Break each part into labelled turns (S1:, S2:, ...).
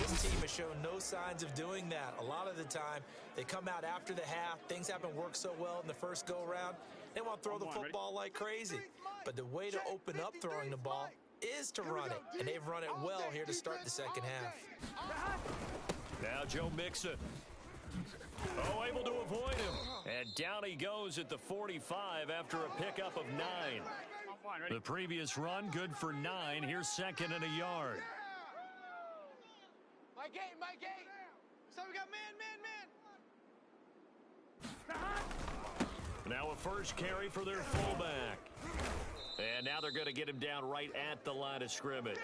S1: This team has shown no signs of doing that. A lot of the time, they come out after the half. Things haven't worked so well in the first go-around. They want to throw the football like crazy. But the way to open up throwing the ball is to run it. And they've run it well here to start the second half.
S2: Now Joe Mixon. Oh, able to avoid him. And down he goes at the 45 after a pickup of 9. The previous run, good for 9. Here's second and a yard.
S3: My gate. So we got man.
S2: Now a first carry for their fullback. And now they're going to get him down right at the line of scrimmage.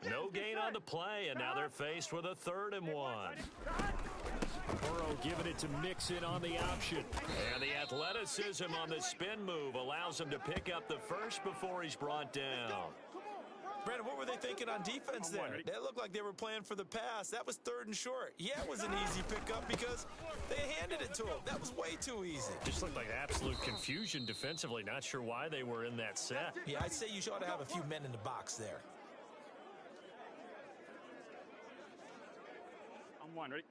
S2: No gain on the play, and now they're faced with a 3rd and 1. Burrow giving it to Mixon on the option. And the athleticism on the spin move allows him to pick up the first before he's brought down.
S1: Brandon, what were they thinking on defense there? They looked like they were playing for the pass. That was 3rd and short. Yeah, it was an easy pickup because they handed it to him. That was way too easy.
S2: Just looked like absolute confusion defensively. Not sure why they were in that set.
S1: Yeah, I'd say you ought to have a few men in the box there.
S4: I'm one, ready?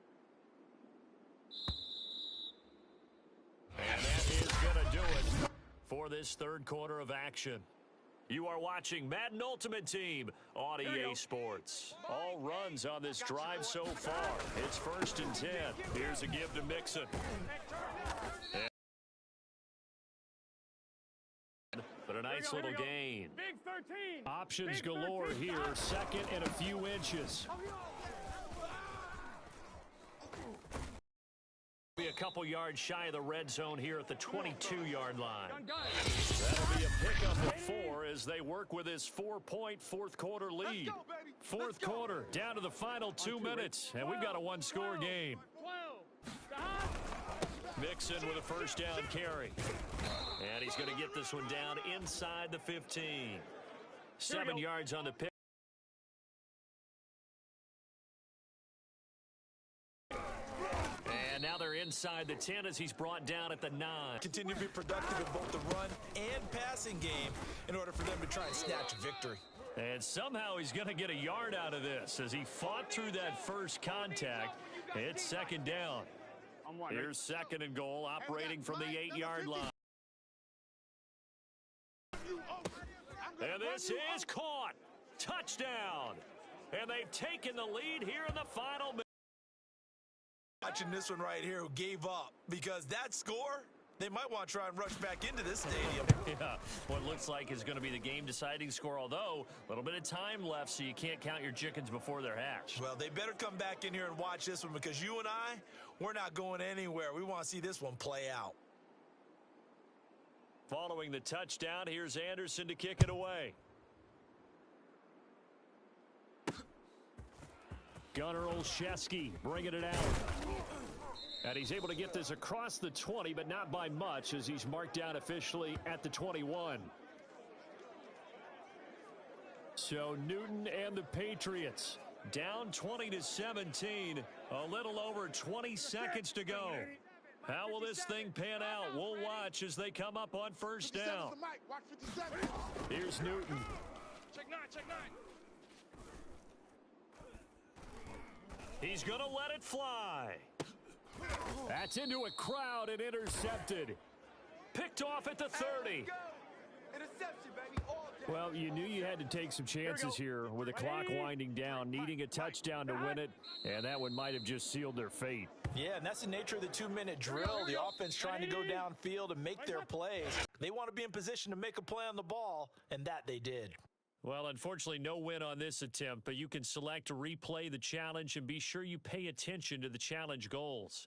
S2: And that is going to do it for this 3rd quarter of action. You are watching Madden Ultimate Team on EA Sports. All runs on this drive so far. It's 1st and 10. Here's a give to Mixon. But a nice little gain.
S4: Big 13.
S2: Options galore here. 2nd and a few inches. Be a couple yards shy of the red zone here at the 22-yard line. That'll be a pickup of 4 as they work with his 4-point 4th quarter lead. 4th quarter, down to the final 2 minutes, and we've got a 1-score game. Mixon with a first down carry. And he's going to get this one down inside the 15. 7 yards on the pick. And now they're inside the 10 as he's brought down at the 9.
S1: Continue to be productive in both the run and passing game in order for them to try and snatch a victory.
S2: And somehow he's going to get a yard out of this as he fought through that first contact. It's 2nd down. Here's 2nd and goal, operating from the 8-yard line. And this is caught. Touchdown. And they've taken the lead here in the final minute.
S1: Watching this one right here who gave up because that score, they might want to try and rush back into this stadium.
S2: Yeah, what looks like is going to be the game-deciding score, although a little bit of time left, so you can't count your chickens before they're hatched.
S1: Well, they better come back in here and watch this one because you and I, we're not going anywhere. We want to see this one play out.
S2: Following the touchdown, here's Anderson to kick it away. Gunnar Olszewski bringing it out. And he's able to get this across the 20, but not by much as he's marked down officially at the 21. So Newton and the Patriots down 20-17. A little over 20 seconds to go. How will this thing pan out? We'll watch as they come up on first down. Here's Newton.
S4: Check 9.
S2: He's going to let it fly. That's into a crowd and intercepted. Picked off at the 30.
S3: Interception, baby.
S2: Well, you knew you had to take some chances here with the clock winding down, needing a touchdown to win it, and that one might have just sealed their fate.
S1: Yeah, and that's the nature of the 2-minute drill. The offense trying to go downfield and make their plays. They want to be in position to make a play on the ball, and that they did.
S2: Well, unfortunately, no win on this attempt, but you can select to replay the challenge and be sure you pay attention to the challenge goals.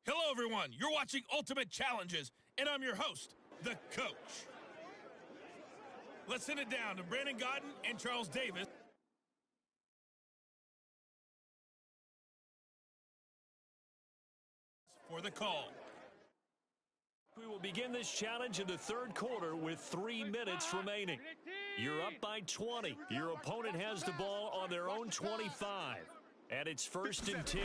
S5: Hello, everyone. You're watching Ultimate Challenges, and I'm your host, the coach. Let's send it down to Brandon Godden and Charles Davis for the call.
S2: We will begin this challenge in the third quarter with 3 minutes remaining. You're up by 20. Your opponent has the ball on their own 25. And it's 1st and 10.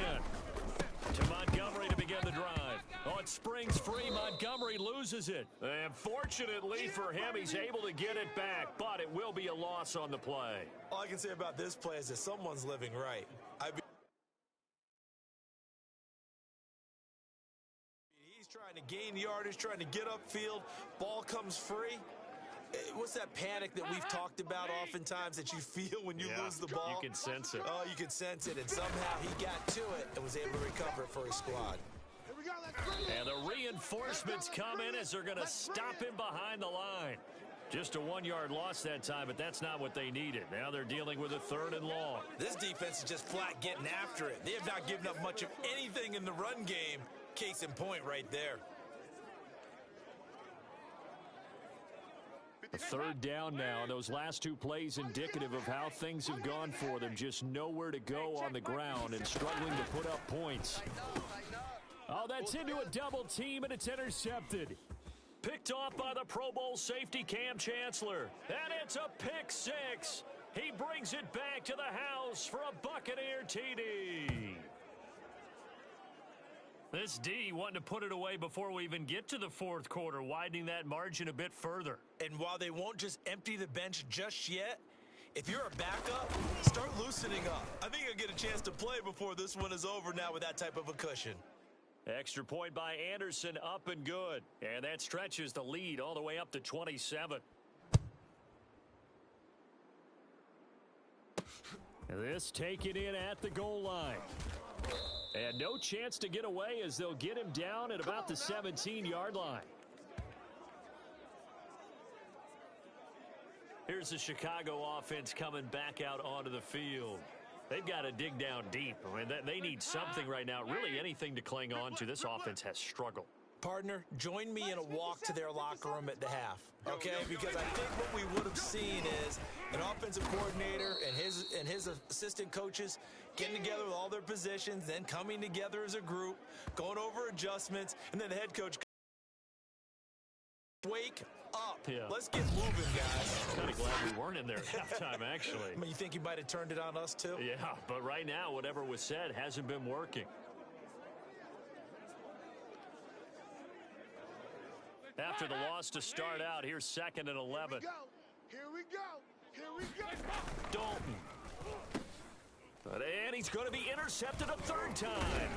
S2: To Montgomery to begin the drive. Oh, it springs free. Montgomery loses it. And fortunately for him, he's able to get it back, but it will be a loss on the play.
S1: All I can say about this play is that someone's living right. He's trying to gain yardage, trying to get upfield. Ball comes free. What's that panic that we've talked about oftentimes that you feel when you lose the ball?
S2: You can sense it.
S1: Oh, you can sense it, and somehow he got to it and was able to recover it for his squad.
S2: And the reinforcements come in as they're going to stop him behind the line. Just a 1-yard loss that time, but that's not what they needed. Now they're dealing with a 3rd and long.
S1: This defense is just flat getting after it. They have not given up much of anything in the run game. Case in point right there.
S2: A 3rd down now. Those last 2 plays indicative of how things have gone for them. Just nowhere to go on the ground and struggling to put up points. Oh, that's into a double team, and it's intercepted. Picked off by the Pro Bowl safety Cam Chancellor. And it's a pick 6. He brings it back to the house for a Buccaneer TD. This D wanting to put it away before we even get to the 4th quarter, widening that margin a bit further.
S1: And while they won't just empty the bench just yet, if you're a backup, start loosening up. I think you'll get a chance to play before this one is over now with that type of a cushion.
S2: Extra point by Anderson, up and good. And that stretches the lead all the way up to 27. This taken in at the goal line. And no chance to get away as they'll get him down at about the 17-yard line. Here's the Chicago offense coming back out onto the field. They've got to dig down deep. I mean, they need something right now, really anything to cling on to. This offense has struggled.
S1: Partner, join me in a walk to their locker room at the half, okay? Because I think what we would have seen is an offensive coordinator and his assistant coaches getting together with all their positions, then coming together as a group, going over adjustments, and then the head coach. Wake up.
S2: Yeah.
S1: Let's get moving, guys.
S2: Kind of glad we weren't in there at halftime, actually.
S1: I mean, you think you might have turned it on us, too?
S2: Yeah, but right now, whatever was said hasn't been working. After the loss to start out, here's 2nd and 11.
S3: Here we go. Here we go.
S2: Dalton. And he's going to be intercepted a 3rd time.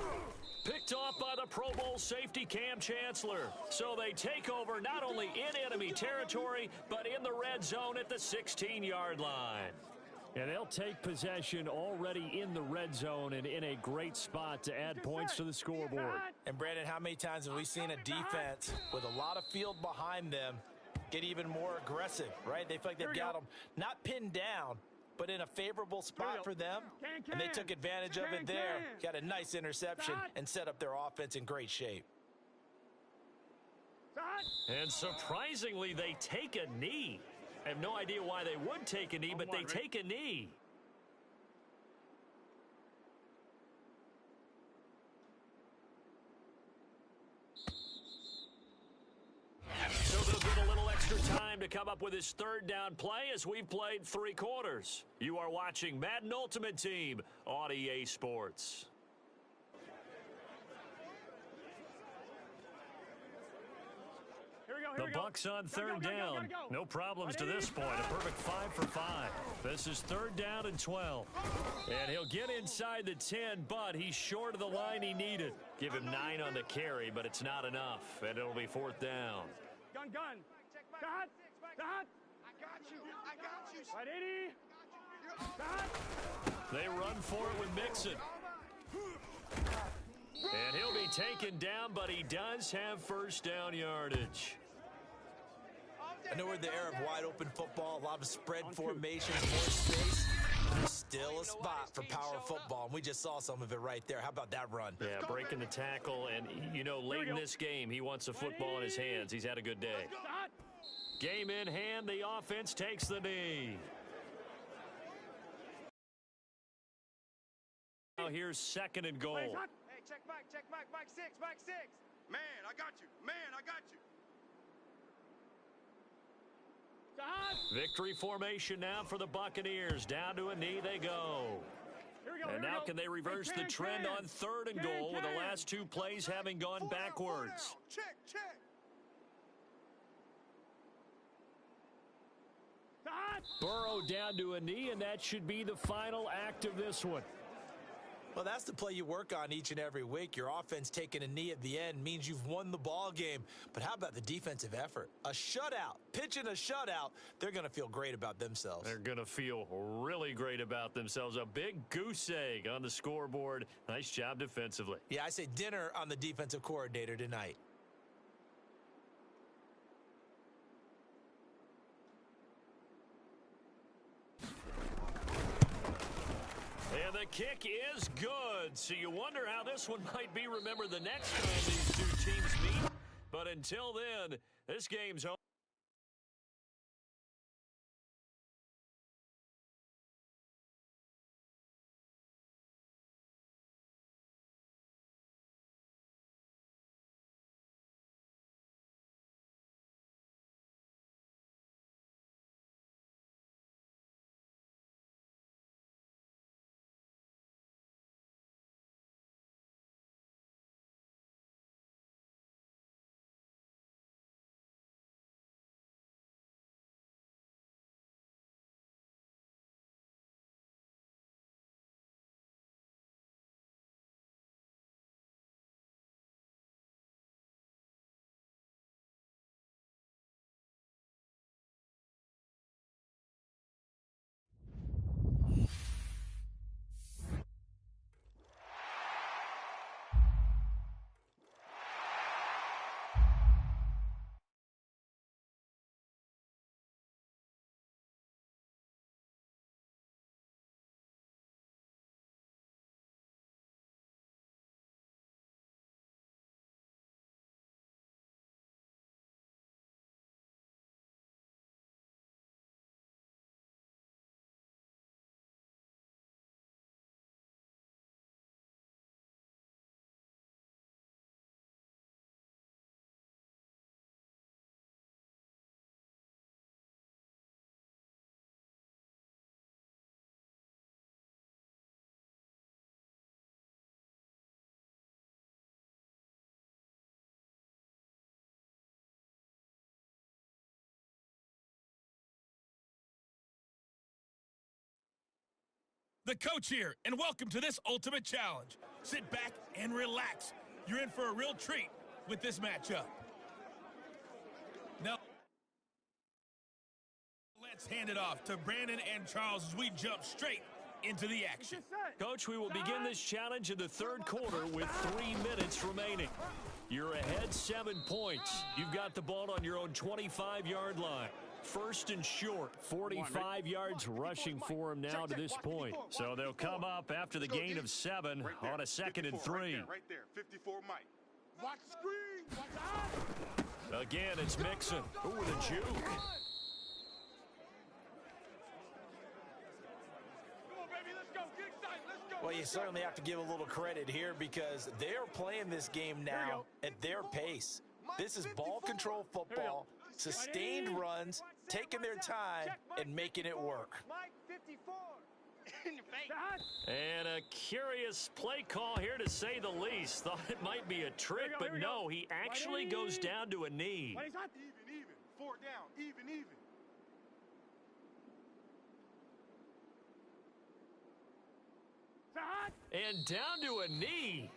S2: Picked off by the Pro Bowl safety Cam Chancellor. So they take over not only in enemy territory, but in the red zone at the 16-yard line. And they'll take possession already in the red zone and in a great spot to add points to the scoreboard.
S1: And Brandon, how many times have we seen a defense with a lot of field behind them get even more aggressive, right? They feel like they've got them not pinned down, but in a favorable spot for them, and they took advantage of it there. Got a nice interception and set up their offense in great shape.
S2: And surprisingly, they take a knee. I have no idea why they would take a knee, but they take a knee. So they'll get a little extra time to come up with his 3rd down play as we've played 3 quarters. You are watching Madden Ultimate Team on EA Sports. The Bucs on 3rd down. No problems to this point. A perfect 5 for 5. This is 3rd down and 12. And he'll get inside the 10, but he's short of the line he needed. Give him 9 on the carry, but it's not enough. And it'll be 4th down.
S4: Gun. Dot.
S3: I got you.
S4: Right, 80. Dot.
S2: They run for it with Mixon. And he'll be taken down, but he does have 1st down yardage.
S1: I know we're in the era of wide open football, a lot of spread formations, more space. Still a spot for power football, and we just saw some of it right there. How about that run?
S2: Yeah, breaking the tackle, and, you know, late in this game, he wants the football in his hands. He's had a good day. Game in hand, the offense takes the knee. Now here's 2nd and goal.
S4: Hey, check back, back 6, back 6.
S3: Man, I got you. Man, I got you.
S2: Victory formation now for the Buccaneers. Down to a knee they go. And now can they reverse the trend on 3rd and goal with the last 2 plays having gone backwards?
S3: Check.
S2: Burrow down to a knee, and that should be the final act of this one.
S1: Well, that's the play you work on each and every week. Your offense taking a knee at the end means you've won the ball game. But how about the defensive effort? A shutout, pitching a shutout, they're going to feel great about themselves.
S2: They're going to feel really great about themselves. A big goose egg on the scoreboard. Nice job defensively.
S1: Yeah, I say dinner on the defensive coordinator tonight.
S2: And the kick is good. So you wonder how this one might be remembered the next time these 2 teams meet. But until then, this game's over.
S5: The coach here, and welcome to this ultimate challenge. Sit back and relax. You're in for a real treat with this matchup. Now, let's hand it off to Brandon and Charles as we jump straight into the action.
S2: Coach, we will begin this challenge in the 3rd quarter with 3 minutes remaining. You're ahead 7 points. You've got the ball on your own 25-yard line. 1st and short, 45 yards rushing for him now to this point. So they'll come up after the gain of 7 on a 2nd and 3.
S3: Right there, 54 Mike. Watch screen.
S2: Again, it's Mixon. Ooh, with a juke.
S3: Come on, baby, let's go. Get excited. Let's go.
S1: Well, you certainly have to give a little credit here because they're playing this game now at their pace. This is ball control football, sustained runs, taking their time and making it work.
S4: Mike 54.
S2: And a curious play call here, to say the least. Thought it might be a trick, but no, he actually goes down to a knee.
S3: Even. 4 down. Even.
S2: And down to a knee.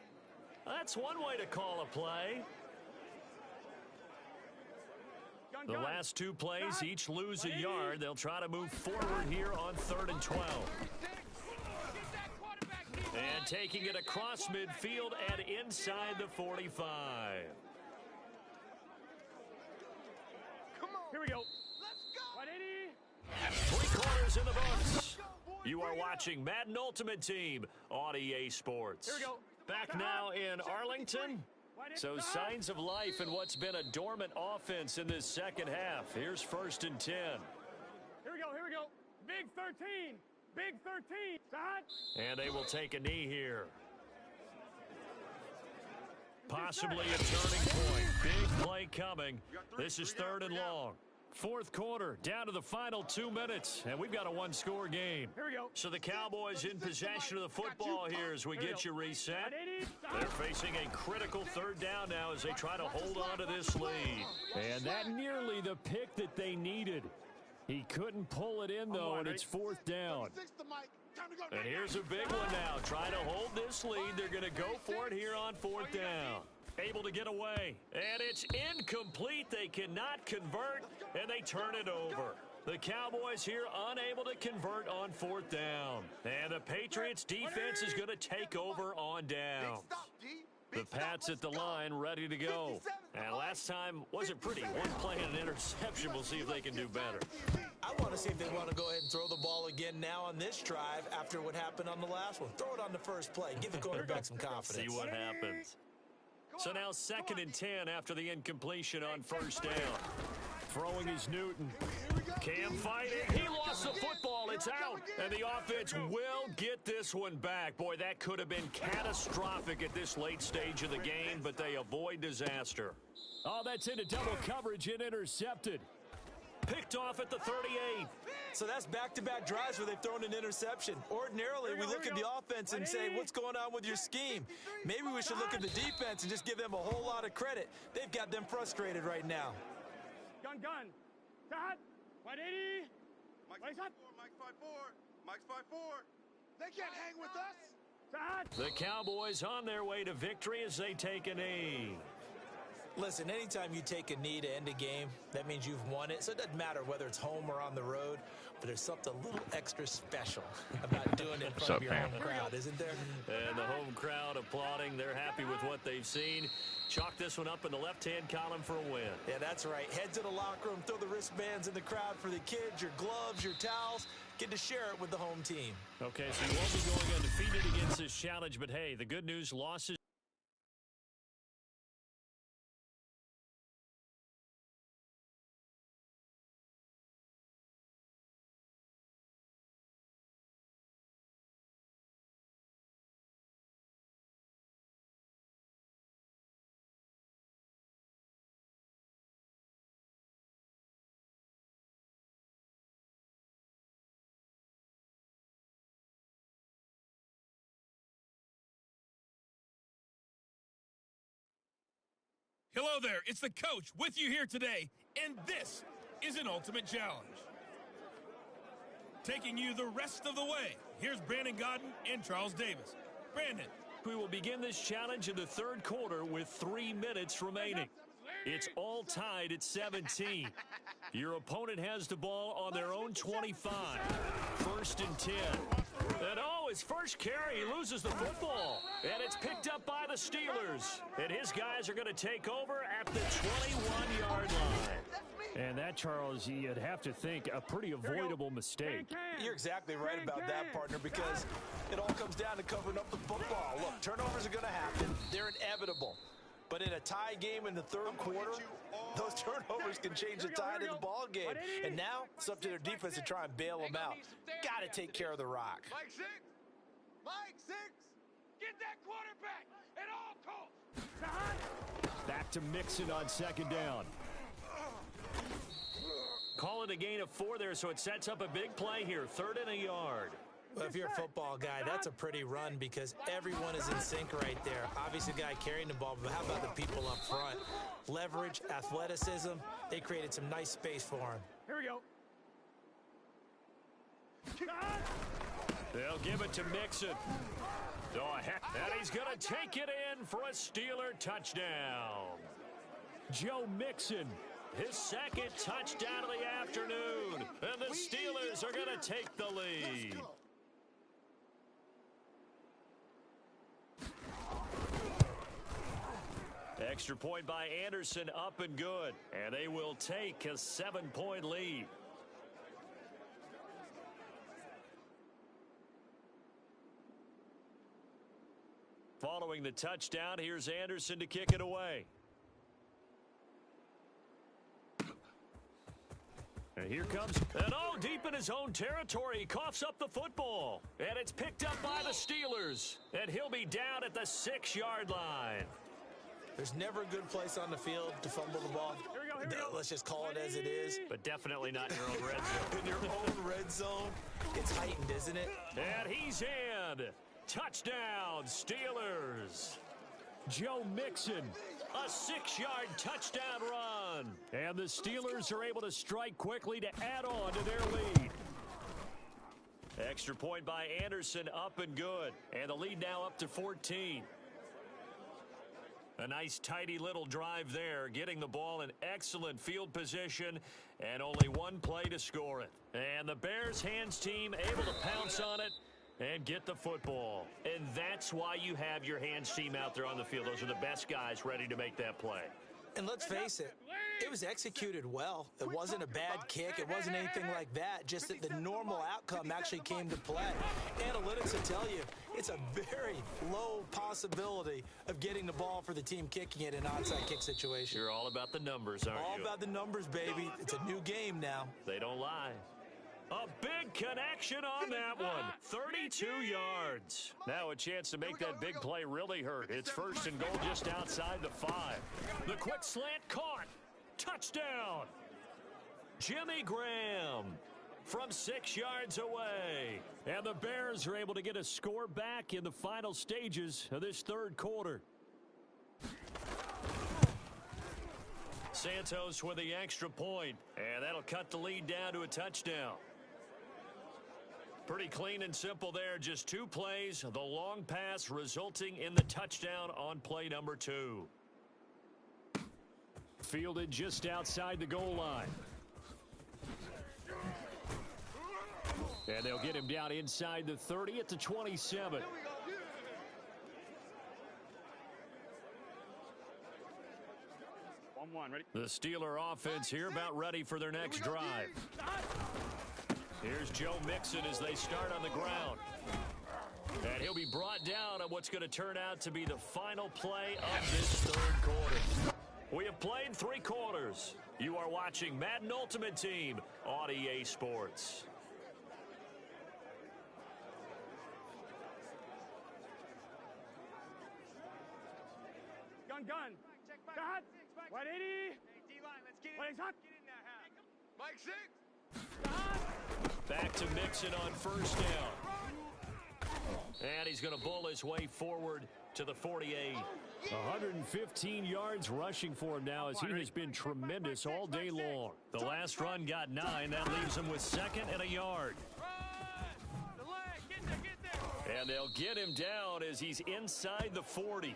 S2: That's one way to call a play. The last 2 plays each lose a yard. They'll try to move forward here on 3rd and 12. And taking it across midfield and inside the 45.
S4: Here we go.
S3: Let's go.
S4: 180.
S2: 3 quarters in the books. You are watching Madden Ultimate Team on EA Sports.
S4: Here we go.
S2: Back now in Arlington. So signs of life in what's been a dormant offense in this second half. Here's 1st and 10.
S4: Here we go, here we go. Big 13. Big 13. Side.
S2: And they will take a knee here. Possibly a turning point. Big play coming. This is 3rd and long. 4th quarter, down to the final 2 minutes, and we've got a one-score game.
S4: Here we go.
S2: So the Cowboys in possession of the football here as we get you reset. They're facing a critical 3rd down now as they try to hold on to this lead.
S6: And that nearly the pick that they needed. He couldn't pull it in, though, and it's 4th down.
S2: And here's a big one now. Trying to hold this lead. They're going to go for it here on 4th down. Able to get away. And it's incomplete. They cannot convert, and they turn it over. The Cowboys here unable to convert on 4th down. And the Patriots defense is going to take over on downs. The Pats at the line ready to go. And last time wasn't pretty. One play and an interception. We'll see if they can do better.
S1: I want to see if they want to go ahead and throw the ball again now on this drive after what happened on the last one. Throw it on the first play. Give the quarterback some confidence.
S2: See what happens. So now 2nd and 10 after the incompletion on 1st down. Throwing is Newton. Cam fighting. He lost the football. It's out. And the offense will get this one back. Boy, that could have been catastrophic at this late stage of the game, but they avoid disaster.
S6: Oh, that's into double coverage and intercepted.
S2: Picked off at the 38.
S1: So that's back-to-back drives where they've thrown an interception. Ordinarily, we look at the offense and say, what's going on with your scheme? Maybe we should look at the defense and just give them a whole lot of credit. They've got them frustrated right now.
S4: Gun. Side. 180.
S3: Mike's 5-4. Mike's 5-4. Mike's 5-4. They can't hang with us.
S4: Side.
S2: The Cowboys on their way to victory as they take a knee.
S1: Listen, anytime you take a knee to end a game, that means you've won it. So it doesn't matter whether it's home or on the road, but there's something a little extra special about doing it in front of your home crowd, isn't there?
S2: And the home crowd applauding. They're happy with what they've seen. Chalk this one up in the left-hand column for a win.
S1: Yeah, that's right. Head to the locker room, throw the wristbands in the crowd for the kids, your gloves, your towels. Get to share it with the home team.
S2: Okay, so you won't be going undefeated against this challenge, but hey, the good news, losses.
S5: Hello there, it's the coach with you here today, and this is an Ultimate Challenge. Taking you the rest of the way, here's Brandon Godden and Charles Davis. Brandon.
S2: We will begin this challenge in the 3rd quarter with 3 minutes remaining. It's all tied at 17. Your opponent has the ball on their own 25. 1st and 10. And his first carry, he loses the football. And it's picked up by the Steelers. And his guys are going to take over at the 21-yard line.
S6: And that, Charles, you'd have to think a pretty avoidable mistake.
S1: You're exactly right about that, partner, because it all comes down to covering up the football. Look, turnovers are going to happen. They're inevitable. But in a tie game in the 3rd quarter, those turnovers can change the tide of the ball game. And now it's up to their defense to try and bail them out. Got to take care of the rock.
S3: Mike 6. Mike 6. Get that quarterback at all costs.
S6: Back to Mixon on 2nd down.
S2: Call it a gain of 4 there, so it sets up a big play here. 3rd and a yard.
S1: Well, if you're a football guy, that's a pretty run because everyone is in sync right there. Obviously, the guy carrying the ball, but how about the people up front? Leverage, athleticism, they created some nice space for him.
S4: Here we go.
S2: They'll give it to Mixon. Oh, heck, and he's going to take it in for a Steeler touchdown.
S6: Joe Mixon.
S2: His 2nd touchdown of the afternoon. And the Steelers are going to take the lead. Extra point by Anderson, up and good. And they will take a 7-point lead. Following the touchdown, here's Anderson to kick it away. And here comes, and deep in his own territory, he coughs up the football. And it's picked up by the Steelers. And he'll be down at the 6-yard line.
S1: There's never a good place on the field to fumble the ball.
S4: Here we go.
S1: Let's just call it as it is.
S2: But definitely not in your own red zone.
S1: In your own red zone, it's heightened, isn't it?
S2: And he's in. Touchdown, Steelers.
S6: Joe Mixon.
S2: A 6-yard touchdown run.
S6: And the Steelers are able to strike quickly to add on to their lead.
S2: Extra point by Anderson, up and good. And the lead now up to 14. A nice, tidy little drive there, getting the ball in excellent field position, and only one play to score it. And the Bears hands team able to pounce on it and get the football. And that's why you have your hands team out there on the field. Those are the best guys ready to make that play.
S1: And let's face it, it was executed well. It wasn't a bad kick. It wasn't anything like that. Just that the normal outcome actually came to play. Analytics will tell you it's a very low possibility of getting the ball for the team kicking it in an onside kick situation.
S2: You're all about the numbers, aren't you?
S1: All about the numbers, baby. It's a new game now.
S2: They don't lie. A big connection on that one. 32 yards. Now a chance to make that big play really hurt. It's first and goal just outside the 5. The quick slant caught. Touchdown. Jimmy Graham from 6 yards away.
S6: And the Bears are able to get a score back in the final stages of this third quarter.
S2: Santos with the extra point, and that'll cut the lead down to a touchdown. Pretty clean and simple there. Just 2 plays. The long pass resulting in the touchdown on play number 2.
S6: Fielded just outside the goal line. And they'll get him down inside the 30 at the 27.
S4: 1-1, ready?
S2: The Steeler offense here about ready for their next drive. Here's Joe Mixon as they start on the ground. And he'll be brought down on what's going to turn out to be the final play of this third quarter. We have played 3 quarters. You are watching Madden Ultimate Team on EA Sports.
S4: Gun. Got. 180.
S3: D-line, let's get it.
S4: Wait, hot.
S3: Get in there, half. Mike 6.
S2: Back to Mixon on first down. And he's going to bull his way forward to the 48.
S6: 115 yards rushing for him now as he has been tremendous all day long.
S2: The last run got 9. That leaves him with 2nd and a yard.
S3: The leg. Get there.
S2: And they'll get him down as he's inside the 40.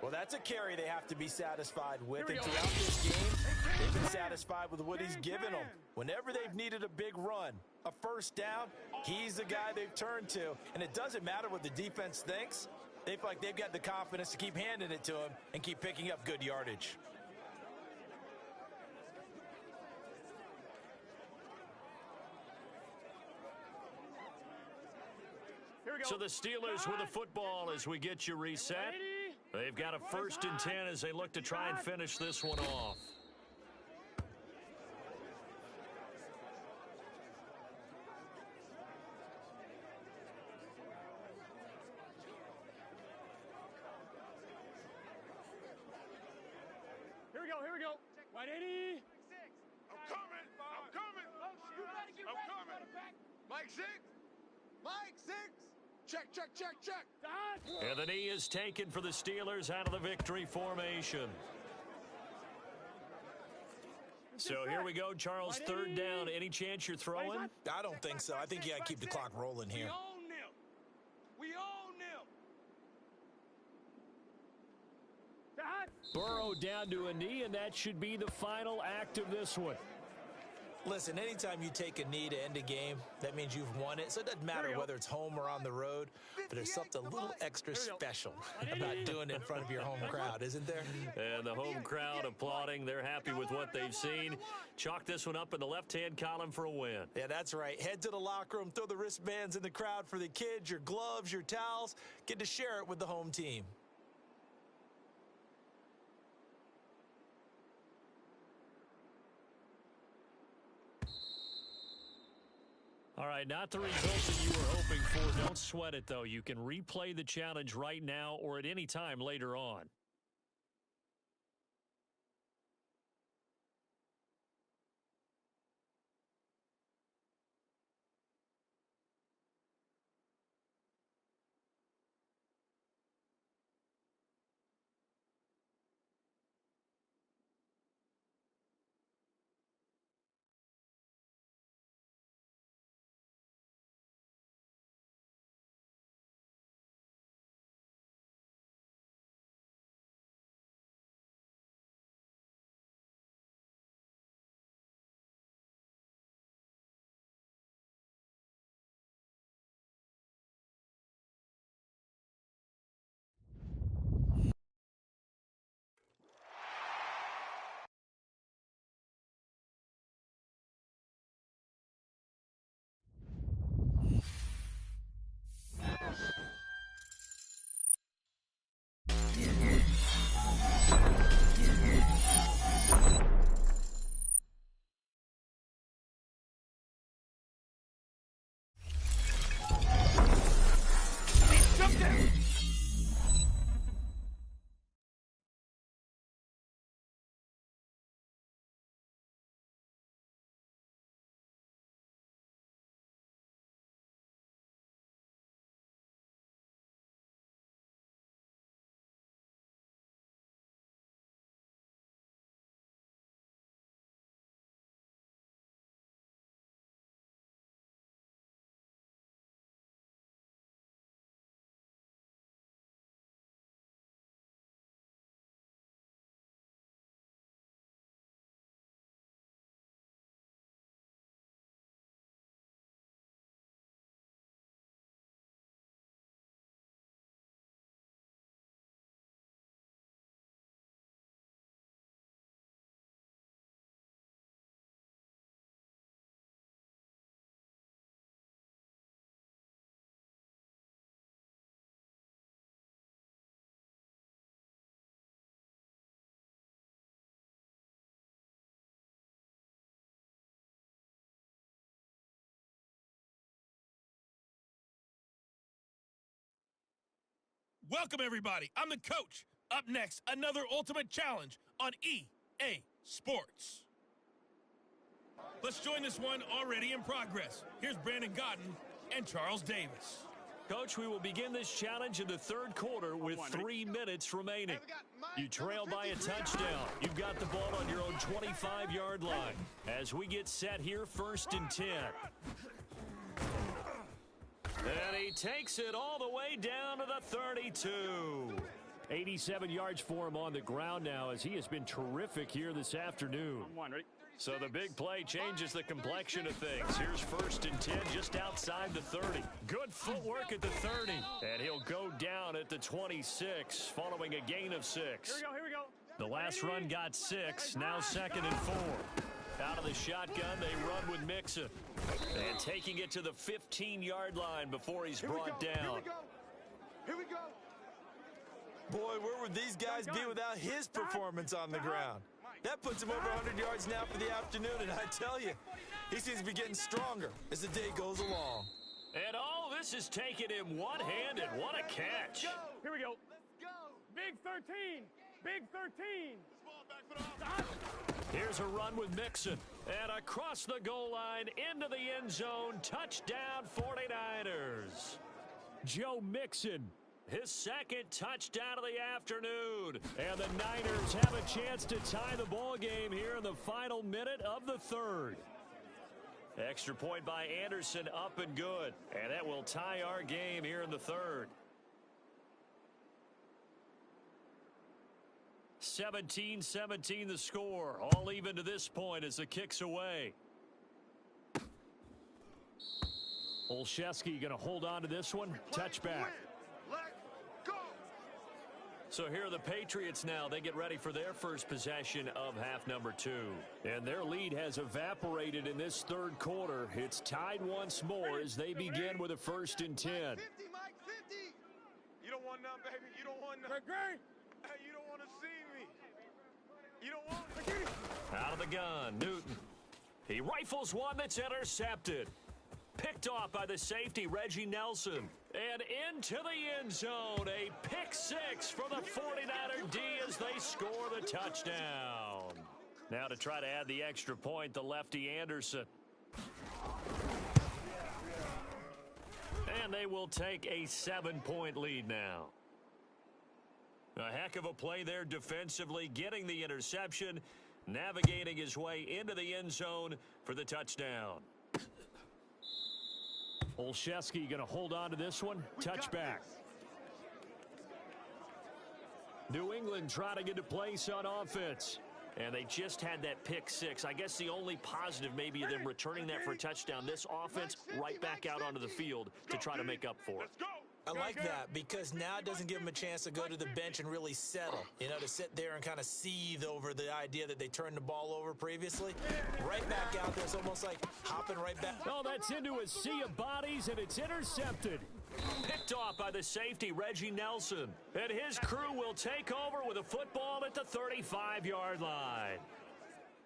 S1: Well, that's a carry they have to be satisfied with. And throughout this game, they've been satisfied with what he's given them. Whenever they've needed a big run, a first down, he's the guy they've turned to. And it doesn't matter what the defense thinks. They feel like they've got the confidence to keep handing it to him and keep picking up good yardage.
S2: So the Steelers with the football as we get you reset. They've got a 1st and 10 as they look to try and finish this one off.
S4: Here we go. 180.
S3: I'm coming. I'm coming. Mike 6. Mike 6. Check.
S2: And the knee is taken for the Steelers out of the victory formation. So here we go, Charles, 3rd down. Any chance you're throwing?
S1: I don't think so. I think you got to keep the clock rolling here.
S3: We own them.
S6: Burrow down to a knee, and that should be the final act of this one.
S1: Listen, anytime you take a knee to end a game, that means you've won it. So it doesn't matter whether it's home or on the road, but there's something a little extra special about doing it in front of your home crowd, isn't there?
S2: And the home crowd applauding. They're happy with what they've seen. Chalk this one up in the left-hand column for a win.
S1: Yeah, that's right. Head to the locker room, throw the wristbands in the crowd for the kids, your gloves, your towels. Get to share it with the home team.
S2: All right, not the result that you were hoping for. Don't sweat it, though. You can replay the challenge right now or at any time later on.
S5: Welcome, everybody. I'm the coach. Up next, another ultimate challenge on EA Sports. Let's join this one already in progress. Here's Brandon Godden and Charles Davis.
S2: Coach, we will begin this challenge in the third quarter with 3 minutes remaining. You trail by a touchdown. You've got the ball on your own 25-yard line. As we get set here, 1st and 10. And he takes it all the way down to the 32.
S6: 87 yards for him on the ground now as he has been terrific here this afternoon.
S2: So the big play changes the complexion of things. Here's 1st and 10 just outside the 30. Good footwork at the 30. And he'll go down at the 26 following a gain of 6.
S4: Here we go.
S2: The last run got 6. Now 2nd and 4. Out of the shotgun, they run with Mixon. And taking it to the 15-yard line before he's brought down.
S3: Here we go.
S1: Boy, where would these guys be without his performance on the ground? That puts him over 100 yards now for the afternoon, and I tell you, he seems to be getting stronger as the day goes along.
S2: And all this is taken him one-handed. What a catch.
S4: Here we go.
S3: Let's go.
S4: Big 13. Big 13.
S2: Here's a run with Mixon. And across the goal line, into the end zone, touchdown 49ers.
S6: Joe Mixon.
S2: His 2nd touchdown of the afternoon.
S6: And the Niners have a chance to tie the ball game here in the final minute of the 3rd.
S2: Extra point by Anderson, up and good. And that will tie our game here in the 3rd. 17-17 the score. All even to this point as the kick's away.
S6: Olszewski going to hold on to this one. Touchback.
S3: Let's go.
S2: So here are the Patriots now. They get ready for their first possession of half number 2.
S6: And their lead has evaporated in this third quarter. It's tied once more as they begin with a 1st and 10.
S3: 50, Mike, 50. You don't want none, baby. You don't want none.
S4: Great.
S3: Hey, you don't want to see me. You don't want
S2: Out of the gun, Newton. He rifles one that's intercepted. Picked off by the safety, Reggie Nelson. And into the end zone, a pick 6 for the 49er D as they score the touchdown. Now to try to add the extra point, the lefty Anderson. And they will take a 7-point lead now. A heck of a play there defensively, getting the interception, navigating his way into the end zone for the touchdown.
S6: Olszewski going to hold on to this one. Touchback. New England trying to get to place on offense.
S2: And they just had that pick 6. I guess the only positive maybe of them returning that for a touchdown. This offense right back out onto the field to try to make up for it.
S1: I like that because now it doesn't give them a chance to go to the bench and really settle, to sit there and kind of seethe over the idea that they turned the ball over previously. Right back out there, it's almost like hopping right back.
S6: Oh, that's into a sea of bodies, and it's intercepted.
S2: Picked off by the safety, Reggie Nelson. And his crew will take over with a football at the 35-yard line.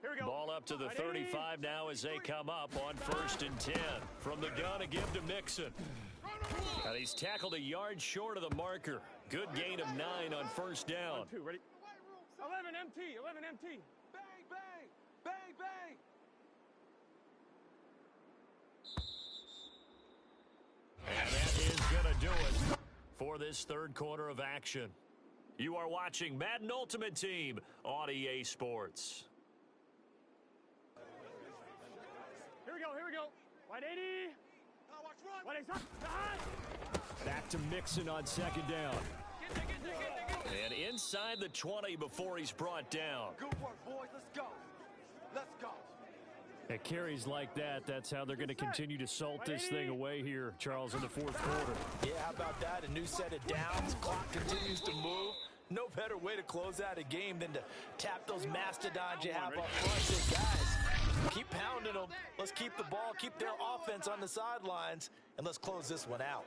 S4: Here we go.
S2: Ball up to the 35 now as they come up on 1st and 10. From the gun to give to Mixon. And he's tackled a yard short of the marker. Good gain of 9 on 1st down.
S4: 1, 2, ready? 11 MT, 11 MT.
S3: Bang, bang, bang, bang.
S2: And that is going to do it for this third quarter of action. You are watching Madden Ultimate Team on EA Sports.
S4: Here we go, here we go. 180. What is up?
S6: Back to Mixon on 2nd down.
S2: And inside the 20 before he's brought down.
S3: Good work, boys. Let's go. Let's go.
S6: At carries like that, that's how they're going to continue to salt this thing away here, Charles, in the 4th quarter.
S1: Yeah, how about that? A new set of downs. Clock continues to move. No better way to close out a game than to tap those mastodons you have up front. Say, guys, keep pounding them. Let's keep the ball, keep their offense on the sidelines, and let's close this one out.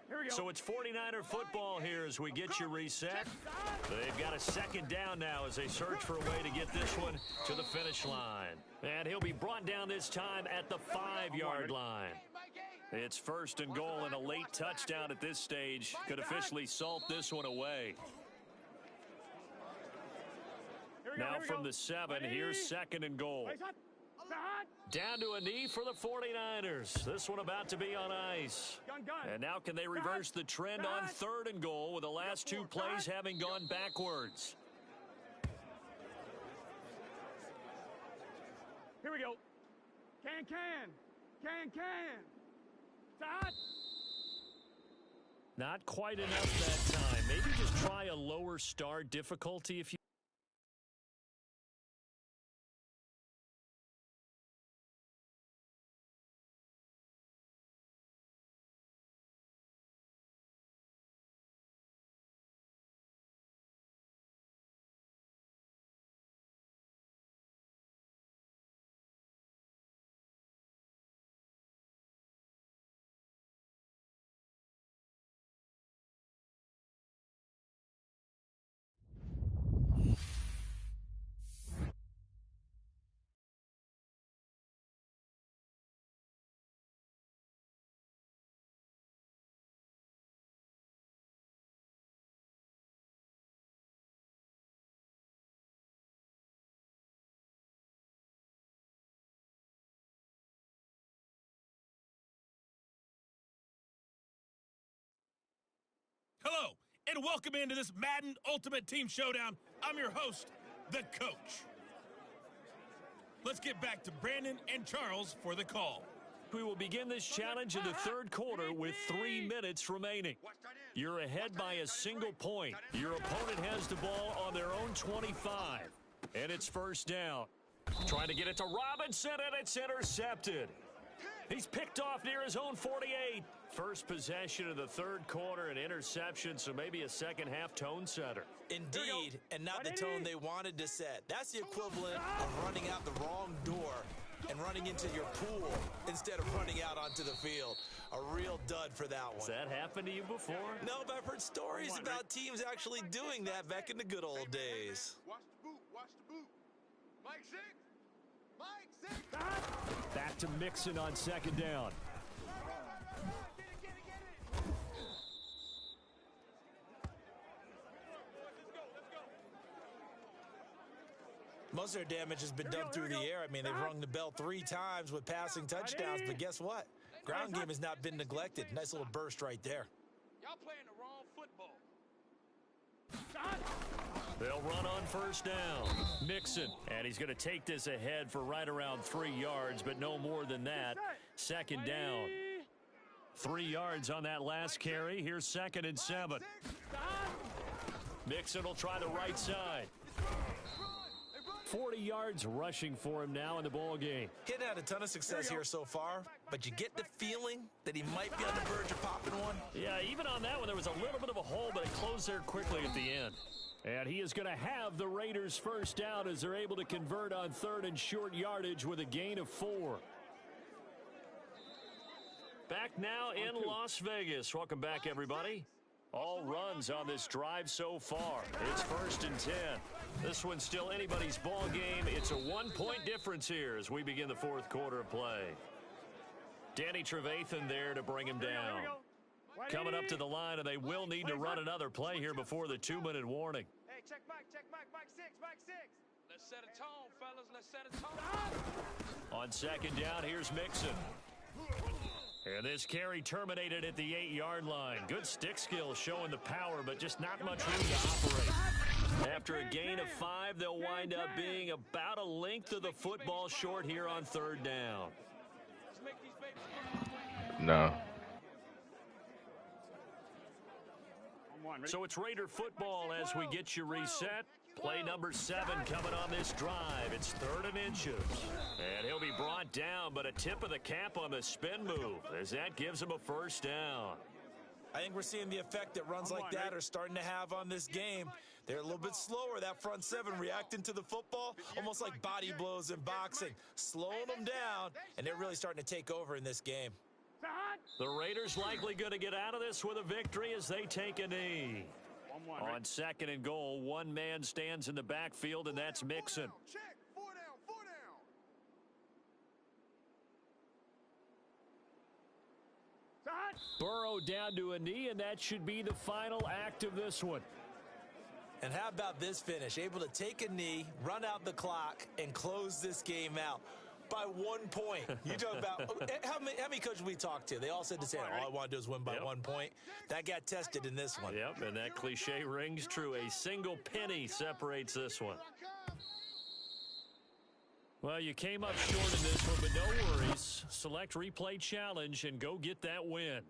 S4: Here we go.
S2: So it's 49er football here as we get you reset. They've got a 2nd down now as they search for a way to get this one to the finish line. And he'll be brought down this time at the 5-yard line. It's 1st and goal, and a late touchdown at this stage could officially salt this one away. Now from the 7, here's 2nd and goal. Down to a knee for the 49ers. This one about to be on ice. And now can they reverse the trend on 3rd and goal with the last 2 plays having gone backwards?
S4: Here we go. Can. Start.
S2: Not quite enough that time. Maybe just try a lower start difficulty if you...
S5: Hello, and welcome into this Madden Ultimate Team Showdown. I'm your host, the Coach. Let's get back to Brandon and Charles for the call.
S2: We will begin this challenge in the 3rd quarter with 3 minutes remaining. You're ahead by a single point. Your opponent has the ball on their own 25, and it's 1st down. Trying to get it to Robinson, and it's intercepted. He's picked off near his own 48. First possession of the third quarter, an interception, so maybe a second-half tone setter.
S1: Indeed, and not the tone they wanted to set. That's the equivalent of running out the wrong door and running into your pool instead of running out onto the field. A real dud for that one.
S2: Has that happened to you before?
S1: No, but I've heard stories about teams actually doing that back in the good old days.
S3: Watch the boot. Watch the boot. Mike 6. Mike 6.
S6: Back to Mixon on second down.
S1: Most of their damage has been done through the air. I mean, they've rung the bell 3 times with passing touchdowns, but guess what? Ground game has not been neglected. Nice little burst right there.
S3: Y'all playing the wrong football.
S2: They'll run on first down. Mixon, and he's going to take this ahead for right around 3 yards, but no more than that. Second down. 3 yards on that last carry. Here's 2nd and 7. Mixon will try the right side.
S6: 40 yards rushing for him now in the ball game.
S1: He's had a ton of success here so far, but you get the feeling that he might be on the verge of popping one.
S2: Yeah, even on that one, there was a little bit of a hole, but it closed there quickly at the end.
S6: And he is going to have the Raiders first down as they're able to convert on 3rd and short yardage with a gain of 4.
S2: Back now in Las Vegas. Welcome back, everybody. All runs on this drive so far. It's 1st and 10. This one's still anybody's ball game. It's a 1-point difference here as we begin the 4th quarter of play. Danny Trevathan there to bring him down. Coming up to the line, and they will need to run another play here before the 2-minute warning.
S3: Hey, check Mike. Mike 6. Mike 6. Let's set a tone, fellas. Let's set a tone.
S2: On second down, here's Mixon. And this carry terminated at the 8-yard line. Good stick skills showing the power, but just not much room to operate. After a gain of 5, they'll wind up being about a length of the football short here on 3rd down.
S7: No.
S2: So it's Raider football as we get you reset. Play number 7 coming on this drive. It's 3rd and inches. And he'll be brought down, but a tip of the cap on the spin move as that gives him a first down.
S1: I think we're seeing the effect that runs like that are starting to have on this game. They're a little bit slower, that front 7 reacting to the football, almost like body blows in boxing, slowing them down, and they're really starting to take over in this game.
S2: The Raiders likely going to get out of this with a victory as they take a knee. On 2nd and goal, one man stands in the backfield, and that's Mixon.
S3: Check. 4 down.
S6: Burrow down to a knee, and that should be the final act of this one.
S1: And how about this finish? Able to take a knee, run out the clock, and close this game out by 1 point. You talk about how many coaches we talked to? They all said the same. All I want to do is win by 1 point. That got tested in this one.
S2: Yep, and that cliche rings true. A single penny separates this one. Well, you came up short in this one, but no worries. Select replay challenge and go get that win.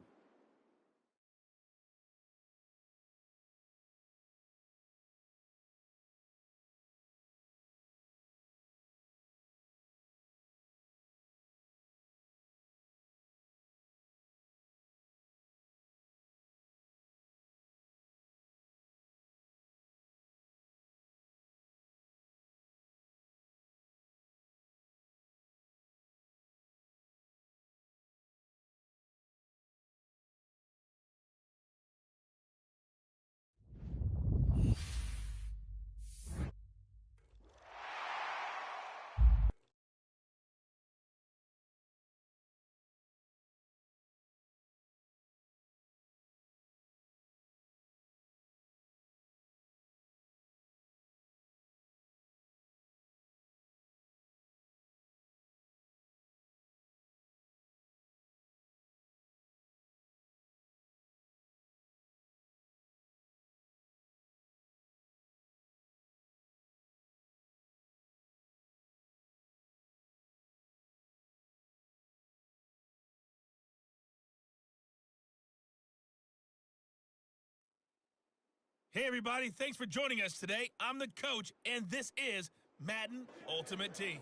S5: Hey, everybody. Thanks for joining us today. I'm the coach, and this is Madden Ultimate Team.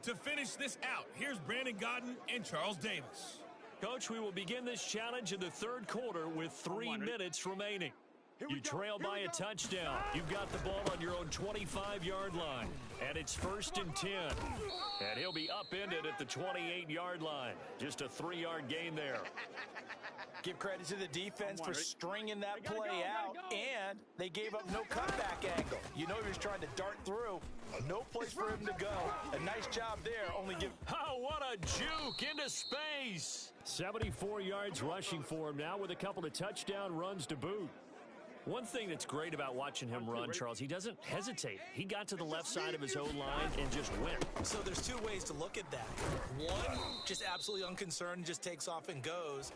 S5: To finish this out, here's Brandon Godden and Charles Davis.
S6: Coach, we will begin this challenge in the third quarter with 3 minutes remaining. You trail by a touchdown. You've got the ball on your own 25-yard line, and it's 1st and 10. And he'll be upended at the 28-yard line. Just a 3-yard gain there.
S1: Give credit to the defense for stringing that play out, and they gave up no comeback angle. You know he was trying to dart through. No place for him to go. A nice job there. Only give.
S6: Oh, what a juke into space. 74 yards rushing for him now with a couple of touchdown runs to boot. One thing that's great about watching him run, Charles, he doesn't hesitate. He got to the left side of his own line and just went.
S1: So there's two ways to look at that. One, just absolutely unconcerned, just takes off and goes.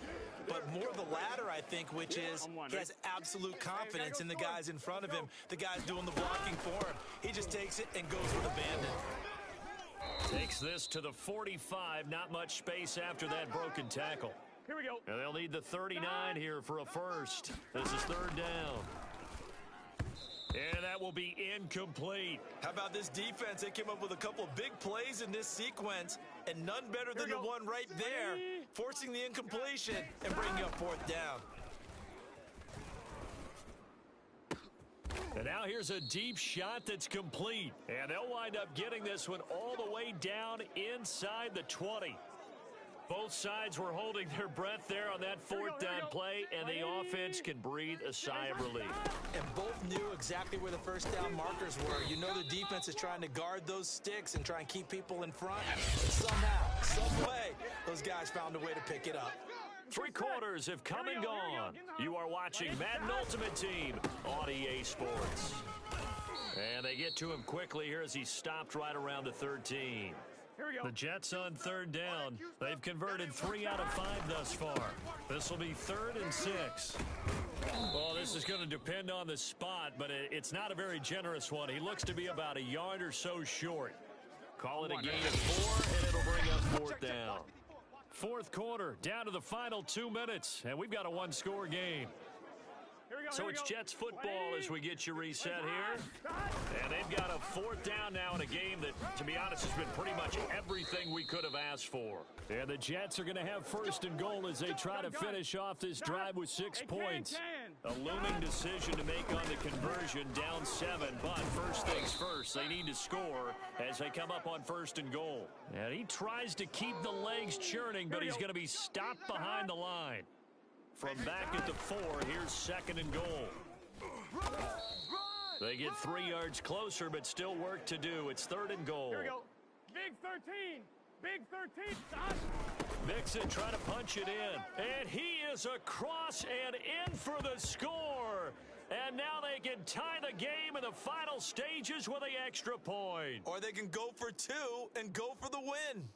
S1: But more the latter, I think, which is he has absolute confidence in the guys in front of him, the guys doing the blocking for him. He just takes it and goes with abandon.
S6: Takes this to the 45, not much space after that broken tackle.
S4: Here we go.
S6: And they'll need the 39 here for a first. This is 3rd down. And that will be incomplete.
S1: How about this defense? They came up with a couple of big plays in this sequence, and none better than the one right there, forcing the incompletion and bringing up 4th down.
S6: And now here's a deep shot that's complete. And they'll wind up getting this one all the way down inside the 20. Both sides were holding their breath there on that 4th down play, and the offense can breathe a sigh of relief.
S1: And both knew exactly where the 1st down markers were. You know the defense is trying to guard those sticks and try and keep people in front. Somehow, some way, those guys found a way to pick it up.
S6: 3 quarters have come and gone. You are watching Madden Ultimate Team on EA Sports. And they get to him quickly here as he stopped right around the 13. The Jets on 3rd down. They've converted 3 out of 5 thus far. This will be 3rd and 6. Well, this is going to depend on the spot, but it's not a very generous one. He looks to be about a yard or so short. Call it a gain of 4, and it'll bring up 4th down. 4th quarter, down to the final 2 minutes, and we've got a 1-score game. So it's Jets football as we get you reset here. And they've got a 4th down now in a game that, to be honest, has been pretty much everything we could have asked for. And the Jets are going to have 1st and goal as they try to finish off this drive with 6 points. A looming decision to make on the conversion, down 7. But first things first, they need to score as they come up on 1st and goal. And he tries to keep the legs churning, but he's going to be stopped behind the line. From back at the 4, here's 2nd and goal. They get 3 yards closer, but still work to do. It's 3rd and goal.
S4: Here we go. Big 13. Big 13. Stop.
S6: Mixon trying to punch it in. And he is across and in for the score. And now they can tie the game in the final stages with the extra point.
S1: Or they can go for 2 and go for the win.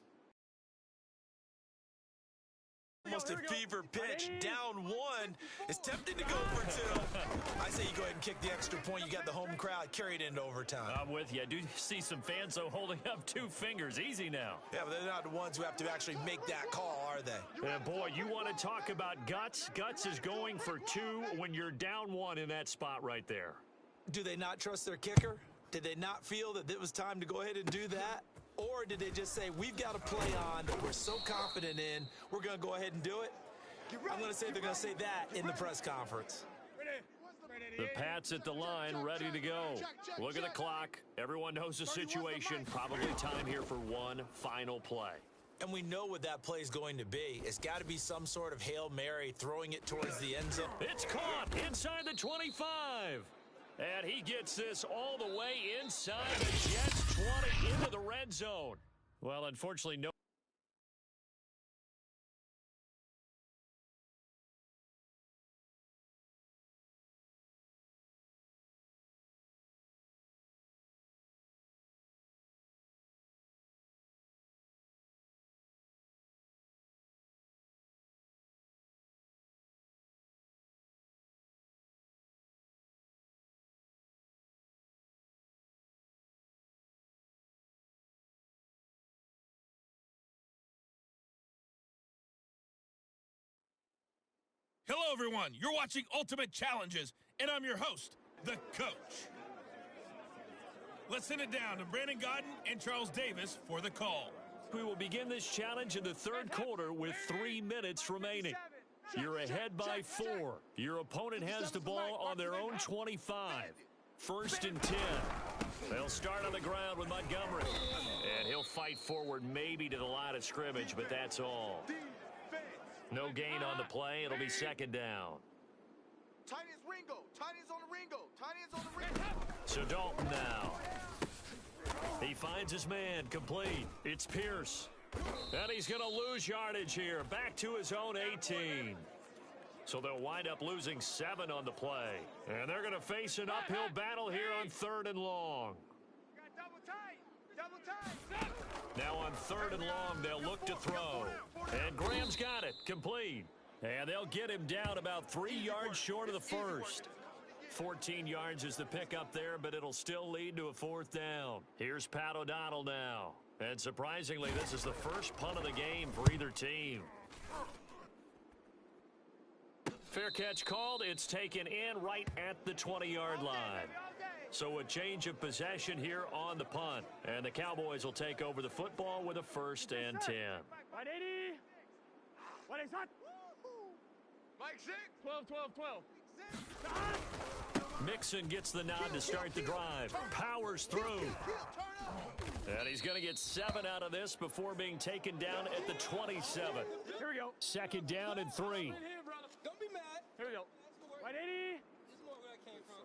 S1: Almost a fever pitch, down 1. It's tempting to go for 2. I say you go ahead and kick the extra point. You got the home crowd carried into overtime.
S6: I'm with you. I do see some fans, though, holding up 2 fingers. Easy now.
S1: Yeah, but they're not the ones who have to actually make that call, are they?
S6: Yeah, boy, you want to talk about guts? Guts is going for 2 when you're down 1 in that spot right there.
S1: Do they not trust their kicker? Did they not feel that it was time to go ahead and do that? Or did they just say, we've got a play on that we're so confident in, we're going to go ahead and do it? I'm going to say they're going to say that in the press conference.
S6: The Pats at the line, ready to go. Look at the clock. Everyone knows the situation. Probably time here for one final play.
S1: And we know what that play is going to be. It's got to be some sort of Hail Mary, throwing it towards the end zone.
S6: It's caught inside the 25. And he gets this all the way inside the Jets 20 into the red zone. Well, unfortunately, no.
S5: Hello, everyone. You're watching Ultimate Challenges, and I'm your host, the Coach. Let's send it down to Brandon Godden and Charles Davis for the call.
S2: We will begin this challenge in the third quarter with 3 minutes remaining. You're ahead by 4. Your opponent has the ball on their own 25. First and 10. They'll start on the ground with Montgomery. And he'll fight forward maybe to the line of scrimmage, but that's all. No gain on the play. It'll be second down.
S3: Tight ends Ringo. Tight ends on the Ringo. Tight ends on the Ringo.
S2: So Dalton now. He finds his man complete. It's Pierce. And he's going to lose yardage here. Back to his own 18. So they'll wind up losing 7 on the play. And they're going to face an uphill battle here on 3rd and long.
S3: Double tight. Double tight.
S2: Now on 3rd and long, they'll look to throw. And Graham's got it. Complete. And they'll get him down about 3 yards short of the first. 14 yards is the pickup there, but it'll still lead to a 4th down. Here's Pat O'Donnell now. And surprisingly, this is the first punt of the game for either team. Fair catch called. It's taken in right at the 20-yard line. So a change of possession here on the punt. And the Cowboys will take over the football with a 1st and 10.
S4: 180. What is that?
S3: Mike 6.
S4: 12, 12, 12.
S2: Mixon gets the nod to start the drive. Powers through. And he's going to get 7 out of this before being taken down at the 27.
S4: Here we go.
S2: Second down and 3.
S7: Don't be mad.
S4: Here we go. 180.
S7: This is more where I came from.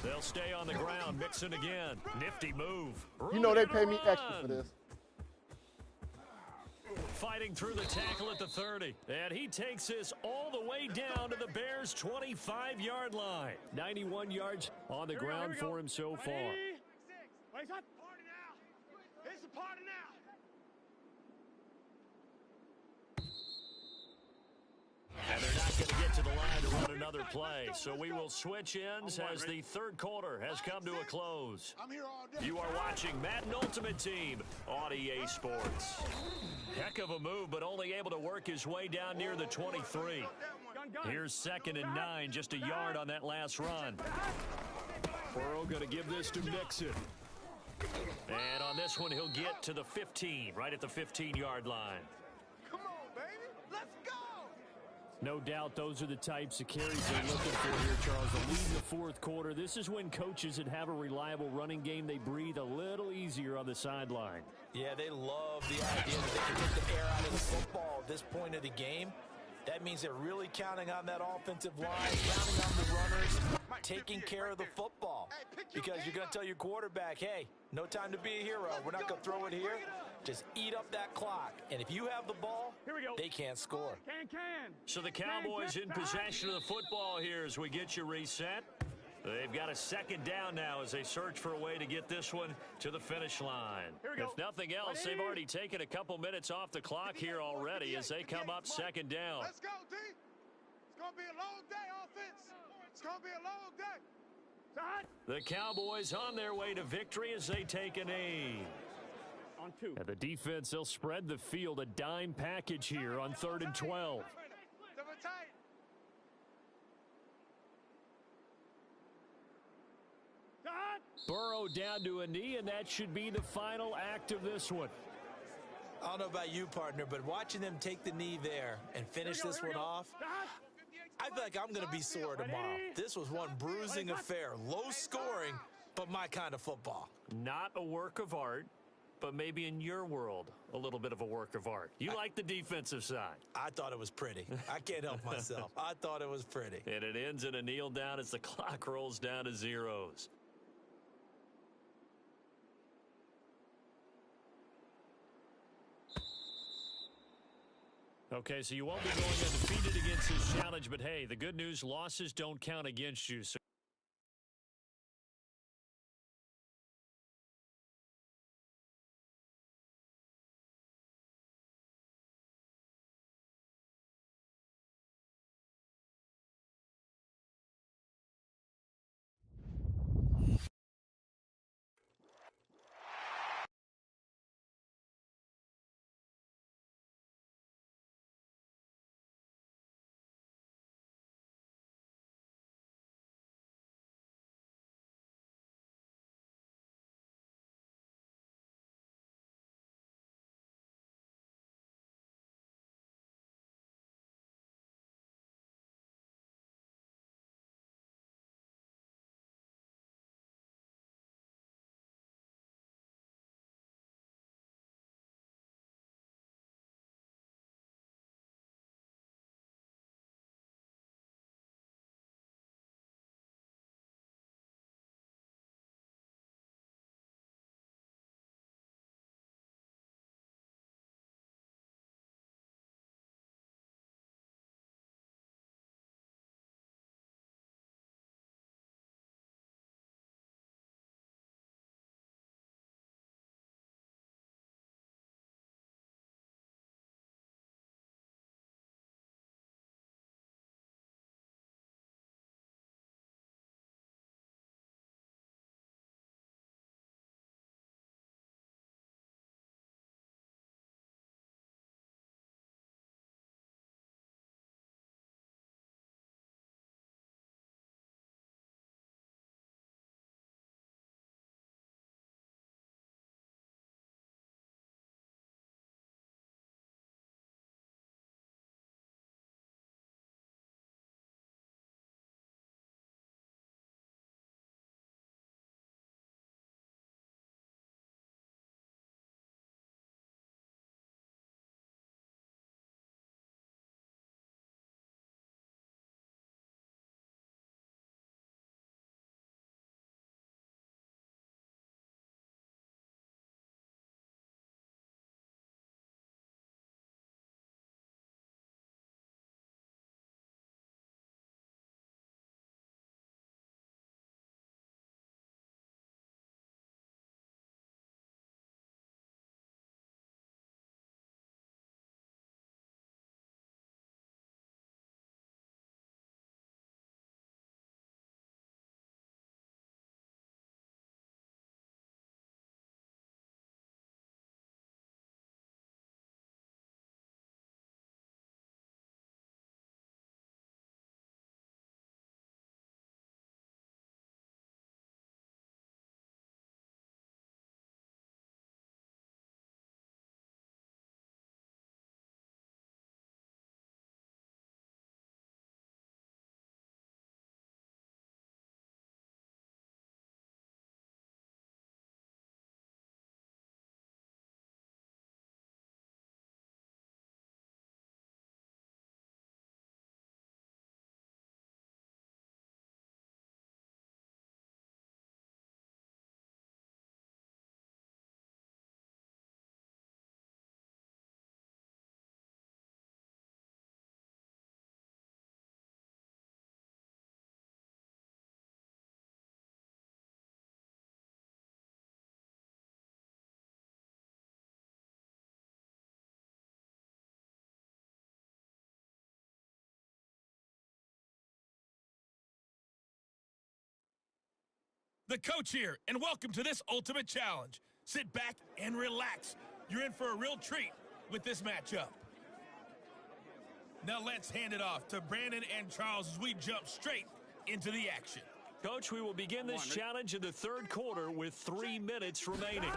S2: They'll stay on the ground. Mixon again. Nifty move.
S8: You know they pay me extra for this.
S2: Fighting through the tackle at the 30. And he takes this all the way down to the Bears' 25-yard line. 91 yards on the ground for him so far.
S4: What is that?
S3: Party now. It's a party now.
S2: And they're not going to get to the line to run another play. So we will switch ends as the third quarter has come to a close.
S3: I'm here all day.
S2: You are watching Madden Ultimate Team on EA Sports. Heck of a move, but only able to work his way down near the 23. Here's 2nd and 9, just a yard on that last run. Burrow going to give this to Mixon. And on this one, he'll get to the 15, right at the 15-yard line.
S3: Come on, baby. Let's go.
S2: No doubt those are the types of carries they're looking for here, Charles. The lead in the fourth quarter. This is when coaches that have a reliable running game, they breathe a little easier on the sideline.
S1: Yeah, they love the idea that they can take the air out of the football at this point of the game. That means they're really counting on that offensive line, counting on the runners, taking care of the football. Because you're going to tell your quarterback, hey, no time to be a hero. We're not going to throw it here. Just eat up that clock. And if you have the ball, they can't score.
S2: So the Cowboys in possession of the football here as we get you reset. They've got a 2nd down now as they search for a way to get this one to the finish line. If nothing else, they've already taken a couple minutes off the clock here already as they come up 2nd down.
S3: Let's go, D. It's going to be a long day, offense. It's going to be a long day.
S2: The Cowboys on their way to victory as they take a knee.
S4: On 2.
S2: And the defense, they'll spread the field, a dime package here on 3rd and 12.
S3: Double tight.
S2: Burrow down to a knee, and that should be the final act of this one.
S1: I don't know about you, partner, but watching them take the knee there and finish this one off, I feel like I'm going to be sore tomorrow. This was one bruising affair. Low scoring, but my kind of football.
S2: Not a work of art, but maybe in your world, a little bit of a work of art. You like the defensive side.
S1: I thought it was pretty. I can't help myself. I thought it was pretty.
S2: And it ends in a kneel down as the clock rolls down to zeros. Okay, so you won't be going undefeated against this challenge, but hey, the good news, losses don't count against you. So
S5: The coach here, and welcome to this ultimate challenge. Sit back and relax. You're in for a real treat with this matchup. Now let's hand it off to Brandon and Charles as we jump straight into the action.
S2: Coach, we will begin this challenge in the third quarter with 3 minutes remaining.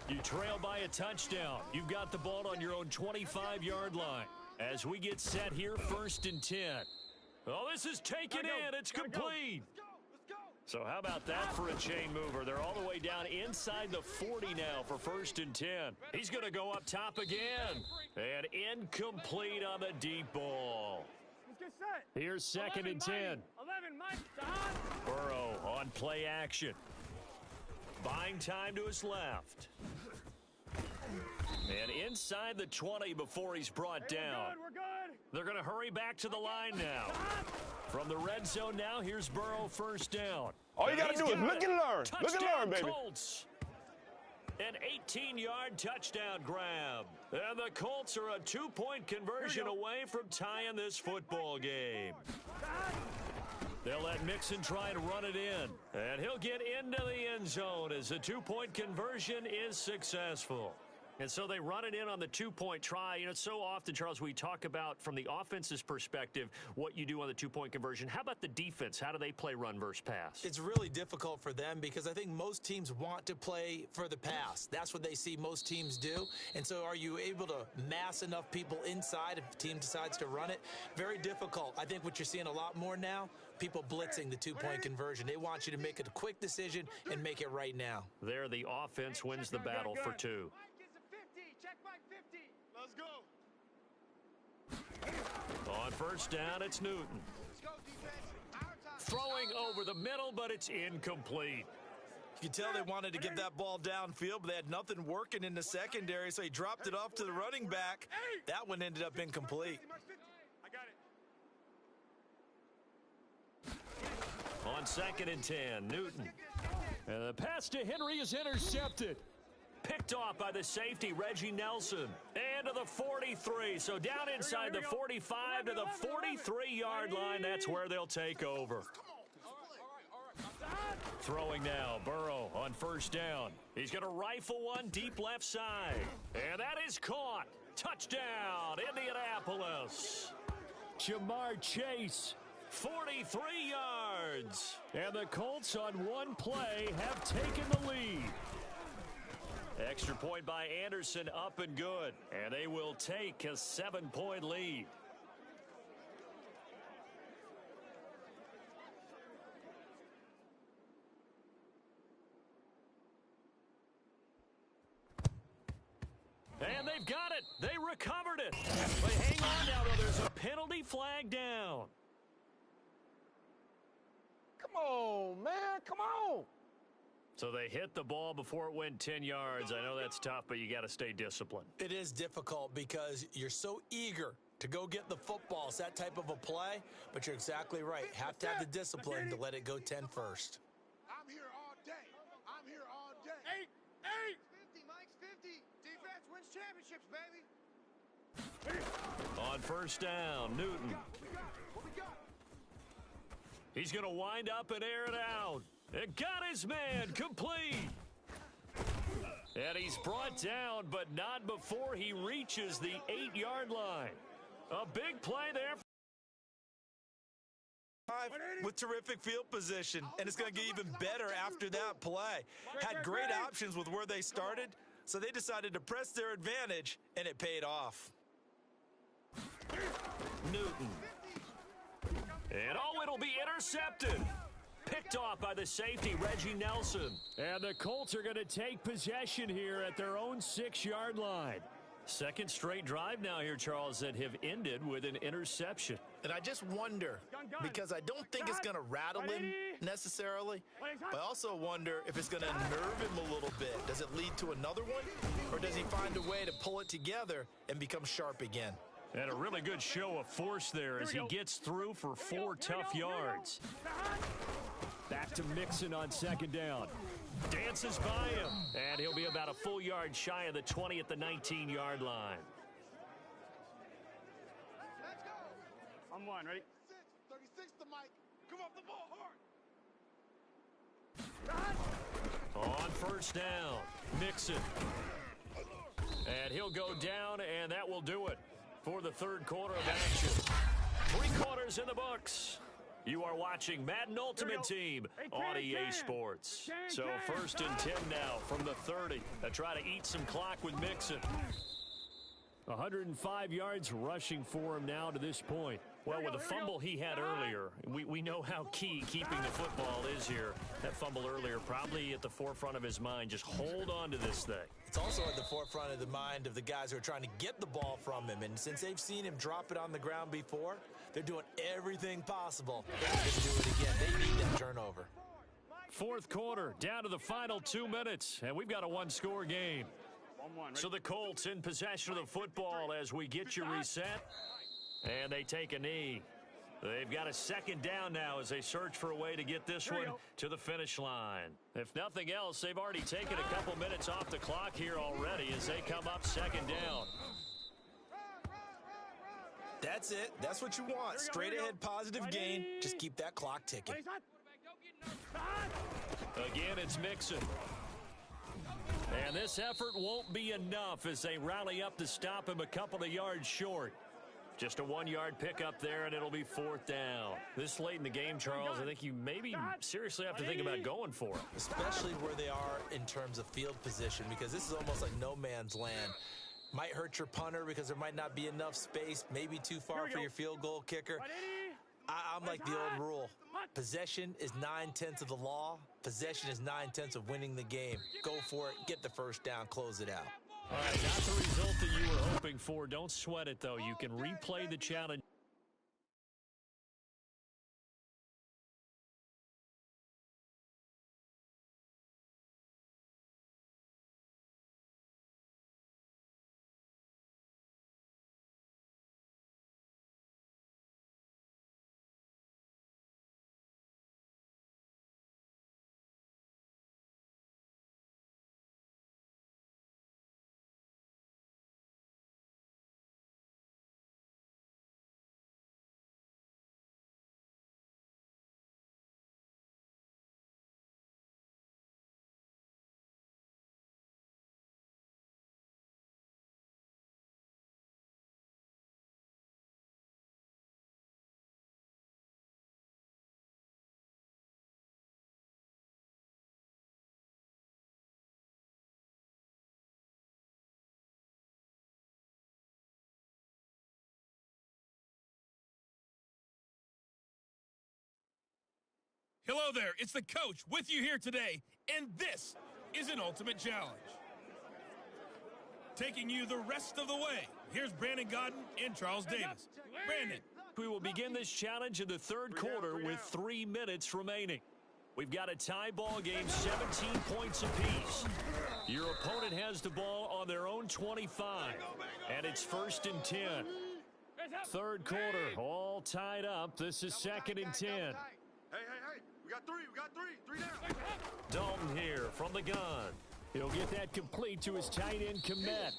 S2: You trail by a touchdown. You've got the ball on your own 25-yard line. As we get set here, 1st and 10. Oh, this is taken in. It's complete. So how about that for a chain mover? They're all the way down inside the 40 now for 1st and 10. He's going to go up top again. And incomplete on the deep ball. Here's 2nd and 10.
S4: 11, Mike.
S2: Burrow on play action. Buying time to his left. And inside the 20 before he's brought down.
S4: We're good.
S2: They're going to hurry back to the line now. From the red zone now, here's Burrow 1st down.
S9: All you got to do is look and learn. Look and learn, baby.
S2: Colts. An 18-yard touchdown grab. And the Colts are a 2-point conversion away from tying this football game. They'll let Mixon try and run it in. And he'll get into the end zone as the 2-point conversion is successful. And so they run it in on the 2-point try. You know, so often, Charles, we talk about from the offense's perspective what you do on the 2-point conversion. How about the defense? How do they play run versus pass?
S1: It's really difficult for them because I think most teams want to play for the pass. That's what they see most teams do. And so are you able to mass enough people inside if a team decides to run it? Very difficult. I think what you're seeing a lot more now, people blitzing the 2-point conversion. They want you to make a quick decision and make it right now.
S2: There, the offense wins the battle for 2.
S3: Check Mike 50. Let's go.
S2: On 1st down, it's Newton.
S3: Let's go, defense.
S2: Throwing over the middle, but it's incomplete.
S1: You can tell they wanted to get that ball downfield, but they had nothing working in the secondary, so he dropped it off to the running back. That one ended up incomplete.
S3: I got it.
S2: On 2nd and 10, Newton. And the pass to Henry is intercepted. Picked off by the safety, Reggie Nelson. And to the 43. So down inside the 45 to the 43-yard line. That's where they'll take over. Throwing now, Burrow on 1st down. He's going to rifle one deep left side. And that is caught. Touchdown, Indianapolis. Jamar Chase, 43 yards. And the Colts on one play have taken the lead. Extra point by Anderson, up and good. And they will take a 7-point lead. And they've got it. They recovered it. But hang on now, though. There's a penalty flag down.
S8: Come on, man. Come on.
S2: So they hit the ball before it went 10 yards. I know that's tough, but you got to stay disciplined.
S1: It is difficult because you're so eager to go get the football. It's that type of a play, but you're exactly right. Have to have the discipline to let it go 10 first.
S3: I'm here all day. I'm here all day. 50, Mike's 50. Defense wins championships, baby.
S2: On 1st down, Newton.
S3: What we got?
S2: He's going to wind up and air it out. It got his man complete. And he's brought down, but not before he reaches the 8-yard line. A big play there.
S1: With terrific field position, and it's going to get even better after that play. Had great options with where they started, so they decided to press their advantage, and it paid off.
S2: Newton. And oh, it'll be intercepted. Picked off by the safety, Reggie Nelson. And the Colts are going to take possession here at their own 6-yard line. Second straight drive now here, Charles, that have ended with an interception.
S1: And I just wonder, because I don't think it's going to rattle him necessarily, but I also wonder if it's going to nerve him a little bit. Does it lead to another one, or does he find a way to pull it together and become sharp again?
S2: And a really good show of force there as he gets through for 4 tough yards. Back to Mixon on 2nd down. Dances by him, and he'll be about a full yard shy of the 20 at the 19-yard line.
S3: Let's go.
S4: I'm one, ready?
S3: 36 to Mike. Come off the ball hard.
S2: On first down, Mixon. And he'll go down, and that will do it for the third quarter of action. 3 quarters in the books. You are watching Madden Ultimate Team on EA Sports. So 1st and 10 now from the 30. They try to eat some clock with Mixon. 105 yards rushing for him now to this point. Well, with the fumble he had earlier, we know how key keeping the football is here. That fumble earlier probably at the forefront of his mind. Just hold on to this thing.
S1: It's also at the forefront of the mind of the guys who are trying to get the ball from him. And since they've seen him drop it on the ground before, they're doing everything possible to do it again. They need that turnover.
S2: 4th quarter, down to the final 2 minutes, and we've got a 1-score game. So the Colts in possession of the football as we get you reset. And they take a knee. They've got a 2nd down now as they search for a way to get this one to the finish line. If nothing else, they've already taken a couple minutes off the clock here already as they come up 2nd down.
S1: That's it. That's what you want. Straight ahead positive gain. Just keep that clock ticking.
S2: Again, it's Mixon. And this effort won't be enough as they rally up to stop him a couple of yards short. Just a 1-yard pickup there, and it'll be 4th down. This late in the game, Charles, I think you maybe seriously have to think about going for it.
S1: Especially where they are in terms of field position, because this is almost like no man's land. Might hurt your punter because there might not be enough space, maybe too far for your field goal kicker. I'm like the old rule. Possession is 9/10 of the law. Possession is 9/10 of winning the game. Go for it. Get the first down. Close it out.
S2: All right, not the result that you were hoping for. Don't sweat it, though. You can replay the challenge.
S5: Hello there, it's the coach with you here today, and this is an ultimate challenge. Taking you the rest of the way, here's Brandon Godden and Charles Davis. Brandon.
S2: We will begin this challenge in the 3rd quarter with 3 minutes remaining. We've got a tie ball game, 17 points apiece. Your opponent has the ball on their own 25, and it's 1st and 10. 3rd quarter, all tied up. This is 2nd and 10.
S3: Hey, we got 3, 3 down.
S2: Dalton here from the gun. He'll get that complete to his tight end, Komet.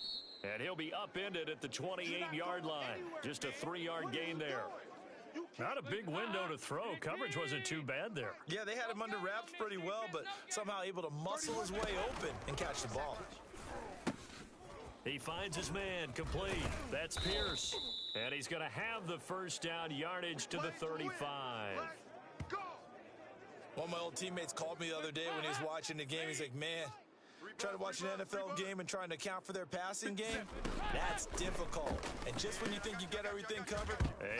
S2: And he'll be upended at the 28-yard line. Just a 3-yard gain there. Not a big window to throw. Coverage wasn't too bad there.
S1: Yeah, they had him under wraps pretty well, but somehow able to muscle his way open and catch the ball.
S2: He finds his man complete. That's Pierce. And he's going to have the 1st down yardage to the 35.
S1: One of my old teammates called me the other day when he was watching the game. He's like, man, trying to watch an NFL game and trying to account for their passing game, that's difficult. And just when you think you get everything covered.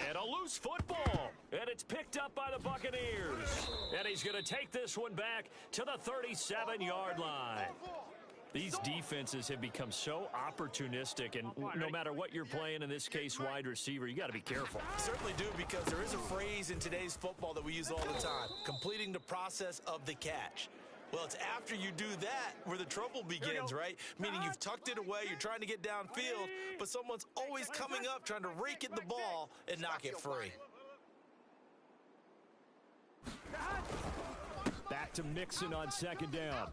S2: And a loose football. And it's picked up by the Buccaneers. And he's going to take this one back to the 37-yard line. These defenses have become so opportunistic, and no matter what you're playing, in this case wide receiver, you got to be careful.
S1: Certainly do, because there is a phrase in today's football that we use all the time, completing the process of the catch. Well, it's after you do that where the trouble begins, right? Meaning you've tucked it away, you're trying to get downfield, but someone's always coming up trying to rake at the ball and knock it free.
S2: Back to Mixon on 2nd down.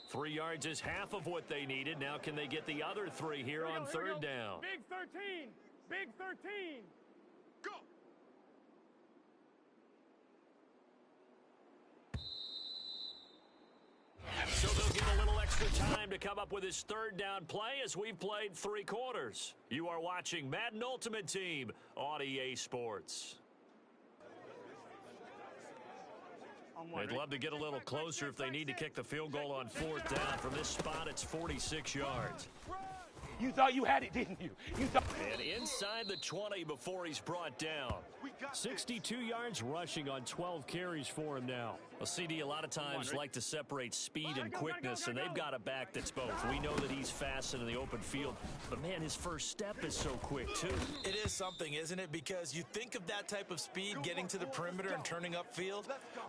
S2: 3 yards is half of what they needed. Now can they get the other 3 here on 3rd down?
S4: Big 13. Big 13.
S3: Go.
S2: come up with his third down play as we've played 3 quarters. You are watching Madden Ultimate Team on EA Sports. They'd love to get a little closer if they need to kick the field goal on 4th down. From this spot, it's 46 yards.
S8: You thought you had it, didn't you?
S2: And inside the 20 before he's brought down. 62 yards rushing on 12 carries for him now. Well, CD, a lot of times like to separate speed and quickness, and they've got a back that's both. We know that he's fast in the open field, but, man, his first step is so quick, too.
S1: It is something, isn't it? Because you think of that type of speed, getting to the perimeter and turning upfield,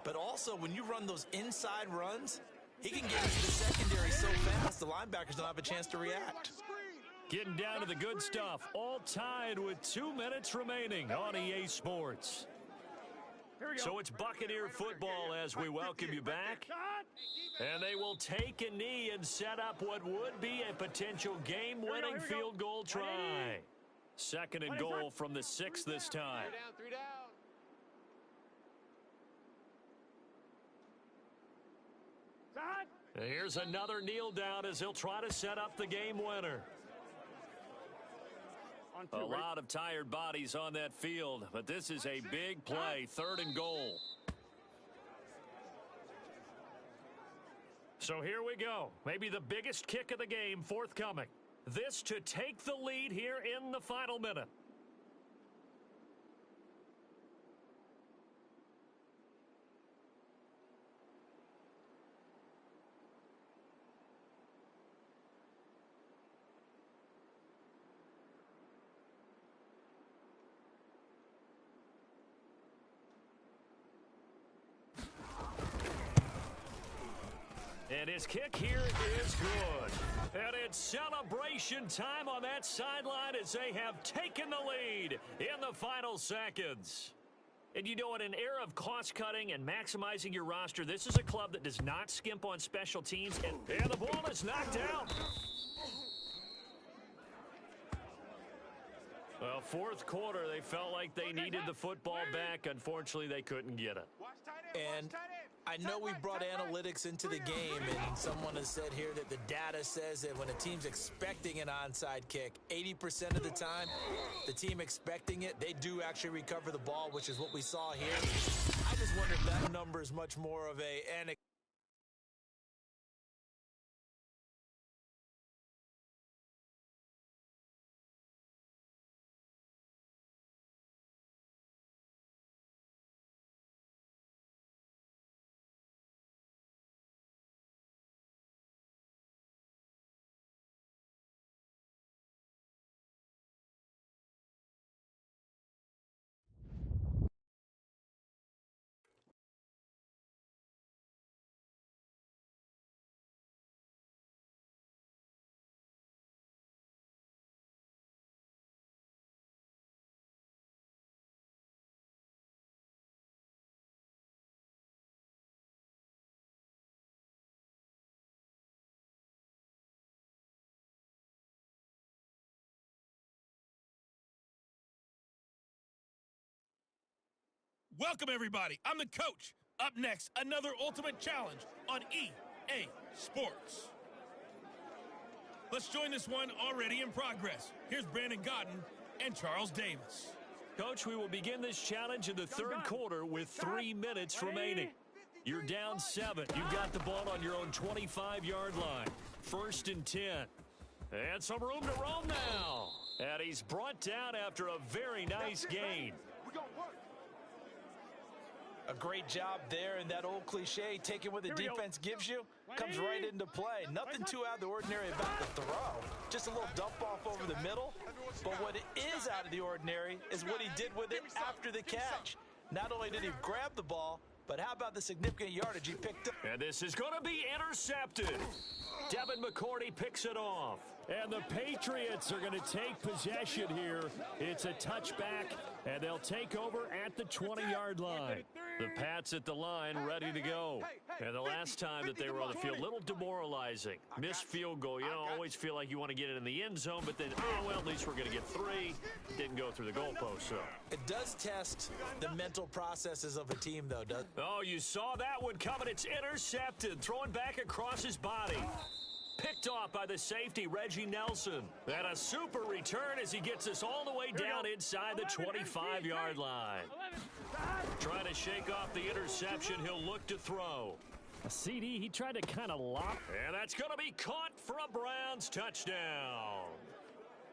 S1: but also when you run those inside runs, he can get into the secondary so fast the linebackers don't have a chance to react.
S2: Getting down to the good stuff, all tied with 2 minutes remaining on EA Sports. So it's Buccaneer football as we welcome you back. And they will take a knee and set up what would be a potential game-winning field goal try. 2nd and goal from the 6 this time.
S3: 3 down.
S2: And here's another kneel down as he'll try to set up the game winner. A lot of tired bodies on that field, but this is a big play, 3rd and goal. So here we go. Maybe the biggest kick of the game forthcoming. This to take the lead here in the final minute. And his kick here is good. And it's celebration time on that sideline as they have taken the lead in the final seconds. And you know, in an era of cost-cutting and maximizing your roster, this is a club that does not skimp on special teams. And the ball is knocked out. Well, 4th quarter, they felt like they needed the football back. Unfortunately, they couldn't get it.
S1: And I know we brought analytics into the game, and someone has said here that the data says that when a team's expecting an onside kick, 80% of the time, the team expecting it, they do actually recover the ball, which is what we saw here. I just wonder if that number is much more of an
S5: Welcome, everybody. I'm the coach. Up next, another ultimate challenge on EA Sports. Let's join this one already in progress. Here's Brandon Godden and Charles Davis.
S2: Coach, we will begin this challenge in the 3rd quarter with 3 minutes remaining. You're down 7. You've got the ball on your own 25-yard line. 1st and 10. And some room to roam now. And he's brought down after a very nice gain.
S1: A great job there, and that old cliche, taking what the defense gives you, comes right into play. Nothing too out of the ordinary about the throw. Just a little dump off over the middle. But what is out of the ordinary is what he did with it after the catch. Not only did he grab the ball, but how about the significant yardage he picked up?
S2: And this is going to be intercepted. Devin McCourty picks it off. And the Patriots are going to take possession here. It's a touchback, and they'll take over at the 20-yard line. The Pats at the line ready to go. And the last time that they were on the field, a little demoralizing. Missed field goal. You don't always feel like you want to get it in the end zone, but then, oh, well, at least we're going to get 3. Didn't go through the goalpost, so.
S1: It does test the mental processes of a team, though, doesn't it?
S2: Oh, you saw that one coming. It's intercepted. Throwing back across his body. Picked off by the safety, Reggie Nelson. And a super return as he gets us all the way down inside the 25-yard line. Trying to shake off the interception, he'll look to throw.
S6: A CD, he tried to kind of lock.
S2: And that's going to be caught for a Browns touchdown.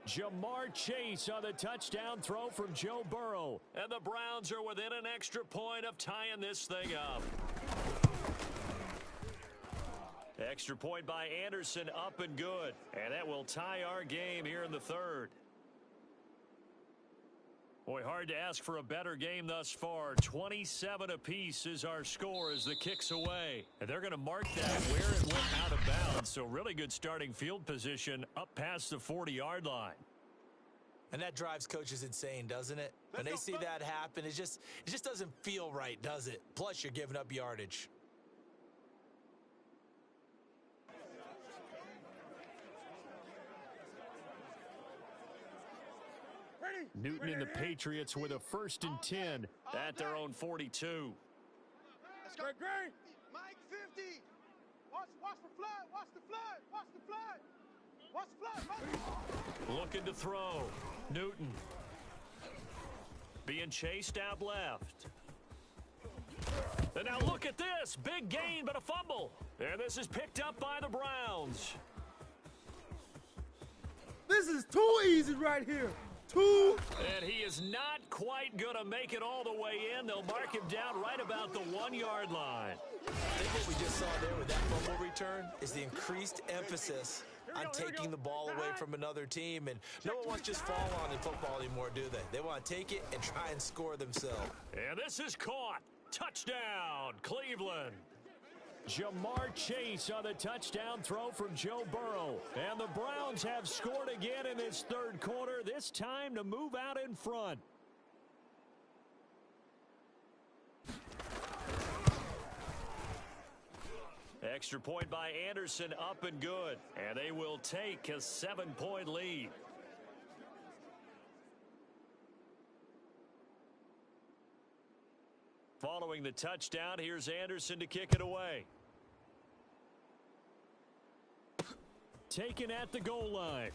S6: Jamar Chase on the touchdown throw from Joe Burrow.
S2: And the Browns are within an extra point of tying this thing up. Extra point by Anderson, up and good. And that will tie our game here in the third. Boy, hard to ask for a better game thus far. 27 apiece is our score as the kick's away. And they're going to mark that where it went out of bounds. So really good starting field position up past the 40-yard line.
S1: And that drives coaches insane, doesn't it? When they see that happen, it just doesn't feel right, does it? Plus, you're giving up yardage.
S6: Newton and the Patriots with a 1st and 10
S2: at their own 42.
S3: Let's go. Great. Mike 50. Watch the flood. Watch the flood. Watch the flood. Watch the flood. Mike.
S2: Looking to throw. Newton. Being chased out left. And now look at this. Big gain, but a fumble. And this is picked up by the Browns.
S10: This is too easy right here.
S2: And he is not quite going to make it all the way in. They'll mark him down right about the 1-yard line.
S1: I think what we just saw there with that fumble return is the increased emphasis on taking the ball away from another team. And no one wants to just fall on in football anymore, do they? They want to take it and try and score themselves.
S2: And this is caught. Touchdown, Cleveland.
S6: Jamar Chase on the touchdown throw from Joe Burrow. And the Browns have scored again in this third quarter, this time to move out in front.
S2: Extra point by Anderson, up and good. And they will take a 7-point lead. Following the touchdown, here's Anderson to kick it away.
S6: Taken at the goal line.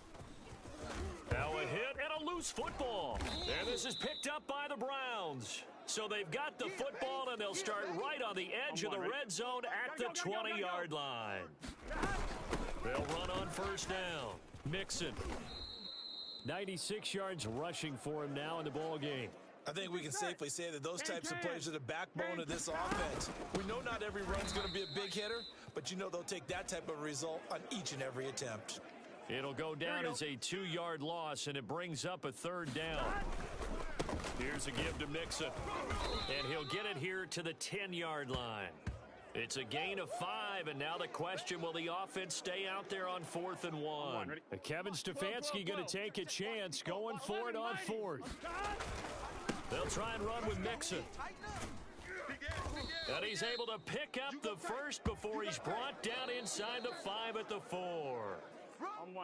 S2: Now a hit and a loose football. And this is picked up by the Browns. So they've got the football, and they'll start right on the edge of the red zone at the 20-yard line. They'll run on first down. Mixon.
S6: 96 yards rushing for him now in the ball game.
S1: I think we can safely say that those types of plays are the backbone of this offense. We know not every run's going to be a big hitter, but you know they'll take that type of result on each and every attempt.
S2: It'll go down as a 2-yard loss, and it brings up a 3rd down. Here's a give to Mixon, and he'll get it here to the 10-yard line. It's a gain of 5, and now the question, will the offense stay out there on 4th and 1?
S6: Kevin Stefanski going to take a chance, going for it on 4th.
S2: They'll try and run with Mixon. And he's able to pick up the first before he's brought down inside the 5 at the 4.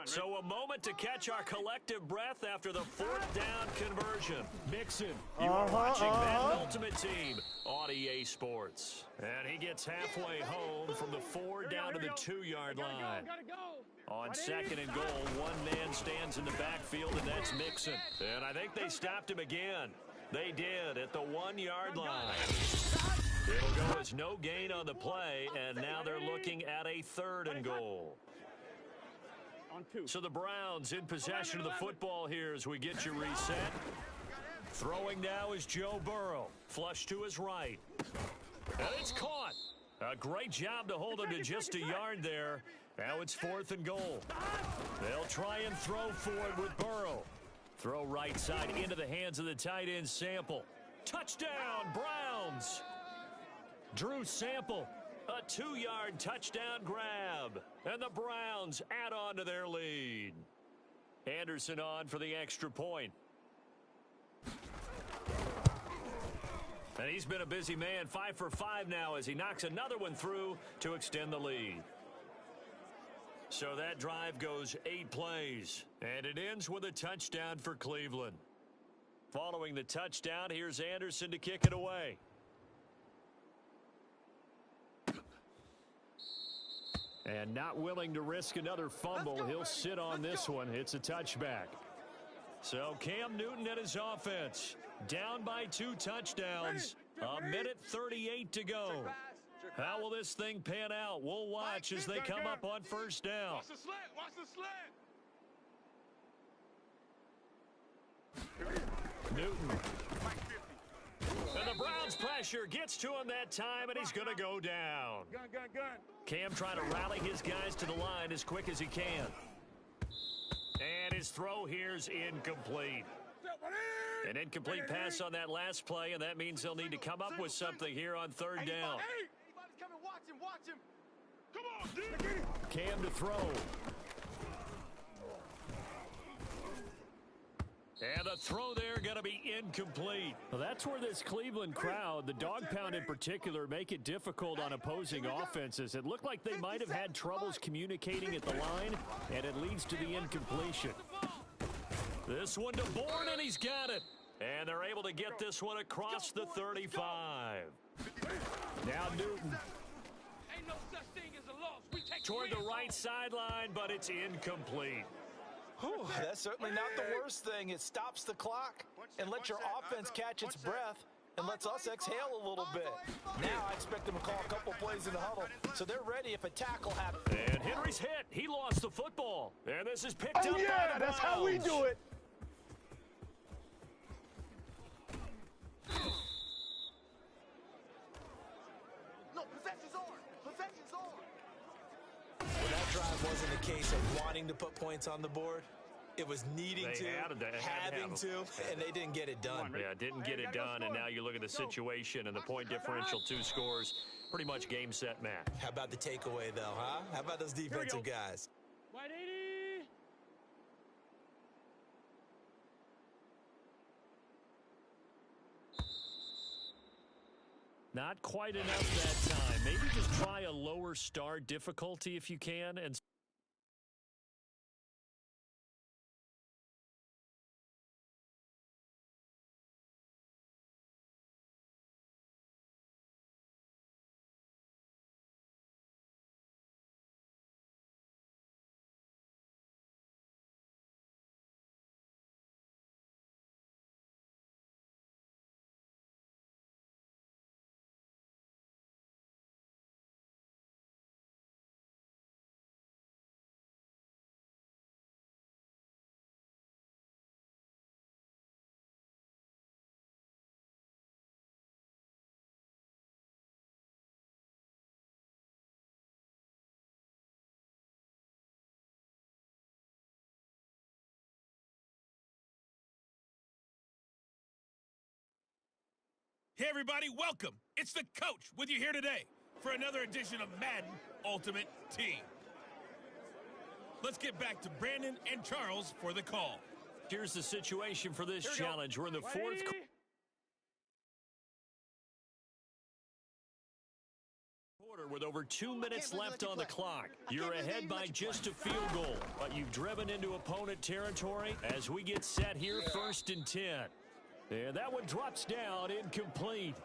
S2: So a moment to catch our collective breath after the 4th down conversion. Mixon, you are watching Madden Ultimate Team on EA Sports. And he gets halfway home from the 4 down to the 2-yard line. On 2nd and goal, one man stands in the backfield, and that's Mixon. And I think they stopped him again. They did at the 1-yard line. It'll go as no gain on the play, and now they're looking at a 3rd and goal. So the Browns in possession of the football here as we get you reset. Throwing now is Joe Burrow. Flush to his right. And it's caught. A great job to hold him to just a yard there. Now it's 4th and goal. They'll try and throw forward with Burrow. Throw right side into the hands of the tight end Sample. Touchdown, Browns. Drew Sample, a 2-yard touchdown grab. And the Browns add on to their lead. Anderson on for the extra point. And he's been a busy man, 5 for 5 now as he knocks another one through to extend the lead. So that drive goes 8 plays, and it ends with a touchdown for Cleveland. Following the touchdown, here's Anderson to kick it away. And not willing to risk another fumble. He'll sit on this one. It's a touchback. So Cam Newton and his offense down by 2 touchdowns. A minute 38 to go. How will this thing pan out? We'll watch as they come up on first down.
S3: Watch the slant. Watch the slant.
S2: Newton. And the Browns pressure gets to him that time, and he's going to go down. Cam trying to rally his guys to the line as quick as he can. And his throw here's incomplete. An incomplete pass on that last play, and that means they'll need to come up with something here on third down.
S3: Watch him. Come on,
S2: Cam to throw. And the throw there going to be incomplete. Well, that's where this Cleveland crowd, the dog pound in particular, make it difficult on opposing offenses. It looked like they might have had troubles communicating at the line, and it leads to the incompletion. This one to Bourne, and he's got it. And they're able to get this one across the 35. Now Newton.
S7: Ain't no such thing as a loss. We take
S2: Toward the right sideline, but it's incomplete.
S1: Whew, that's certainly not the worst thing. It stops the clock and lets your offense catch its breath and lets us exhale a little bit. Now I expect them to call a couple plays in the huddle, so they're ready if a tackle happens.
S2: And Henry's hit. He lost the football. And this is picked up by the Browns.
S8: That's how we do it.
S3: No, possession's on. Possession's on.
S1: Well, that drive wasn't a case of wanting to put points on the board. It was needing to, having to, and they didn't get it done.
S2: Yeah, didn't get it done, and now you look at the situation and the point differential, 2 scores, pretty much game, set, match.
S1: How about the takeaway, though, huh? How about those defensive guys?
S4: 180.
S2: Not quite enough that time. Maybe just try a lower start difficulty if you can, and
S5: Hey, everybody, welcome. It's the coach with you here today for another edition of Madden Ultimate Team. Let's get back to Brandon and Charles for the call.
S2: here's the situation for this challenge. We're in the fourth quarter with over 2 minutes left on the clock. You're ahead by just a field goal, but you've driven into opponent territory as we get set here, 1st and 10. And that one drops down, incomplete.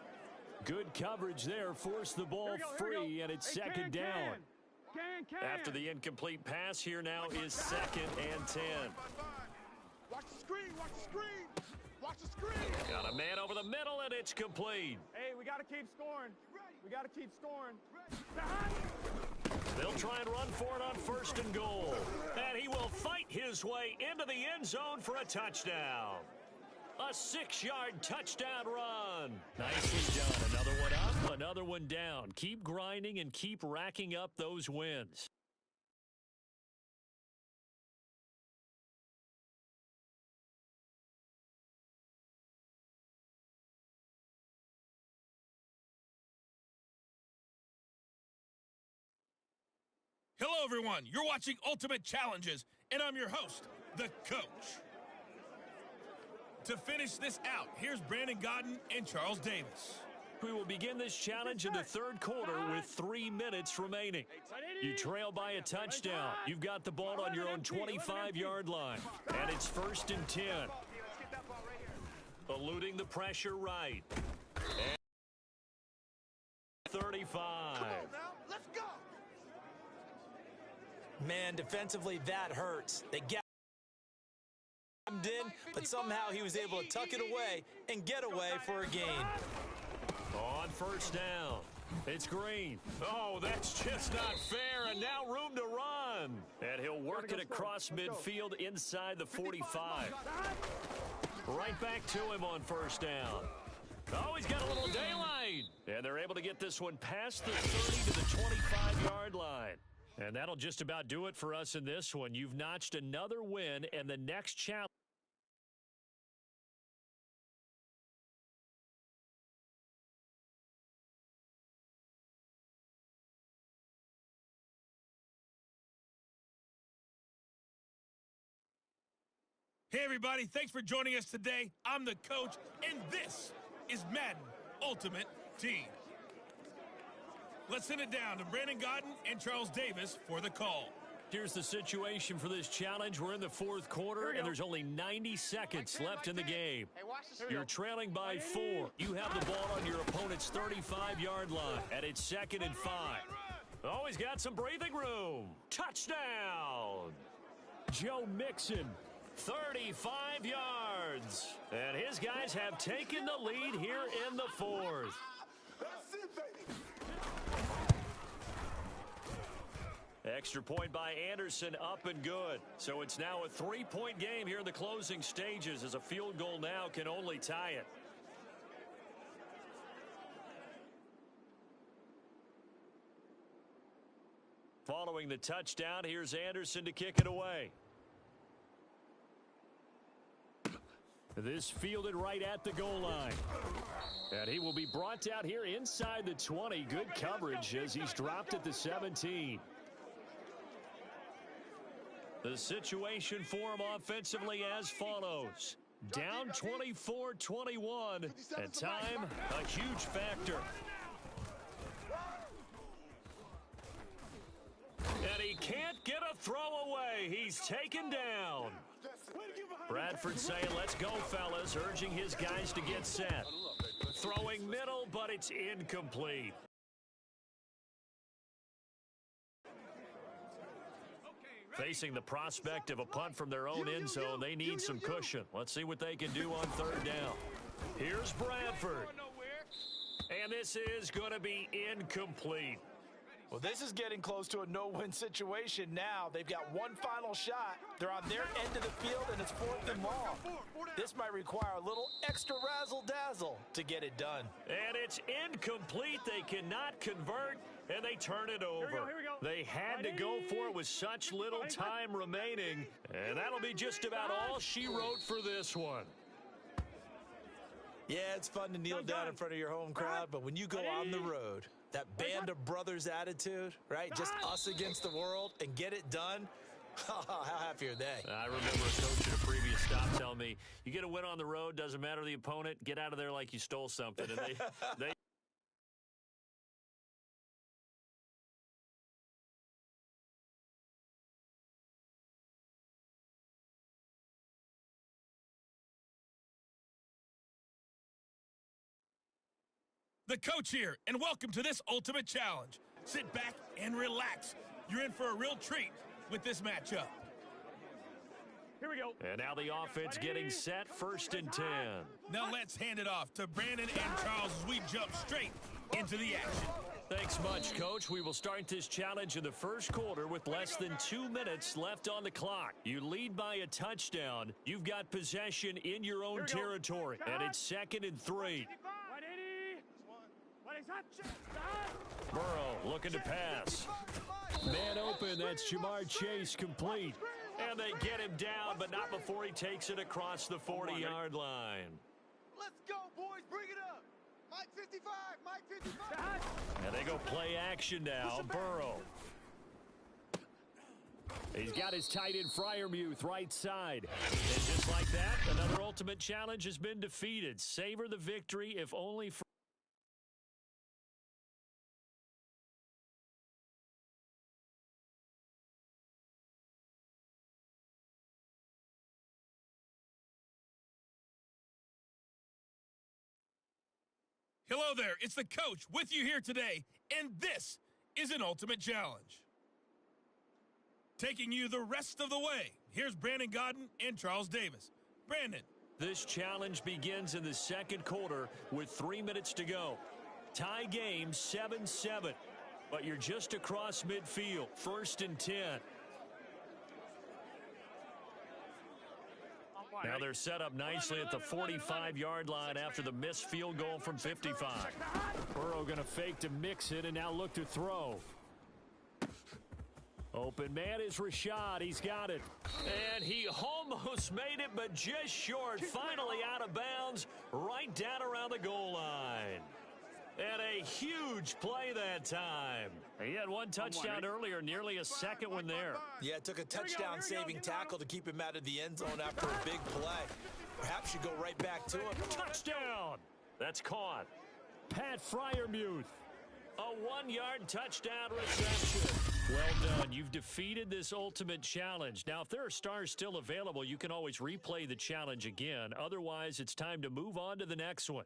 S2: Good coverage there, forced the ball free, and it's second down. After the incomplete pass, here now is 2nd and 10.
S3: Watch the screen. Watch the screen. Watch the screen.
S2: Got a man over the middle, and it's complete.
S4: Hey, we got to keep scoring. We got to keep scoring.
S2: They'll try and run for it on 1st and goal. And he will fight his way into the end zone for a touchdown. A 6-yard touchdown run. Nicely done. Another one up, another one down. Keep grinding and keep racking up those wins.
S5: Hello, everyone. You're watching Ultimate Challenges, and I'm your host, the coach. To finish this out, here's Brandon Godden and Charles Davis.
S2: We will begin this challenge in the 3rd quarter with 3 minutes remaining. You trail by a touchdown. You've got the ball on your own 25-yard line, and it's 1st and 10. Eluding the pressure right. And 35.
S3: Come on now. Let's go.
S1: Man, defensively, that hurts. They got him in, but somehow he was able to tuck it away and get away for a gain.
S2: On first down, it's Green. Oh, that's just not fair, and now room to run. And he'll work it across midfield inside the 45. Right back to him on first down. Oh, he's got a little daylight. And they're able to get this one past the 30 to the 25-yard line. And that'll just about do it for us in this one. You've notched another win, and the next challenge.
S5: Hey, everybody. Thanks for joining us today. I'm the coach, and this is Madden Ultimate Team. Let's send it down to Brandon Godden and Charles Davis for the call.
S2: Here's the situation for this challenge. We're in the fourth quarter, and there's only 90 seconds left in the game. You're trailing by 4. You have the ball on your opponent's 35-yard line, and it's 2nd and 5. Oh, he's got some breathing room. Touchdown! Joe Mixon, 35 yards. And his guys have taken the lead here in the fourth. Extra point by Anderson, up and good. So it's now a 3-point game here in the closing stages, as a field goal now can only tie it. Following the touchdown, here's Anderson to kick it away. This fielded right at the goal line. And he will be brought down here inside the 20. Good coverage as he's dropped at the 17. The situation for him offensively as follows. Down 24-21. At time, a huge factor. And he can't get a throw away. He's taken down. Bradford saying, let's go, fellas, urging his guys to get set. Throwing middle, but it's incomplete. Facing the prospect of a punt from their own end zone, they need some cushion. Let's see what they can do on third down. Here's Bradford. And this is going to be incomplete.
S1: Well, this is getting close to a no-win situation now. They've got one final shot. They're on their end of the field, and it's 4th and long. This might require a little extra razzle-dazzle to get it done.
S2: And it's incomplete. They cannot convert, and they turn it over.
S4: Here we go.
S2: They had to go for it with such little time remaining, and that'll be just about all she wrote for this one.
S1: Yeah, it's fun to kneel down in front of your home crowd, but when you go on the road, that band of brothers attitude, right? Just us against the world and get it done. How happy are they?
S2: I remember a coach at a previous stop telling me, you get a win on the road, doesn't matter the opponent, get out of there like you stole something. And they
S5: The coach here, and welcome to this Ultimate Challenge. Sit back and relax. You're in for a real treat with this matchup.
S4: Here we go.
S2: And now the offense getting set, 1st and 10.
S5: Now let's hand it off to Brandon and Charles as we jump straight into the action.
S2: Thanks much, Coach. We will start this challenge in the first quarter with less than 2 minutes left on the clock. You lead by a touchdown. You've got possession in your own territory, and it's 2nd and 3. Burrow looking to pass. Man open, that's Jamar Chase complete. And they get him down, but not before he takes it across the 40-yard line.
S3: Let's go, boys. Bring it up. Mike 55. Mike 55.
S2: And they go play action now. Burrow. He's got his tight end Freiermuth right side. And just like that, another ultimate challenge has been defeated. Savor the victory, if only for...
S5: Hello there, it's the coach with you here today, and this is an Ultimate Challenge. Taking you the rest of the way, here's Brandon Godden and Charles Davis. Brandon.
S2: This challenge begins in the second quarter with 3 minutes to go. Tie game 7-7, but you're just across midfield, 1st and 10. Now they're set up nicely at the 45-yard line after the missed field goal from 55. Burrow going to fake to mix it and now look to throw. Open man is Rashad. He's got it. And he almost made it, but just short. Finally out of bounds, right down around the goal line. And a huge play that time. He had one touchdown earlier, nearly a second one there.
S1: Yeah, it took a touchdown-saving tackle to keep him out of the end zone after a big play. Perhaps you go right back to him.
S2: Touchdown! That's caught. Pat Freiermuth. A 1-yard touchdown reception. Well done. You've defeated this ultimate challenge. Now, if there are stars still available, you can always replay the challenge again. Otherwise, it's time to move on to the next one.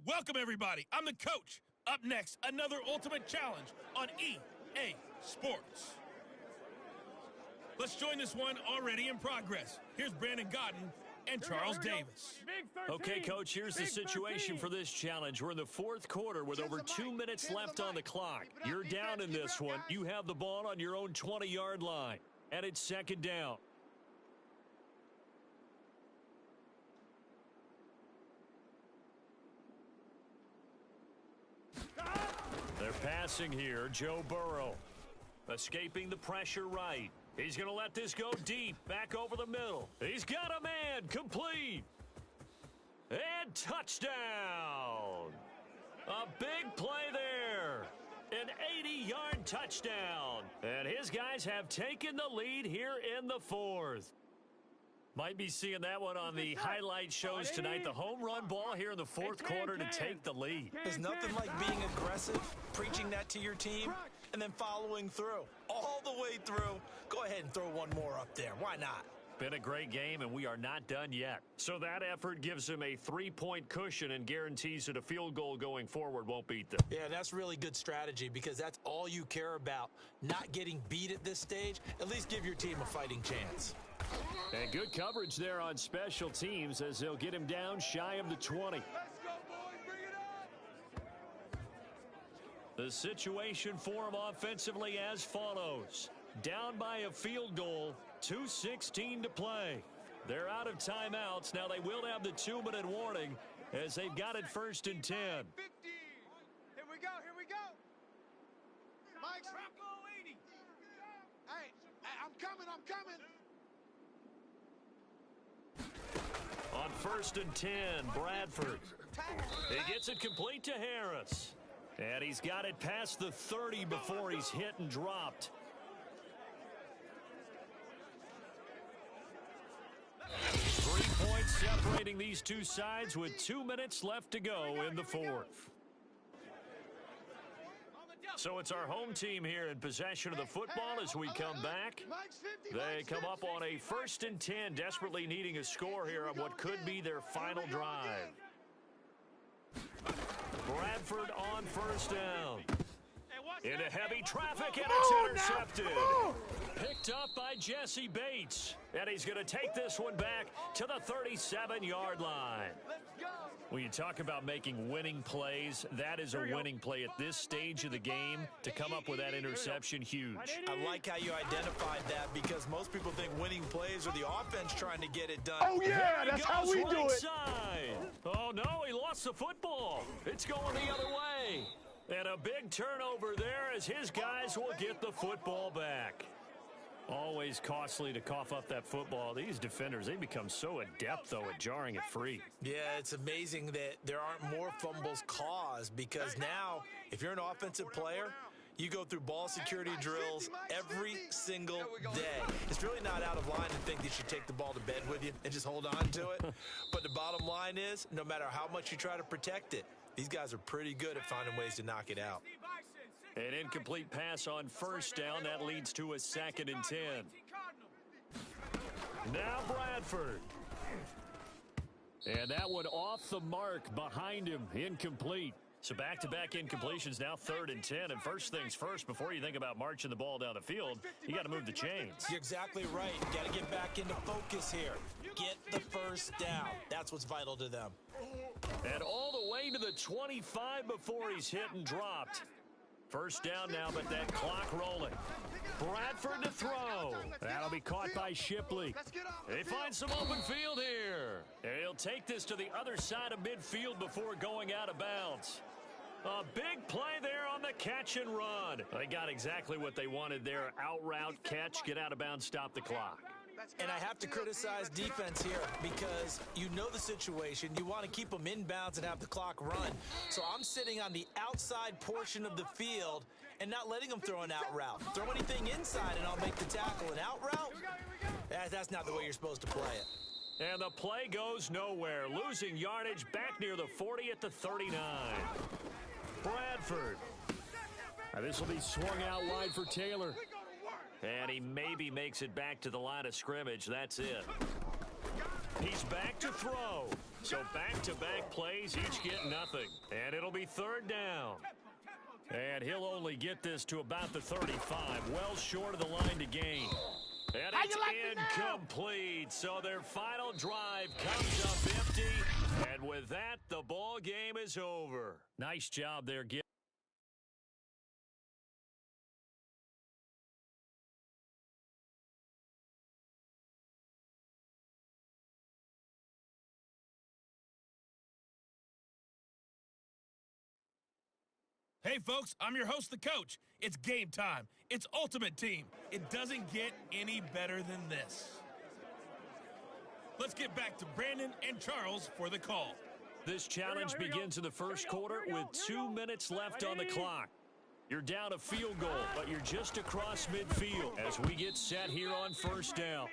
S5: Welcome, everybody. I'm the coach. Up next, another ultimate challenge on EA Sports. Let's join this one already in progress. Here's Brandon Godden and Charles Davis.
S2: Okay, Coach, here's the situation for this challenge. We're in the 4th quarter with over 2 minutes left on the clock. You're down in this one. You have the ball on your own 20-yard line, and it's 2nd down. They're passing here. Joe Burrow escaping the pressure right. He's going to let this go deep, back over the middle. He's got a man, complete. And touchdown. A big play there. An 80-yard touchdown. And his guys have taken the lead here in the 4th. Might be seeing that one on the highlight shows tonight. The home run ball here in the 4th quarter to take the lead.
S1: There's nothing like being aggressive, preaching that to your team, and then following through. All the way through. Go ahead and throw one more up there. Why not?
S2: Been a great game, and we are not done yet. So that effort gives him a 3-point cushion and guarantees that a field goal going forward won't beat them.
S1: Yeah, that's really good strategy because that's all you care about. Not getting beat at this stage. At least give your team a fighting chance.
S2: And good coverage there on special teams as they'll get him down shy of the 20.
S3: Let's go, boys. Bring it on.
S2: The situation for him offensively as follows. Down by a field goal, 2:16 to play. They're out of timeouts. Now they will have the 2-minute warning as they've got it 1st and 10.
S3: 50. Here we go. Here we go. Mike. 80. Hey, I'm coming. I'm coming.
S2: On 1st and 10, Bradford. He gets it complete to Harris. And he's got it past the 30 before he's hit and dropped. 3 points separating these two sides with 2 minutes left to go in the 4th. So it's our home team here in possession of the football as we come back. They come up on a 1st and 10, desperately needing a score here on what could be their final drive. Bradford on 1st down. Into heavy traffic, and it's intercepted. Picked up by Jesse Bates. And he's going to take this one back to the 37-yard line. When you talk about making winning plays, that is a winning play at this stage of the game. To come up with that interception, huge.
S1: I like how you identified that because most people think winning plays are the offense trying to get it done.
S9: Oh, yeah, that's how we do it.
S2: Side. Oh, no, he lost the football. It's going the other way. And a big turnover there as his guys will get the football back. Always costly to cough up that football. These defenders, they become so adept, though, at jarring it free.
S1: Yeah, it's amazing that there aren't more fumbles caused because now, if you're an offensive player, you go through ball security drills every single day. It's really not out of line to think that you should take the ball to bed with you and just hold on to it. But the bottom line is, no matter how much you try to protect it, these guys are pretty good at finding ways to knock it out.
S2: An incomplete pass on first down. That leads to a 2nd and 10. Now Bradford. And that one off the mark behind him. Incomplete. So back-to-back incompletions, now 3rd and 10. And first things first, before you think about marching the ball down the field, you got to move the chains.
S1: You're exactly right. You got to get back into focus here. Get the first down. That's what's vital to them.
S2: And all the way to the 25 before he's hit and dropped. First down now, but that clock rolling. Bradford to throw. That'll be caught by Shipley. They find some open field here. And he'll take this to the other side of midfield before going out of bounds. A big play there on the catch and run. They got exactly what they wanted there. Out route, catch, get out of bounds, stop the clock.
S1: And I have to criticize defense here because you know the situation. You want to keep them inbounds and have the clock run. So I'm sitting on the outside portion of the field and not letting them throw an out route. Throw anything inside and I'll make the tackle. An out route? That's not the way you're supposed to play it.
S2: And the play goes nowhere. Losing yardage back near the 40 at the 39. Bradford. Now this will be swung out wide for Taylor. And he maybe makes it back to the line of scrimmage. That's it. He's back to throw. So back-to-back plays, each get nothing. And it'll be 3rd down. And he'll only get this to about the 35. Well short of the line to gain. And it's incomplete. So their final drive comes up empty. And with that, the ball game is over. Nice job there, Gil.
S5: Hey, folks, I'm your host, the coach. It's game time. It's Ultimate Team. It doesn't get any better than this. Let's get back to Brandon and Charles for the call.
S2: This challenge begins in the first quarter with 2 minutes left on the clock. You're down a field goal, but you're just across midfield as we get set here on first down.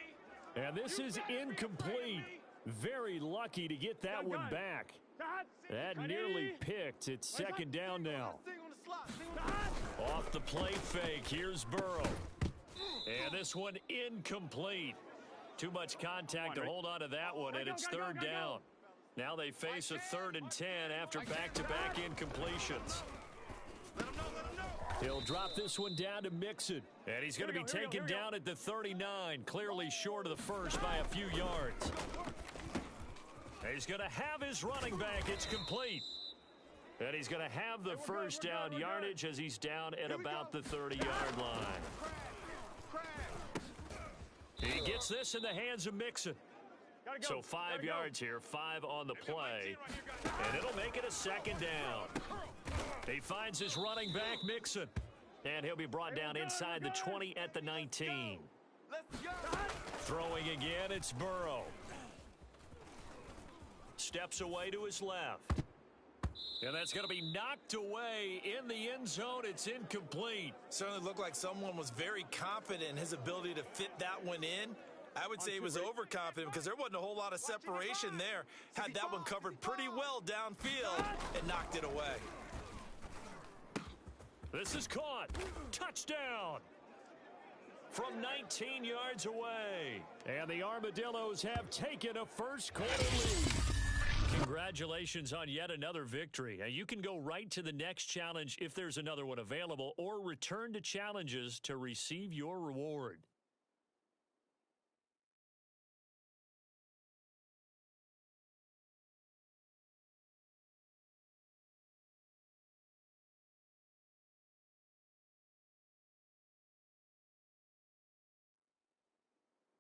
S2: And this is incomplete. Very lucky to get that one back. That nearly picked. It's 2nd down now. Off the play fake. Here's Burrow. And this one incomplete. Too much contact to hold on to that one, and it's 3rd down. Now they face a 3rd and 10 after back-to-back incompletions. He'll drop this one down to Mixon. And he's going to be taken down at the 39, clearly short of the first by a few yards. He's going to have his running back. It's complete. And he's going to have the first down yardage as he's down at about the 30-yard line. He gets this in the hands of Mixon. So 5 yards here, 5 on the play. And it'll make it a 2nd down. He finds his running back, Mixon. And he'll be brought down inside the 20 at the 19. Throwing again, it's Burrow. Steps away to his left. And that's going to be knocked away in the end zone. It's incomplete.
S1: Certainly looked like someone was very confident in his ability to fit that one in. I would say he was overconfident because there wasn't a whole lot of separation there. Had that one covered pretty well downfield and knocked it away.
S2: This is caught. Touchdown. From 19 yards away. And the Armadillos have taken a first quarter lead. Congratulations on yet another victory. Now, you can go right to the next challenge if there's another one available, or return to challenges to receive your reward.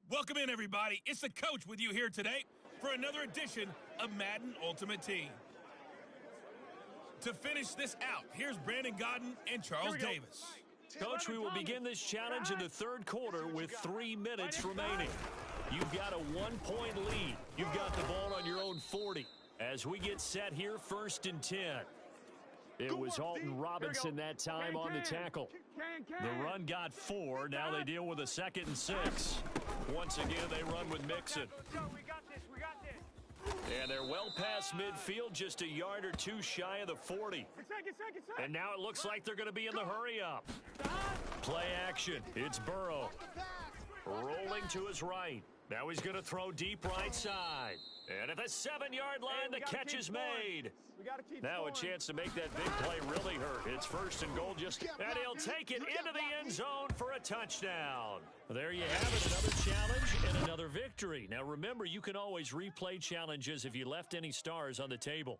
S5: Welcome in, everybody. It's the coach with you here today for another edition of Madden Ultimate Team. To finish this out, here's Brandon Godden and Charles Davis.
S2: Coach, we will begin this challenge in the third quarter with 3 minutes remaining. You've got a 1-point lead. You've got the ball on your own 40. As we get set here, 1st and 10. It was Alton Robinson that time on the tackle. The run got 4. Now they deal with a 2nd and 6. Once again, they run with Mixon. And they're well past midfield, just a yard or 2 shy of the 40. And now it looks like they're going to be in the hurry-up. Play action. It's Burrow. Rolling to his right. Now he's going to throw deep right side. And at the 7-yard line, the catch is made. Now a chance to make that big play really hurt. It's 1st and goal, and he'll take it into the end zone for a touchdown. There you have it, another challenge and another victory. Now remember, you can always replay challenges if you left any stars on the table.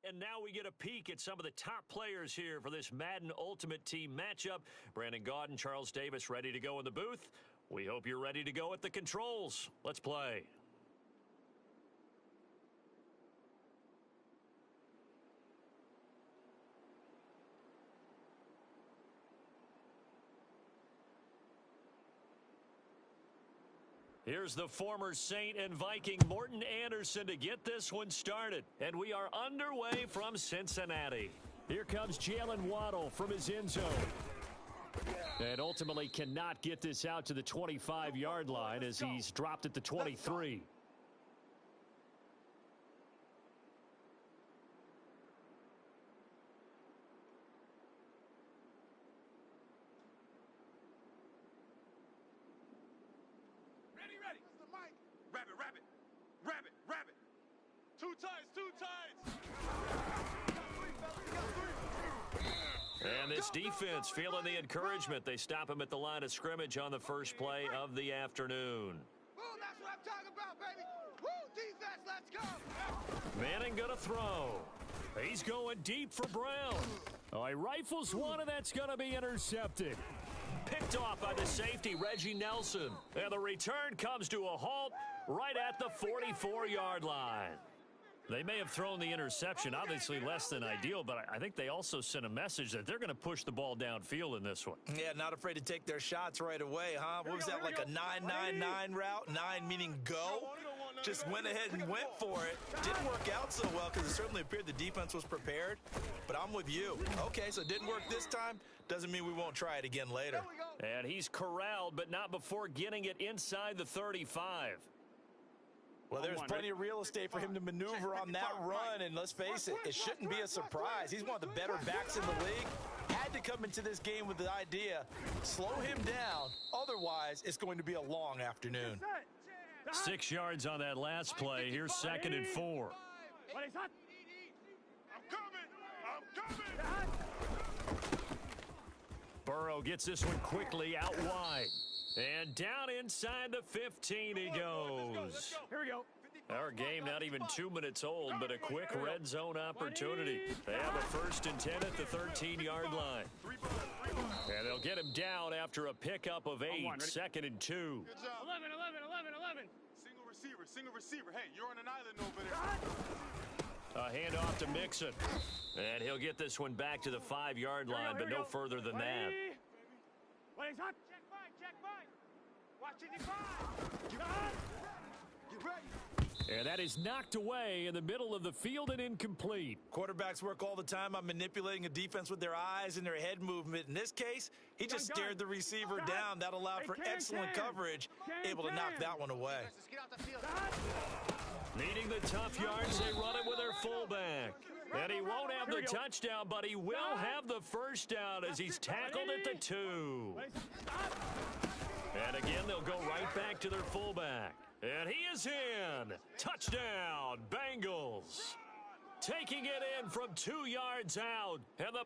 S2: And now we get a peek at some of the top players here for this Madden Ultimate Team matchup. Brandon Gaudin, Charles Davis ready to go in the booth. We hope you're ready to go at the controls. Let's play. Here's the former Saint and Viking Morton Anderson to get this one started. And we are underway from Cincinnati. Here comes Jalen Waddle from his end zone. And ultimately cannot get this out to the 25-yard line as he's dropped at the 23.
S3: Rabbit. Two tights.
S2: And this defense feeling the encouragement. They stop him at the line of scrimmage on the first play of the afternoon.
S3: Boom, that's what I'm talking about, baby. Woo, defense, let's go.
S2: Manning gonna throw. He's going deep for Brown. Oh, he rifles one, and that's going to be intercepted. Picked off by the safety, Reggie Nelson. And the return comes to a halt right at the 44-yard line. They may have thrown the interception, obviously less than ideal, but I think they also sent a message that they're going to push the ball downfield in this one.
S1: Yeah, not afraid to take their shots right away, huh? What was that, like a 9-9-9 route? 9 meaning go? Just went ahead and went for it. Didn't work out so well because it certainly appeared the defense was prepared, but I'm with you. Okay, so it didn't work this time. Doesn't mean we won't try it again later.
S2: And he's corralled, but not before getting it inside the 35.
S1: Well, there's plenty of real estate for him to maneuver on that run, and let's face it, it shouldn't be a surprise. He's one of the better backs in the league. Had to come into this game with the idea, slow him down, otherwise it's going to be a long afternoon.
S2: 6 yards on that last play. Here's 2nd and 4.
S3: I'm coming.
S2: Burrow gets this one quickly out wide. And down inside the 15 he goes.
S4: Here we go.
S2: Our game not even 2 minutes old, but a quick red zone opportunity. They have a 1st and 10 at the 13-yard line. And they'll get him down after a pickup of 8, 2nd and 2.
S3: Good job.
S4: 11.
S3: Single receiver. Hey, you're on an island over there.
S2: A handoff to Mixon. And he'll get this one back to the 5-yard line, but no further than that.
S4: Check five. Watch it,
S3: Get ready.
S2: And that is knocked away in the middle of the field and incomplete.
S1: Quarterbacks work all the time on manipulating a defense with their eyes and their head movement. In this case, he just stared the receiver down. That allowed for excellent coverage, able to knock that one away.
S3: Let's get out the field.
S2: Needing the tough yards, they run it with their fullback. And he won't have the touchdown, but he will have the first down as he's tackled at the 2. And again, they'll go right back to their fullback. And he is in. Touchdown, Bengals. Taking it in from 2 yards out. And the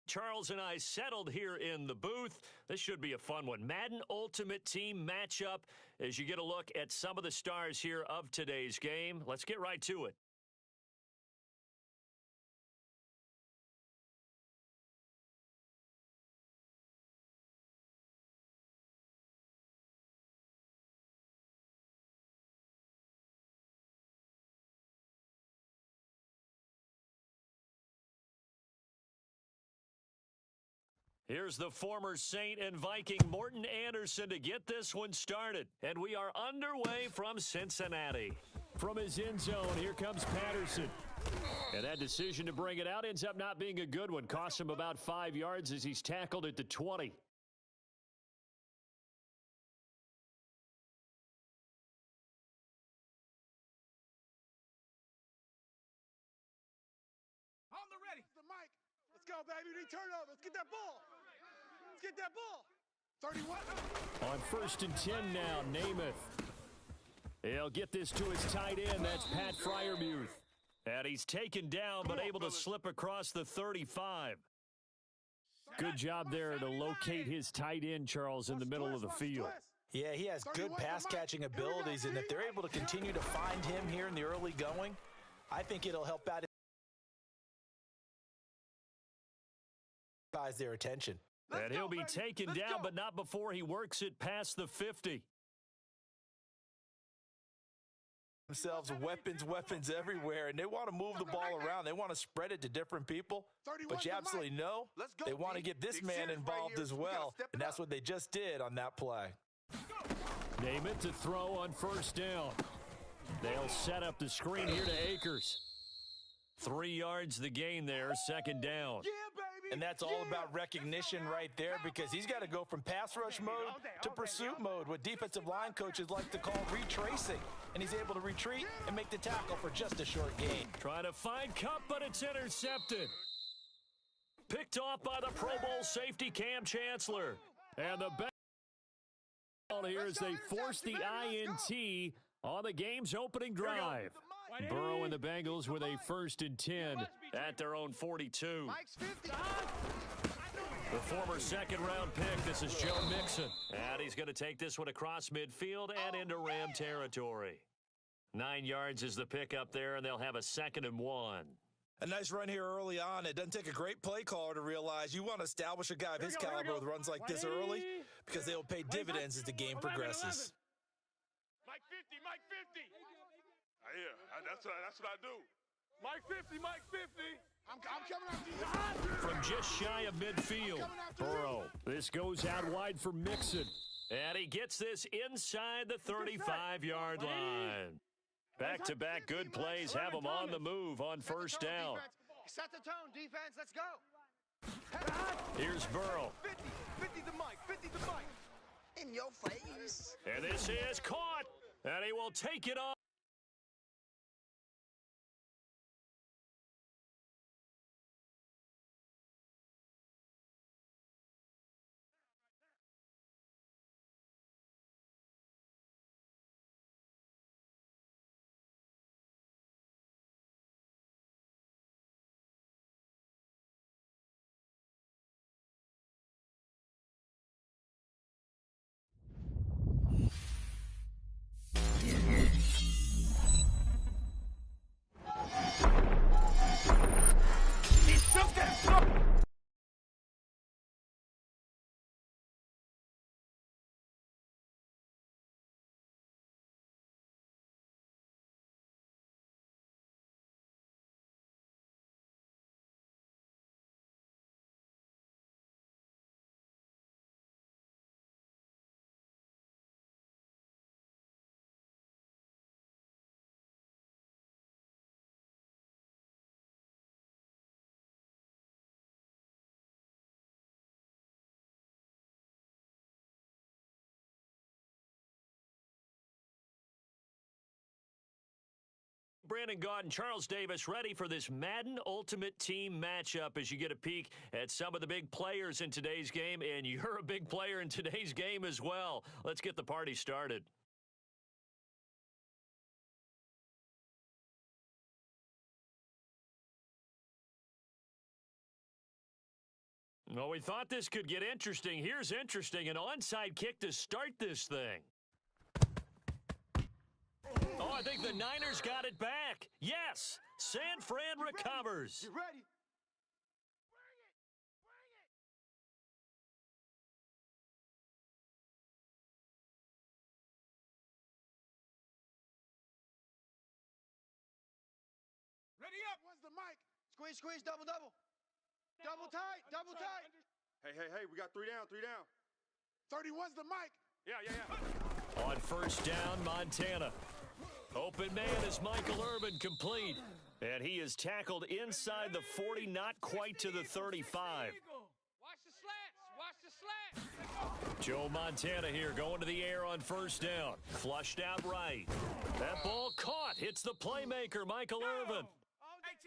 S2: Charles and I settled here in the booth. This should be a fun one. Madden Ultimate Team matchup as you get a look at some of the stars here of today's game. Let's get right to it. Here's the former Saint and Viking Morton Anderson to get this one started. And we are underway from Cincinnati. From his end zone, here comes Patterson. And that decision to bring it out ends up not being a good one. Costs him about 5 yards as he's tackled at the 20.
S3: On the ready. The mic. Let's go, baby. We need turnover. Let's get that ball. Let's get that ball. 31.
S2: On 1st and 10 now, Namath. He'll get this to his tight end. That's Pat Freiermuth. And he's taken down, but able to slip across the 35. Good job there to locate his tight end, Charles, in the middle of the field.
S1: Yeah, he has good pass-catching abilities, and if they're able to continue to find him here in the early going, I think it'll help out their attention.
S2: And he'll be taken down, but not before he works it past the 50.
S1: Themselves weapons everywhere, and they want to move the ball around. They want to spread it to different people, but you absolutely know they want to get this man involved as well, and that's what they just did on that play.
S2: Namath to throw on 1st down. They'll set up the screen here to Akers. 3 yards the gain there, 2nd down.
S1: And that's all about recognition right there, because he's got to go from pass rush mode to pursuit mode, what defensive line coaches like to call retracing. And he's able to retreat and make the tackle for just a short gain.
S2: Trying to find Cup, but it's intercepted. Picked off by the Pro Bowl safety Cam Chancellor. And the ball here as they force the INT on the game's opening drive. Burrow and the Bengals with a 1st and 10 at their own 42. The former 2nd-round pick, this is Joe Mixon. And he's going to take this one across midfield and into Ram territory. 9 yards is the pickup there, and they'll have a 2nd and 1.
S1: A nice run here early on. It doesn't take a great play caller to realize you want to establish a guy of his caliber with runs like this early, because they will pay dividends as the game progresses.
S4: Mike 50, Mike 50.
S3: Yeah, that's what I do.
S4: Mike 50, Mike 50.
S3: I'm coming up to you.
S2: From just shy of midfield, Burrow. This goes out wide for Mixon. And he gets this inside the 35-yard line. Back-to-back good plays have him on the move on 1st down.
S3: Set the tone, defense. Let's go.
S2: Here's Burrow.
S3: 50 to Mike, 50 to Mike. In your face.
S2: And this is caught. And he will take it on. Brandon Gaud and Charles Davis ready for this Madden Ultimate Team matchup as you get a peek at some of the big players in today's game, and you're a big player in today's game as well. Let's get the party started. Well, we thought this could get interesting. Here's interesting. An onside kick to start this thing. Oh, I think the Niners got it back. Yes, San Fran recovers.
S3: You ready? Ready up. What's the mic? Squeeze, squeeze, double, double. Double tight, double tight.
S11: Hey, we got 3 down, 3 down.
S3: 31's the mic.
S11: Yeah.
S2: On first down, Montana. Open man is Michael Irvin, complete. And he is tackled inside the 40, not quite to the 35.
S7: Watch the slats. Watch the slats.
S2: Joe Montana here going to the air on first down. Flushed out right. That ball caught. Hits the playmaker, Michael Irvin.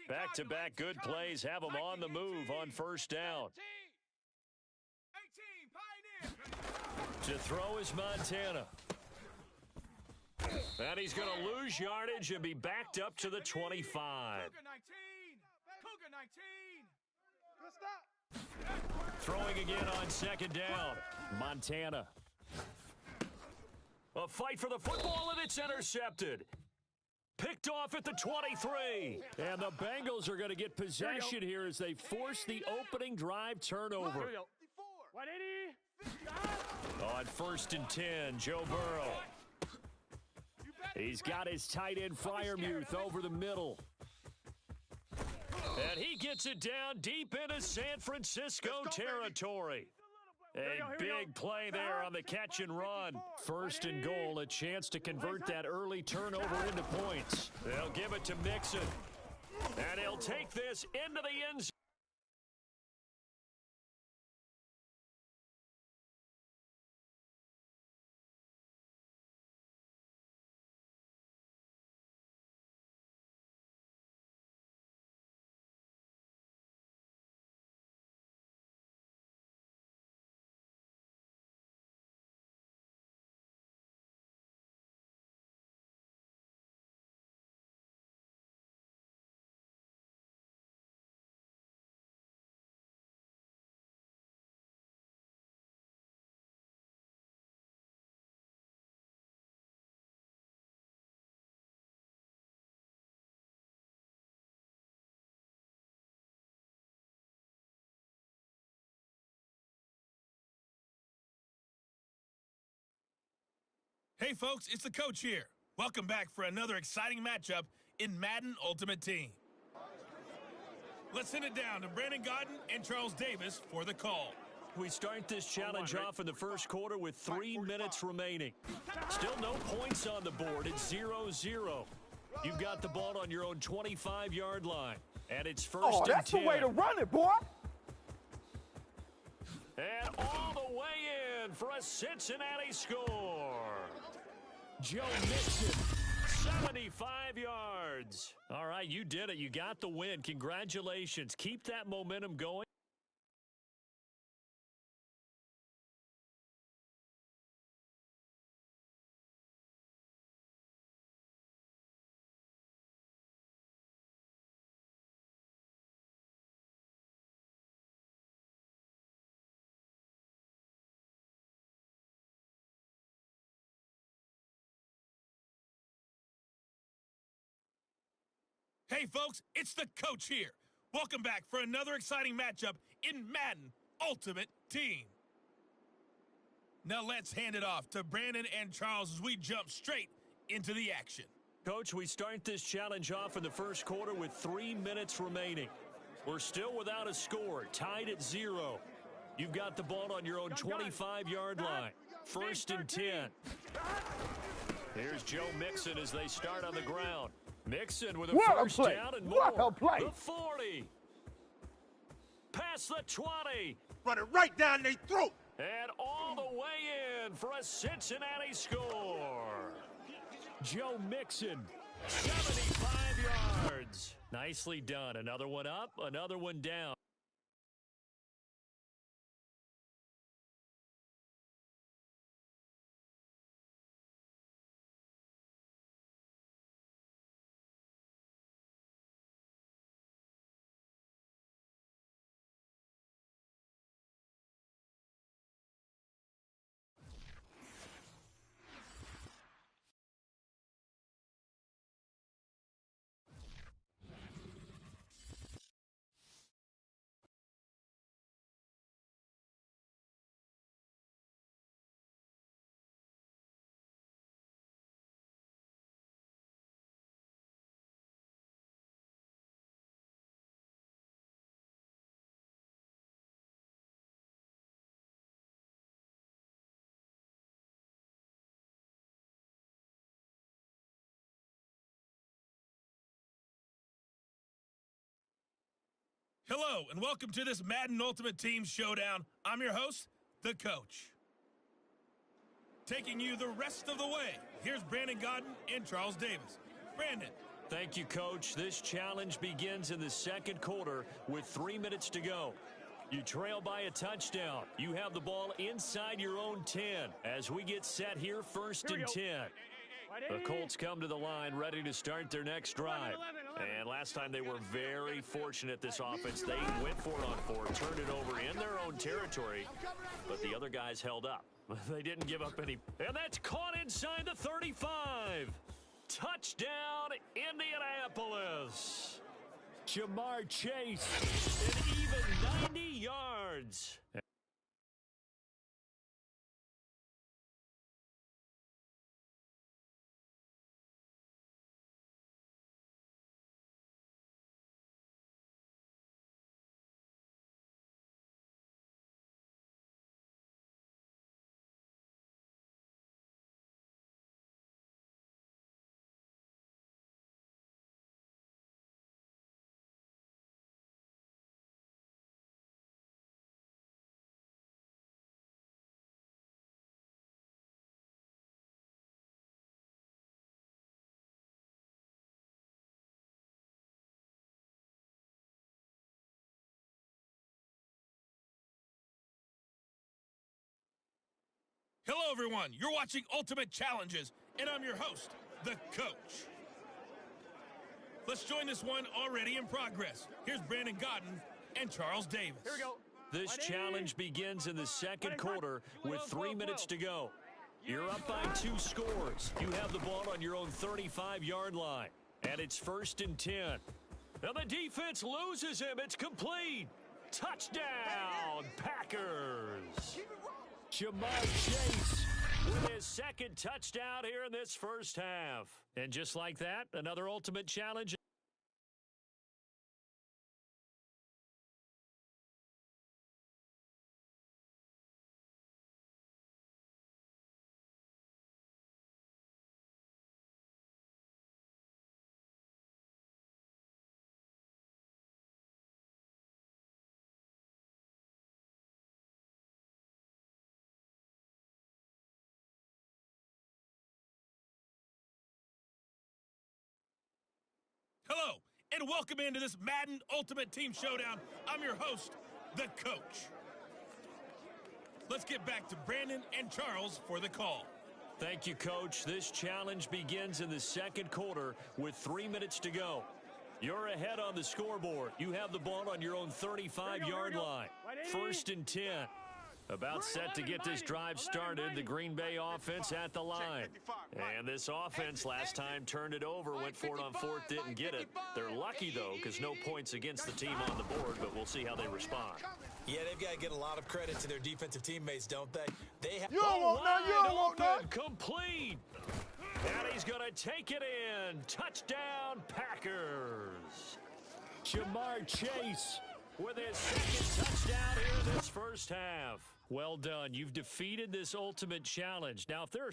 S2: Back-to-back good plays have him on the move on first down. To throw is Montana. And he's going to lose yardage and be backed up to the 25. Throwing again on second down. Montana. A fight for the football, and it's intercepted. Picked off at the 23. And the Bengals are going to get possession here as they force the opening drive turnover.
S4: 180.
S2: On first and 10, Joe Burrow. He's got his tight end Freiermuth over the middle. And he gets it down deep into San Francisco territory. A big play there on the catch and run. First and goal, a chance to convert that early turnover into points. They'll give it to Mixon. And he'll take this into the end zone.
S5: Hey, folks, it's the coach here. Welcome back for another exciting matchup in Madden Ultimate Team. Let's send it down to Brandon Godden and Charles Davis for the call.
S2: We start this challenge off in the first quarter with 3 minutes remaining. Still no points on the board. It's 0-0. You've got the ball on your own 25-yard line. And it's first and 10.
S8: Oh, that's the way to run it, boy.
S2: And all the way in for a Cincinnati score. Joe Mixon, 75 yards. All right, you did it. You got the win. Congratulations. Keep that momentum going.
S5: Hey, folks, it's the coach here. Welcome back for another exciting matchup in Madden Ultimate Team. Now let's hand it off to Brandon and Charles as we jump straight into the action.
S2: Coach, we start this challenge off in the first quarter with 3 minutes remaining. We're still without a score, tied at 0. You've got the ball on your own 25-yard line. First and 10. Here's Joe Mixon as they start on the ground. Mixon with a first down and more.
S8: What a play.
S2: The 40. Past the 20.
S9: Run it right down their throat.
S2: And all the way in for a Cincinnati score. Joe Mixon, 75 yards. Nicely done. Another one up, another one down.
S5: Hello, and welcome to this Madden Ultimate Team Showdown. I'm your host, the coach. Taking you the rest of the way, here's Brandon Godden and Charles Davis. Brandon.
S2: Thank you, Coach. This challenge begins in the second quarter with 3 minutes to go. You trail by a touchdown. You have the ball inside your own 10 as we get set here first and 10. The Colts come to the line ready to start their next drive. And last time they were very fortunate, this offense. They went 4-on-4, turned it over in their own territory, but the other guys held up. They didn't give up any. And that's caught inside the 35. Touchdown, Indianapolis. Jamar Chase, an even 90 yards.
S5: Hello, everyone. You're watching Ultimate Challenges, and I'm your host, the coach. Let's join this one already in progress. Here's Brandon Godden and Charles Davis.
S4: Here we go.
S2: This challenge begins in the second quarter with 3 minutes to go. You're up by 2 scores. You have the ball on your own 35-yard line, and it's first and 10. Now the defense loses him. It's complete. Touchdown, Packers. Jamar Chase with his second touchdown here in this first half. And just like that, another ultimate challenge.
S5: Hello, and welcome into this Madden Ultimate Team Showdown. I'm your host, the coach. Let's get back to Brandon and Charles for the call.
S2: Thank you, Coach. This challenge begins in the second quarter with 3 minutes to go. You're ahead on the scoreboard. You have the ball on your own 35-yard line. First and 10. About set to get this drive started, the Green Bay offense at the line. And this offense last time turned it over, went for it on fourth, didn't get it. They're lucky, though, because no points against the team on the board, but we'll see how they respond.
S1: Yeah, they've got to get a lot of credit to their defensive teammates, don't they? They have.
S9: You don't want none. You don't want none.
S2: Complete. And he's going to take it in. Touchdown, Packers. Jamar Chase with his second touchdown here in this first half. Well done. You've defeated this ultimate challenge. Now, if there are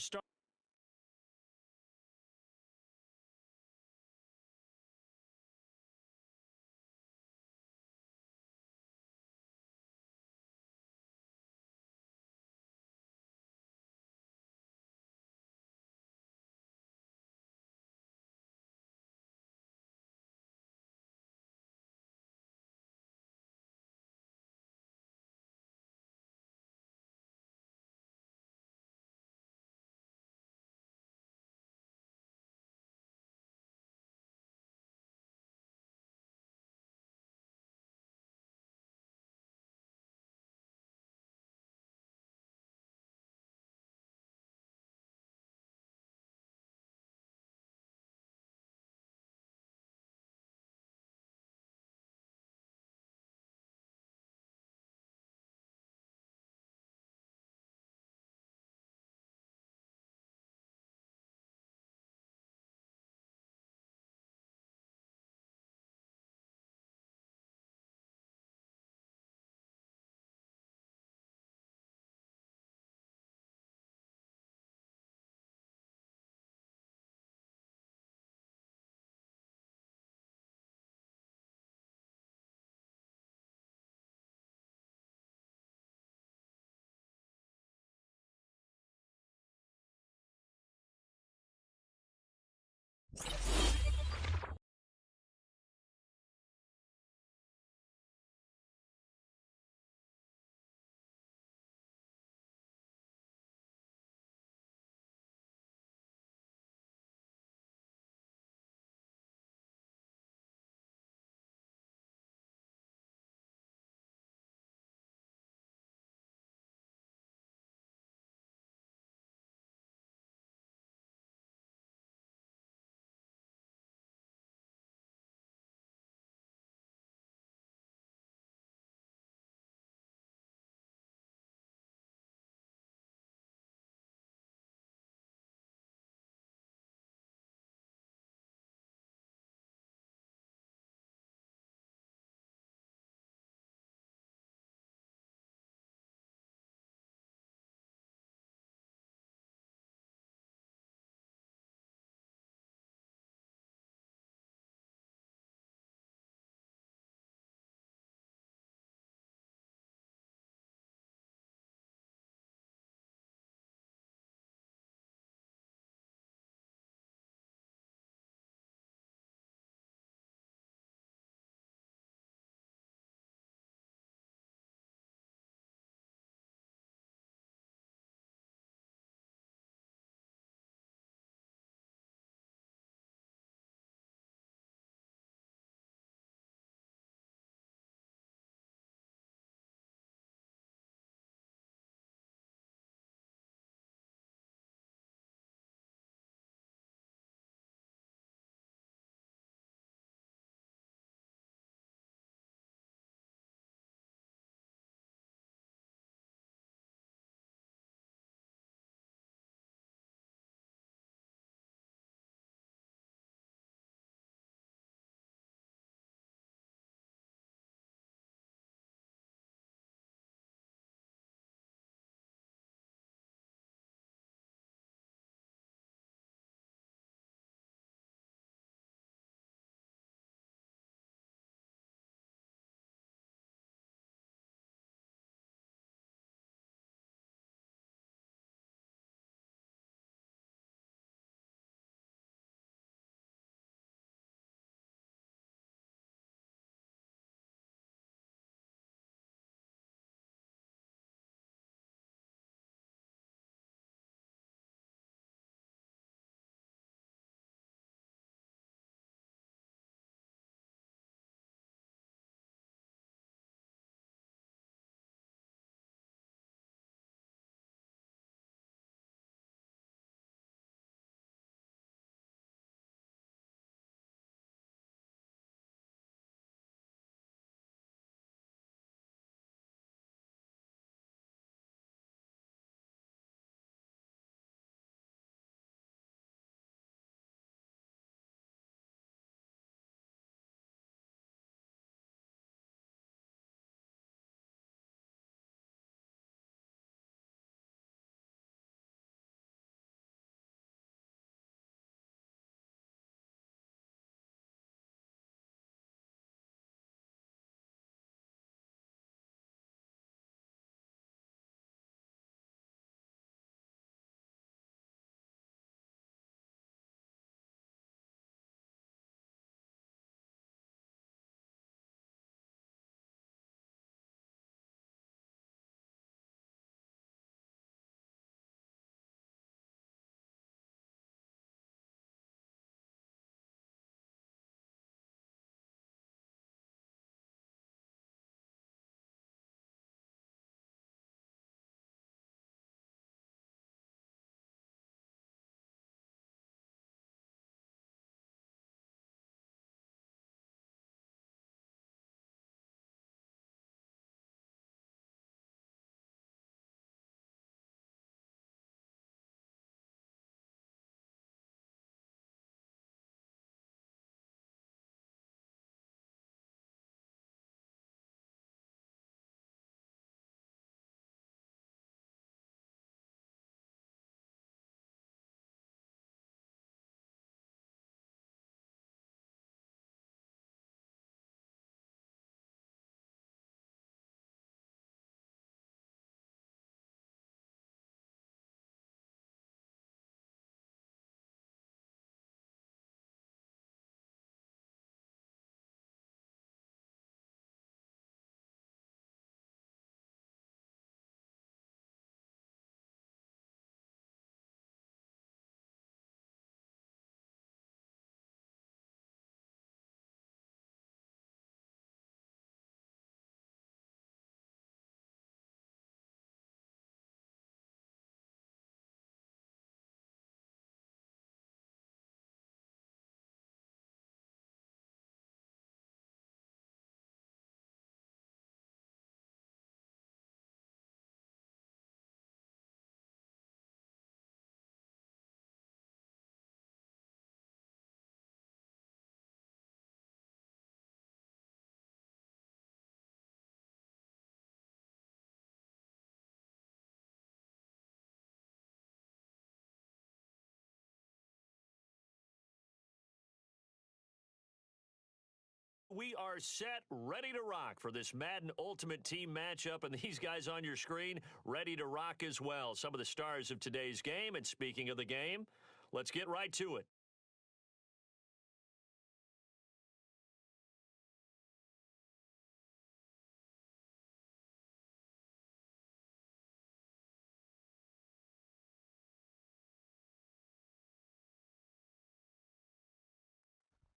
S2: We are set, ready to rock for this Madden Ultimate Team matchup, and these guys on your screen ready to rock as well. Some of the stars of today's game, and speaking of the game, let's get right to it.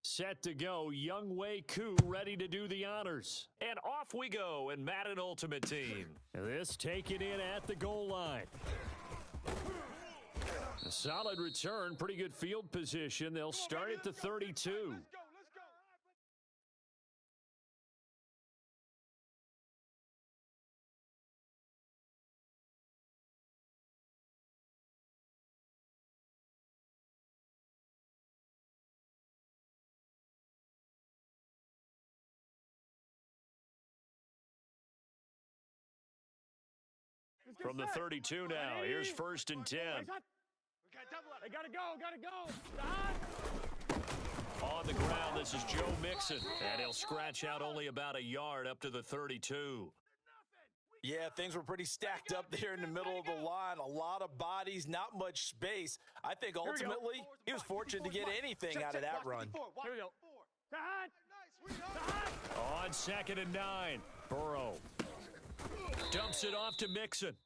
S2: Set to go, Young Wei Koo ready to do the honors. And off we go in Madden Ultimate Team. This taken in at the goal line. A solid return, pretty good field position. They'll start at the 32. From the 32 now, here's 1st and 10.
S4: They gotta go.
S2: On the ground, this is Joe Mixon, and he'll scratch out only about a yard up to the 32.
S1: Yeah, things were pretty stacked up there in the middle of the line. A lot of bodies, not much space. I think ultimately he was fortunate to get anything out of that run.
S4: Here we go.
S2: On 2nd and 9, Burrow dumps it off to Mixon.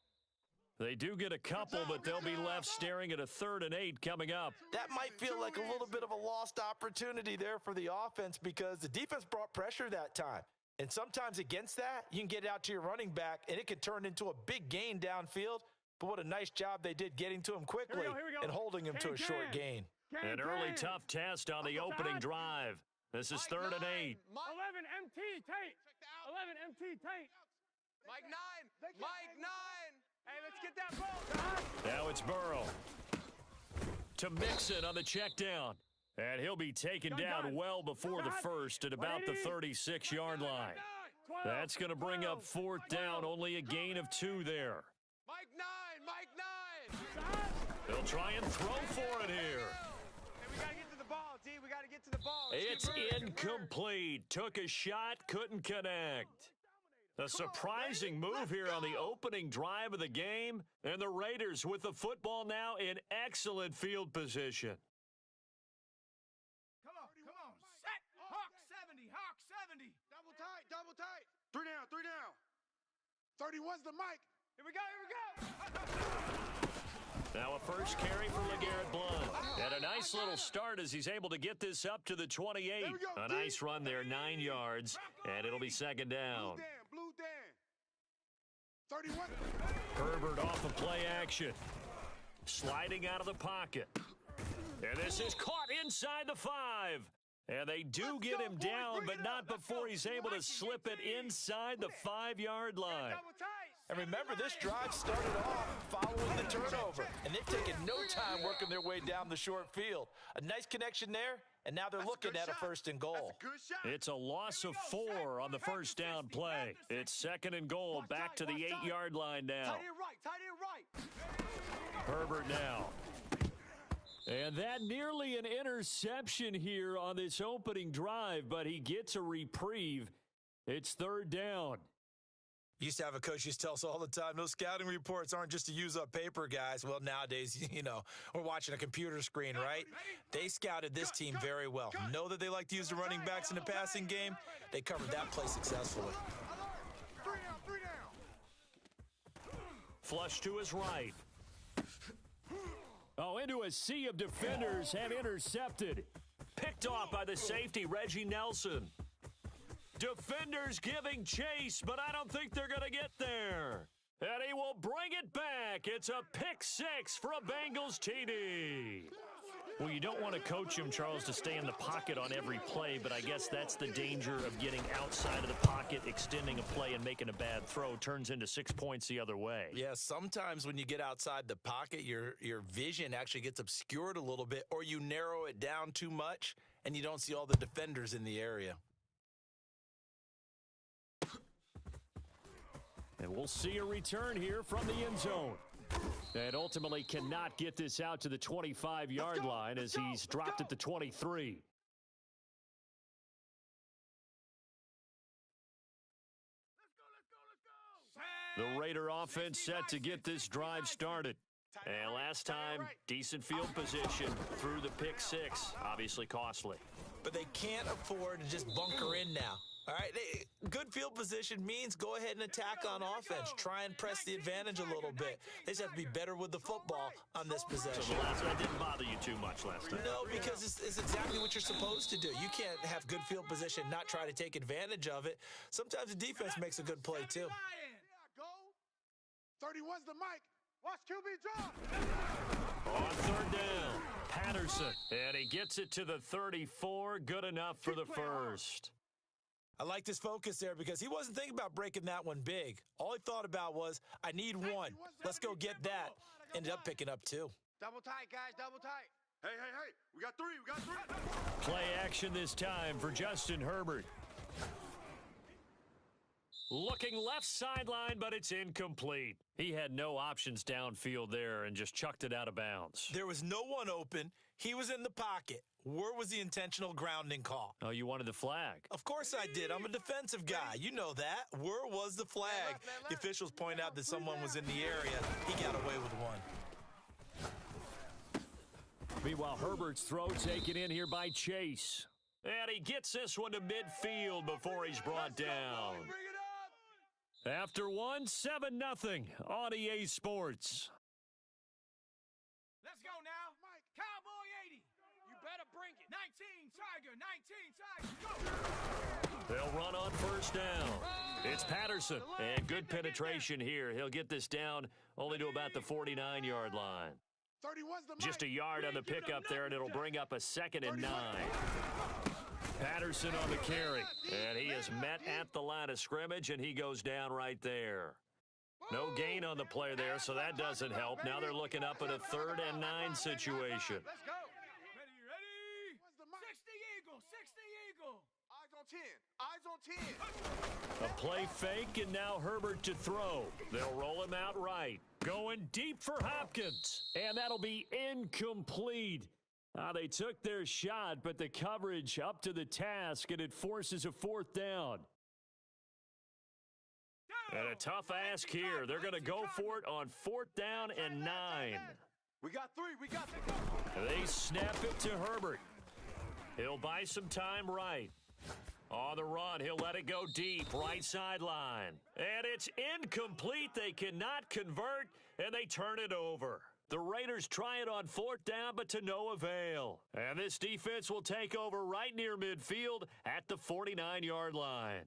S2: They do get a couple, but they'll be left staring at a 3rd and 8 coming up.
S1: That might feel like a little bit of a lost opportunity there for the offense because the defense brought pressure that time. And sometimes against that, you can get it out to your running back, and it can turn into a big gain downfield. But what a nice job they did getting to him quickly and holding him to a short gain.
S2: An early tough test on the opening drive. This is 3rd and 8.
S4: 11 MT Tate. 11 MT Tate.
S7: Mike 9. Hey, let's get that ball.
S2: Now it's Burrow to Mixon on the check down. And he'll be taken down well before the first at about the 36-yard line. That's going to bring up 4th down, only a gain of 2 there.
S7: Mike 9.
S2: They'll try and throw for it here.
S7: Hey, we got to get to the ball, D. We got to get to the ball.
S2: It's incomplete. Took a shot, couldn't connect. A surprising move here on the opening drive of the game, and the Raiders with the football now in excellent field position.
S3: Come on. Set. Hawk 70. Double tight.
S11: 3 down.
S3: 31's the mic.
S7: Here we go.
S2: Now a first carry for LeGarrette Blount. And a nice little start as he's able to get this up to the 28. A nice run there, 9 yards, and it'll be 2nd down.
S3: Blue Dan. 31.
S2: Herbert off of play action. Sliding out of the pocket. And this is caught inside the 5. And they do get him down, but not before he's able to slip it inside the 5-yard line.
S1: And remember, this drive started off following the turnover, and they've taken no time working their way down the short field. A nice connection there, and now they're looking at a 1st and goal.
S2: It's a loss of 4 on the 1st down play. It's 2nd and goal, back to the 8-yard line now.
S7: Tight end right.
S2: Herbert now. And that nearly an interception here on this opening drive, but he gets a reprieve. It's 3rd down.
S1: Used to have a coach used to tell us all the time, those scouting reports aren't just to use up paper, guys. Well, nowadays, we're watching a computer screen, right? They scouted this team very well. Know that they like to use the running backs in the passing game. They covered that play successfully.
S3: 3 down.
S2: Flush to his right. Oh, into a sea of defenders and intercepted. Picked off by the safety, Reggie Nelson. Defenders giving chase, but I don't think they're going to get there. And he will bring it back. It's a pick 6 for a Bengals TD. Well, you don't want to coach him, Charles, to stay in the pocket on every play, but I guess that's the danger of getting outside of the pocket, extending a play, and making a bad throw. Turns into 6 points the other way.
S1: Yeah, sometimes when you get outside the pocket, your vision actually gets obscured a little bit, or you narrow it down too much, and you don't see all the defenders in the area.
S2: And we'll see a return here from the end zone. And ultimately cannot get this out to the 25-yard line as he's dropped at the 23. The Raider offense set to get this drive started. And last time, decent field position through the pick six. Obviously costly.
S1: But they can't afford to just bunker in now. All right, good field position means go ahead and attack on offense. Try and press the advantage a little bit. They just have to be better with the football on this possession.
S2: So the last one didn't bother you too much last time?
S1: No, because it's exactly what you're supposed to do. You can't have good field position, not try to take advantage of it. Sometimes the defense makes a good play, too.
S3: 31's the mic. Watch QB draw.
S2: On third down, Patterson. And he gets it to the 34. Good enough for the first.
S1: I liked his focus there because he wasn't thinking about breaking that one big. All he thought about was, I need one. Let's go get that. Ended up picking up two.
S3: Double tight, guys, double tight.
S11: Hey, we got three,
S2: Play action this time for Justin Herbert. Looking left sideline, but it's incomplete. He had no options downfield there and just chucked it out of bounds.
S1: There was no one open. He was in the pocket. Where was the intentional grounding call?
S2: Oh, you wanted the flag?
S1: Of course I did. I'm a defensive guy. You know that. Where was the flag? The officials point out that someone was in the area. He got away with one.
S2: Meanwhile, Herbert's throw taken in here by Chase. And he gets this one to midfield before he's brought down. After one, 7-0 on EA Sports.
S4: Let's go now. Cowboy 80.
S7: You better bring it.
S4: 19 Tiger, 19 Tiger, go.
S2: They'll run on first down. It's Patterson. And good penetration here. He'll get this down only to about the 49-yard line. Just a yard on the pickup there, and it'll bring up a 2nd and 9. Patterson on the carry, and he is met at the line of scrimmage, and he goes down right there. No gain on the play there, so that doesn't help. Now they're looking up at a 3rd and 9 situation.
S4: Let's go. Ready. 60 Eagle, 60 Eagle.
S3: Eyes on 10.
S2: A play fake, and now Herbert to throw. They'll roll him out right. Going deep for Hopkins, and that'll be incomplete. They took their shot, but the coverage up to the task, and it forces a 4th down. And a tough ask here. They're going to go for it on 4th down and 9.
S11: We got three.
S2: They snap it to Herbert. He'll buy some time right. On the run, he'll let it go deep, right sideline. And it's incomplete. They cannot convert, and they turn it over. The Raiders try it on 4th down, but to no avail. And this defense will take over right near midfield at the 49-yard line.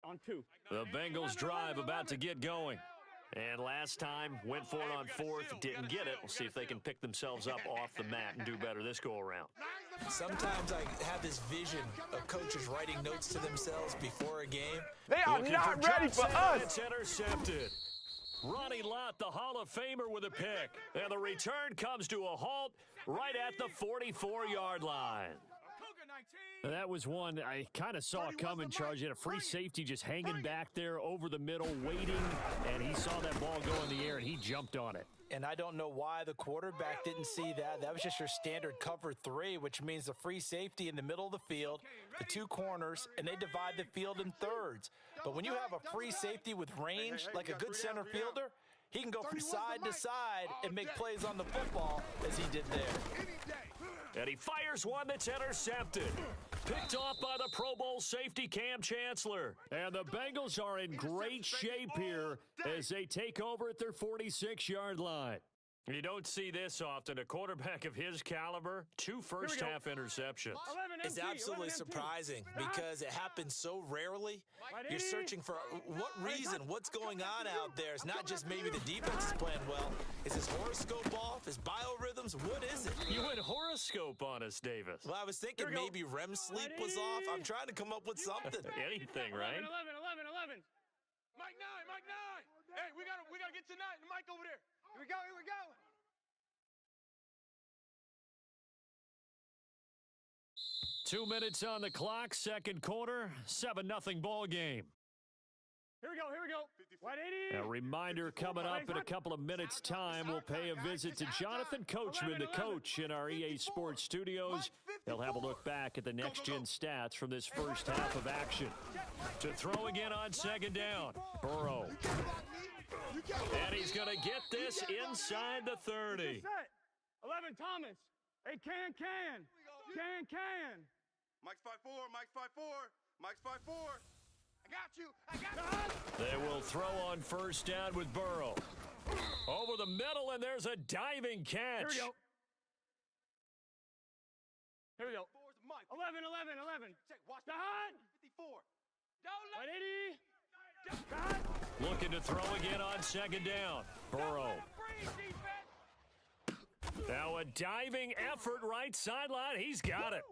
S4: On 2.
S2: The Bengals drive about to get going. And last time, went for it on 4th, didn't get it. We'll see if they can pick themselves up off the mat and do better this go-around.
S1: Sometimes I have this vision of coaches writing notes to themselves before a game.
S8: They are not ready for us.
S2: It's intercepted. Ronnie Lott, the Hall of Famer, with a pick. And the return comes to a halt right at the 44-yard line. That was one I kind of saw coming, Charge. He had a free safety just hanging back there over the middle, waiting, and he saw that ball go in the air, and he jumped on it.
S1: And I don't know why the quarterback didn't see that. That was just your standard cover 3, which means the free safety in the middle of the field, the 2 corners, and they divide the field in thirds. But when you have a free safety with range, like a good center fielder, he can go from side to side and make plays on the football as he did there.
S2: And he fires one that's intercepted. Picked off by the Pro Bowl safety Cam Chancellor. And the Bengals are in great shape here as they take over at their 46-yard line. You don't see this often. A quarterback of his caliber, 2 first-half interceptions.
S1: It's absolutely surprising because it happens so rarely. You're searching for what reason, what's going on out there. It's not just maybe the defense is playing well. Is his horoscope off? His biorhythms? What is it?
S2: You went horoscope on us, Davis.
S1: Well, I was thinking maybe REM sleep was off. I'm trying to come up with something.
S2: Anything, right?
S4: 11.
S7: Mike 9. Hey, we gotta get to 9. The mic over there.
S3: Here we go.
S2: 2 minutes on the clock, second quarter, 7-0 ball game.
S4: Here we go. Wide 80.
S2: A reminder coming up in a couple of minutes' time. We'll pay a visit to Jonathan Coachman, the coach in our EA Sports studios. He'll have a look back at the next-gen stats from this first half of action. To throw again on second down. Burrow. And he's going to get this inside the 30.
S4: 11, Thomas. Hey, can.
S11: Mike's 5'4", Mike's 5'4", Mike's 5'4".
S3: I got you.
S2: They will throw on first down with Burrow. Over the middle, and there's a diving catch.
S4: Here we go. 11.
S3: Watch
S4: the hunt.
S3: 54.
S2: Looking to throw again on second down. Burrow. Now a diving effort right sideline. He's got it.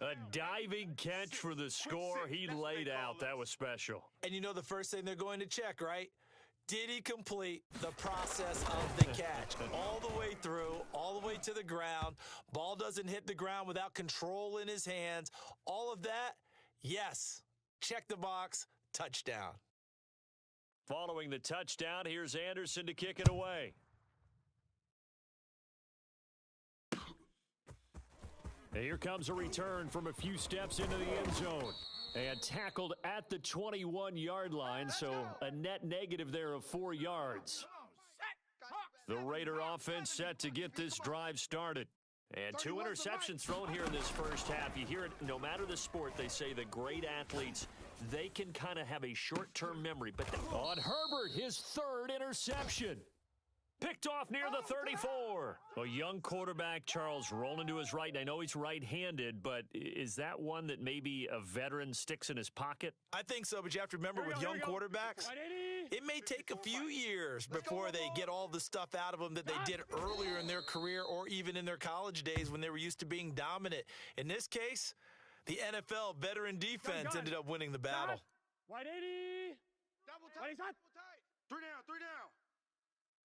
S2: A diving catch for the score. He laid out. That was special.
S1: And you know the first thing they're going to check, right? Did he complete the process of the catch? All the way through, all the way to the ground. Ball doesn't hit the ground without control in his hands. All of that, yes. Check the box. Touchdown.
S2: Following the touchdown, here's Anderson to kick it away. Here comes a return from a few steps into the end zone. And tackled at the 21-yard line, so a net negative there of 4 yards. The Raider offense set to get this drive started. And 2 interceptions thrown here in this first half. You hear it, no matter the sport, they say the great athletes, they can kind of have a short-term memory. But on Herbert, his 3rd interception. Picked off near the 34. A young quarterback, Charles, rolling to his right. I know he's right-handed, but is that one that maybe a veteran sticks in his pocket?
S1: I think so, but you have to remember with young quarterbacks, it may take a few years before they get all the stuff out of them that they did earlier in their career or even in their college days when they were used to being dominant. In this case, the NFL veteran defense ended up winning the battle.
S4: White 80.
S3: Double tight.
S11: 3 down.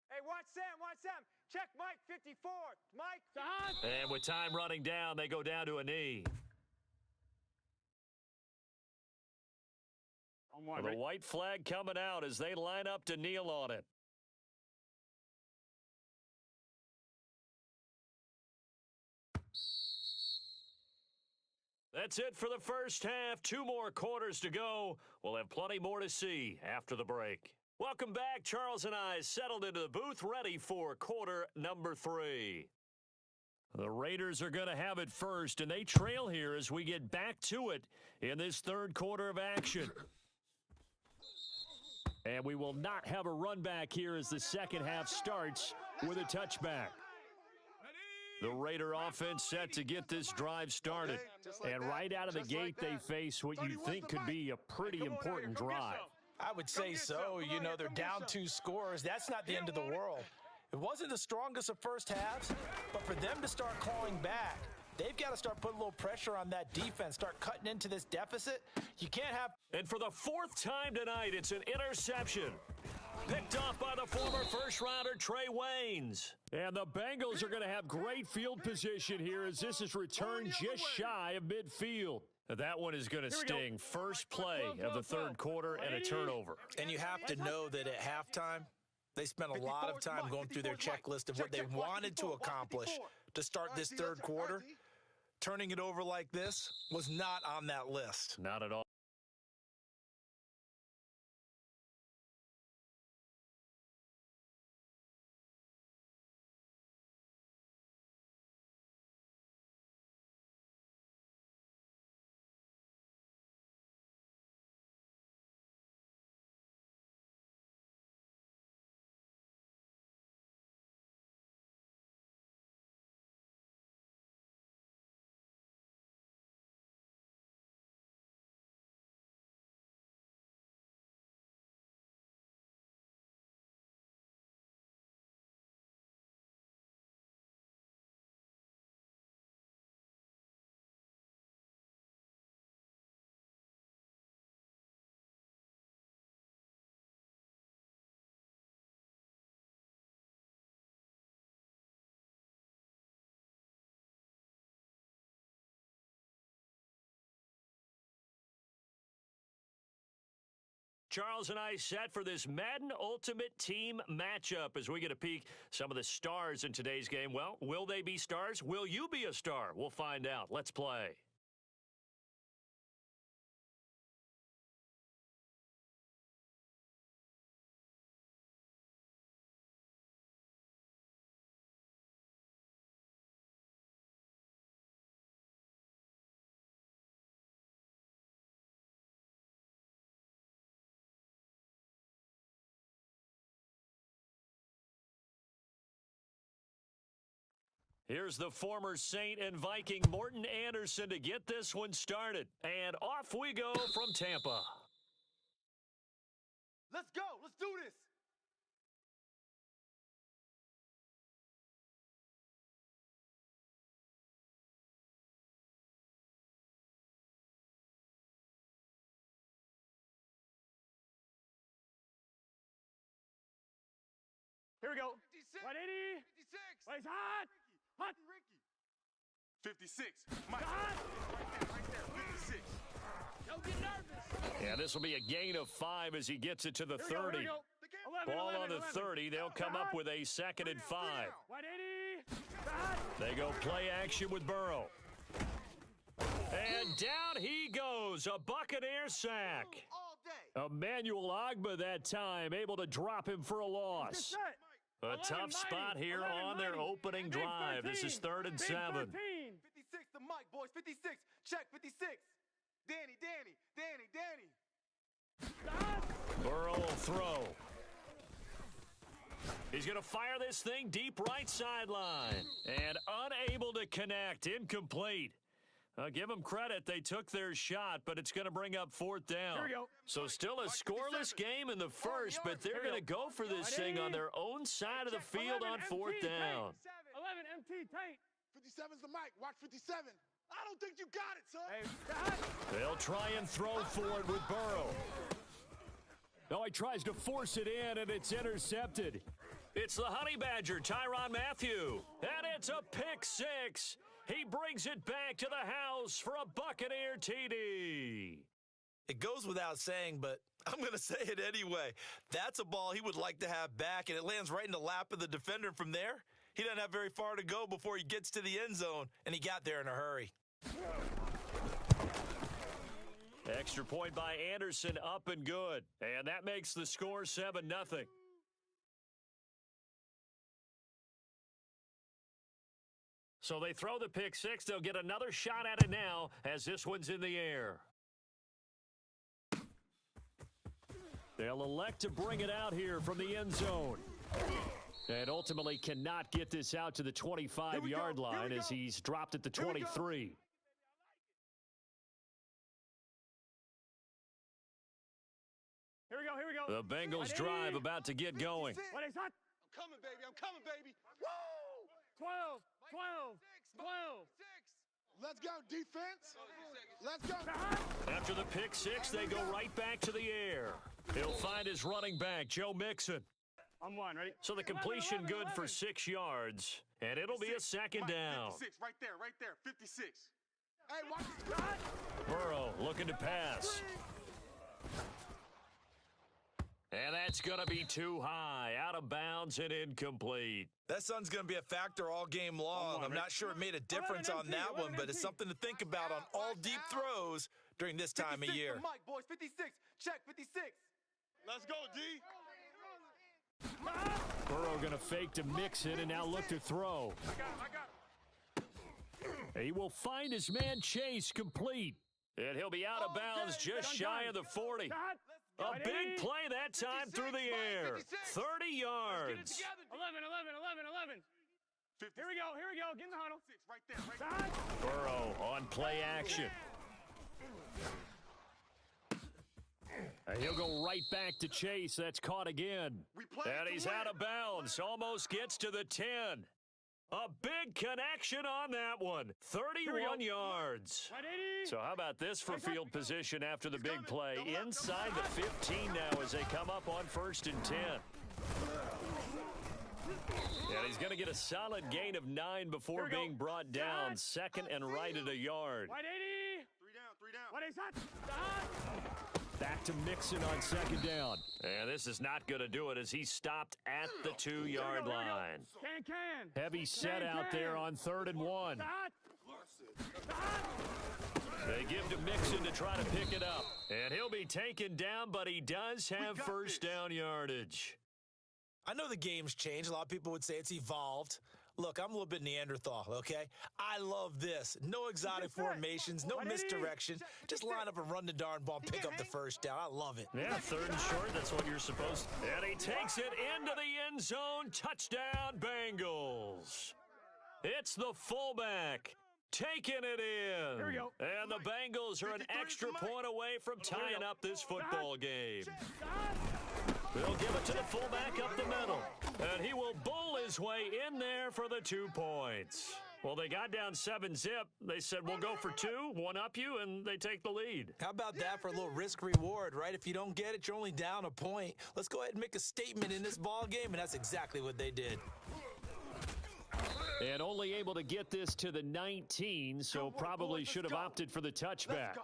S7: Hey, watch Sam. Check Mike 54. Mike.
S2: And with time running down, they go down to a knee. The white flag coming out as they line up to kneel on it. That's it for the first half. 2 more quarters to go. We'll have plenty more to see after the break. Welcome back. Charles and I settled into the booth, ready for quarter number 3. The Raiders are going to have it first, and they trail here as we get back to it in this 3rd quarter of action. And we will not have a run back here as the second half starts with a touchback. The Raider offense set to get this drive started. And right out of the gate, they face what you think could be a pretty important drive.
S1: I would say so. You know, they're down 2 scores. That's not the end of the world. It wasn't the strongest of first halves, but for them to start clawing back, they've got to start putting a little pressure on that defense, start cutting into this deficit. You can't have...
S2: And for the 4th time tonight, it's an interception. Picked off by the former first-rounder Trey Waynes. And the Bengals are going to have great field position here as this is returned just shy of midfield. That one is going to sting. First play of the 3rd quarter and a turnover.
S1: And you have to know that at halftime, they spent a lot of time going through their checklist of what they wanted to accomplish to start this 3rd quarter. Turning it over like this was not on that list.
S2: Not at all. Charles and I set for this Madden Ultimate Team matchup as we get a peek some of the stars in today's game. Well, will they be stars? Will you be a star? We'll find out. Let's play. Here's the former Saint and Viking Morton Anderson to get this one started. And off we go from Tampa.
S3: Let's go. Let's do this.
S4: Here we go.
S3: 56.
S4: 180.
S3: 56.
S4: Wait, hot. Hot.
S3: Ricky.
S11: 56. Mike.
S4: Hot.
S11: Right there. 56.
S3: Don't get nervous.
S2: Yeah, this will be a gain of 5 as he gets it to the 30.
S4: Here we go. 11,
S2: Ball
S4: 11,
S2: on the
S4: 11.
S2: 30. They'll come up with a 2nd and 5.
S4: 180. Hot.
S2: They go play action with Burrow. And down he goes. A Buccaneer sack.
S3: All day.
S2: Emmanuel Ogba that time, able to drop him for a loss. A tough spot here on their opening drive. This is 3rd and 7.
S4: 13.
S3: 56 to Mike, boys. 56. Check 56. Danny.
S2: Burrow will throw. He's going to fire this thing deep right sideline. And unable to connect. Incomplete. Give them credit. They took their shot, but it's going to bring up 4th down.
S4: Here we go.
S2: So still a scoreless game in the first, but they're going to go for this thing on their own side of the field on 4th down.
S4: 11 MT tight.
S3: 57's the Mike. Watch 57. I don't think you got it, son.
S4: Hey,
S2: They'll try and throw for it with Burrow. Oh, he tries to force it in, and it's intercepted. It's the Honey Badger, Tyrann Mathieu. And it's a pick 6. He brings it back to the house for a Buccaneer TD.
S1: It goes without saying, but I'm going to say it anyway. That's a ball he would like to have back, and it lands right in the lap of the defender. From there, he doesn't have very far to go before he gets to the end zone, and he got there in a hurry.
S2: Extra point by Anderson, up and good. And that makes the score 7-0. So they throw the pick 6. They'll get another shot at it now as this one's in the air. They'll elect to bring it out here from the end zone. And ultimately cannot get this out to the 25-yard line as he's dropped at the 23.
S4: Here we go.
S2: The Bengals drive about to get going.
S4: What is that?
S3: I'm coming, baby. Woo!
S4: 12. 12.
S3: Let's go, defense. Let's go.
S2: After the pick 6, they go right back to the air. He'll find his running back, Joe Mixon.
S4: I'm one, ready?
S2: So the completion good for 6 yards, and it'll be a 2nd down.
S11: 56, right there. 56.
S3: Hey, watch this.
S2: Burrow looking to pass. And that's going to be too high, out of bounds and incomplete.
S1: That sun's going to be a factor all game long. I'm not sure it made a difference on that one, but it's something to think about on all deep throws during this time of year.
S3: Mike, boys, 56. Check 56.
S11: Let's go, D.
S2: Burrow going to fake to mix it and now look to throw. He will find his man Chase complete. And he'll be out of bounds just shy of the 40. A big play that time through the air. 30 yards.
S4: 11. Here we go. Get in the huddle.
S11: Right there.
S2: Burrow on play action. And he'll go right back to Chase. That's caught again. And he's out of bounds. Almost gets to the 10. A big connection on that one. 31 yards. So how about this for field position after the big play? Inside the 15 now as they come up on 1st and 10. And he's going to get a solid gain of 9 before being brought down. 2nd and right at a yard.
S4: 180.
S11: 3 down.
S4: What is that?
S2: Back to Mixon on 2nd down. And this is not going to do it as he's stopped at the 2-yard line. Heavy set out there on 3rd and 1. They give to Mixon to try to pick it up. And he'll be taken down, but he does have 1st down yardage.
S1: I know the game's changed. A lot of people would say it's evolved. Look, I'm a little bit Neanderthal, okay? I love this. No exotic formations, no misdirection. Just line up and run the darn ball and pick up the 1st down. I love it.
S2: Yeah, 3rd and short, that's what you're supposed to. And he takes it into the end zone. Touchdown, Bengals. It's the fullback taking it in.
S4: Here we go.
S2: And the Bengals are an extra point away from tying up this football game. They'll give it to the fullback up the middle. And he will bull his way in there for the 2 points. Well, they got down 7-zip. They said, we'll go for 2, one up you, and they take the lead.
S1: How about that for a little risk-reward, right? If you don't get it, you're only down a point. Let's go ahead and make a statement in this ball game, and that's exactly what they did.
S2: And only able to get this to the 19, so probably should have opted for the touchback.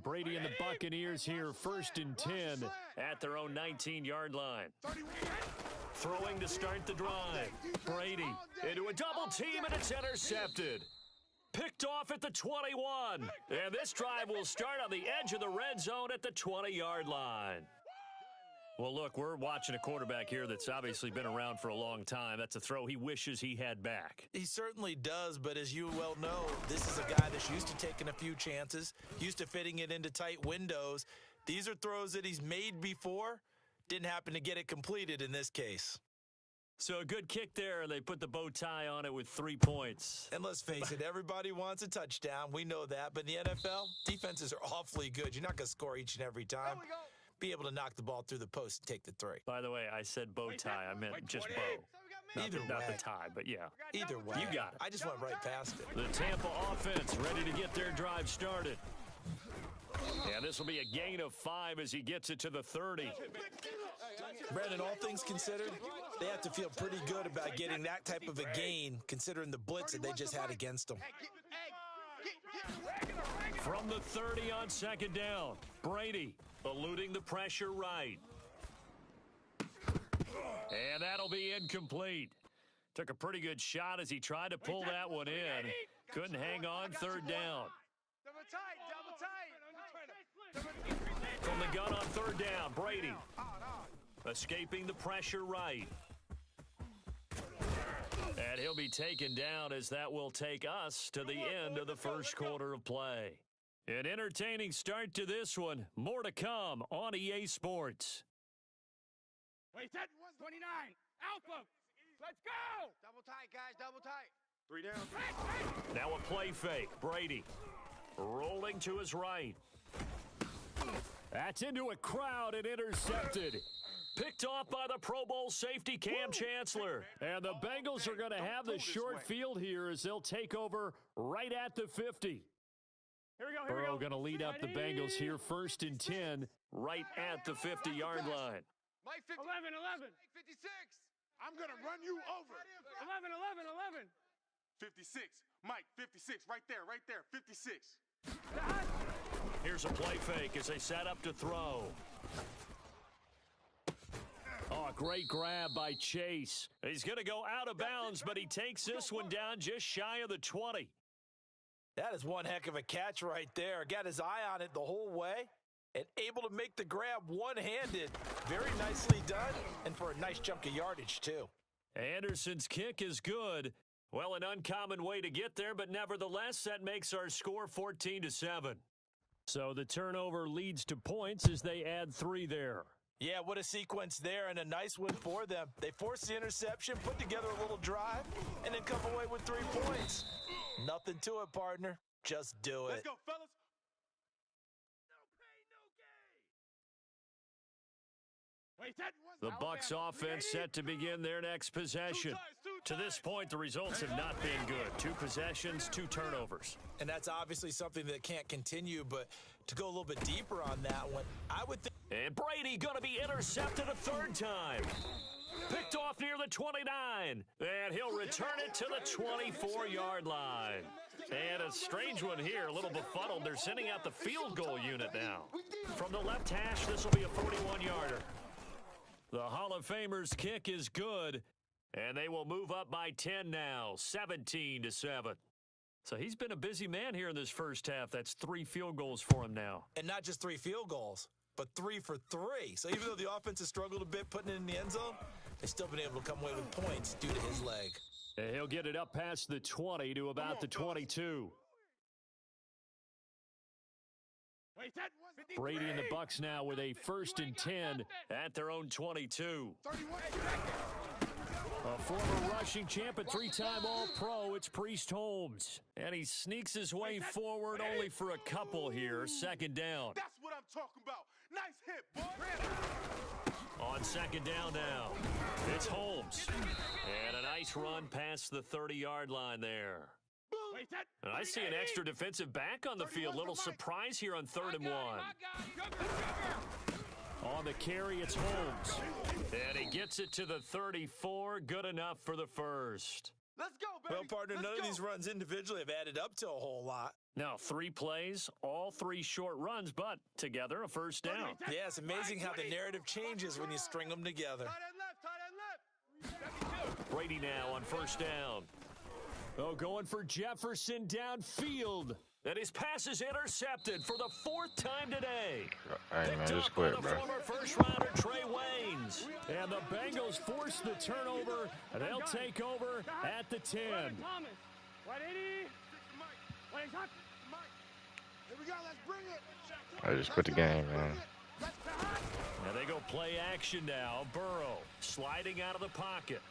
S2: Brady and the Buccaneers here, 1st and 10 at their own 19-yard line. Throwing to start the drive. Brady into a double team, and it's intercepted. Picked off at the 21. And this drive will start on the edge of the red zone at the 20-yard line. Well, look, we're watching a quarterback here that's obviously been around for a long time. That's a throw he wishes he had back.
S1: He certainly does, but as you well know, this is a guy that's used to taking a few chances, used to fitting it into tight windows. These are throws that he's made before. Didn't happen to get it completed in this case.
S2: So a good kick there, and they put the bow tie on it with 3 points.
S1: And let's face it, everybody wants a touchdown. We know that. But in the NFL, defenses are awfully good. You're not going to score each and every time. Be able to knock the ball through the post and take the 3.
S2: By the way, I said bow tie. I meant just bow. Not the tie, but yeah.
S1: Either way.
S2: You got it.
S1: I just went right past it.
S2: The Tampa offense ready to get their drive started. And this will be a gain of 5 as he gets it to the 30.
S1: Brandon, all things considered, they have to feel pretty good about getting that type of a gain, considering the blitz that they just had against them.
S2: From the 30 on 2nd down, Brady eluding the pressure right. And that'll be incomplete. Took a pretty good shot as he tried to pull that one in. Couldn't hang on 3rd down.
S7: Double tight.
S2: From the gun on 3rd down, Brady escaping the pressure right. And he'll be taken down as that will take us to the end of the 1st quarter of play. An entertaining start to this one. More to come on EA Sports.
S4: Wait, set 29. Alpha. Let's go.
S7: Double tight, guys. Double tight.
S11: 3 down.
S2: Now a play fake. Brady rolling to his right. That's into a crowd and intercepted. Picked off by the Pro Bowl safety Cam Chancellor. And the Bengals are going to have the short field here as they'll take over right at the 50.
S4: Here we go.
S2: Burrow going to lead up the Bengals here, 1st and 10, right at the 50-yard line.
S7: Mike 50,
S4: 11.
S7: Mike 56.
S3: I'm going to run you over.
S4: 11.
S11: 56. Mike, 56. Right there. 56.
S2: Here's a play fake as they set up to throw. Oh, great grab by Chase. He's going to go out of bounds, but he takes this one down just shy of the 20.
S1: That is one heck of a catch right there. Got his eye on it the whole way and able to make the grab one-handed. Very nicely done, and for a nice chunk of yardage, too.
S2: Anderson's kick is good. Well, an uncommon way to get there, but nevertheless, that makes our score 14-7. So the turnover leads to points as they add 3 there.
S1: Yeah, what a sequence there, and a nice win for them. They forced the interception, put together a little drive, and then come away with 3 points. Nothing to it, partner. Just do it.
S11: Let's go, fellas.
S2: The Bucs offense set to begin their next possession. To this point, the results have not been good. 2 possessions, 2 turnovers.
S1: And that's obviously something that can't continue, but to go a little bit deeper on that one, I would think...
S2: And Brady going to be intercepted a 3rd time. Picked off near the 29. And he'll return it to the 24-yard line. And a strange one here, a little befuddled. They're sending out the field goal unit now. From the left hash, this will be a 41-yarder. The Hall of Famers kick is good, and they will move up by 10 now, 17-7. So he's been a busy man here in this first half. That's 3 field goals for him now.
S1: And not just 3 field goals, but 3 for 3. So even though the offense has struggled a bit putting it in the end zone, they've still been able to come away with points due to his leg.
S2: And he'll get it up past the 20 to about the 22. Brady and the Bucks now with a 1st and 10 at their own 22. A former rushing champ and 3-time All-Pro, it's Priest Holmes. And he sneaks his way forward only for a couple here. 2nd down.
S11: That's what I'm talking about. Nice hit, boy.
S2: On 2nd down now, it's Holmes. And a nice run past the 30-yard line there. And I see an extra defensive back on the field. Little surprise here on 3rd and 1. On the carry, it's Holmes. And he gets it to the 34. Good enough for the 1st.
S11: Let's go, baby.
S1: Well, partner, none of these runs individually have added up to a whole lot.
S2: Now, 3 plays, all 3 short runs, but together a 1st down.
S1: Yeah, it's amazing how the narrative changes when you string them together.
S11: Tight end left.
S2: Brady now on 1st down. Oh, going for Jefferson downfield. And his pass is intercepted for the 4th time today.
S12: Hey, man, just
S2: Picked
S12: quit,
S2: up by
S12: bro.
S2: the former first-rounder Trey Waynes. And the Bengals force the turnover, and they'll take over at the 10.
S3: Here we go. Let's bring it.
S12: I just quit the game, man.
S2: And they go play action now. Burrow sliding out of the pocket.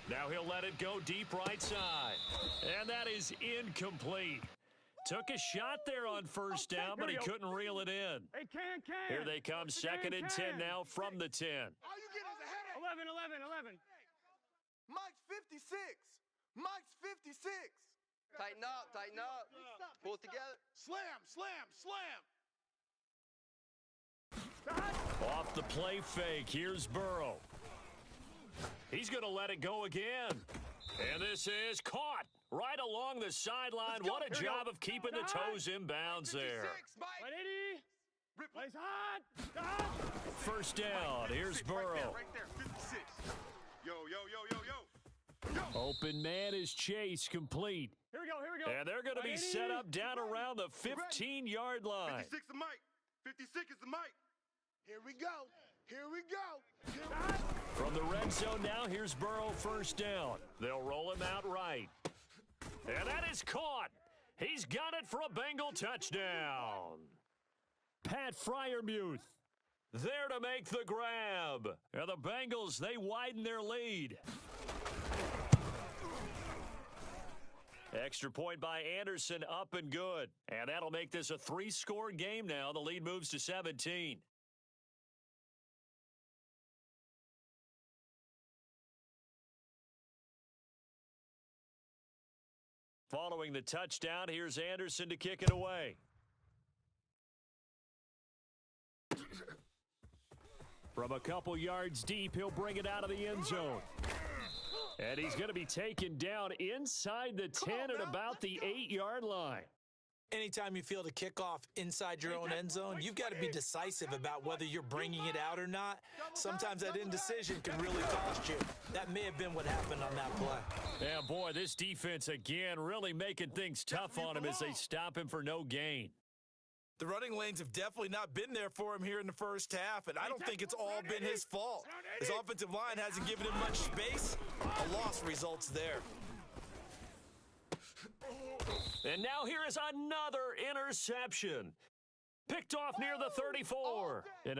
S2: Now he'll let it go deep right side. And that is incomplete. Took a shot there on 1st down, but he couldn't reel it in. Here they come, 2nd and 10 now from the 10.
S3: All you get is a headache.
S4: 11.
S11: Mike's 56. Mike's 56.
S7: Tighten up. Pull it together.
S3: Slam.
S2: Off the play fake, here's Burrow. He's going to let it go again. And this is caught right along the sideline. What a job of keeping the toes in bounds there. 1st down, here's Burrow.
S11: Right there, 56. Yo.
S2: Open man is Chase, complete.
S4: Here we go.
S2: And they're going to be set up down around the 15-yard line.
S11: 56 is Mike. 56 is the Mike.
S3: Here we go.
S2: From the red zone now, here's Burrow 1st down. They'll roll him out right. And that is caught. He's got it for a Bengal touchdown. Pat Freiermuth there to make the grab. And the Bengals, they widen their lead. Extra point by Anderson, up and good. And that'll make this a 3-score game now. The lead moves to 17. Following the touchdown, here's Anderson to kick it away. From a couple yards deep, he'll bring it out of the end zone. And he's going to be taken down inside the 10 at about the 8-yard line.
S1: Anytime you field a kickoff inside your own end zone, you've got to be decisive about whether you're bringing it out or not. Sometimes that indecision can really cost you. That may have been what happened on that play.
S2: Yeah, boy, this defense again really making things tough on him as they stop him for no gain.
S1: The running lanes have definitely not been there for him here in the 1st half, and I don't think it's all been his fault. His offensive line hasn't given him much space. A loss results there.
S2: And now here is another interception. Picked off near the 34. And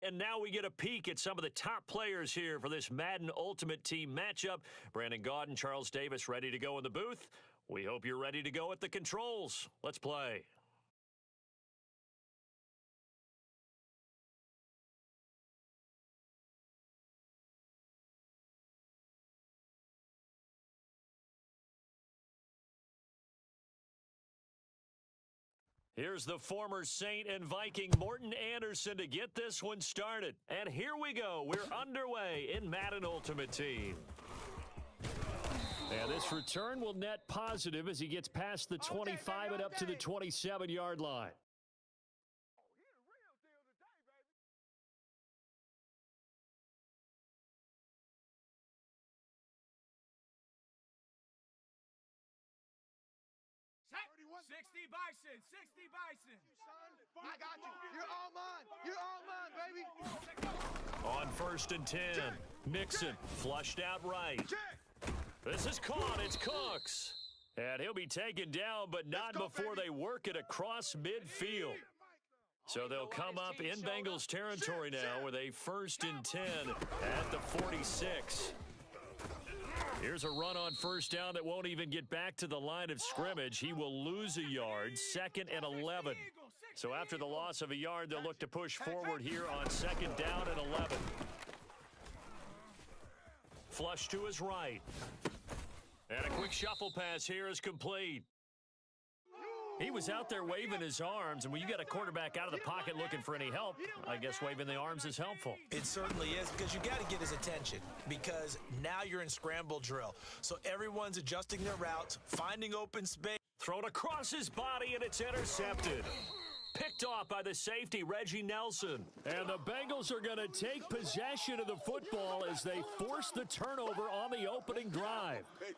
S2: And now we get a peek at some of the top players here for this Madden Ultimate Team matchup. Brandon Gaudin, Charles Davis ready to go in the booth. We hope you're ready to go at the controls. Let's play. Here's the former Saint and Viking Morton Anderson to get this one started. And here we go. We're underway in Madden Ultimate Team. And this return will net positive as he gets past the 25 and up to the 27-yard line.
S3: I got you. You're all mine. You're all mine, baby.
S2: On 1st and 10, Mixon flushed out right. This is caught. It's Cooks. And he'll be taken down, but not before they work it across midfield. So they'll come up in Bengals territory now with a 1st and 10 at the 46. Here's a run on 1st down that won't even get back to the line of scrimmage. He will lose a yard, 2nd and 11. So after the loss of a yard, they'll look to push forward here on 2nd down and 11. Flush to his right. And a quick shuffle pass here is complete. He was out there waving his arms, and when you got a quarterback out of the pocket looking for any help, I guess waving the arms is helpful.
S1: It certainly is, because you got to get his attention, because now you're in scramble drill. So everyone's adjusting their routes, finding open space.
S2: Thrown across his body, and it's intercepted. Picked off by the safety, Reggie Nelson. And the Bengals are going to take possession of the football as they force the turnover on the opening drive.
S11: Baby,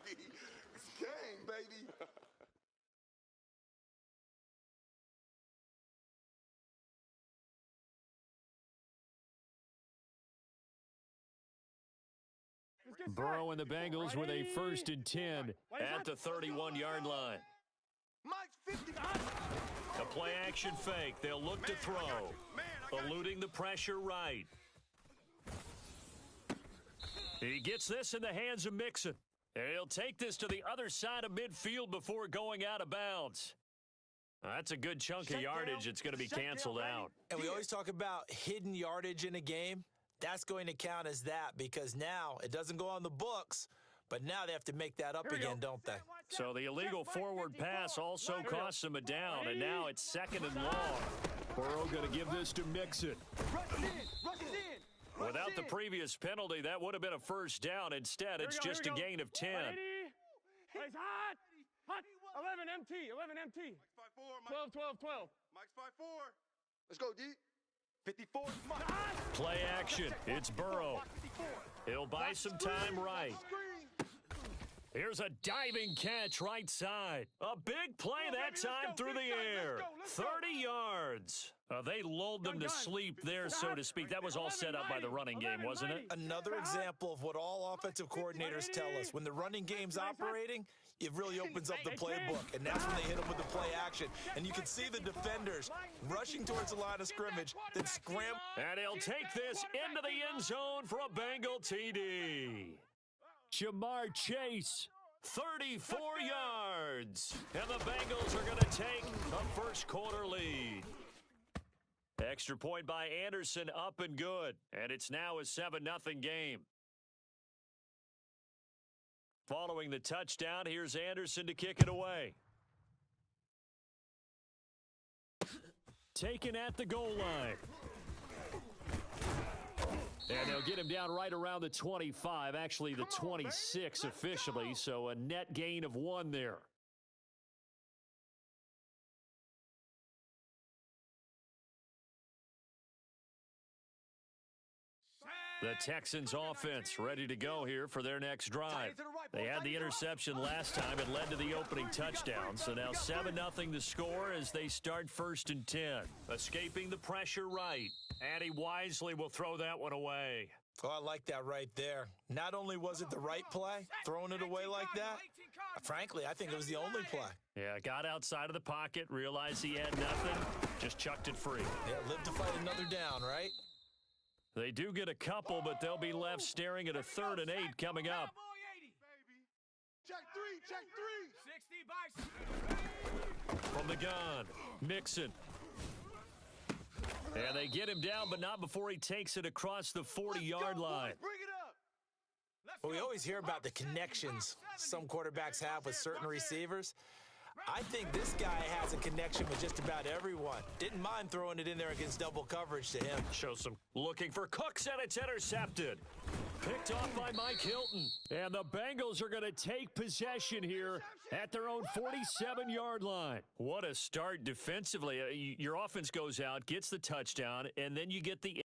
S11: it's game, baby.
S2: Burrow and the Bengals with a 1st and 10 at the 31-yard line. A play action fake. They'll look to throw. Eluding the pressure right. He gets this in the hands of Mixon. And he'll take this to the other side of midfield before going out of bounds. That's a good chunk of yardage. It's going to be canceled out.
S1: And we always talk about hidden yardage in a game. That's going to count as that, because now it doesn't go on the books, but now they have to make that up again, don't they?
S2: So the illegal forward pass also costs them a down, and now it's 2nd and long. Burrow going to give this to Mixon. Without the previous penalty, that would have been a 1st down. Instead, it's just a gain of 10.
S4: Plays hot. Hot. 11 MT. 11 MT. 12, 12, 12.
S11: Mike's 5-4.
S3: Let's go, D. 54.
S2: Play action. It's Burrow. He'll buy some time right. Here's a diving catch right side. A big play that time through the air. 30 yards. They lulled them to sleep there, so to speak. That was all set up by the running game, wasn't it?
S1: Another example of what all offensive coordinators tell us. When the running game's operating, it really opens up the playbook, and that's when they hit them with the play action. And you can see the defenders rushing towards the line of scrimmage, then scramble.
S2: And he'll take this into the end zone for a Bengal TD. Jamar Chase, 34 yards. And the Bengals are going to take a 1st quarter lead. Extra point by Anderson, up and good. And it's now a 7-0 game. Following the touchdown, here's Anderson to kick it away. Taken at the goal line. And they'll get him down right around the 25, actually the 26 officially, so a net gain of 1 there. The Texans offense ready to go here for their next drive. They had the interception last time and led to the opening touchdown. So now 7-0 the score as they start 1st and 10. Escaping the pressure right. And he wisely will throw that one away.
S1: Oh, I like that right there. Not only was it the right play, throwing it away like that, frankly, I think it was the only play.
S2: Yeah, got outside of the pocket, realized he had nothing, just chucked it free.
S1: Yeah, live to fight another down, right?
S2: They do get a couple, but they'll be left staring at a 3rd and 8 coming up.
S3: Check three.
S4: 60 by
S2: From the gun, Mixon. And they get him down, but not before he takes it across the 40-yard line.
S3: Bring it up.
S1: Well, we always hear about the connections some quarterbacks have with certain receivers. I think this guy has a connection with just about everyone. Didn't mind throwing it in there against double coverage to him.
S2: Shows some looking for Cooks, and it's intercepted. Picked off by Mike Hilton. And the Bengals are going to take possession here at their own 47-yard line. What a start defensively. Your offense goes out, gets the touchdown, and then you get the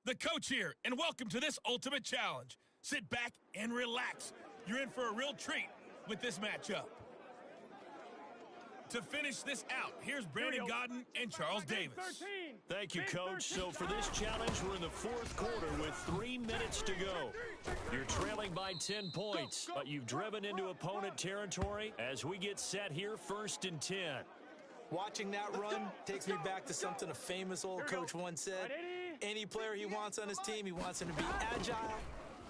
S5: The coach here, and welcome to this ultimate challenge. Sit back and relax. You're in for a real treat with this matchup. To finish this out, here's Brandon Godden and Charles Davis.
S6: Thank you, Coach. So for this challenge, we're in the fourth quarter with 3 minutes to go. You're trailing by 10 points, but you've driven into opponent territory as we get set here 1st and 10.
S1: Watching that run takes me back to something a famous old coach once said. Any player he wants on his team, he wants him to be agile,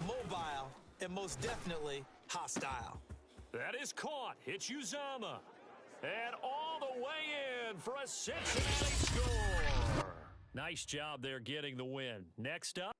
S1: mobile, and most definitely hostile.
S6: That is caught. It's Uzama. And all the way in for a Cincinnati score. Nice job there getting the win. Next up.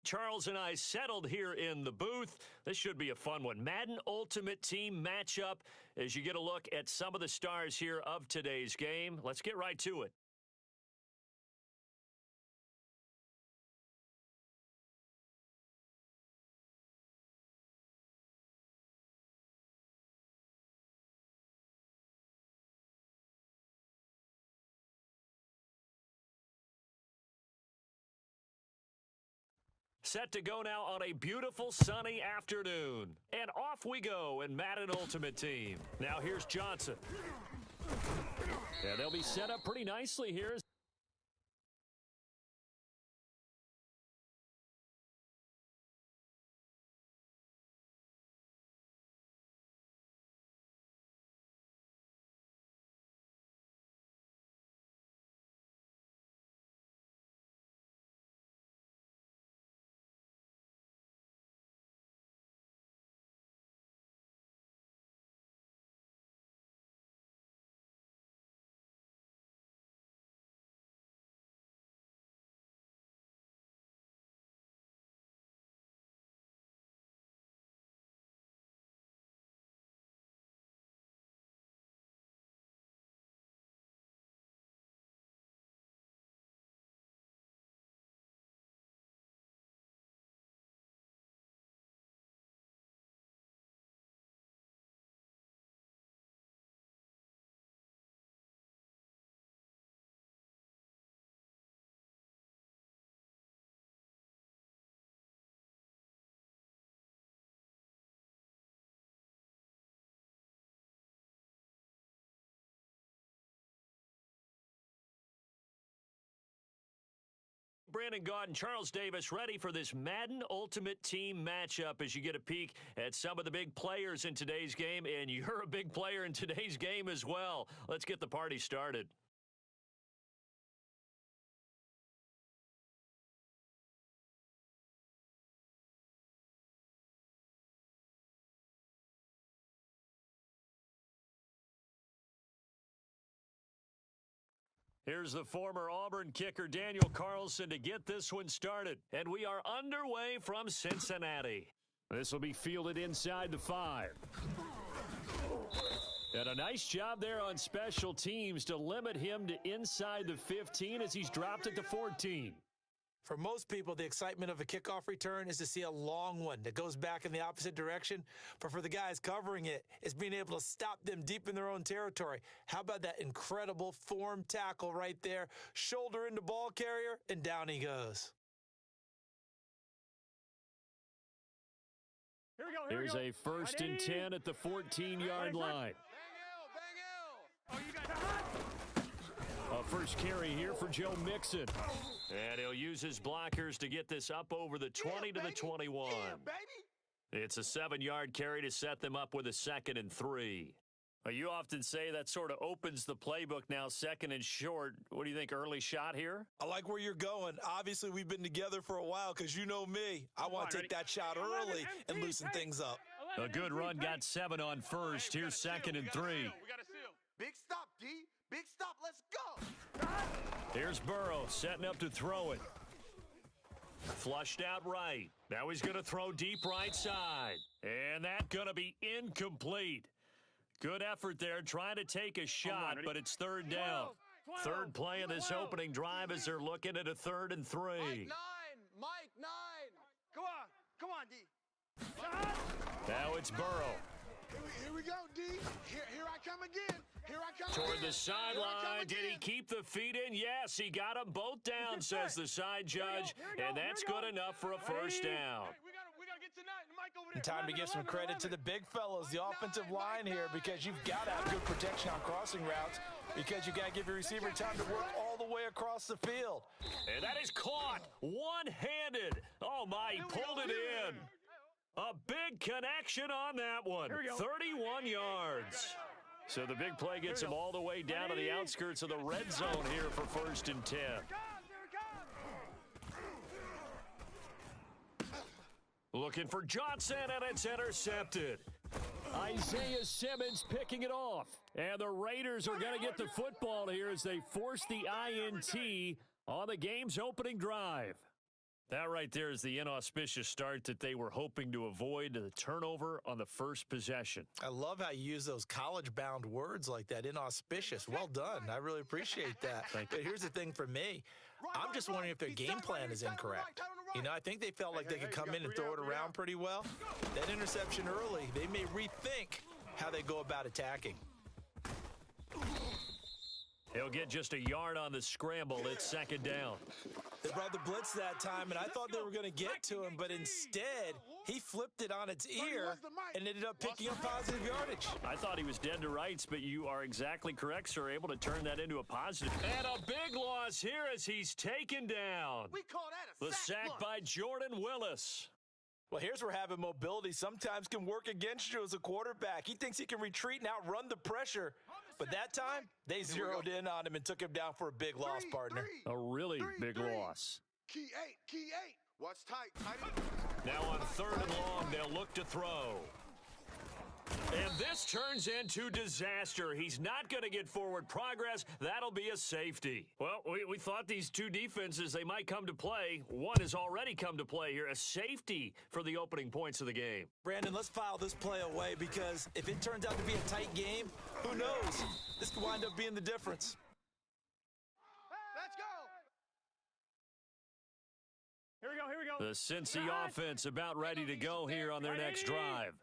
S2: Charles and I settled here in the booth. This should be a fun one. Madden Ultimate Team matchup as you get a look at some of the stars here of today's game. Let's get right to it. Set to go now on a beautiful sunny afternoon. And off we go in Madden Ultimate Team. Now here's Johnson. Yeah, they'll be set up pretty nicely here. Brandon Gaudin, Charles Davis ready for this Madden Ultimate Team matchup as you get a peek at some of the big players in today's game, and you're a big player in today's game as well. Let's get the party started. Here's the former Auburn kicker Daniel Carlson to get this one started. And we are underway from Cincinnati. This will be fielded inside the 5. And a nice job there on special teams to limit him to inside the 15 as he's dropped it to 14.
S1: For most people, the excitement of a kickoff return is to see a long one that goes back in the opposite direction. But for the guys covering it, it's being able to stop them deep in their own territory. How about that incredible form tackle right there? Shoulder into ball carrier, and down he goes.
S2: Here's a 1st and 10 at the 14-yard line. A first carry here for Joe Mixon. And he'll use his blockers to get this up over the 20 to the 21. It's a 7-yard carry to set them up with a 2nd and 3. You often say that sort of opens the playbook now, 2nd and short. What do you think, early shot here?
S1: I like where you're going. Obviously, we've been together for a while because you know me. I want to take that shot early and loosen things up.
S2: A good run, got 7 on first. Here's 2nd and 3.
S3: Big stop, D. Big stop. Let's go.
S2: Here's Burrow setting up to throw it. Flushed out right. Now he's going to throw deep right side. And that's going to be incomplete. Good effort there, trying to take a shot, but it's 3rd down. 3rd play of this opening drive as they're looking at a 3rd and 3.
S3: Mike 9. Come on, D.
S2: Now it's Burrow.
S3: Here we go, D. Here I come again.
S2: Toward the sideline. Did he keep the feet in? Yes, he got them both down, says the side judge. And that's good enough for a 1st down.
S1: And time to give some credit to the big fellows, the offensive line here, because you've got to have good protection on crossing routes because you got to give your receiver time to work all the way across the field.
S2: And that is caught one-handed. Oh, my, he pulled it in. A big connection on that one. 31 yards. So the big play gets him all the way down to the outskirts of the red zone here for 1st and 10. Looking for Johnson, and it's intercepted. Isaiah Simmons picking it off. And the Raiders are going to get the football here as they force the INT on the game's opening drive. That right there is the inauspicious start that they were hoping to avoid, the turnover on the first possession.
S1: I love how you use those college-bound words like that, inauspicious. Well done. I really appreciate that. But here's the thing for me. I'm just wondering if their game plan is incorrect. You know, I think they felt like they could come in and throw it around pretty well. That interception early, they may rethink how they go about attacking.
S2: He'll get just a yard on the scramble. It's second down.
S1: They brought the blitz that time, and I thought they were going to get to him, but instead, he flipped it on its ear and ended up picking up positive yardage.
S2: I thought he was dead to rights, but you are exactly correct, sir. Able to turn that into a positive. And a big loss here as he's taken down.
S3: We call that a
S2: The sack by Jordan Willis.
S1: Well, here's where having mobility sometimes can work against you as a quarterback. He thinks he can retreat and outrun the pressure. But that time, they zeroed in on him and took him down for a big loss, partner.
S2: A really big loss.
S3: Key eight.
S11: Watch tight.
S2: Now on 3rd and long, they'll look to throw. And this turns into disaster. He's not going to get forward progress. That'll be a safety. Well, we thought these two defenses, they might come to play. One has already come to play here. A safety for the opening points of the game.
S1: Brandon, let's file this play away because if it turns out to be a tight game, who knows? This could wind up being the difference.
S3: Let's go.
S4: Here we go.
S2: The Cincy offense about ready to go here on their next drive.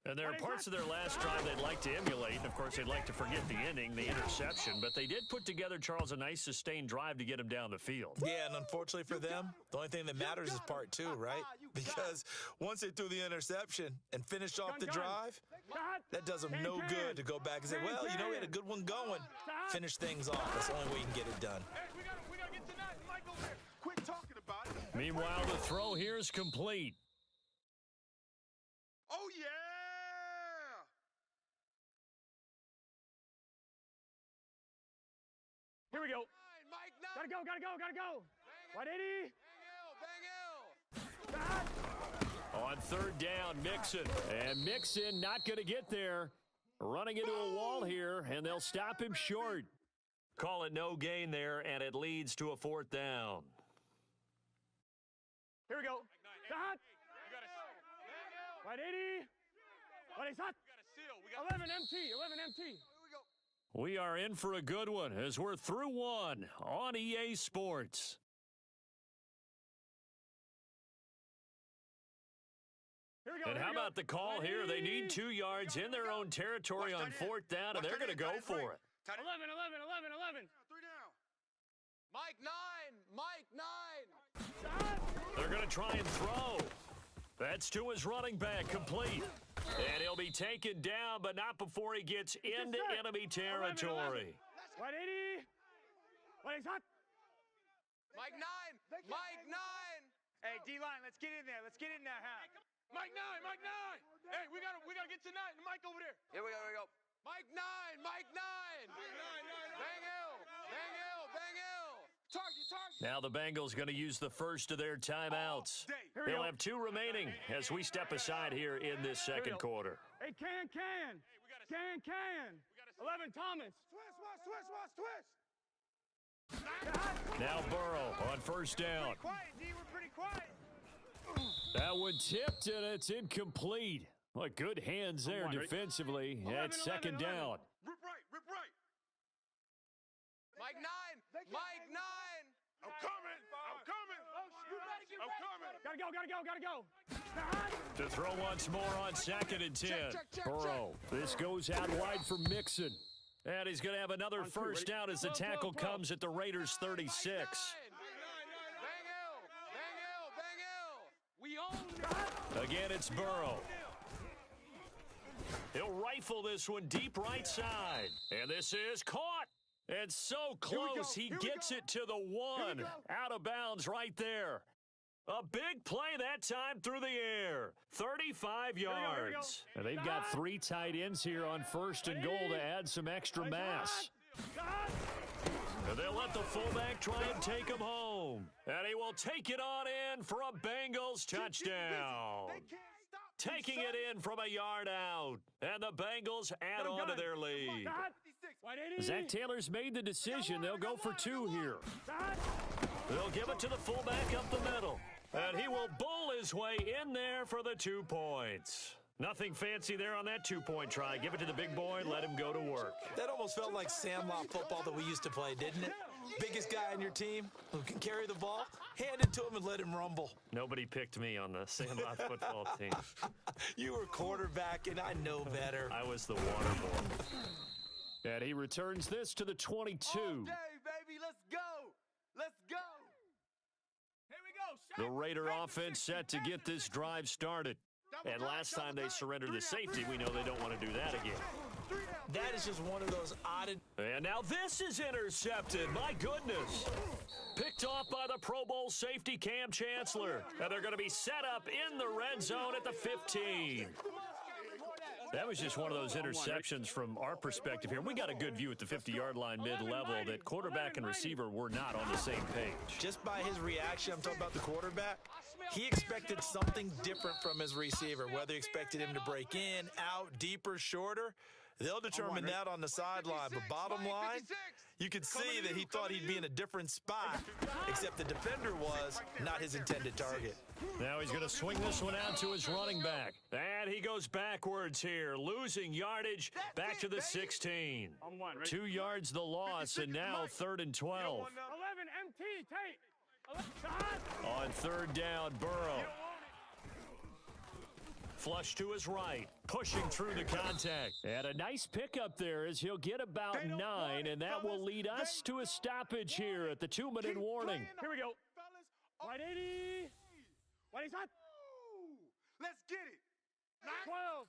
S2: And there are parts of their last drive they'd like to emulate. And, of course, they'd like to forget the inning, the interception. But they did put together, Charles, a nice sustained drive to get him down the field.
S1: Yeah, and unfortunately for them, the only thing that matters is part 2, right? Because once they threw the interception and finished off the drive, that does them no good to go back and say, well, you know, we had a good one going. Finish things off. That's the only way you can get it done.
S3: We gotta get to that. Mike over there. Quit talking about it.
S2: Meanwhile, the throw here is complete.
S11: Oh, yeah!
S4: Here we go.
S3: Mike,
S4: Gotta go. 180.
S3: Bang
S2: On 3rd down, Mixon. And Mixon not going to get there. Running into a wall here, and they'll stop him short. Call it no gain there, and it leads to a 4th down.
S4: Here we go. Stop. 180. What is that? 11 MT.
S2: We are in for a good one as we're through one on EA Sports. And how about the call here? They need 2 yards in their own territory on 4th down, and they're going to go for it.
S4: 11.
S11: 3 down.
S7: Mike 9.
S2: They're going to try and throw. That's to his running back, complete. And he'll be taken down, but not before he gets into enemy territory.
S4: 180. What is that?
S7: Mike 9.
S4: Hey, D-line, let's get in there. Huh?
S3: Mike 9. Hey, we gotta get to 9. Mike over there.
S7: Here we go. Mike 9. Bang Hill. Target.
S2: Now the Bengals going to use the first of their timeouts. They'll have 2 remaining as we step aside here in this second quarter.
S4: Hey, can. 11 Thomas.
S3: Twist.
S2: Now Burrow on 1st down.
S4: Quiet, D. We're pretty quiet.
S2: That one tipped, and it's incomplete. What good hands there defensively. That's 2nd down.
S11: Rip right.
S7: Mike 9.
S11: I'm coming.
S4: Gotta go.
S2: To throw once more on 2nd and 10. Burrow. This goes out wide for Mixon. And he's going to have another 1st down as the tackle comes at the Raiders' 36.
S7: Bang Hill. We own it.
S2: Again, it's Burrow. He'll rifle this one deep right side. And this is caught. And so close, he gets it to the 1. Out of bounds right there. A big play that time through the air. 35 yards. And they've got 3 tight ends here on 1st and goal to add some extra mass. And they'll let the fullback try and take him home. And he will take it on in for a Bengals touchdown. Taking it in from a yard out. And the Bengals add on to their lead. Zach Taylor's made the decision. They'll go for 2 here. They'll give it to the fullback up the middle. And he will bull his way in there for the 2 points. Nothing fancy there on that 2-point try. Give it to the big boy, let him go to work.
S1: That almost felt like Sandlot football that we used to play, didn't it? Biggest guy on your team who can carry the ball, hand it to him and let him rumble.
S2: Nobody picked me on the Sandlot football team.
S1: You were quarterback, and I know better.
S2: I was the water boy. And he returns this to the 22.
S7: All day, baby. Let's go. Let's go.
S4: Here we go.
S2: The Raider offense set to get this drive started. And last time they surrendered the safety, we know they don't want to do that again.
S1: That is just one of those odd...
S2: And now this is intercepted. My goodness. Picked off by the Pro Bowl safety Cam Chancellor. And they're going to be set up in the red zone at the 15. That was just one of those interceptions from our perspective here. We got a good view at the 50-yard line mid-level that quarterback and receiver were not on the same page.
S1: Just by his reaction, I'm talking about the quarterback, he expected something different from his receiver, whether he expected him to break in, out, deeper, shorter. They'll determine that on the sideline. But bottom line, you could see that he thought he'd be in a different spot, except the defender was not his intended target.
S2: Now he's going to swing this one out to his running back. And he goes backwards here, losing yardage back to the 16. 2 yards the loss, and now 3rd and 12.
S4: 11 MT, Tate.
S2: On 3rd down, Burrow. Flush to his right, pushing through the contact. And a nice pickup there as he'll get about 9, and that will lead us to a stoppage here at the 2-minute warning.
S4: Here we go. White 80. White hot.
S3: Let's get it.
S4: 12.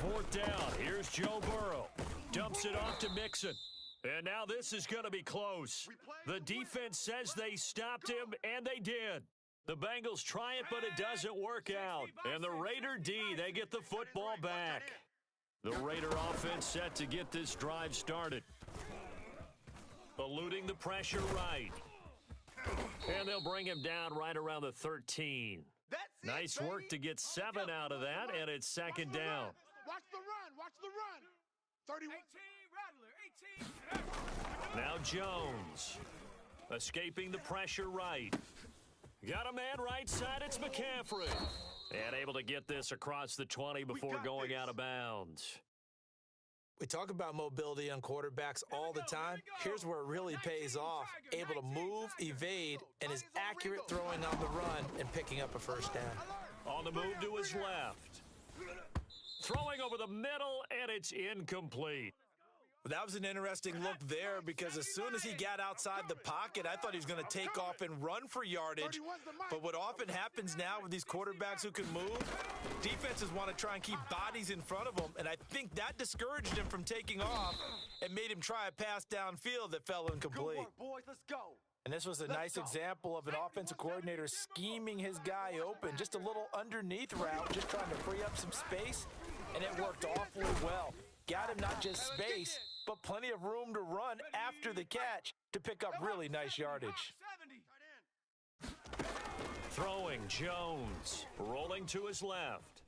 S2: 4th down. Here's Joe Burrow. Dumps it off to Mixon. And now this is going to be close. The defense says they stopped him, and they did. The Bengals try it, but it doesn't work out. And the Raider D, they get the football back. The Raider offense set to get this drive started. Eluding the pressure right. And they'll bring him down right around the 13. Nice work to get 7 out of that, and it's 2nd down.
S3: Watch the run. Watch the run. 31.
S2: Now Jones. Escaping the pressure right. Got a man right side, it's McCaffrey. And able to get this across the 20 before going out of bounds.
S1: We talk about mobility on quarterbacks all the time. Here's where it really pays off. Able to move, evade, and is accurate throwing on the run and picking up a 1st down.
S2: On the move to his left. Throwing over the middle, and it's incomplete.
S1: That was an interesting look there because as soon as he got outside the pocket, I thought he was going to take off and run for yardage. But what often happens now with these quarterbacks who can move, defenses want to try and keep bodies in front of them, and I think that discouraged him from taking off and made him try a pass downfield that fell incomplete.
S7: Good work, boys. Let's go.
S1: And this was a nice example of an offensive coordinator scheming his guy open. Just a little underneath route, just trying to free up some space, and it worked awfully well. Got him not just space, but plenty of room to run after the catch to pick up really nice yardage.
S2: Throwing Jones, rolling to his left.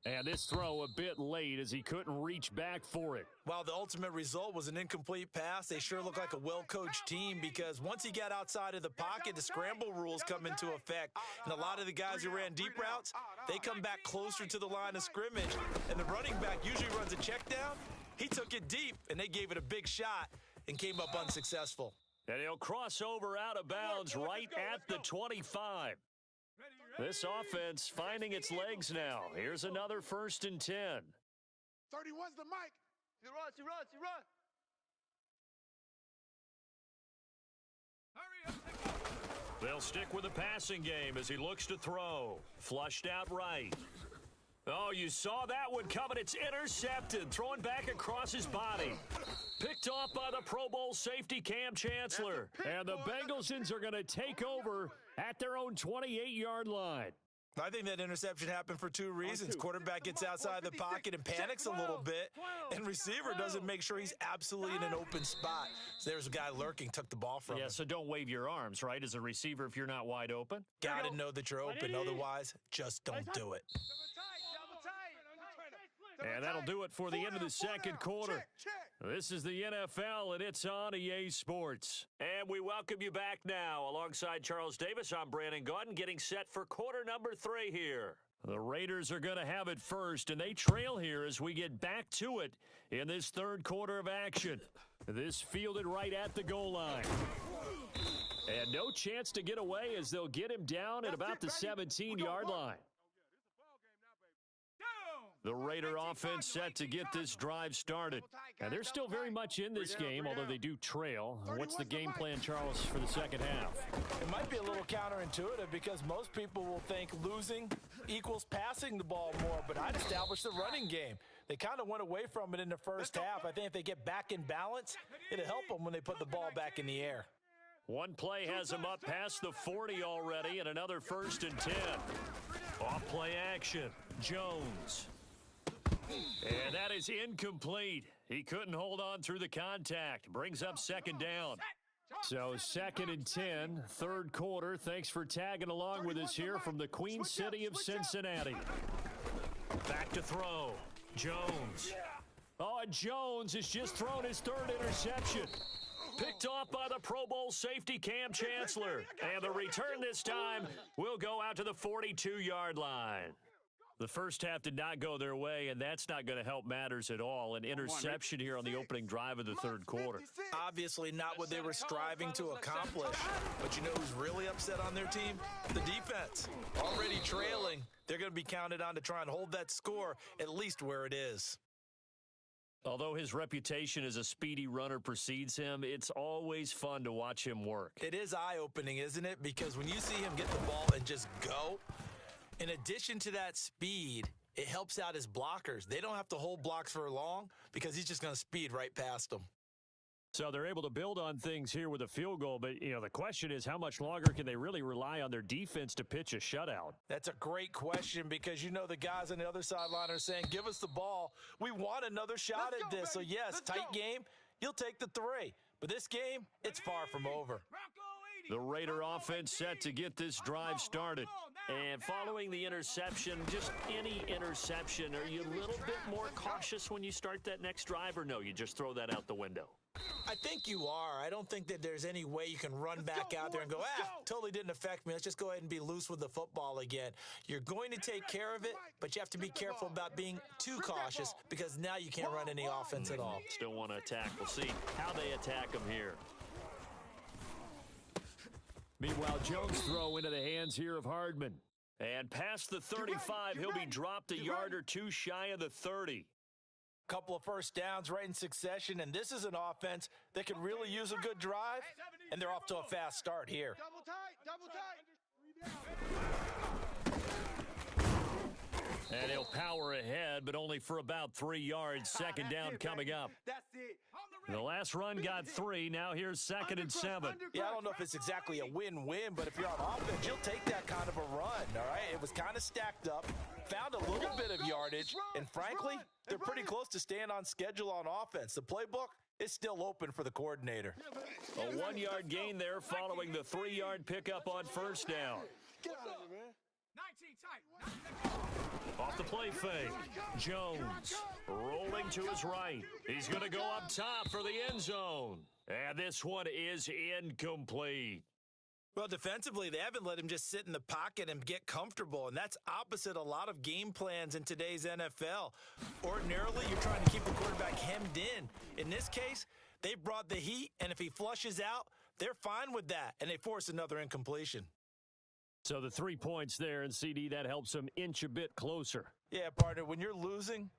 S2: And this throw a bit late as he couldn't reach back for it.
S1: While the ultimate result was an incomplete pass, they sure look like a well-coached team because once he got outside of the pocket, the scramble rules come into effect. And a lot of the guys who ran deep routes, they come back closer to the line of scrimmage. And the running back usually runs a check down. He took it deep, and they gave it a big shot and came up unsuccessful.
S2: And he'll cross over out of bounds right at the 25. This offense finding its legs now. Here's another 1st and 10.
S3: 31's the mic.
S7: He runs, he runs, he runs.
S2: They'll stick with the passing game as he looks to throw. Flushed out right. Oh, you saw that one coming. It's intercepted. Throwing back across his body. Picked off by the Pro Bowl safety Cam Chancellor. And the Bengalsons are going to take over at their own 28-yard line.
S1: I think that interception happened for 2 reasons. Quarterback gets outside the pocket and panics a little bit, and receiver doesn't make sure he's absolutely in an open spot. So there's a guy lurking, took the ball from him.
S2: Yeah, so don't wave your arms, right, as a receiver if you're not wide open.
S1: Got to know that you're open. Otherwise, just don't do it.
S2: And that'll do it for the end of the 2nd quarter. This is the NFL, and it's on EA Sports. And we welcome you back now. Alongside Charles Davis, I'm Brandon Gaudin, getting set for quarter number 3 here. The Raiders are going to have it first, and they trail here as we get back to it in this third quarter of action. This fielded right at the goal line. And no chance to get away as they'll get him down at about the 17-yard line. The Raider offense set to get this drive started. And they're still very much in this game, although they do trail. What's the game plan, Charles, for the second half?
S1: It might be a little counterintuitive because most people will think losing equals passing the ball more, but I'd establish the running game. They kind of went away from it in the first half. I think if they get back in balance, it'll help them when they put the ball back in the air.
S2: One play has them up past the 40 already, and another 1st and 10. Off play action, Jones. And that is incomplete. He couldn't hold on through the contact. Brings up 2nd down. So 2nd and 10, third quarter. Thanks for tagging along with us here from the Queen City of Cincinnati. Back to throw. Jones. Oh, and Jones has just thrown his 3rd interception. Picked off by the Pro Bowl safety Cam Chancellor. And the return this time will go out to the 42-yard line. The first half did not go their way, and that's not going to help matters at all. An interception here on the opening drive of the third quarter.
S1: Obviously not what they were striving to accomplish. But you know who's really upset on their team? The defense. Already trailing, they're going to be counted on to try and hold that score at least where it is.
S2: Although his reputation as a speedy runner precedes him, it's always fun to watch him work.
S1: It is eye-opening, isn't it? Because when you see him get the ball and just go, in addition to that speed, it helps out his blockers. They don't have to hold blocks for long because he's just going to speed right past them.
S2: So they're able to build on things here with a field goal, but the question is how much longer can they really rely on their defense to pitch a shutout?
S1: That's a great question because the guys on the other sideline are saying, give us the ball. We want another shot at this. So yes, tight game, you'll take the 3. But this game, it's far from over.
S2: The Raider offense set to get this drive started. And following the interception, just any interception, are you a little bit more cautious when you start that next drive, or no, you just throw that out the window?
S1: I think you are. I don't think that there's any way you can run back out there and go, totally didn't affect me. Let's just go ahead and be loose with the football again. You're going to take care of it, but you have to be careful about being too cautious because now you can't run any offense at all.
S2: Still want to attack. We'll see how they attack them here. Meanwhile, Jones' throw into the hands here of Hardman. And past the 35, he'll be dropped a yard or 2 shy of the 30.
S1: Couple of first downs right in succession, and this is an offense that can really use a good drive, and they're off to a fast start here.
S3: Double tight.
S2: And he'll power ahead, but only for about 3 yards. 2nd down coming up.
S3: That's it.
S2: The last run got 3. Now here's 2nd and 7.
S1: Yeah, I don't know if it's exactly a win-win, but if you're on offense, you'll take that kind of a run, all right? It was kind of stacked up, found a little bit of yardage, and frankly, they're pretty close to staying on schedule on offense. The playbook is still open for the coordinator.
S2: A 1-yard gain there following the 3-yard pickup on first down.
S3: Get out of here, man.
S4: 19 tight.
S2: Off the play fake. Jones rolling to his right. He's going to go up top for the end zone. And this one is incomplete.
S1: Well, defensively, they haven't let him just sit in the pocket and get comfortable, and that's opposite a lot of game plans in today's NFL. Ordinarily, you're trying to keep the quarterback hemmed in. In this case, they brought the heat, and if he flushes out, they're fine with that, and they force another incompletion.
S2: So the 3 points there, and CD, that helps them inch a bit closer.
S1: Yeah, partner, when you're losing,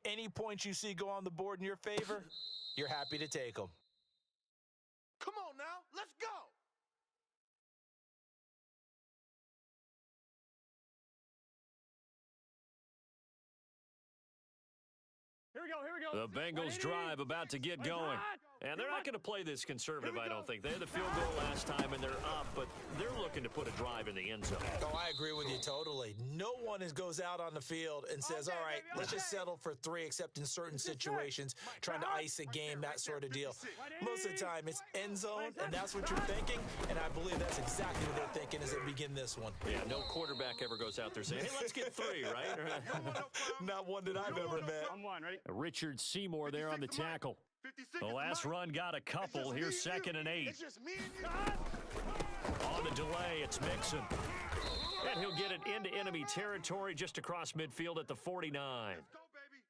S1: any points you see go on the board in your favor, you're happy to take them.
S3: Come on now, let's go.
S4: Here we go.
S2: The Bengals drive about to get going. And they're not going to play this conservative, I don't think. They had the field goal last time, and they're up, but they're looking to put a drive in the end zone.
S1: Oh, I agree with you totally. No one goes out on the field and says, all right, let's just settle for 3, except in certain situations, trying to ice a game, that sort of deal. Most of the time, it's end zone, and that's what you're thinking, and I believe that's exactly what they're thinking as they begin this one.
S2: Yeah, no quarterback ever goes out there saying, hey, let's get 3, right?
S1: Not one that I've ever met.
S4: I'm one, ready?
S2: Richard Seymour there on the tackle.
S11: 56.
S2: The last run got a couple. Here's 2nd and 8.
S3: It's just me and you.
S2: On the delay, it's Mixon. And he'll get it into enemy territory just across midfield at the 49.
S11: Let's go, baby.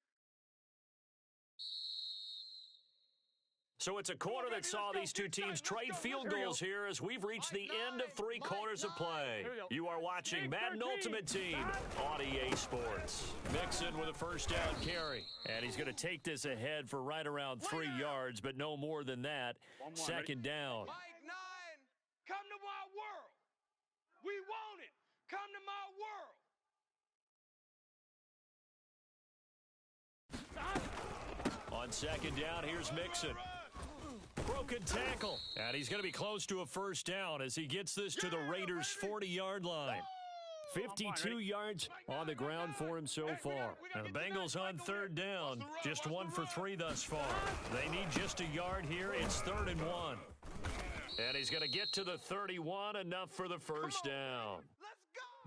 S2: So it's a quarter that saw these two teams trade field goals here as we've reached the end of 3 quarters of play. You are watching Madden Ultimate Team on EA Sports. Mixon with a first down carry. And he's going to take this ahead for right around 3 yards, but no more than that. 2nd down.
S7: Mike 9, come to my world. We want it. Come to my world.
S2: On 2nd down, here's Mixon. Broken tackle. And he's going to be close to a first down as he gets this to the Raiders' 40-yard line. 52 yards on the ground for him so far. Now the Bengals on 3rd down, just 1 for 3 thus far. They need just a yard here. It's 3rd and 1. And he's going to get to the 31, enough for the first down.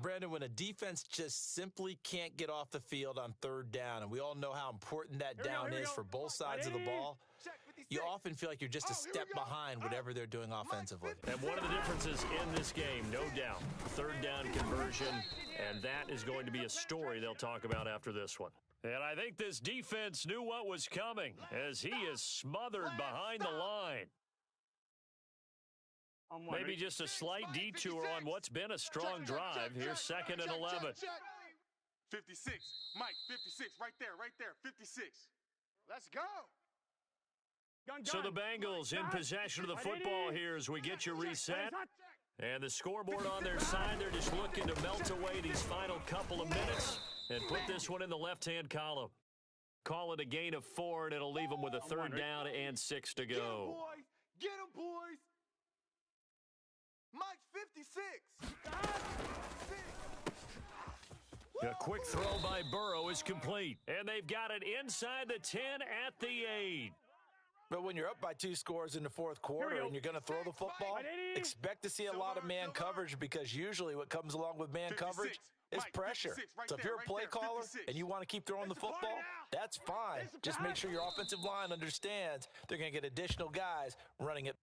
S1: Brandon, when a defense just simply can't get off the field on 3rd down, and we all know how important that down is for both sides of the ball, you often feel like you're just a step behind whatever they're doing offensively.
S2: And one of the differences in this game, no doubt, 3rd down conversion, and that is going to be a story they'll talk about after this one. And I think this defense knew what was coming as he is smothered behind the line. Maybe just a slight detour on what's been a strong drive. Here's 2nd and 11.
S11: 56. Mike, 56. Right there, 56.
S3: Let's go.
S2: So the Bengals in possession of the football here as we get you reset. And the scoreboard on their side, they're just looking to melt away these final couple of minutes and put this one in the left-hand column. Call it a gain of 4, and it'll leave them with a 3rd down and 6 to go.
S3: Get him, boys. Mike 56.
S2: A quick throw by Burrow is complete. And they've got it inside the 10 at the 8.
S1: But when you're up by 2 scores in the 4th quarter and you're going to throw the football, expect to see a lot of man coverage because usually what comes along with man coverage is pressure. So if you're a play caller and you want to keep throwing the football, that's fine. Just make sure your offensive line understands they're going to get additional guys running it.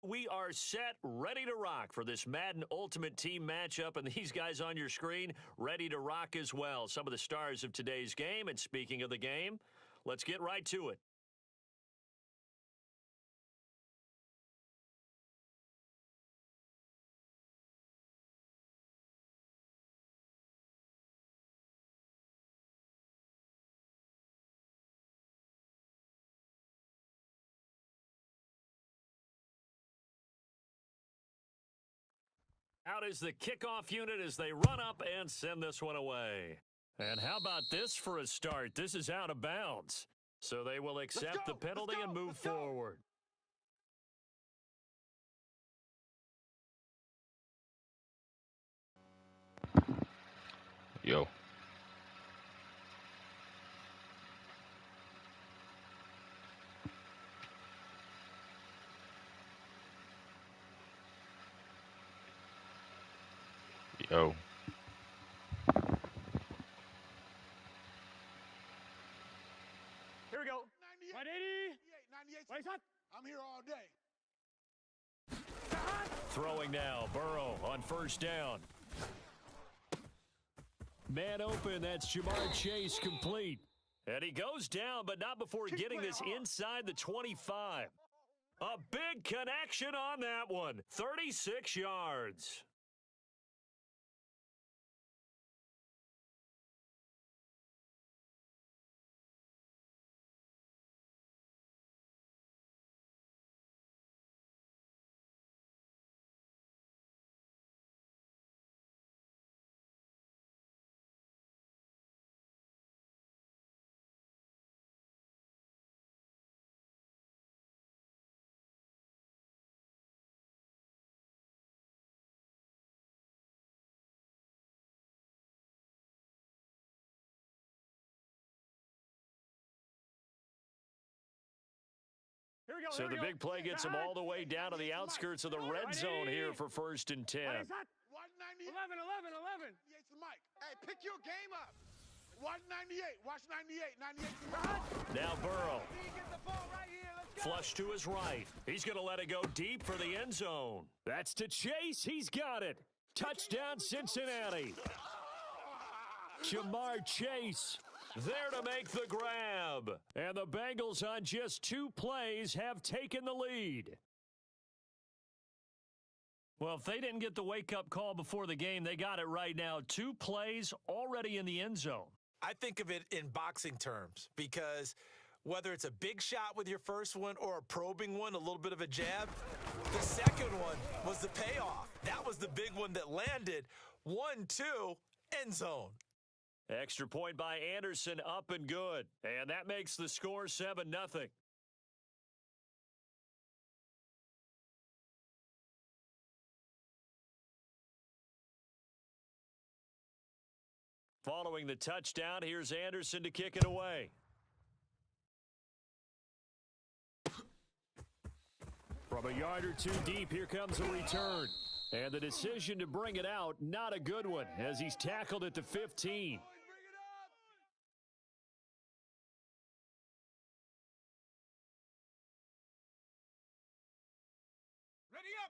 S2: We are set, ready to rock for this Madden Ultimate Team matchup, and these guys on your screen ready to rock as well. Some of the stars of today's game, and speaking of the game, let's get right to it. Out is the kickoff unit as they run up and send this one away. And how about this for a start? This is out of bounds. So they will accept the penalty and move forward.
S12: Yo. Yo.
S4: Here we go. 180.
S3: 98. I'm here all day.
S2: Throwing now, Burrow on first down.
S6: Man open, that's Jamar Chase complete. And he goes down, but not before getting this inside the 25. A big connection on that one. 36 yards. So the big play gets him all the way down to the outskirts of the red zone here for 1st and 10.
S3: 198.
S4: 11, 11, 11.
S3: 98's the mic. Hey, pick your game up. 198. Watch 98. 98's the mic.
S6: Now Burrow. Flush to his right. He's going to let it go deep for the end zone. That's to Chase. He's got it. Touchdown, Cincinnati. Jamar Chase there to make the grab. And the Bengals on just 2 plays have taken the lead. Well, if they didn't get the wake-up call before the game, they got it right now. 2 plays already in the end zone.
S1: I think of it in boxing terms because whether it's a big shot with your first one or a probing one, a little bit of a jab, the second one was the payoff. That was the big one that landed. 1-2, end zone.
S6: Extra point by Anderson, up and good. And that makes the score 7-0. Following the touchdown, here's Anderson to kick it away. From a yard or 2 deep, here comes a return. And the decision to bring it out, not a good one, as he's tackled at the 15.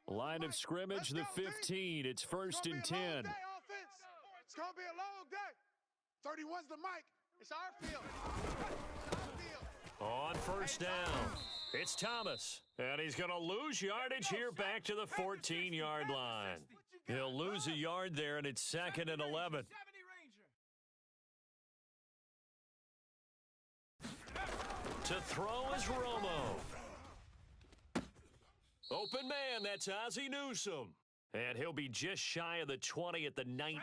S6: Line of scrimmage, the 15. It's 1st and 10.
S3: It's going to be a long day. 31's the mic. It's our field.
S6: On 1st down, it's Thomas. And he's going to lose yardage here back to the 14-yard line. He'll lose a yard there, and it's 2nd and 11. To throw is Romo. Open man, that's Ozzie Newsome. And he'll be just shy of the 20 at the 19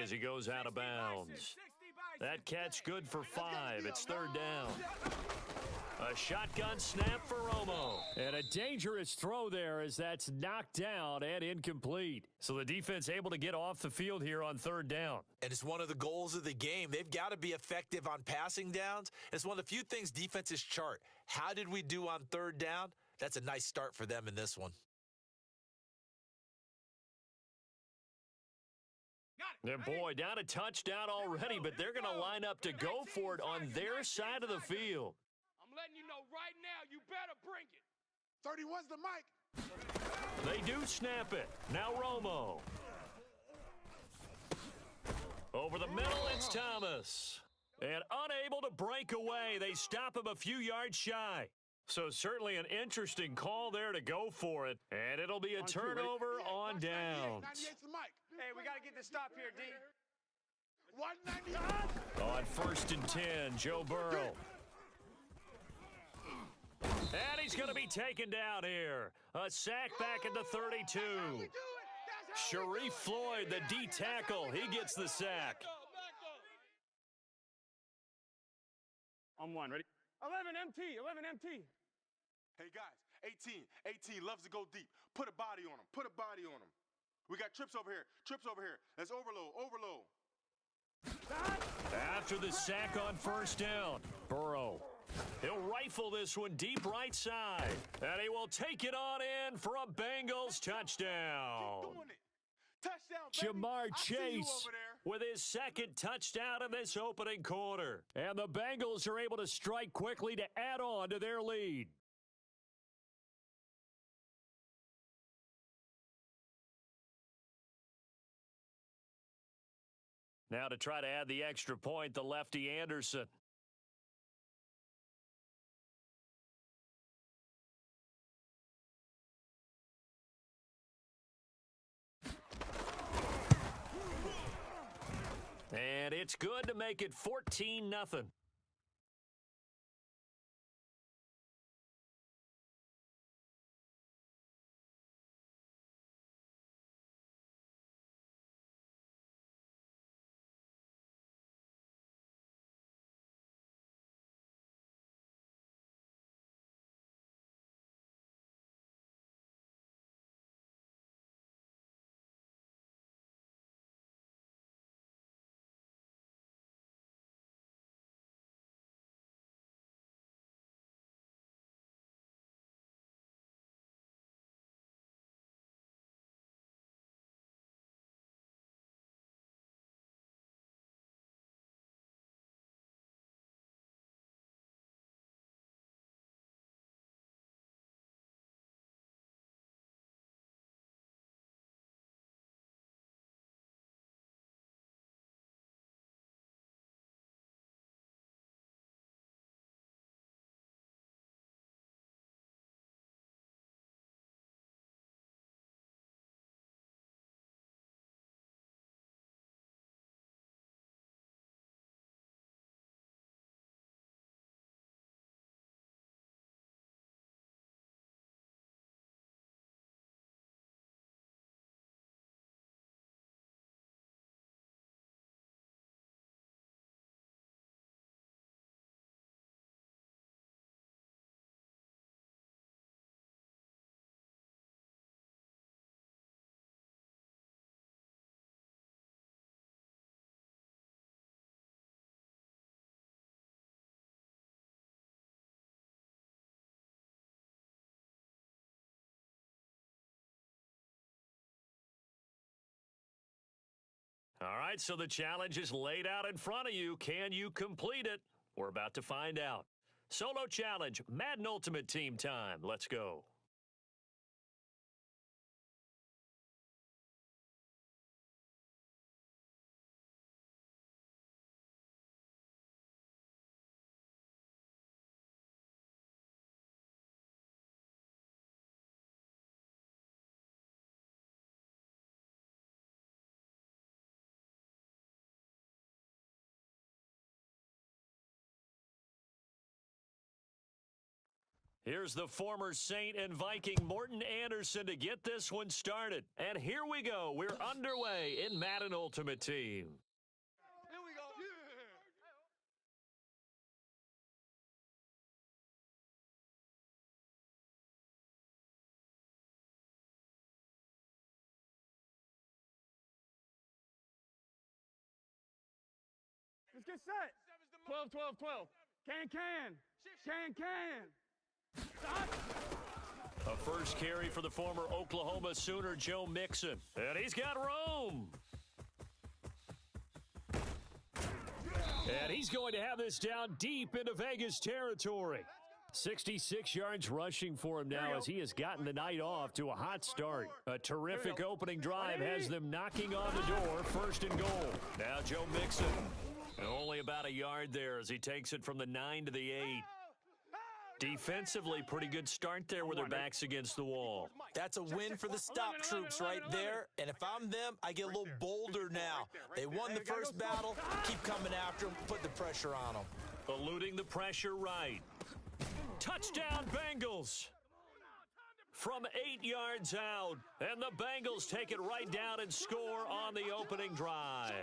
S6: as he goes out of bounds. That catch good for 5. It's 3rd down. A shotgun snap for Romo. And a dangerous throw there as that's knocked down and incomplete. So the defense able to get off the field here on 3rd down.
S1: And it's one of the goals of the game. They've got to be effective on passing downs. It's one of the few things defenses chart. How did we do on 3rd down? That's a nice start for them in this one.
S6: And boy, down a touchdown already, but they're going to line up to go for it on their side of the field.
S7: I'm letting you know right now, you better bring it.
S3: 31's the mic.
S6: They do snap it. Now Romo. Over the middle, it's Thomas. And unable to break away, they stop him a few yards shy. So certainly an interesting call there to go for it. And it'll be a turnover on downs.
S3: 98's the mic.
S7: Hey, we got to get this stop here, D.
S3: 198.
S6: On 1st and 10, Joe Burrow. And he's going to be taken down here. A sack back at the 32. Sharif Floyd, the D tackle, he gets the sack.
S4: On 1, ready? 11 MT, 11 MT.
S11: Hey, guys, 18 loves to go deep. Put a body on him. Put a body on him. We got trips over here. Trips over here. Let's overload.
S6: After the sack on 1st down, Burrow. He'll rifle this one deep right side. And he will take it on in for a Bengals touchdown. Jamar Chase with his 2nd touchdown of this opening quarter. And the Bengals are able to strike quickly to add on to their lead.
S2: Now to try to add the extra point, the lefty Anderson. And it's good to make it 14-0. All right, so the challenge is laid out in front of you. Can you complete it? We're about to find out. Solo challenge, Madden Ultimate Team time. Let's go. Here's the former Saint and Viking Morten Andersen to get this one started. And here we go. We're underway in Madden Ultimate Team.
S3: Here we go.
S4: Let's get set. 12, 12, 12. Can. Stop.
S2: A first carry for the former Oklahoma Sooner, Joe Mixon. And he's got room. And he's going to have this down deep into Vegas territory. 66 yards rushing for him now as he has gotten the night off to a hot start. A terrific opening drive has them knocking on the door, 1st and goal. Now Joe Mixon. Only about a yard there as he takes it from the 9 to the 8. Defensively, pretty good start there with their backs against the wall.
S1: That's a win for the stop troops right there. And if I'm them, I get a little bolder now. They won the first battle. Keep coming after them. Put the pressure on them.
S2: Eluding the pressure right. Touchdown, Bengals. From 8 yards out. And the Bengals take it right down and score on the opening drive.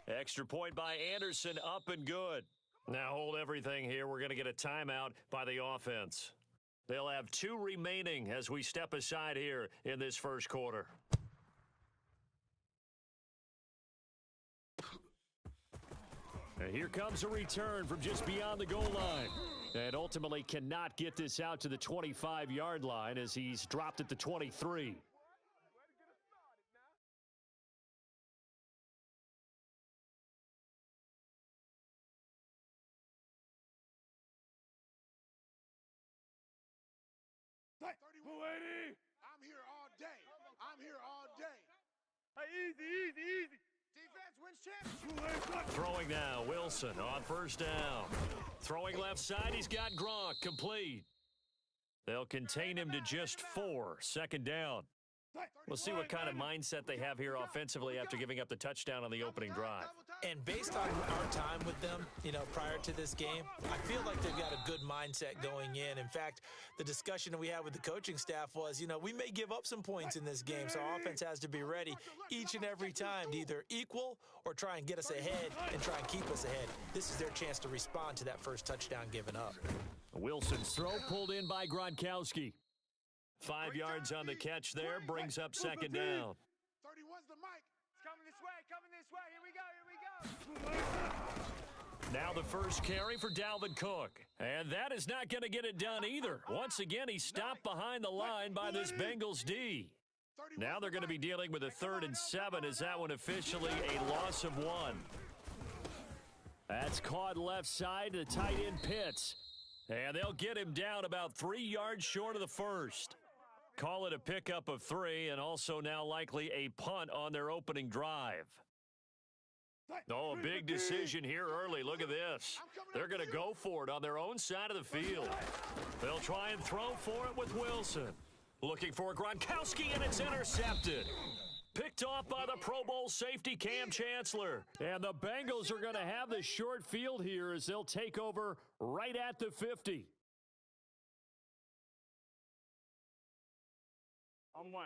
S2: Extra point by Anderson, up and good. Now hold everything here. We're going to get a timeout by the offense. They'll have 2 remaining as we step aside here in this first quarter. And here comes a return from just beyond the goal line. And ultimately cannot get this out to the 25-yard line as he's dropped at the 23.
S3: I'm here all day. I'm I'm here all day.
S4: Hey, easy.
S3: Defense wins championship.
S2: Throwing now, Wilson on first down. Throwing left side, he's got Gronk, complete. They'll contain him to just 4, second down. We'll see what kind of mindset they have here offensively after giving up the touchdown on the opening drive.
S1: And based on our time with them, prior to this game, I feel like they've got a good mindset going in. In fact, the discussion that we had with the coaching staff was, we may give up some points in this game, so our offense has to be ready each and every time to either equal or try and get us ahead and try and keep us ahead. This is their chance to respond to that first touchdown given up.
S2: Wilson's throw pulled in by Gronkowski. 5 yards on the catch there, brings up second down.
S3: 31's the mic.
S7: It's coming this way. Here we go.
S2: Now the first carry for Dalvin Cook. And that is not going to get it done either. Once again, he's stopped behind the line by this Bengals D. Now they're going to be dealing with a 3rd and 7 as that one officially a loss of 1. That's caught left side to the tight end Pitts. And they'll get him down about 3 yards short of the first. Call it a pickup of 3 and also now likely a punt on their opening drive. Oh, a big decision here early. Look at this. They're going to go for it on their own side of the field. They'll try and throw for it with Wilson. Looking for Gronkowski, and it's intercepted. Picked off by the Pro Bowl safety Cam Chancellor. And the Bengals are going to have the short field here as they'll take over right at the 50.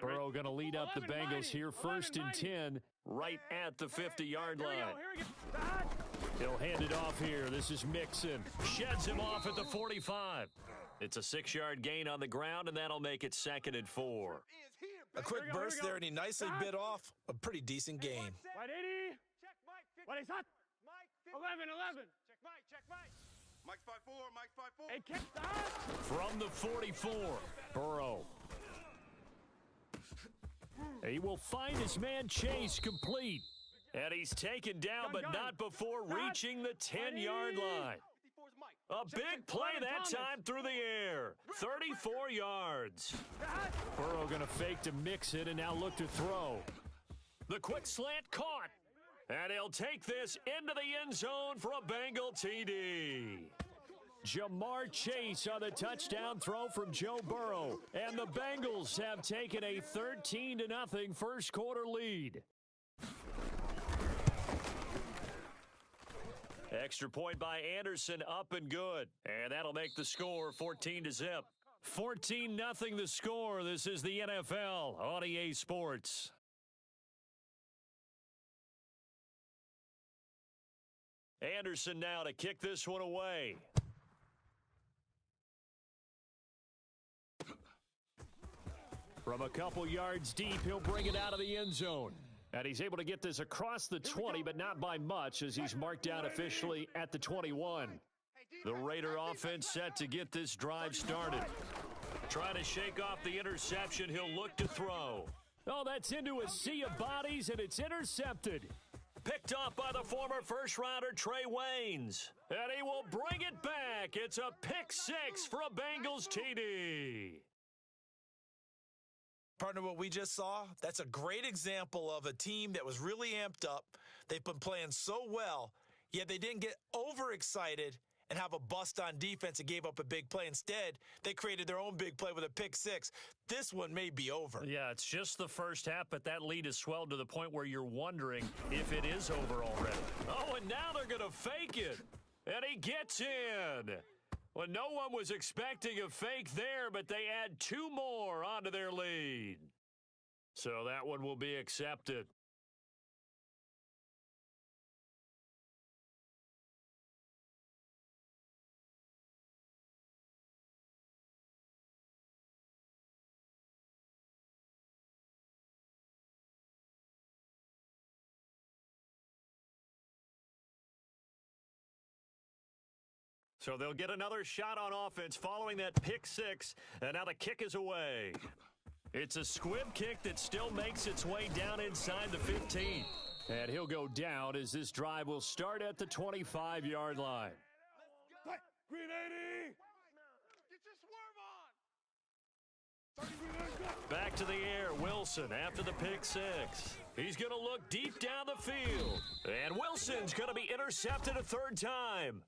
S2: Burrow going to lead up the Bengals here, 1st and 10, right at the 50-yard line. He'll hand it off here. This is Mixon. Sheds him off at the 45. It's a 6-yard gain on the ground, and that'll make it 2nd and 4.
S1: A quick burst there, and he nicely bit off a pretty decent gain.
S4: White 80. What is that? 11.
S7: Check Mike.
S11: Mike's 5'4", Mike's 5'4".
S4: Hey, kick that.
S2: From the 44, Burrow. He will find his man Chase complete. And he's taken down, but not before reaching the 10-yard line. A big play that time through the air. 34 yards. Burrow going to fake to mix it and now look to throw. The quick slant caught. And he'll take this into the end zone for a Bengal TD. Jamar Chase on the touchdown throw from Joe Burrow. And the Bengals have taken a 13-0 first quarter lead. Extra point by Anderson, up and good. And that'll make the score 14-0. 14-0 the score. This is the NFL on EA Sports. Anderson now to kick this one away. From a couple yards deep, he'll bring it out of the end zone. And he's able to get this across the 20, but not by much as he's marked down officially at the 21. The Raider offense set to get this drive started. Trying to shake off the interception, he'll look to throw. Oh, that's into a sea of bodies, and it's intercepted. Picked off by the former first-rounder Trey Waynes. And he will bring it back. It's a pick 6 for a Bengals TD.
S1: Partner, what we just saw, that's a great example of a team that was really amped up. They've been playing so well, yet they didn't get overexcited and have a bust on defense and gave up a big play. Instead, they created their own big play with a pick 6. This one may be over.
S2: Yeah, it's just the first half, but that lead has swelled to the point where you're wondering if it is over already. Oh, and now they're going to fake it. And he gets in. Well, no one was expecting a fake there, but they add 2 more onto their lead. So that one will be accepted. So they'll get another shot on offense following that pick 6, and now the kick is away. It's a squib kick that still makes its way down inside the 15. And he'll go down as this drive will start at the 25-yard line.
S4: Green 80.
S7: Get your swerve on.
S2: Back to the air, Wilson after the pick six. He's going to look deep down the field. And Wilson's going to be intercepted a third time.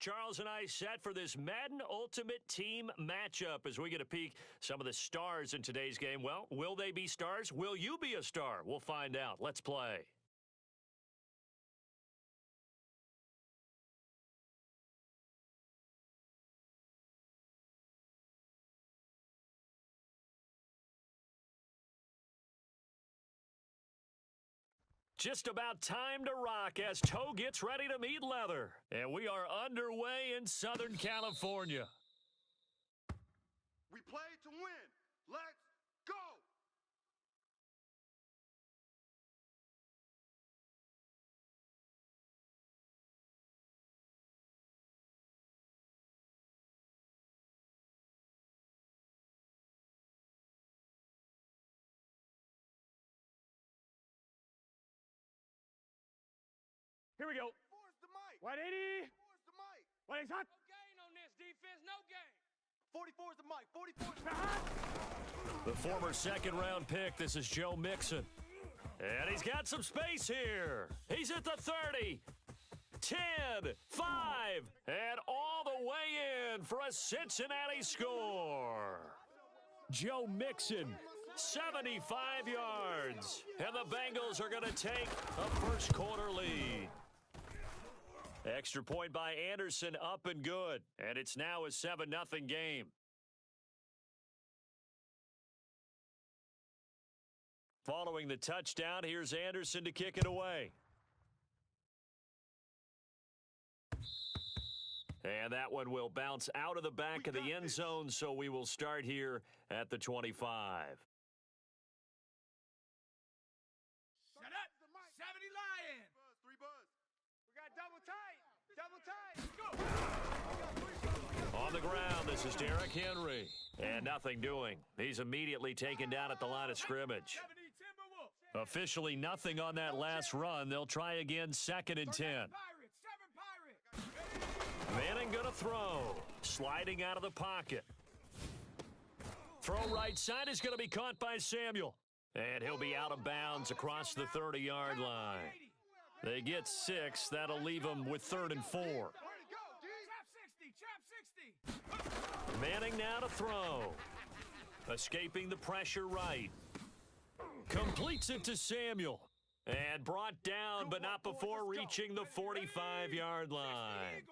S2: Charles and I set for this Madden Ultimate Team matchup as we get a peek some of the stars in today's game. Well, will they be stars? Will you be a star? We'll find out. Let's play. Just about time to rock as Toe gets ready to meet leather. And we are underway in Southern California.
S11: We play to win. Let's go.
S4: Here we go.
S3: Force the mic.
S4: 180.
S3: Force the mic.
S4: 180 hot.
S7: No gain on this defense, no gain.
S3: 44 is the mic. 44 is the
S4: Hot.
S2: The former second-round pick, this is Joe Mixon. And he's got some space here. He's at the 30. 10, 5, and all the way in for a Cincinnati score. Joe Mixon, 75 yards. And the Bengals are going to take a first-quarter lead. Extra point by Anderson, up and good. And it's now a 7-0 game. Following the touchdown, here's Anderson to kick it away. And that one will bounce out of the back of the end zone, so we will start here at the 25.
S3: Shut up. 70 Lions. Three buzz.
S7: We got double tight. Double tight. Go.
S2: On the ground, this is Derrick Henry. And nothing doing. He's immediately taken down at the line of scrimmage. Officially nothing on that last run. They'll try again, 2nd and 10. Manning going to throw. Sliding out of the pocket. Throw right side is going to be caught by Samuel. And he'll be out of bounds across the 30-yard line. They get 6. That'll leave them with 3rd and 4. Manning now to throw. Escaping the pressure right. Completes it to Samuel. And brought down, but not before reaching the 45-yard line.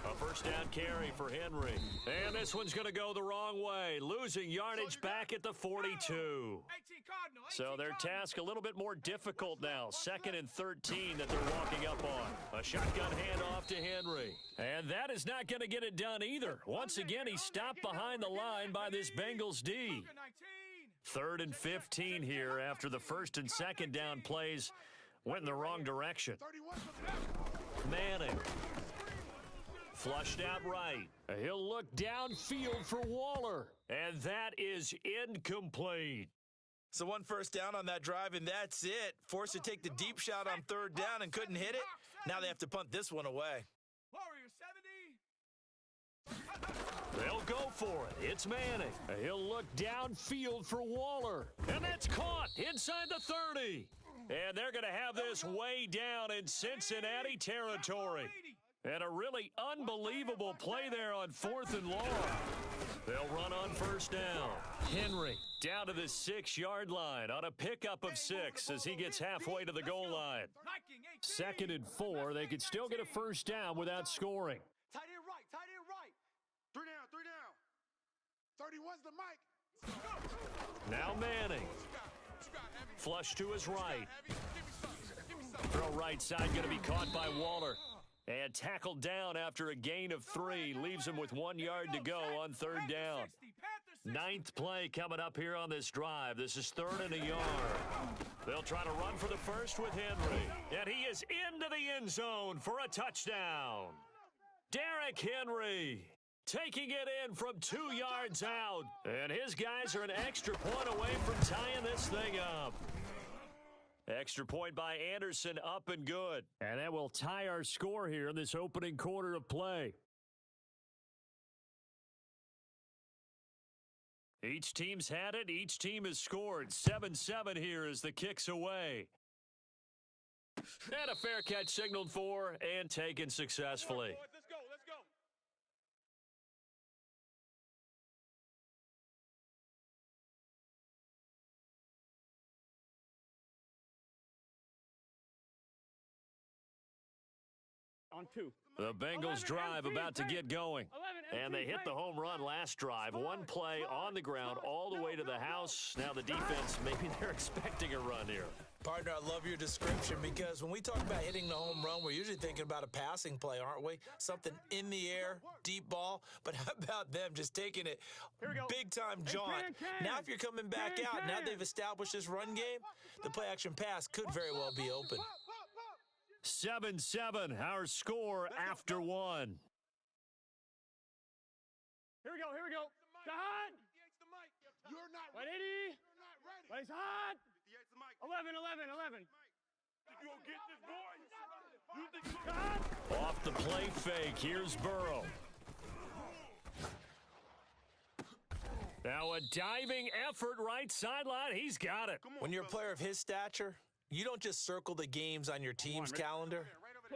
S2: A first down carry for Henry. And this one's going to go the wrong way. Losing yardage back at the 42. So their task a little bit more difficult now. 2nd and 13 that they're walking up on. A shotgun handoff to Henry. And that is not going to get it done either. Once again, he's stopped behind the line by this Bengals D. 3rd and 15 here after the 1st and 2nd down plays went in the wrong direction. Manning. Flushed out right. He'll look downfield for Waller. And that is incomplete.
S1: So one first down on that drive, and that's it. Forced to take the deep shot on 3rd down and couldn't hit it. Now they have to punt this one away.
S2: They'll go for it. It's Manning. He'll look downfield for Waller. And that's caught inside the 30. And they're going to have this way down in Cincinnati territory. And a really unbelievable play there on 4th and long. They'll run on first down. Henry down to the 6-yard line on a pickup of 6 as he gets halfway to the goal line. 2nd and 4. They could still get a first down without scoring.
S3: Tight end right. Tight end right. 3 down. 31's the mic.
S2: Now Manning. Flush to his right. Throw right side going to be caught by Waller. And tackled down after a gain of 3. Leaves him with 1 yard to go on 3rd down. 9th play coming up here on this drive. This is 3rd and a yard. They'll try to run for the first with Henry. And he is into the end zone for a touchdown. Derrick Henry taking it in from 2 yards out. And his guys are an extra point away from tying this thing up. Extra point by Anderson, up and good. And that will tie our score here in this opening quarter of play. Each team's had it. Each team has scored. 7-7 here as the kick's away. And a fair catch signaled for and taken successfully.
S11: Let's go, let's go.
S4: On 2.
S2: The Bengals
S4: 11,
S2: drive
S4: MT,
S2: about to get going.
S4: 11,
S2: And they hit the home run last drive. One play on the ground all the way to the house. Now the defense, maybe they're expecting a run here.
S1: Partner, I love your description because when we talk about hitting the home run, we're usually thinking about a passing play, aren't we? Something in the air, deep ball. But how about them just taking it big-time jaunt? Now if you're coming back out, now they've established this run game, the play-action pass could very well be open.
S2: 7-7, our score after 1.
S4: Here we go. Hot.
S3: You're not
S4: 180. He's hot. 11.
S11: You gonna get this, boy? You think you
S2: Off the play fake, here's Burrow. Now a diving effort right sideline. He's got it.
S1: When you're a player of his stature, you don't just circle the games on your team's calendar.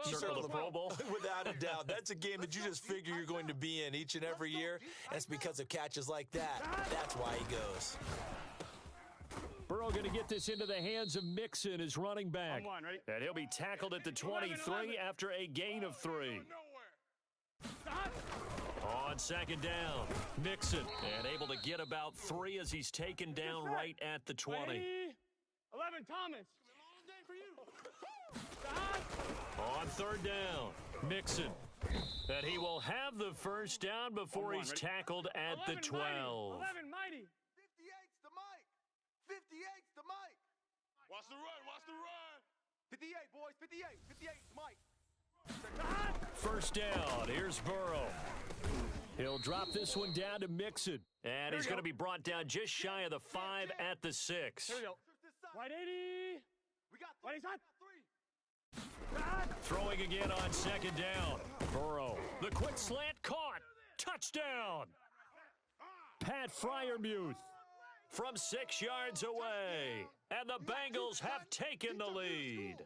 S1: You
S2: Circle the Pro Bowl.
S1: Without a doubt. That's a game that you just figure you're going to be in each and every year. And it's because of catches like that. That's why he goes.
S2: Burrow going to get this into the hands of Mixon, his running back. And he'll be tackled at the 23 after a gain of 3. On second down, Mixon, and able to get about 3 as he's taken down right at the 20.
S4: 11, Thomas.
S2: On third down, Mixon. And he will have the first down before he's tackled at the 12.
S4: 11, Mighty.
S3: 58's the mic. 58's the mic.
S11: Watch the run.
S3: 58, boys. 58's the mic.
S2: First down, here's Burrow. He'll drop this one down to Mixon. And he's going to be brought down just shy of the 5 at the 6.
S4: Here we go. 180.
S3: We got
S4: Whitey's hot.
S2: Throwing again on second down. Burrow, the quick slant caught. Touchdown. Pat Freiermuth from 6 yards away. And the Bengals have taken the lead.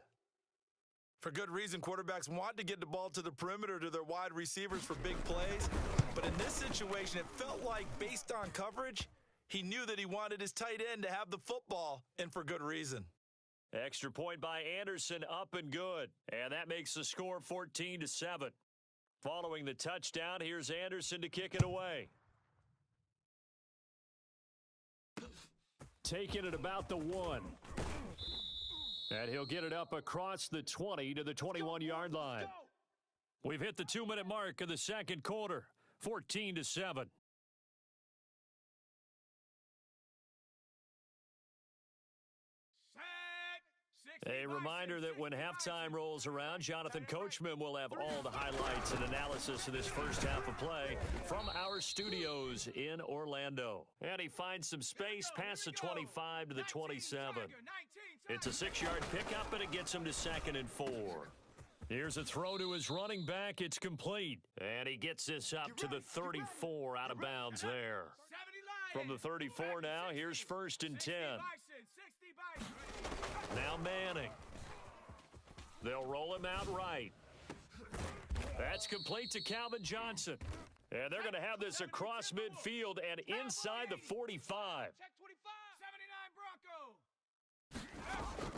S1: For good reason, quarterbacks want to get the ball to the perimeter to their wide receivers for big plays. But in this situation, it felt like, based on coverage, he knew that he wanted his tight end to have the football, and for good reason.
S2: Extra point by Anderson, up and good. And that makes the score 14-7. Following the touchdown, here's Anderson to kick it away. Taking it about the 1. And he'll get it up across the 20 to the 21-yard line. We've hit the 2-minute mark of the second quarter, 14-7. A reminder that when halftime rolls around, Jonathan Coachman will have all the highlights and analysis of this first half of play from our studios in Orlando. And he finds some space past the 25 to the 27. It's a 6-yard pickup, and it gets him to 2nd and 4. Here's a throw to his running back. It's complete. And he gets this up to the 34 out of bounds there. From the 34 now, here's 1st and 10. Now Manning. They'll roll him out right. That's complete to Calvin Johnson. And they're going to have this across midfield and inside the 45.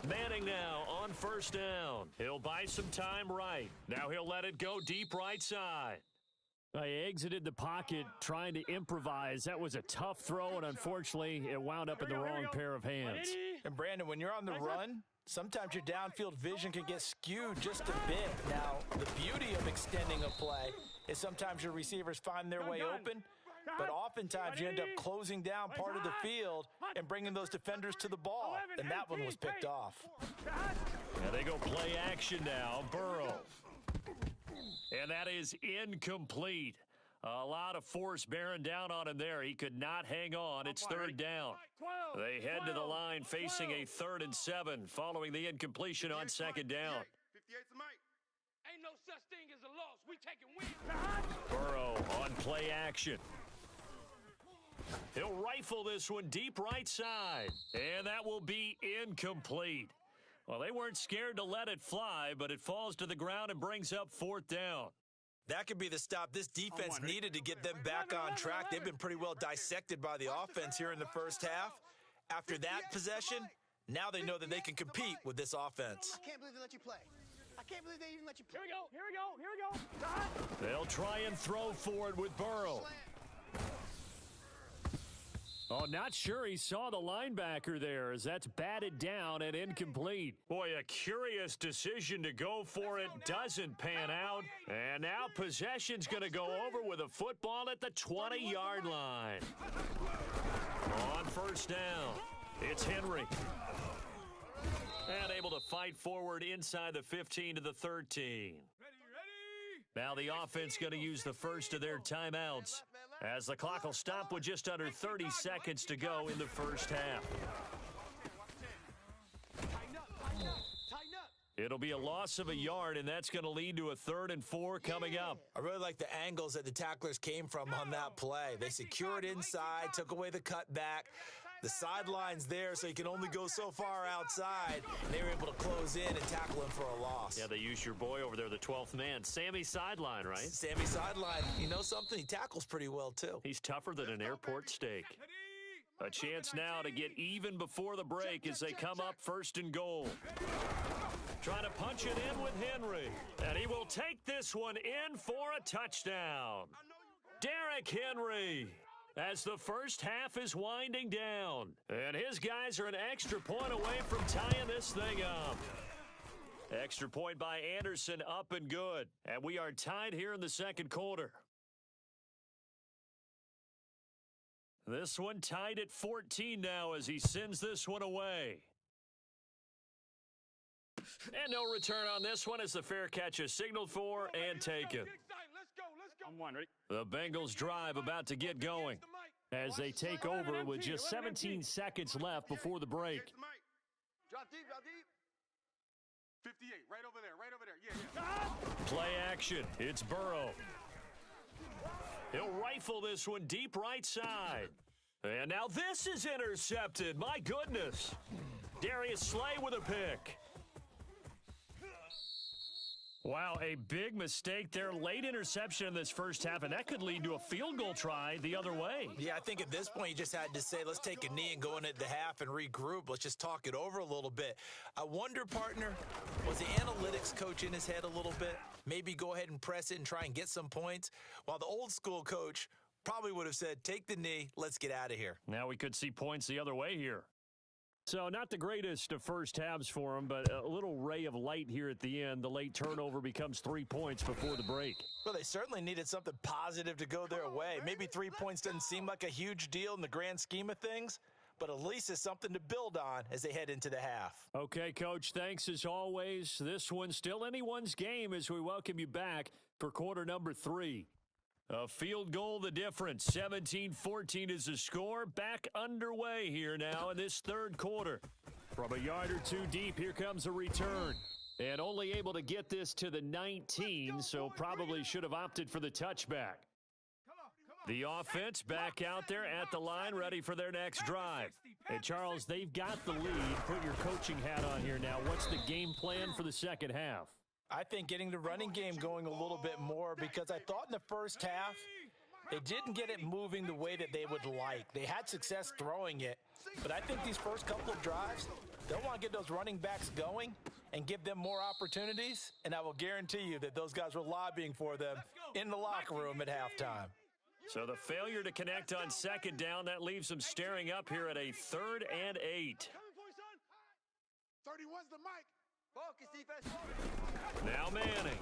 S2: Manning now on 1st down. He'll buy some time right. Now he'll let it go deep right side. He exited the pocket trying to improvise. That was a tough throw, and unfortunately, it wound up in the wrong pair of hands.
S1: And Brandon, when you're on the run, sometimes your downfield vision can get skewed just a bit. Now, the beauty of extending a play is sometimes your receivers find their way open, but oftentimes you end up closing down part of the field and bringing those defenders to the ball, and that one was picked off.
S2: And they go play action now. Burrow. And that is incomplete. A lot of force bearing down on him there. He could not hang on. It's 3rd down. They head to the line facing a 3rd and 7 following the incompletion on 2nd down.
S11: 58's the mic.
S7: Ain't no such thing as a loss. We taking wins.
S2: Burrow on play action. He'll rifle this one deep right side. And that will be incomplete. Well, they weren't scared to let it fly, but it falls to the ground and brings up 4th down.
S1: That could be the stop this defense needed to get them back on track. They've been pretty well dissected by the offense here in the first half. After that possession, now they know that they can compete with this offense.
S3: I can't believe they let you play. I can't believe they even let you play.
S4: Here we go.
S2: They'll try and throw for it with Burrow. Oh, not sure he saw the linebacker there as that's batted down and incomplete. Boy, a curious decision to go for it doesn't pan out. And now possession's going to go over with a football at the 20-yard line. On 1st down, it's Henry. And able to fight forward inside the 15 to the 13. Now the offense going to use the first of their timeouts as the clock will stop with just under 30 seconds to go in the first half. It'll be a loss of a yard, and that's going to lead to a 3rd and 4 coming up.
S1: I really like the angles that the tacklers came from on that play. They secured inside, took away the cutback. The sideline's there, so you can only go so far outside. And they were able to close in and tackle him for a loss.
S2: Yeah, they used your boy over there, the 12th man. Sammy Sideline, right?
S1: Sammy Sideline. You know something? He tackles pretty well, too.
S2: He's tougher than an airport steak. A chance now to get even before the break as they come up 1st and goal. Trying to punch it in with Henry. And he will take this one in for a touchdown. Derrick Henry. As the first half is winding down. And his guys are an extra point away from tying this thing up. Extra point by Anderson, up and good. And we are tied here in the 2nd quarter. This one tied at 14 now as he sends this one away. And no return on this one as the fair catch is signaled for and taken.
S4: I'm one, ready?
S2: The Bengals drive about to get going as they take over with just 17 seconds left before the break.
S3: Drop deep, drop deep.
S11: 58, right over there. Yeah.
S2: Play action. It's Burrow. He'll rifle this one deep right side. And now this is intercepted. My goodness. Darius Slay with a pick. Wow, a big mistake there. Late interception in this first half, and that could lead to a field goal try the other way.
S1: Yeah, I think at this point you just had to say, let's take a knee and go into the half and regroup. Let's just talk it over a little bit. I wonder, partner, was the analytics coach in his head a little bit? Maybe go ahead and press it and try and get some points? While the old school coach probably would have said, take the knee, let's get out of here.
S2: Now we could see points the other way here. So not the greatest of first halves for him, but a little ray of light here at the end. The late turnover becomes 3 points before the break.
S1: Well, they certainly needed something positive to go their way. Maybe 3 points doesn't seem like a huge deal in the grand scheme of things, but at least it's something to build on as they head into the half.
S2: Okay, Coach, thanks as always. This one's still anyone's game as we welcome you back for quarter number 3. A field goal the difference. 17-14 is the score. Back underway here now in this 3rd quarter. From a yard or two deep, here comes a return. And only able to get this to the 19, so probably should have opted for the touchback. The offense back out there at the line, ready for their next drive. Hey, Charles, they've got the lead. Put your coaching hat on here now. What's the game plan for the second half?
S1: I think getting the running game going a little bit more because I thought in the first half they didn't get it moving the way that they would like. They had success throwing it, but I think these first couple of drives, they'll want to get those running backs going and give them more opportunities, and I will guarantee you that those guys were lobbying for them in the locker room at halftime.
S2: So the failure to connect on 2nd down, that leaves them staring up here at a 3rd and 8.
S3: 31's the mic.
S7: Focus, defense.
S2: Now Manning.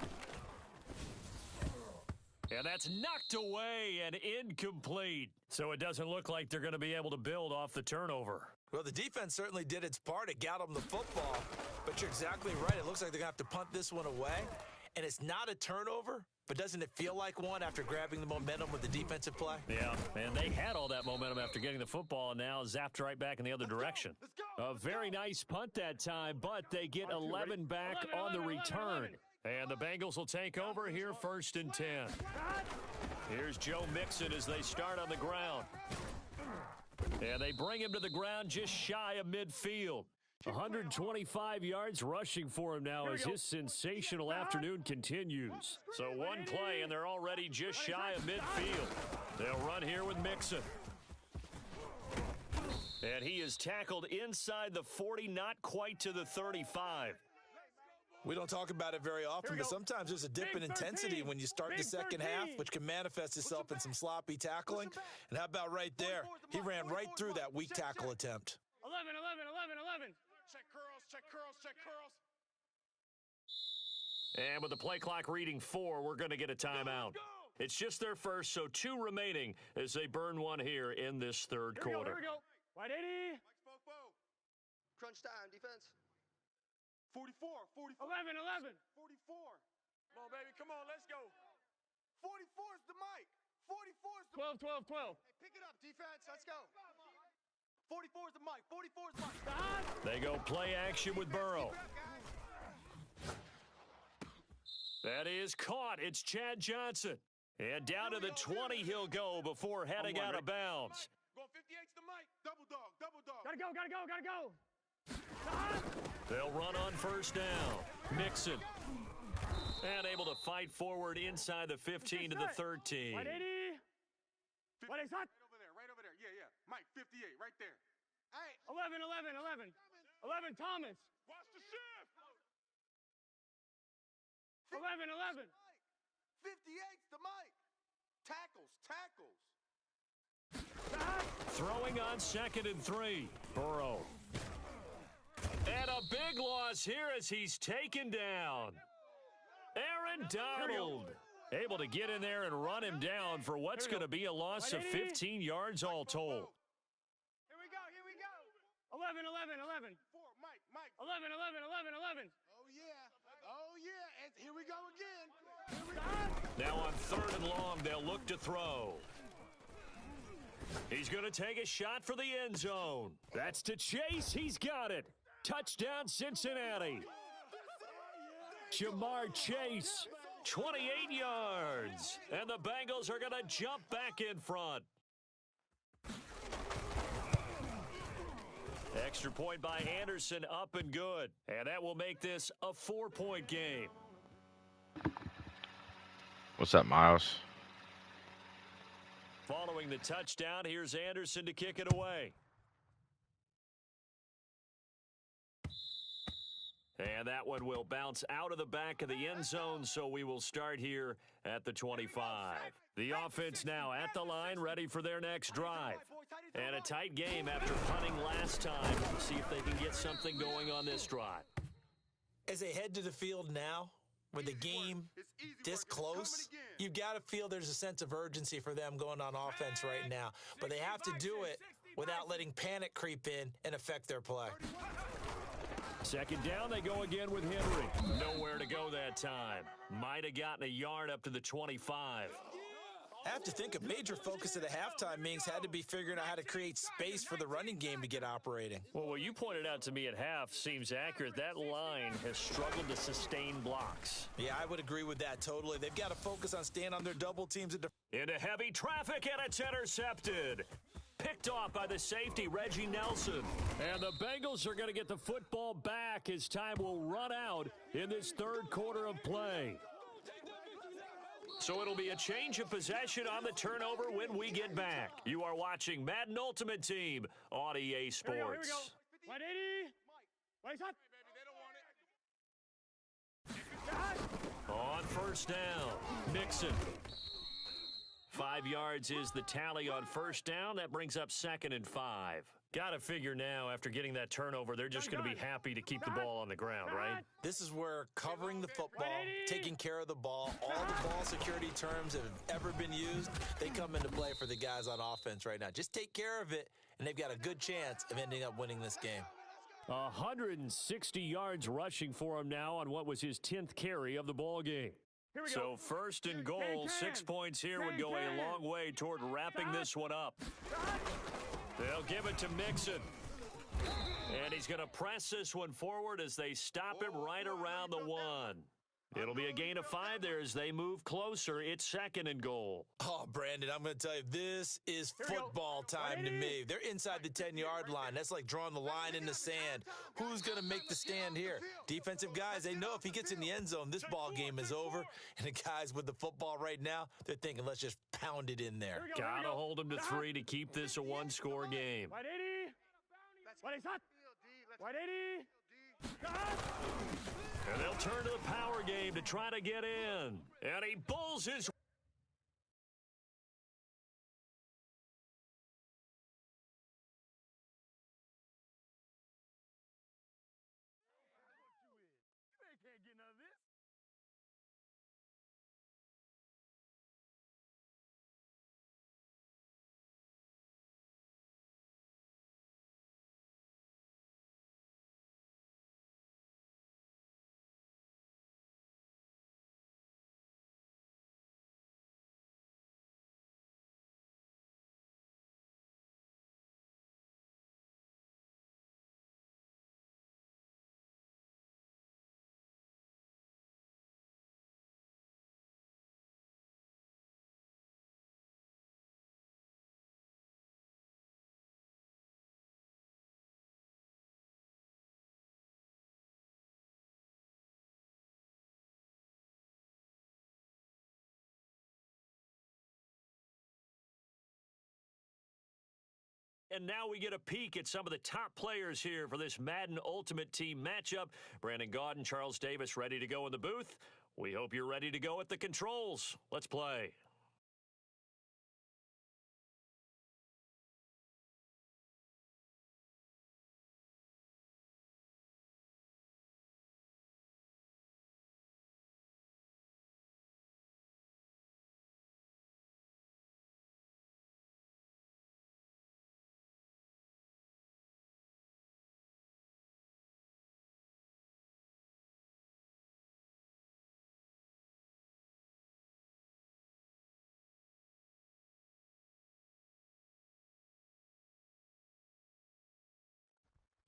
S2: And that's knocked away and incomplete. So it doesn't look like they're going to be able to build off the turnover.
S1: Well, the defense certainly did its part. It got them the football. But you're exactly right. It looks like they're going to have to punt this one away. And it's not a turnover, but doesn't it feel like one after grabbing the momentum with the defensive play?
S2: Yeah, and they had all that momentum after getting the football and now zapped right back in the other direction. A very nice punt that time, but they get 11 back on the return. And the Bengals will take over here 1st and 10. Here's Joe Mixon as they start on the ground. And they bring him to the ground just shy of midfield.
S6: 125 yards rushing for him now as his sensational afternoon continues. So one play, and they're already just shy of midfield. They'll run here with Mixon. And he is tackled inside the 40, not quite to the 35.
S1: We don't talk about it very often, but sometimes there's a dip in intensity when you start the second half, which can manifest itself in some sloppy tackling. And how about right there? He ran right through that weak tackle attempt.
S4: 11.
S3: Check curls, check curls, check curls.
S6: And with the play clock reading 4, we're going to get a timeout. It's just their first, so 2 remaining as they burn one here in this third quarter.
S4: Here we go. Wide 80.
S7: Crunch time, defense.
S3: 44.
S4: 11.
S3: 44. Come on, baby, come on, let's go. 44 is the mic. 44 is the
S4: 12.
S3: Hey, pick it up, defense, let's go. 44 is the mic. 44 is the mic.
S6: They go play action with Burrow. That is caught. It's Chad Johnson. And down to the 20 he'll go before heading out of bounds.
S3: Go 58's the mic. Double dog.
S4: Gotta go.
S6: They'll run on first down. Mixon. And able to fight forward inside the 15 to the 13.
S4: Wide 80. Wide 80 hot.
S3: Right over there. Yeah. Mike, 58, right there. Hey.
S4: 11. 11, Thomas.
S3: Watch the shift.
S4: 11.
S3: 58's the mic. Tackles.
S6: Throwing on 2nd and 3. Burrow. And a big loss here as he's taken down. Aaron Donald able to get in there and run him down for what's going to be a loss of 15 yards all told.
S3: Here we go.
S4: 11.
S3: 4, Mike.
S4: 11.
S3: Oh, yeah. And here we go again.
S6: Now on 3rd and long, they'll look to throw. He's going to take a shot for the end zone. That's to Chase. He's got it. Touchdown, Cincinnati. Jamar Chase, 28 yards. And the Bengals are going to jump back in front. Extra point by Anderson, up and good. And that will make this a 4-point game.
S12: What's up, Miles?
S6: Following the touchdown, here's Anderson to kick it away. And that one will bounce out of the back of the end zone, so we will start here at the 25. The offense now at the line, ready for their next drive. And a tight game after punting last time. We'll see if they can get something going on this drive.
S1: As they head to the field now, with the game this close, you've got to feel there's a sense of urgency for them going on offense right now. But they have to do it without letting panic creep in and affect their play.
S6: Second down, they go again with Henry. Nowhere to go that time. Might have gotten a yard up to the 25.
S1: I have to think a major focus of the halftime meetings had to be figuring out how to create space for the running game to get operating.
S6: Well, what you pointed out to me at half seems accurate. That line has struggled to sustain blocks.
S1: Yeah, I would agree with that totally. They've got to focus on staying on their double teams.
S6: Into heavy traffic, and it's intercepted. Picked off by the safety, Reggie Nelson. And the Bengals are going to get the football back as time will run out in this third quarter of play. So it'll be a change of possession on the turnover when we get back. You are watching Madden Ultimate Team on EA Sports.
S4: Here we go. 180. Wait, hot.
S6: On first down, Mixon. 5 yards is the tally on first down. That brings up 2nd and 5. Got to figure now, after getting that turnover, they're just going to be happy to keep the ball on the ground, right?
S1: This is where covering the football, taking care of the ball, all the ball security terms that have ever been used, they come into play for the guys on offense right now. Just take care of it, and they've got a good chance of ending up winning this game.
S6: 160 yards rushing for him now on what was his 10th carry of the ball game. So first and goal, 6 points here would go a long way toward wrapping this one up. They'll give it to Mixon. And he's going to press this one forward as they stop him right around the 1.
S2: It'll be a gain of 5 there as they move closer. It's 2nd and goal.
S1: Oh, Brandon, I'm going to tell you, this is football time to me. They're inside the 10-yard line. That's like drawing the line in the sand. Who's going to make the stand here? Defensive guys, they know if he gets in the end zone, this ball game is over. And the guys with the football right now, they're thinking, let's just pound it in there.
S2: Got to hold them to 3 to keep this a one-score game.
S4: White 80. White is hot. White 80.
S2: And they'll turn to the power game to try to get in. And he bulls his... And now we get a peek at some of the top players here for this Madden Ultimate Team matchup. Brandon Gaudin, Charles Davis ready to go in the booth. We hope you're ready to go at the controls. Let's play.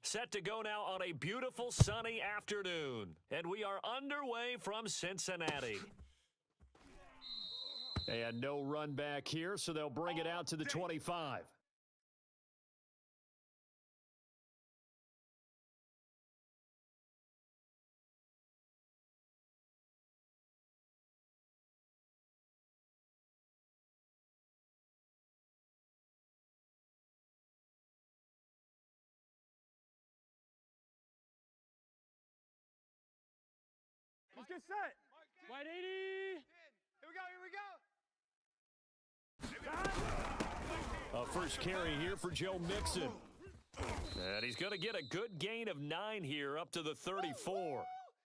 S2: Set to go now on a beautiful sunny afternoon. And we are underway from Cincinnati. And no run back here, so they'll bring it out to the 25.
S4: Let's get set. White 80.
S3: Here we go.
S2: A first carry here for Joe Mixon. And he's going to get a good gain of 9 here up to the 34.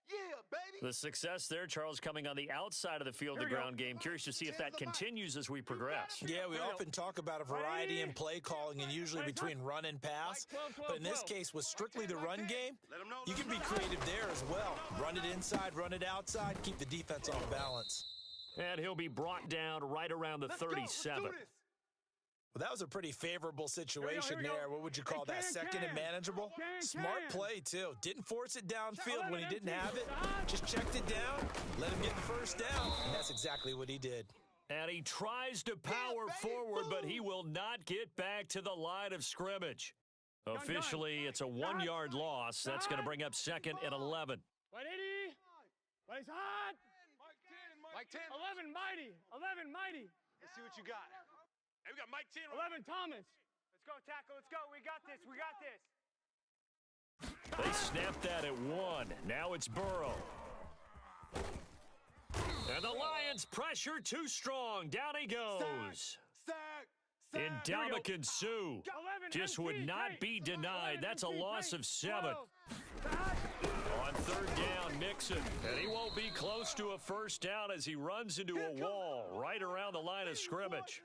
S3: Yeah, baby.
S2: The success there, Charles, coming on the outside of the field, the ground game. Curious to see if that continues as we progress.
S1: Yeah, we often talk about a variety in play calling and usually between run and pass. But in this case, with strictly the run game, you can be creative there as well. Run it inside, run it outside, keep the defense off balance.
S2: And he'll be brought down right around the 37.
S1: Well, that was a pretty favorable situation there. What would you call that? Second and manageable? Smart play, too. Didn't force it downfield when he didn't have it. Just checked it down, let him get the first down, and that's exactly what he did.
S2: And he tries to power forward, but he will not get back to the line of scrimmage. Officially, it's a 1-yard loss. That's going to bring up 2nd and 11.
S4: White 80. White's hot.
S3: Mike 10.
S4: 11 mighty. 11 mighty.
S3: Let's see what you got. Hey, we got Mike 10.
S4: 11 Thomas.
S7: Let's go, tackle. Let's go. We got this. We got this.
S2: They snapped that at 1. Now it's Burrow. And the Lions pressure too strong. Down he goes. And Ndamukong Suh just would not be denied. That's a loss of 7. On 3rd down, Mixon. And he won't be close to a first down as he runs into a wall right around the line of scrimmage.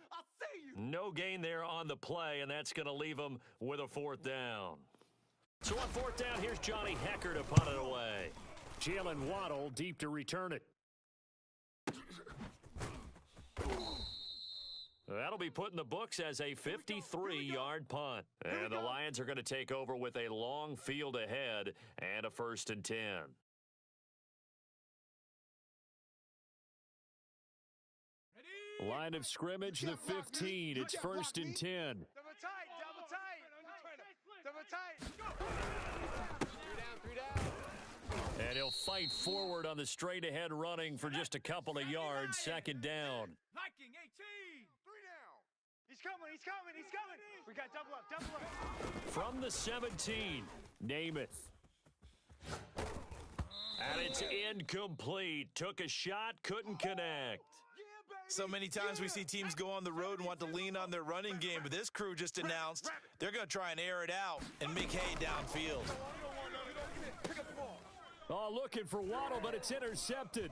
S2: No gain there on the play, and that's going to leave him with a 4th down. So on 4th down, here's Johnny Hecker to punt it away. Jalen Waddle deep to return it. That'll be put in the books as a 53-yard punt. And the Lions are going to take over with a long field ahead and a 1st and 10. Line of scrimmage, the 15. It's 1st and 10.
S7: Double tight, double tight. Double tight. 3 down.
S2: And he'll fight forward on the straight-ahead running for just a couple of yards. 2nd down.
S3: Liking 18. 3 down.
S7: He's coming, he's coming, he's coming. We got double up, double up.
S2: From the 17, Namath. And it's incomplete. Took a shot, couldn't connect.
S1: So many times we see teams go on the road and want to lean on their running game, but this crew just announced they're going to try and air it out and make hay downfield.
S2: Oh, looking for Waddle, but it's intercepted.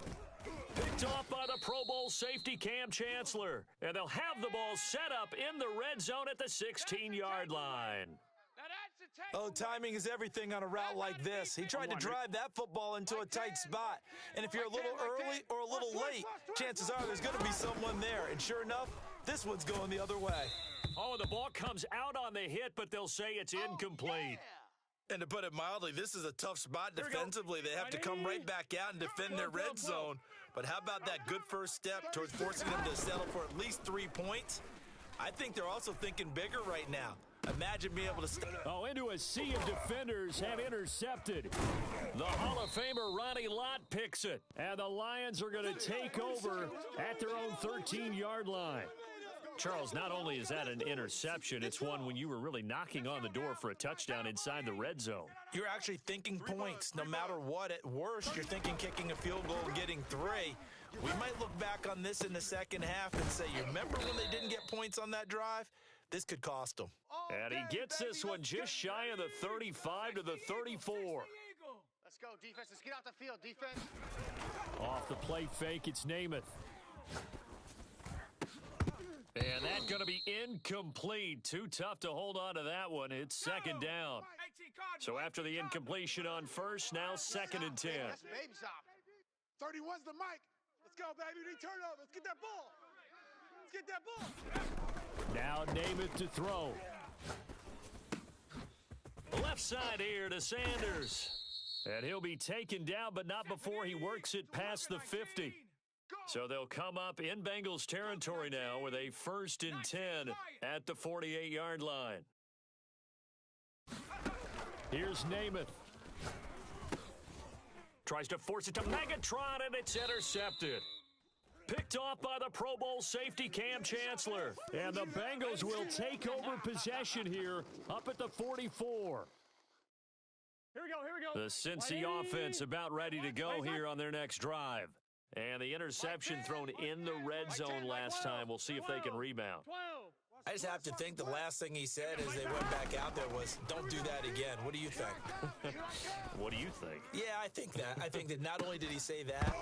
S2: Picked off by the Pro Bowl safety Cam Chancellor. And they'll have the ball set up in the red zone at the 16-yard line.
S1: Oh, timing is everything on a route like this. He tried to drive that football into a tight spot. And if you're a little early or a little late, chances are there's going to be someone there. And sure enough, this one's going the other way.
S2: Oh, the ball comes out on the hit, but they'll say it's incomplete.
S1: And to put it mildly, this is a tough spot defensively. They have to come right back out and defend their red zone. But how about that good first step towards forcing them to settle for at least 3 points? I think they're also thinking bigger right now. Imagine being able to
S2: Oh, into a sea of defenders have intercepted. The Hall of Famer Ronnie Lott picks it. And the Lions are going to take over at their own 13-yard line. Charles, not only is that an interception, it's one when you were really knocking on the door for a touchdown inside the red zone.
S1: You're actually thinking points. No matter what, at worst, you're thinking kicking a field goal and getting 3. We might look back on this in the second half and say, you remember when they didn't get points on that drive? This could cost them.
S2: And he gets this one just shy of the 35 to the 34.
S7: Let's go, defense. Let's get out the field, defense.
S2: Off the play fake, it's Namath. And that's going to be incomplete. Too tough to hold on to that one. It's 2nd down. So after the incompletion on first, now 2nd and 10.
S7: That's baby stop.
S3: 31's the mic. Let's go, baby. Return over. Let's get that ball. Let's get that ball.
S2: Now Namath to throw. Left side here to Sanders. And he'll be taken down, but not before he works it past the 50. So they'll come up in Bengals territory now with a 1st and 10 at the 48-yard line. Here's Namath. Tries to force it to Megatron, and it's intercepted. Picked off by the Pro Bowl safety Cam Chancellor. And the Bengals will take over possession here up at the 44.
S4: Here we go.
S2: The Cincy offense about ready to go here on their next drive. And the interception thrown in the red zone last time. We'll see if they can rebound.
S1: I just have to think the last thing he said as they went back out there was, don't do that again. What do you think?
S2: What do you think?
S1: Yeah, I think that. I think that not only did he say that,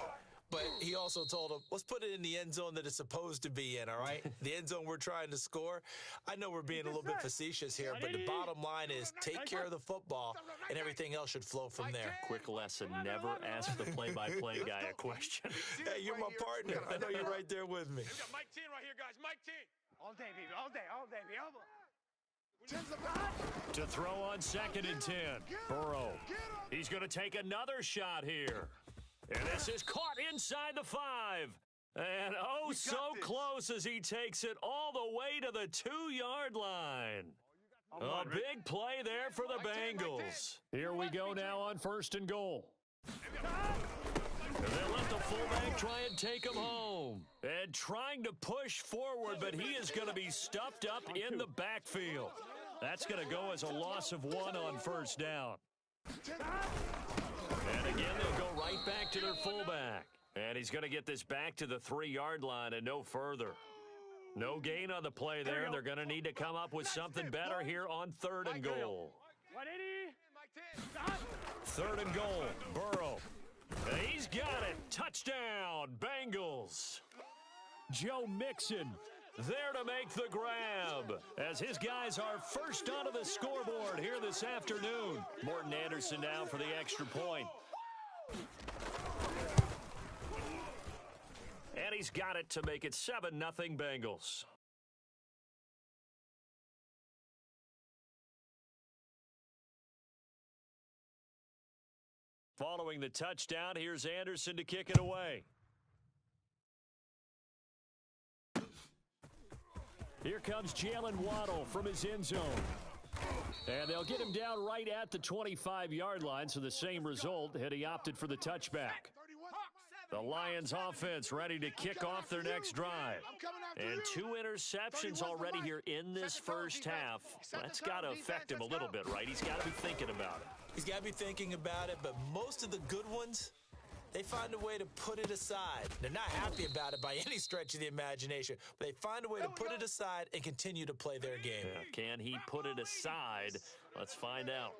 S1: but he also told him, let's put it in the end zone that it's supposed to be in, all right? The end zone we're trying to score. I know we're being a little bit facetious here, but the bottom line is take care of the football, and everything else should flow from there.
S2: Quick lesson, never ask the play-by-play guy a question.
S1: Hey, you're my partner. I know you're right there with me.
S3: We got Mike 10 right here, guys. Mike 10.
S7: All day, baby. All day, all day, baby.
S2: To throw on 2nd and 10. Burrow. He's going to take another shot here. And this is caught inside the 5. And oh, so close as he takes it all the way to the 2-yard line. A big play there for the Bengals. Here we go now on 1st and goal. And they let the fullback try and take him home. And trying to push forward, but he is going to be stuffed up in the backfield. That's going to go as a loss of 1 on 1st down. And again, they'll go right back to their fullback. And he's going to get this back to the 3-yard line and no further. No gain on the play there. They're going to need to come up with something better here on 3rd and goal. 3rd and goal. Burrow. And he's got it. Touchdown, Bengals. Joe Mixon there to make the grab as his guys are first onto the scoreboard here this afternoon. Morton Anderson now for the extra point. And he's got it to make it 7-0 Bengals. Following the touchdown, here's Anderson to kick it away. Here comes Jalen Waddle from his end zone. And they'll get him down right at the 25-yard line, so the same result had he opted for the touchback. The Lions offense ready to kick off their next drive. And 2 interceptions already here in this first half. That's got to affect him a little bit, right? He's got to be thinking about it.
S1: He's got to be thinking about it, but most of the good ones, they find a way to put it aside. They're not happy about it by any stretch of the imagination, but they find a way to put it aside and continue to play their game.
S2: Yeah, can he put it aside? Let's find out.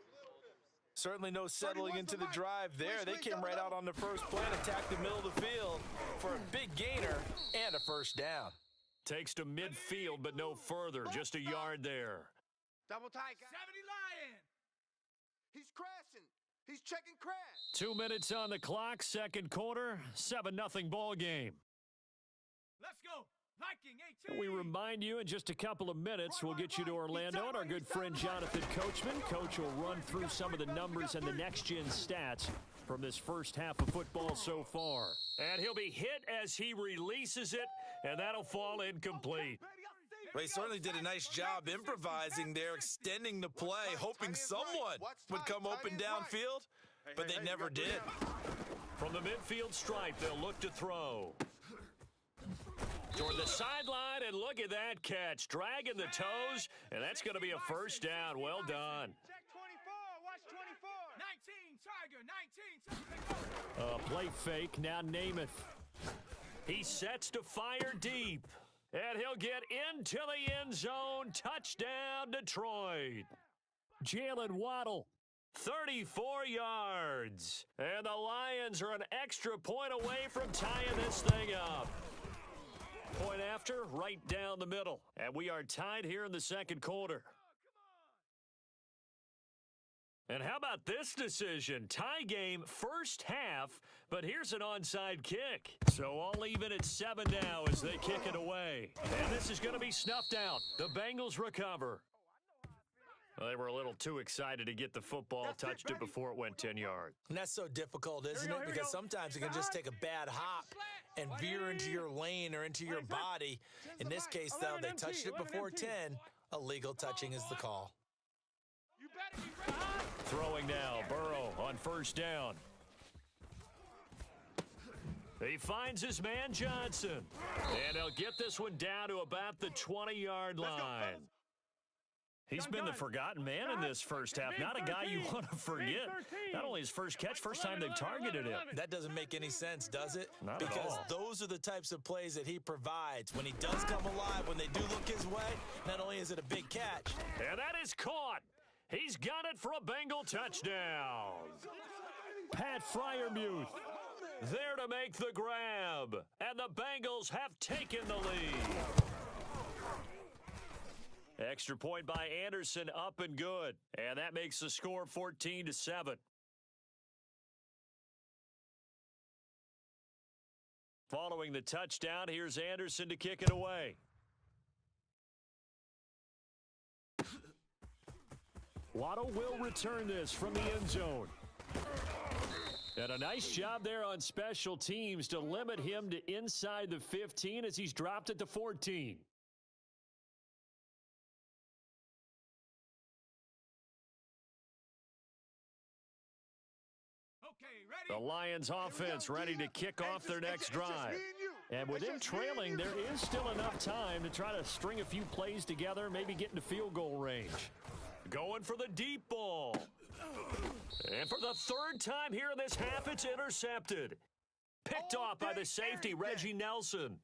S1: Certainly no settling into the drive there. They came right out on the first play and attacked the middle of the field for a big gainer and a first down.
S2: Takes to midfield, but no further. Just a yard there.
S3: Double tight. 70 Lion. He's crashing. He's checking crash.
S2: 2 minutes on the clock, second quarter, 7-0 ball game.
S5: Let's go. Viking 18.
S2: We remind you in just a couple of minutes, we'll get you to Orlando and our good friend Jonathan Coachman. Coach will run through some of the numbers and the next-gen stats from this first half of football so far. And he'll be hit as he releases it, and that'll fall incomplete.
S1: Well, he certainly did a nice job improvising there, extending the play, hoping someone would come open downfield, but they never did.
S2: From the midfield stripe, they'll look to throw. Toward the sideline, and look at that catch. Dragging the toes, and that's going to be a first down. Well done.
S3: Check 24. Watch 24. 19, Tiger, 19.
S2: Play fake, now Namath. He sets to fire deep. And he'll get into the end zone. Touchdown, Detroit. Jalen Waddle, 34 yards. And the Lions are an extra point away from tying this thing up. Point after, right down the middle. And we are tied here in the second quarter. And how about this decision? Tie game first half, but here's an onside kick. So all even at 7 now as they kick it away. And this is going to be snuffed out. The Bengals recover. Well, they were a little too excited to get the football, touched it before it went 10 yards.
S1: And that's so difficult, isn't it? Because sometimes it can just take a bad hop and veer into your lane or into your body. In this case, though, they touched it before 10. Illegal touching is the call.
S2: Throwing now, Burrow on first down. He finds his man Johnson. And he'll get this one down to about the 20-yard line. He's been the forgotten man in this first half. Not a guy you want to forget. Not only his first catch, first time they've targeted him.
S1: That doesn't make any sense, does it?
S2: Not
S1: because
S2: at all.
S1: Those are the types of plays that he provides. When he does come alive, when they do look his way, not only is it a big catch.
S2: And that is caught. He's got it for a Bengal touchdown. Pat Freiermuth there to make the grab. And the Bengals have taken the lead. Extra point by Anderson, up and good. And that makes the score 14-7. Following the touchdown, here's Anderson to kick it away. Waddle will return this from the end zone. And a nice job there on special teams to limit him to inside the 15 as he's dropped it to 14. The Lions offense ready to kick off their next drive. And with them trailing, there is still enough time to try to string a few plays together, maybe get into field goal range. Going for the deep ball. And for the third time here in this half, it's intercepted. Picked off by the safety, Reggie Nelson.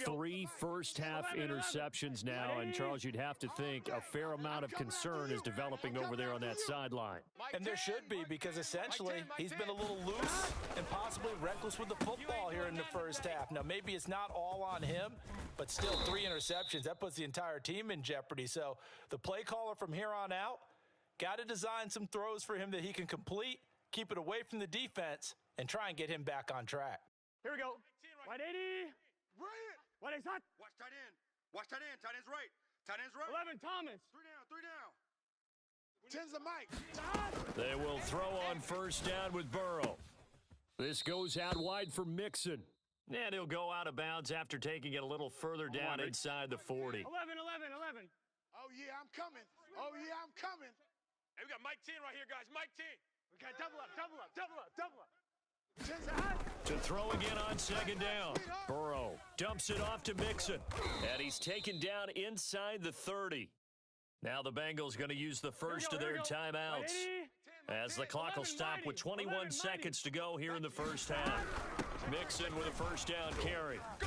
S2: 3 first-half interceptions now, and Charles, you'd have to think a fair amount of concern is developing over there on that sideline.
S1: And there should be, because essentially he's been a little loose and possibly reckless with the football here in the first half. Now, maybe it's not all on him, but still 3 interceptions. That puts the entire team in jeopardy. So the play caller from here on out got to design some throws for him that he can complete, keep it away from the defense, and try and get him back on track.
S4: Here we go. 180.
S3: Right.
S4: What is that?
S11: Watch tight end. Watch tight end. Tight end's right. Tight end's right.
S4: 11, Thomas.
S11: 3 down. 3 down.
S3: 10's the mic.
S2: They will throw on first down with Burrow. This goes out wide for Mixon. And he'll go out of bounds after taking it a little further down inside the 40.
S4: 11.
S3: Oh, yeah, I'm coming. Oh, yeah, I'm coming.
S7: Hey, we got Mike 10 right here, guys. Mike 10.
S4: We got double up.
S2: To throw again on second down. Burrow dumps it off to Mixon. And he's taken down inside the 30. Now the Bengals going to use the first of their timeouts, as the clock will stop with 21 seconds to go here in the first half. Mixon with a first down carry.
S11: Go,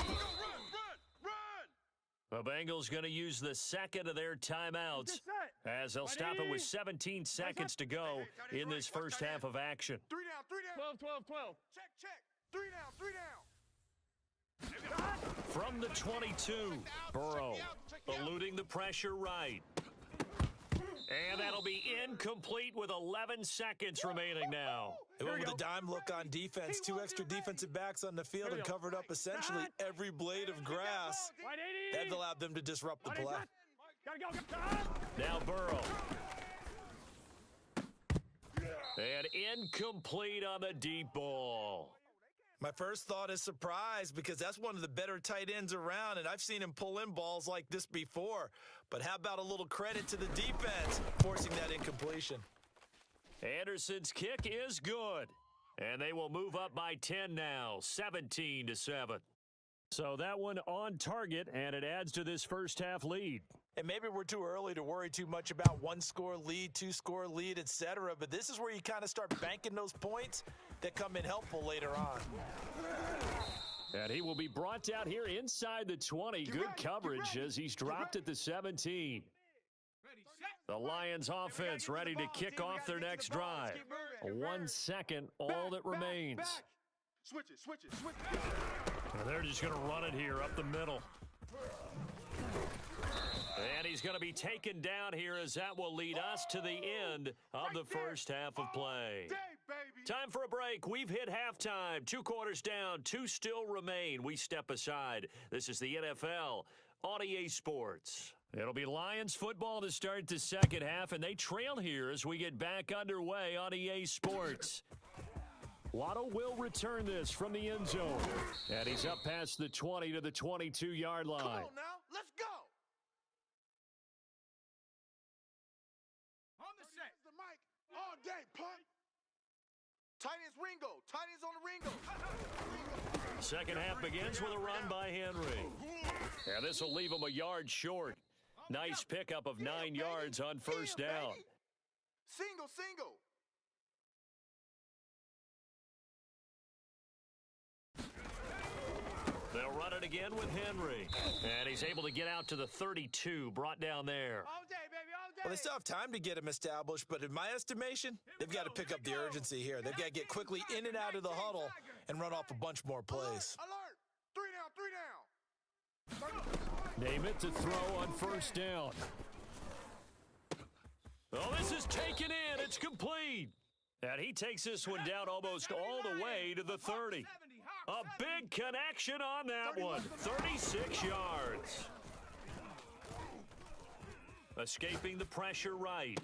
S11: run!
S2: The Bengals going to use the second of their timeouts, as they'll stop it with 17 seconds to go in this first half of action.
S3: 3 down.
S4: 12.
S3: Check. 3 down.
S2: From the 22, Burrow eluding the pressure right. And that'll be incomplete with 11 seconds remaining now.
S1: They went with a dime look on defense. 2 extra defensive backs on the field and covered up essentially every blade of grass. That allowed them to disrupt the play.
S2: Now Burrow. And incomplete on the deep ball.
S1: My first thought is surprise, because that's one of the better tight ends around, and I've seen him pull in balls like this before. But how about a little credit to the defense forcing that incompletion?
S2: Anderson's kick is good, and they will move up by 10 now, 17-7. So that one on target, and it adds to this first half lead.
S1: And maybe we're too early to worry too much about 1-score lead, 2-score lead, etc. But this is where you kind of start banking those points that come in helpful later on.
S2: And he will be brought down here inside the 20. Good coverage as he's dropped at the 17. The Lions offense ready to kick off their next drive. 1 second, all that remains.
S11: Switch it.
S2: And they're just going to run it here up the middle. And he's going to be taken down here, as that will lead us to the end of the first half of play. Time for a break. We've hit halftime. 2 quarters down, 2 still remain. We step aside. This is the NFL on EA Sports. It'll be Lions football to start the second half, and they trail here as we get back underway on EA Sports. Waddle will return this from the end zone. And he's up past the 20 to the 22-yard line.
S3: Come on now, let's go.
S4: On the set.
S3: The mic all day, punt. Tight ends Ringo. Tight ends on the Ringo.
S2: Second half begins with a run by Henry. And this will leave him a yard short. Nice pickup of 9 yards on first down.
S3: Single.
S2: They'll run it again with Henry. And he's able to get out to the 32, brought down there.
S4: All day, baby, all day.
S1: Well, they still have time to get him established, but in my estimation, they've got to pick up the urgency here. They've got to get quickly in and out of the huddle and run off a bunch more plays.
S3: Alert. 3 down.
S2: Name it to throw on first down. Oh, this is taken in. It's complete. And he takes this one down almost all the way to the 30. A big connection on that one. 36 yards. Escaping the pressure right.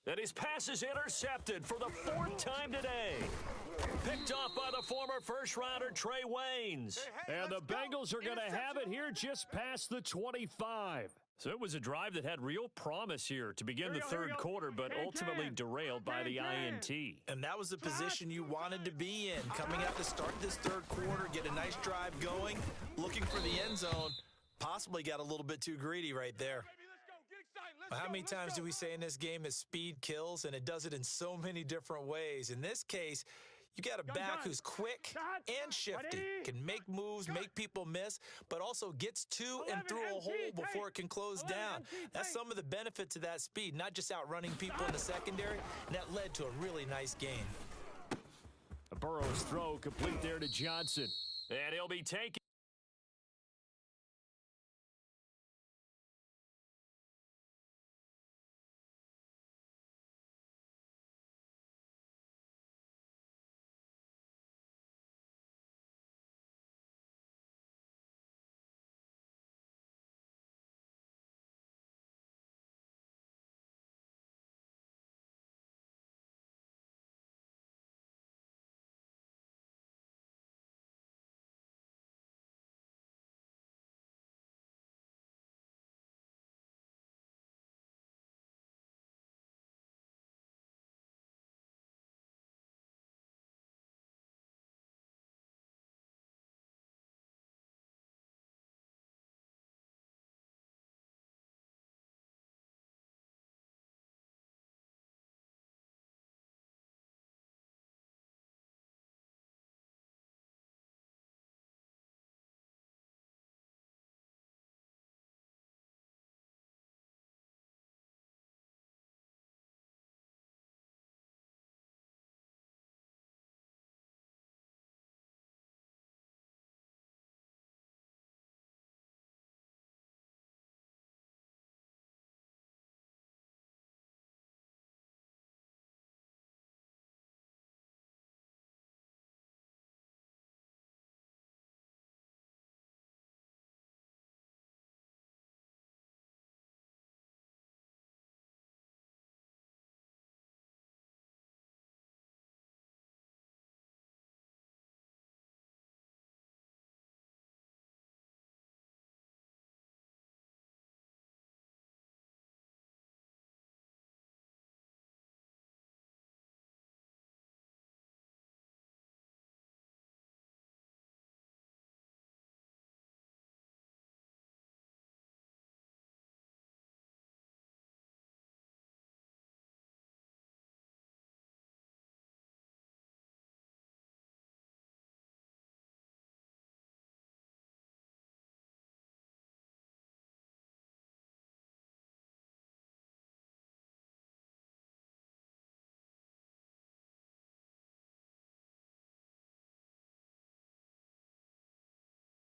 S2: And his pass is intercepted for the 4th time today. Picked off by the former first-rounder Trey Waynes. And the Bengals are going to have it here just past the 25. So it was a drive that had real promise here to begin the third quarter, but ultimately derailed by the INT.
S1: And that was the position you wanted to be in. Coming out to start this third quarter, get a nice drive going, looking for the end zone. Possibly got a little bit too greedy right there. How many times do we say in this game that speed kills, and it does it in so many different ways? In this case, you got a back who's quick and shifty, can make moves, make people miss, but also gets to and through a hole before it can close down. That's some of the benefits of that speed, not just outrunning people in the secondary, and that led to a really nice gain.
S2: Burrow's throw complete there to Johnson. And he'll be taken.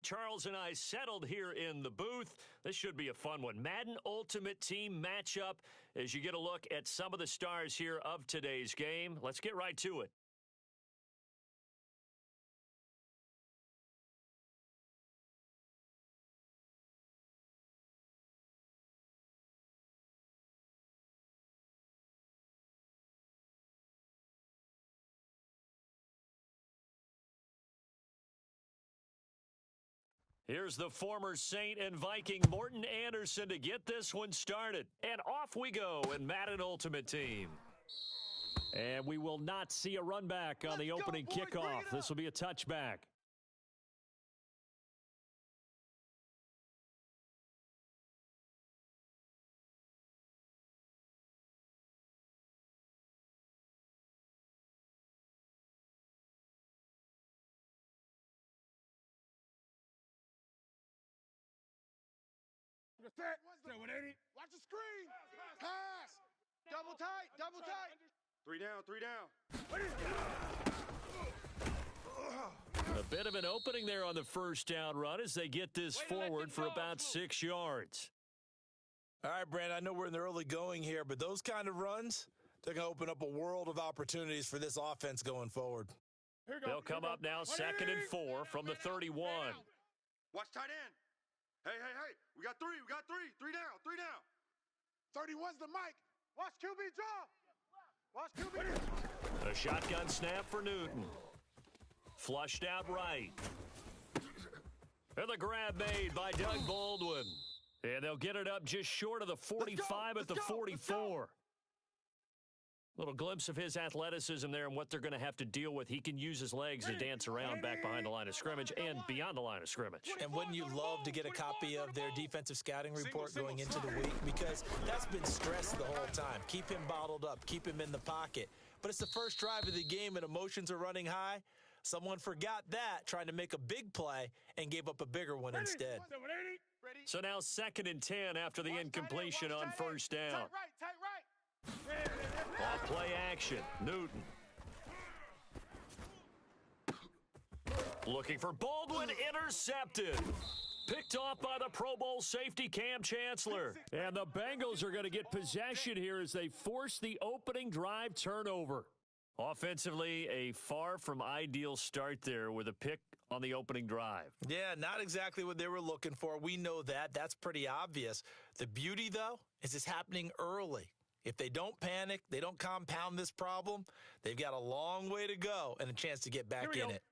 S2: Charles and I settled here in the booth. This should be a fun one. Madden Ultimate Team matchup as you get a look at some of the stars here of today's game. Let's get right to it. Here's the former Saint and Viking Morton Anderson to get this one started. And off we go in Madden Ultimate Team. And we will not see a run back on the opening kickoff. This will be a touchback.
S3: Set. 180. Watch the screen. Pass. Double tight. Double tight.
S11: 3 down. 3 down.
S2: A bit of an opening there on the first down run as they get this forward for about 6 yards.
S1: All right, Brandon, I know we're in the early going here, but those kind of runs, they're going to open up a world of opportunities for this offense going forward.
S2: They'll come up now 2nd and 4 from the 31.
S11: Watch tight end. Hey. We got 3. 3 down. 3 down.
S3: 31's the mic. Watch QB draw. Watch QB.
S2: A shotgun snap for Newton. Flushed out right. And the grab made by Doug Baldwin. And they'll get it up just short of the 45 at the 44. Little glimpse of his athleticism there and what they're going to have to deal with. He can use his legs to dance around back behind the line of scrimmage and beyond the line of scrimmage.
S1: And wouldn't you love to get a copy of their defensive scouting report going into the week? Because that's been stressed the whole time. Keep him bottled up. Keep him in the pocket. But it's the first drive of the game and emotions are running high. Someone forgot that, trying to make a big play, and gave up a bigger one instead.
S2: So now 2nd and 10 after the incompletion on first down.
S3: Tight right.
S2: Off play action. Newton. Looking for Baldwin, intercepted. Picked off by the Pro Bowl safety Cam Chancellor. And the Bengals are going to get possession here as they force the opening drive turnover. Offensively, a far from ideal start there with a pick on the opening drive.
S1: Yeah, not exactly what they were looking for. We know that. That's pretty obvious. The beauty, though, is it's happening early. If they don't panic, they don't compound this problem, they've got a long way to go and a chance to get back in it.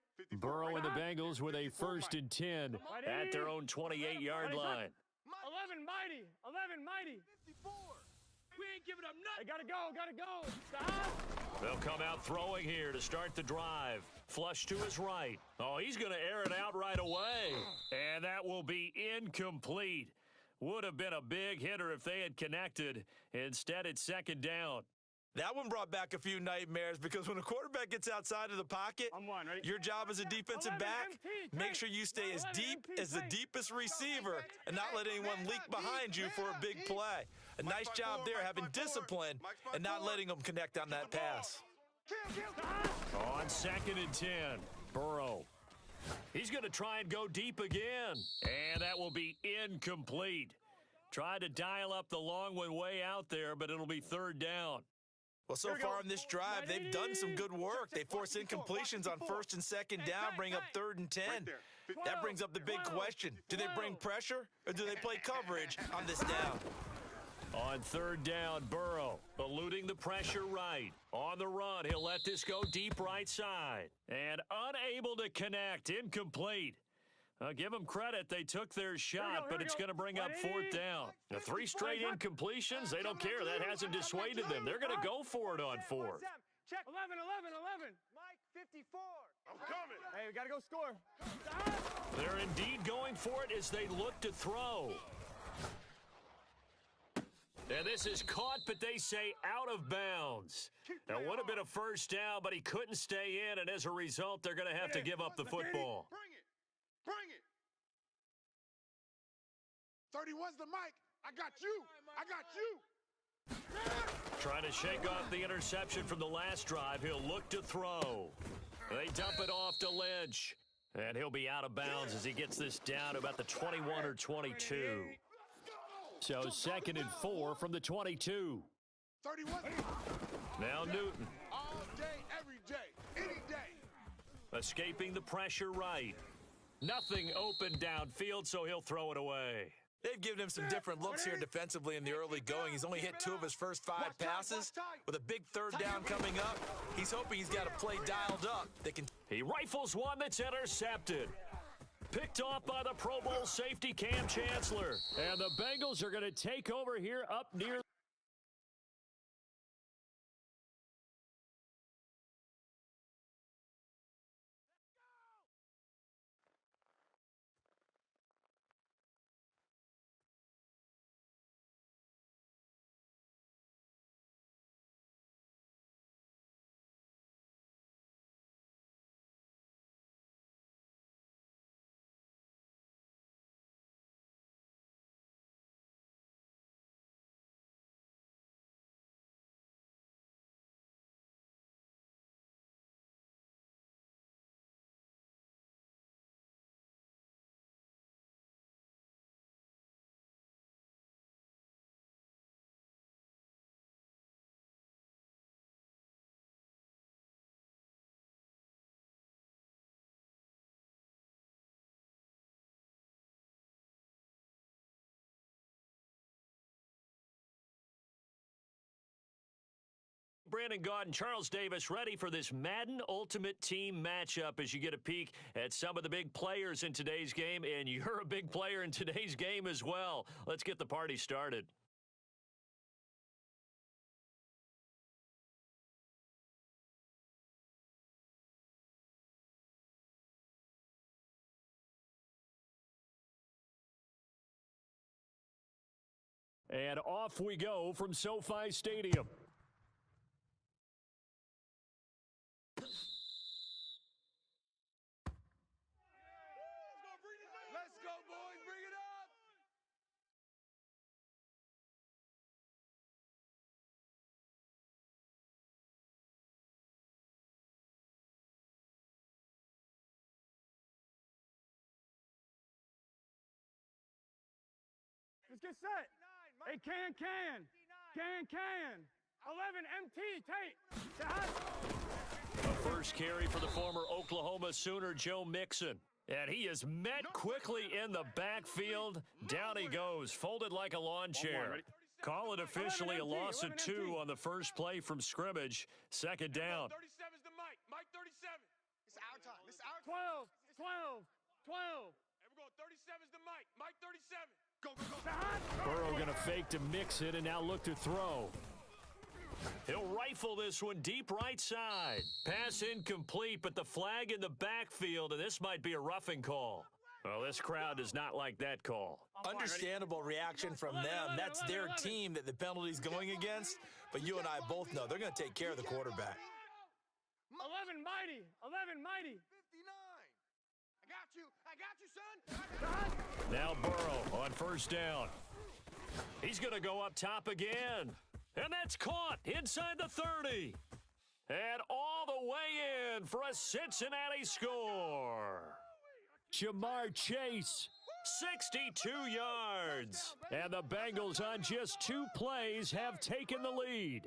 S2: Burrow and the Bengals with a 1st and 10 at their own 28-yard line.
S4: 11 mighty. 11 mighty.
S3: 54. We ain't giving up nothing.
S4: Gotta go. Stop.
S2: They'll come out throwing here to start the drive. Flush to his right. Oh, he's going to air it out right away. And that will be incomplete. Would have been a big hitter if they had connected. Instead, it's 2nd down.
S1: That one brought back a few nightmares because when a quarterback gets outside of the pocket, your job as a defensive back, make sure you stay as deep as the deepest receiver and not let anyone leak behind you for a big play. A nice job there having discipline and not letting them connect on that pass.
S2: On 2nd and 10, Burrow. He's going to try and go deep again. And that will be incomplete. Tried to dial up the long one way out there, but it'll be 3rd down.
S1: Well, so far in this drive, they've done some good work. They force incompletions on 1st and 2nd down, bring up 3rd and 10. That brings up the big question. Do they bring pressure or do they play coverage on this down?
S2: On 3rd down, Burrow eluding the pressure right. On the run, he'll let this go deep right side. And unable to connect, incomplete. Give them credit. They took their shot, but it's going to bring up 4th down. The 3 straight incompletions, they don't care. That hasn't dissuaded them. They're going to go for it on 4th.
S4: Check. 11.
S3: Mike, 54.
S11: I'm coming.
S4: Hey, we got to go score.
S2: They're indeed going for it as they look to throw. And this is caught, but they say out of bounds. That would have been a 1st down, but he couldn't stay in, and as a result, they're going to have to give up the football.
S3: Bring it. 31's the mic. I got you.
S2: Trying to shake off the interception from the last drive. He'll look to throw. They dump it off to Lynch. And he'll be out of bounds as he gets this down to about the 21 or 22. So 2nd and 4 from the 22.
S3: 31.
S2: Now Newton.
S3: All day, every day, any day.
S2: Escaping the pressure right. Nothing open downfield, so he'll throw it away.
S1: They've given him some different looks here defensively in the early going. He's only hit 2 of his first 5 passes. With a big 3rd down coming up, he's hoping he's got a play dialed up that can...
S2: He rifles one that's intercepted. Picked off by the Pro Bowl safety Cam Chancellor. And the Bengals are going to take over here up near... Brandon Gaudin, Charles Davis ready for this Madden Ultimate Team matchup as you get a peek at some of the big players in today's game, and you're a big player in today's game as well. Let's get the party started. And off we go from SoFi Stadium.
S3: Let's go, boys. Bring it up.
S4: Let's get set. Hey, can. 11, MT, Tate.
S2: The first carry for the former Oklahoma Sooner, Joe Mixon. And he is met quickly in the backfield. Down he goes, folded like a lawn chair. Call it officially a loss of 2 on the first play from scrimmage. 2nd down.
S3: 37's the Mike. Mike 37. It's our time. It's our
S4: 12.
S3: And we're going 37's the Mike. Mike 37. Go.
S2: Burrow going to fake to mix it and now look to throw. He'll rifle this one deep right side. Pass incomplete, but the flag in the backfield, and this might be a roughing call. Well, this crowd does not like that call.
S1: Understandable reaction from them. That's their team that the penalty's going against. But you and I both know they're going to take care of the quarterback.
S4: 11 mighty.
S3: 59. I got you, son.
S2: Now Burrow on first down. He's going to go up top again. And that's caught inside the 30. And all the way in for a Cincinnati score. Jamar Chase, 62 yards. And the Bengals on just 2 plays have taken the lead.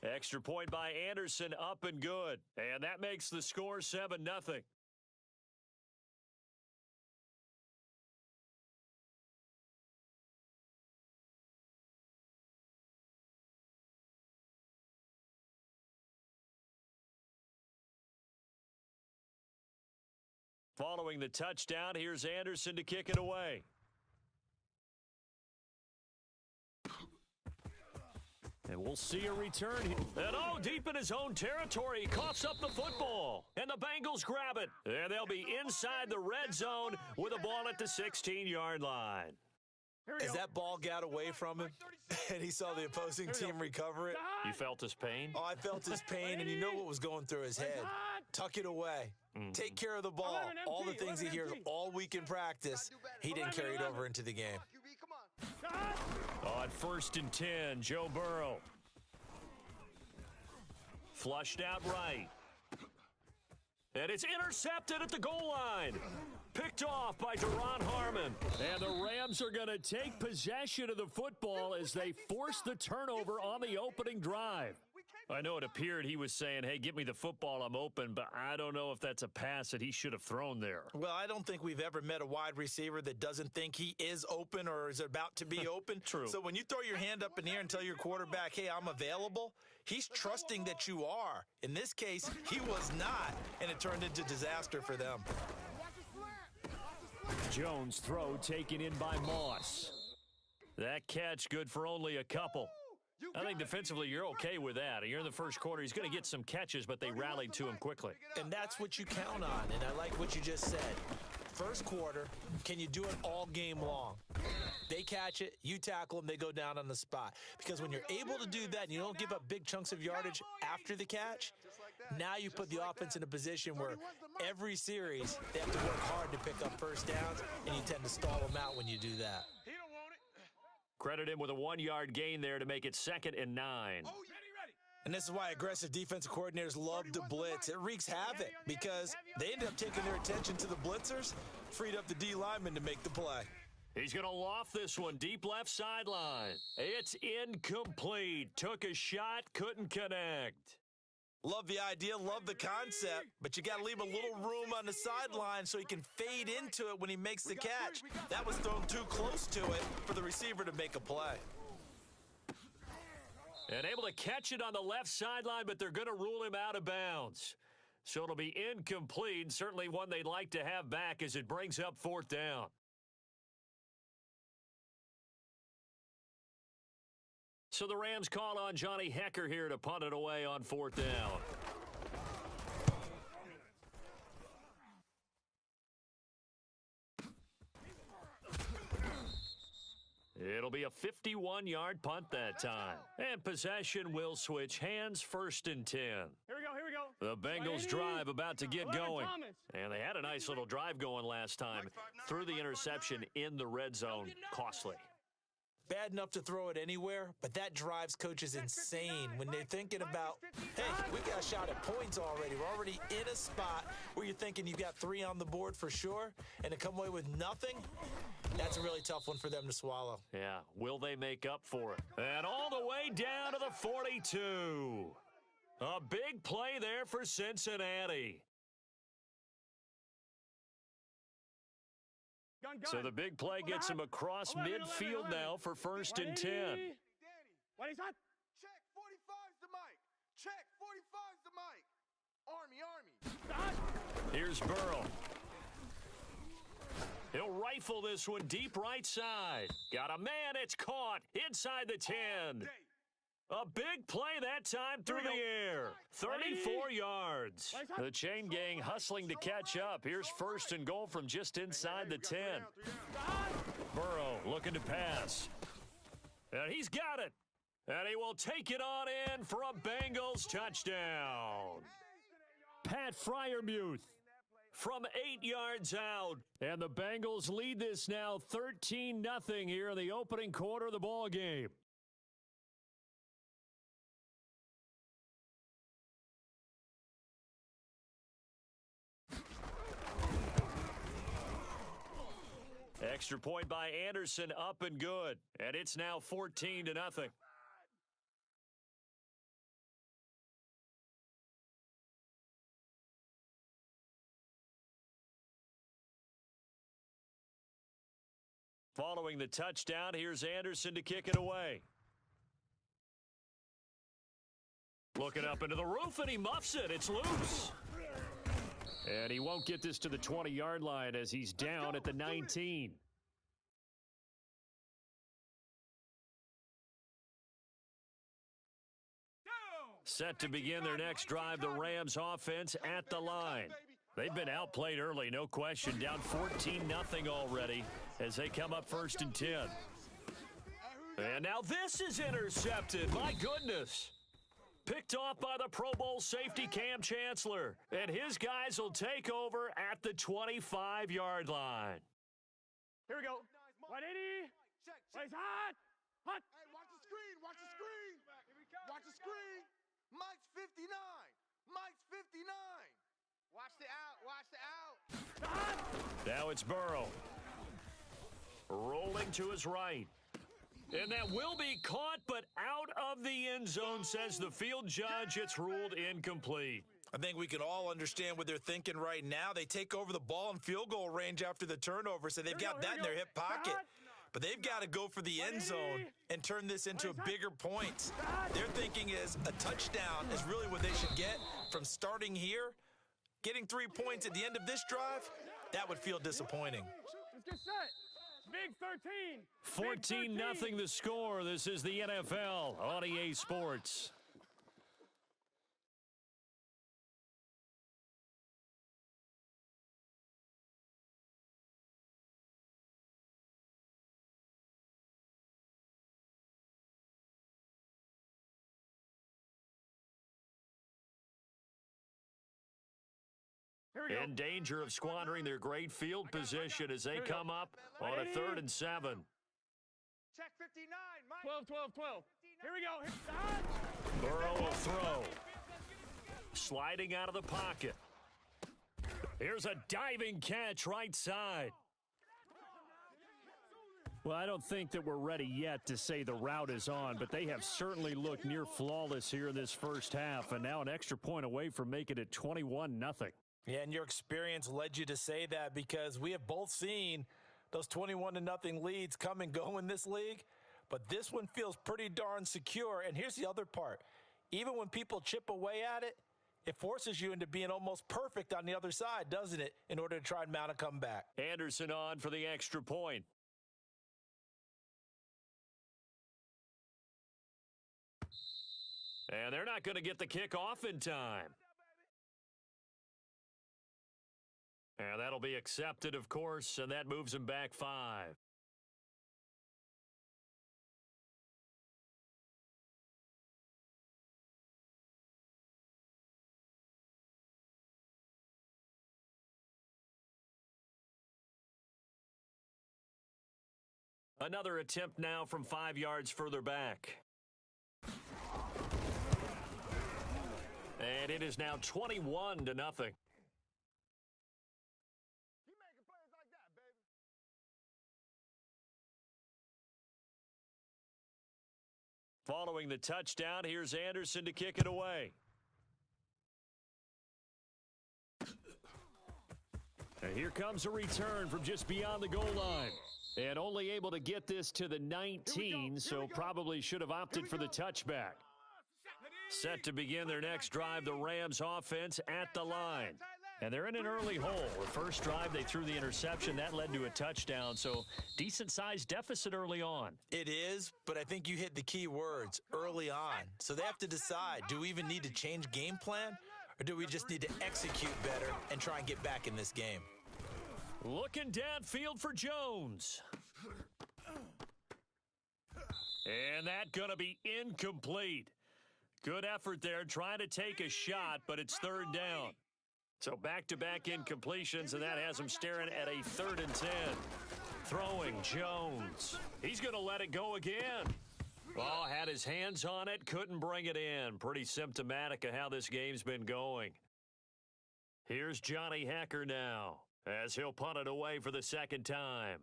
S2: Extra point by Anderson, up and good. And that makes the score 7-0. Following the touchdown, here's Anderson to kick it away. And we'll see a return here. And deep in his own territory, he coughs up the football. And the Bengals grab it. And they'll be inside the red zone with a ball at the 16-yard line.
S1: As that ball got away from him and he saw the opposing team recover it.
S2: You felt his pain?
S1: Oh, I felt his pain, and you know what was going through his head. Tuck it away. Take care of the ball. All the things he hears all week in practice, he didn't carry it over into the game.
S2: On 1st and 10, Joe Burrow. flushed out right. And it's intercepted at the goal line. Picked off by Deron Harmon. And the Rams are going to take possession of the football as they force the turnover on the opening drive. I know it appeared he was saying, hey, give me the football, I'm open, but I don't know if that's a pass that he should have thrown there.
S1: Well, I don't think we've ever met a wide receiver that doesn't think he is open or is about to be open.
S2: True.
S1: So when you throw your hand up in the air and tell your quarterback, hey, I'm available, he's trusting that you are. In this case, he was not, and it turned into disaster for them.
S2: Jones' throw taken in by Moss. That catch good for only a couple. I think defensively you're okay with that. You're in the first quarter. He's going to get some catches, but they rallied to him quickly.
S1: And that's what you count on, and I like what you just said. First quarter, can you do it all game long? They catch it, you tackle them, they go down on the spot. Because when you're able to do that and you don't give up big chunks of yardage after the catch, now you put the offense in a position where every series they have to work hard to pick up first downs, and you tend to stall them out when you do that.
S2: Credit him with a 1-yard gain there to make it 2nd and 9.
S1: And this is why aggressive defensive coordinators love to blitz. It wreaks havoc because they end up taking their attention to the blitzers, freed up the D lineman to make the play.
S2: He's going to loft this one deep left sideline. It's incomplete. Took a shot, couldn't connect.
S1: Love the idea, love the concept, but you got to leave a little room on the sideline so he can fade into it when he makes the catch. That was thrown too close to it for the receiver to make a play.
S2: And able to catch it on the left sideline, but they're going to rule him out of bounds. So it'll be incomplete, certainly one they'd like to have back as it brings up 4th down. So the Rams call on Johnny Hecker here to punt it away on 4th down. It'll be a 51-yard punt that time. And possession will switch hands, 1st and 10.
S4: Here we go.
S2: The Bengals drive about to get going. And they had a nice little drive going last time. Threw the interception in the red zone. Costly.
S1: Bad enough to throw it anywhere, but that drives coaches insane when they're thinking about, hey, we got a shot at points already. We're already in a spot where you're thinking you got 3 on the board for sure, and to come away with nothing, that's a really tough one for them to swallow.
S2: Yeah, will they make up for it? And all the way down to the 42. A big play there for Cincinnati. So the big play gets him across midfield now for 1st and 10.
S4: What is that?
S3: Check 45's the mic. Check 45's the mic. Army.
S2: Here's Burrow. He'll rifle this one deep right side. Got a man, it's caught inside the 10. A big play that time through the air. 34 yards. The chain gang hustling to catch up. Here's 1st and goal from just inside the 10. Burrow looking to pass. And he's got it. And he will take it on in for a Bengals touchdown. Pat Freiermuth from 8 yards out. And the Bengals lead this now 13-0 here in the opening quarter of the ball game. Extra point by Anderson, up and good. And it's now 14-0. Following the touchdown, here's Anderson to kick it away. Looking up into the roof, and he muffs it. It's loose. And he won't get this to the 20-yard line as he's down at the 19. Set to begin their next drive, the Rams offense at the line. They've been outplayed early, no question. Down 14-0 already as they come up 1st and 10. And now this is intercepted. My goodness. Picked off by the Pro Bowl safety Cam Chancellor. And his guys will take over at the 25-yard line.
S4: Here we go. 180. Where's hot? Hot.
S3: Hey, watch the screen. Watch the screen. Watch the screen. Mike's 59. Mike's 59. Watch the out. Watch the out.
S6: Now it's Burrow. Rolling to his right. And that will be caught, but out of the end zone, says the field judge. It's ruled incomplete.
S1: I think we can all understand what they're thinking right now. They take over the ball in field goal range after the turnover, so they've got that in their hip pocket. But they've got to go for the end zone and turn this into a bigger point. Their thinking is a touchdown is really what they should get from starting here. Getting 3 points at the end of this drive, that would feel disappointing.
S4: Let's get set. Big 13.
S6: 14-0 the score. This is the NFL on EA Sports. In danger of squandering their great field position as they come up on a 3rd and 7.
S3: Check 59. Mike.
S4: 12. Here we go.
S6: Burrow will throw. Sliding out of the pocket. Here's a diving catch right side. Well, I don't think that we're ready yet to say the route is on, but they have certainly looked near flawless here in this first half, and now an extra point away from making it 21-0.
S1: Yeah, and your experience led you to say that because we have both seen those 21-0 leads come and go in this league, but this one feels pretty darn secure. And here's the other part. Even when people chip away at it, it forces you into being almost perfect on the other side, doesn't it, in order to try and mount a comeback.
S6: Anderson on for the extra point. And they're not going to get the kick off in time. And that'll be accepted, of course, and that moves him back 5. Another attempt now from 5 yards further back. And it is now 21-0. Following the touchdown, here's Anderson to kick it away. And here comes a return from just beyond the goal line. And only able to get this to the 19, so probably should have opted for the touchback. Set to begin their next drive, the Rams offense at the line. And they're in an early hole. The first drive, they threw the interception. That led to a touchdown, so decent-sized deficit early on.
S1: It is, but I think you hit the key words, early on. So they have to decide, do we even need to change game plan, or do we just need to execute better and try and get back in this game?
S6: Looking downfield for Jones. And that going to be incomplete. Good effort there, trying to take a shot, but it's 3rd down. So back-to-back incompletions, and that has him staring at a 3rd and 10. Throwing Jones. He's going to let it go again. Oh, had his hands on it, couldn't bring it in. Pretty symptomatic of how this game's been going. Here's Johnny Hacker now, as he'll punt it away for the 2nd time.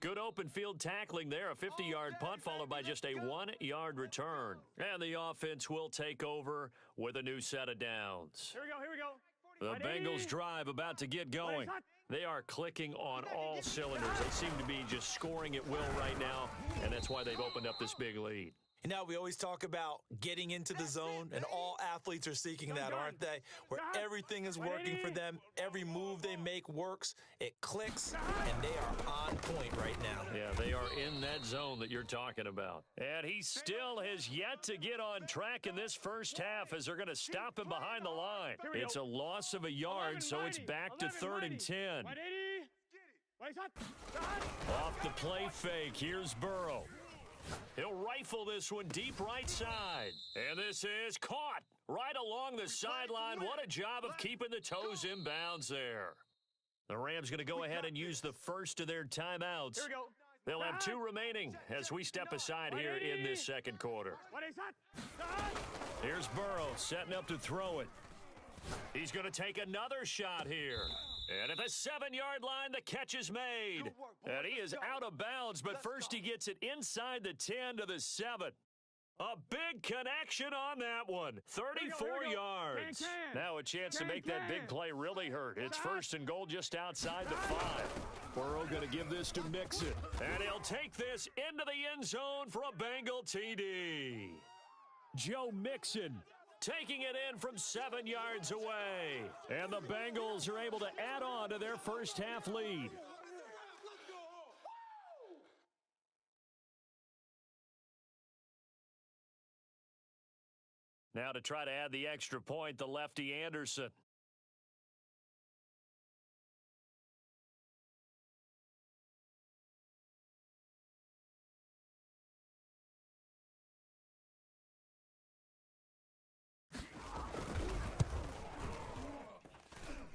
S6: Good open field tackling there. A 50-yard punt followed by just a 1-yard return. And the offense will take over with a new set of downs.
S4: Here we go.
S6: The Bengals drive about to get going. They are clicking on all cylinders. They seem to be just scoring at will right now, and that's why they've opened up this big lead.
S1: You know, we always talk about getting into the zone, and all athletes are seeking that, aren't they? Where everything is working for them, every move they make works, it clicks, and they are on point right now.
S2: Yeah, they are in that zone that you're talking about. And he still has yet to get on track in this first half as they're going to stop him behind the line. It's a loss of a yard, so it's back to 3rd and 10. Off the play fake, here's Burrow. He'll rifle this one deep right side. And this is caught right along the sideline. What a job of keeping the toes in bounds there. The Rams going to go ahead and use the first of their timeouts. They'll have 2 remaining as we step aside here in this second quarter. Here's Burrow setting up to throw it. He's going to take another shot here. And at the 7-yard line, the catch is made. And he is out of bounds, but first he gets it inside the 10 to the 7. A big connection on that one. 34 yards. Now a chance to make that big play really hurt. It's 1st and goal just outside the 5. Burrow going to give this to Mixon. And he'll take this into the end zone for a Bengal TD. Joe Mixon taking it in from 7 yards away. And the Bengals are able to add on to their first half lead. Now to try to add the extra point, the lefty Anderson.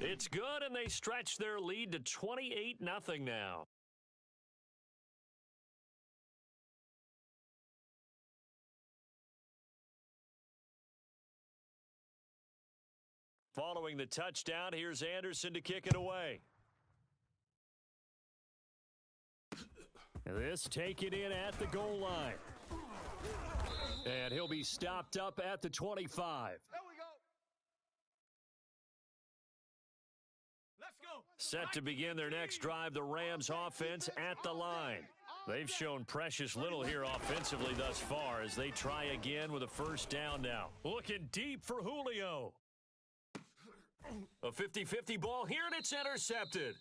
S2: It's good, and they stretch their lead to 28-0 now. Following the touchdown, here's Anderson to kick it away. This taken in at the goal line. And he'll be stopped up at the 25. Set to begin their next drive, the Rams offense at the line. They've shown precious little here offensively thus far as they try again with a first down now. Looking deep for Julio. A 50-50 ball here, and it's intercepted.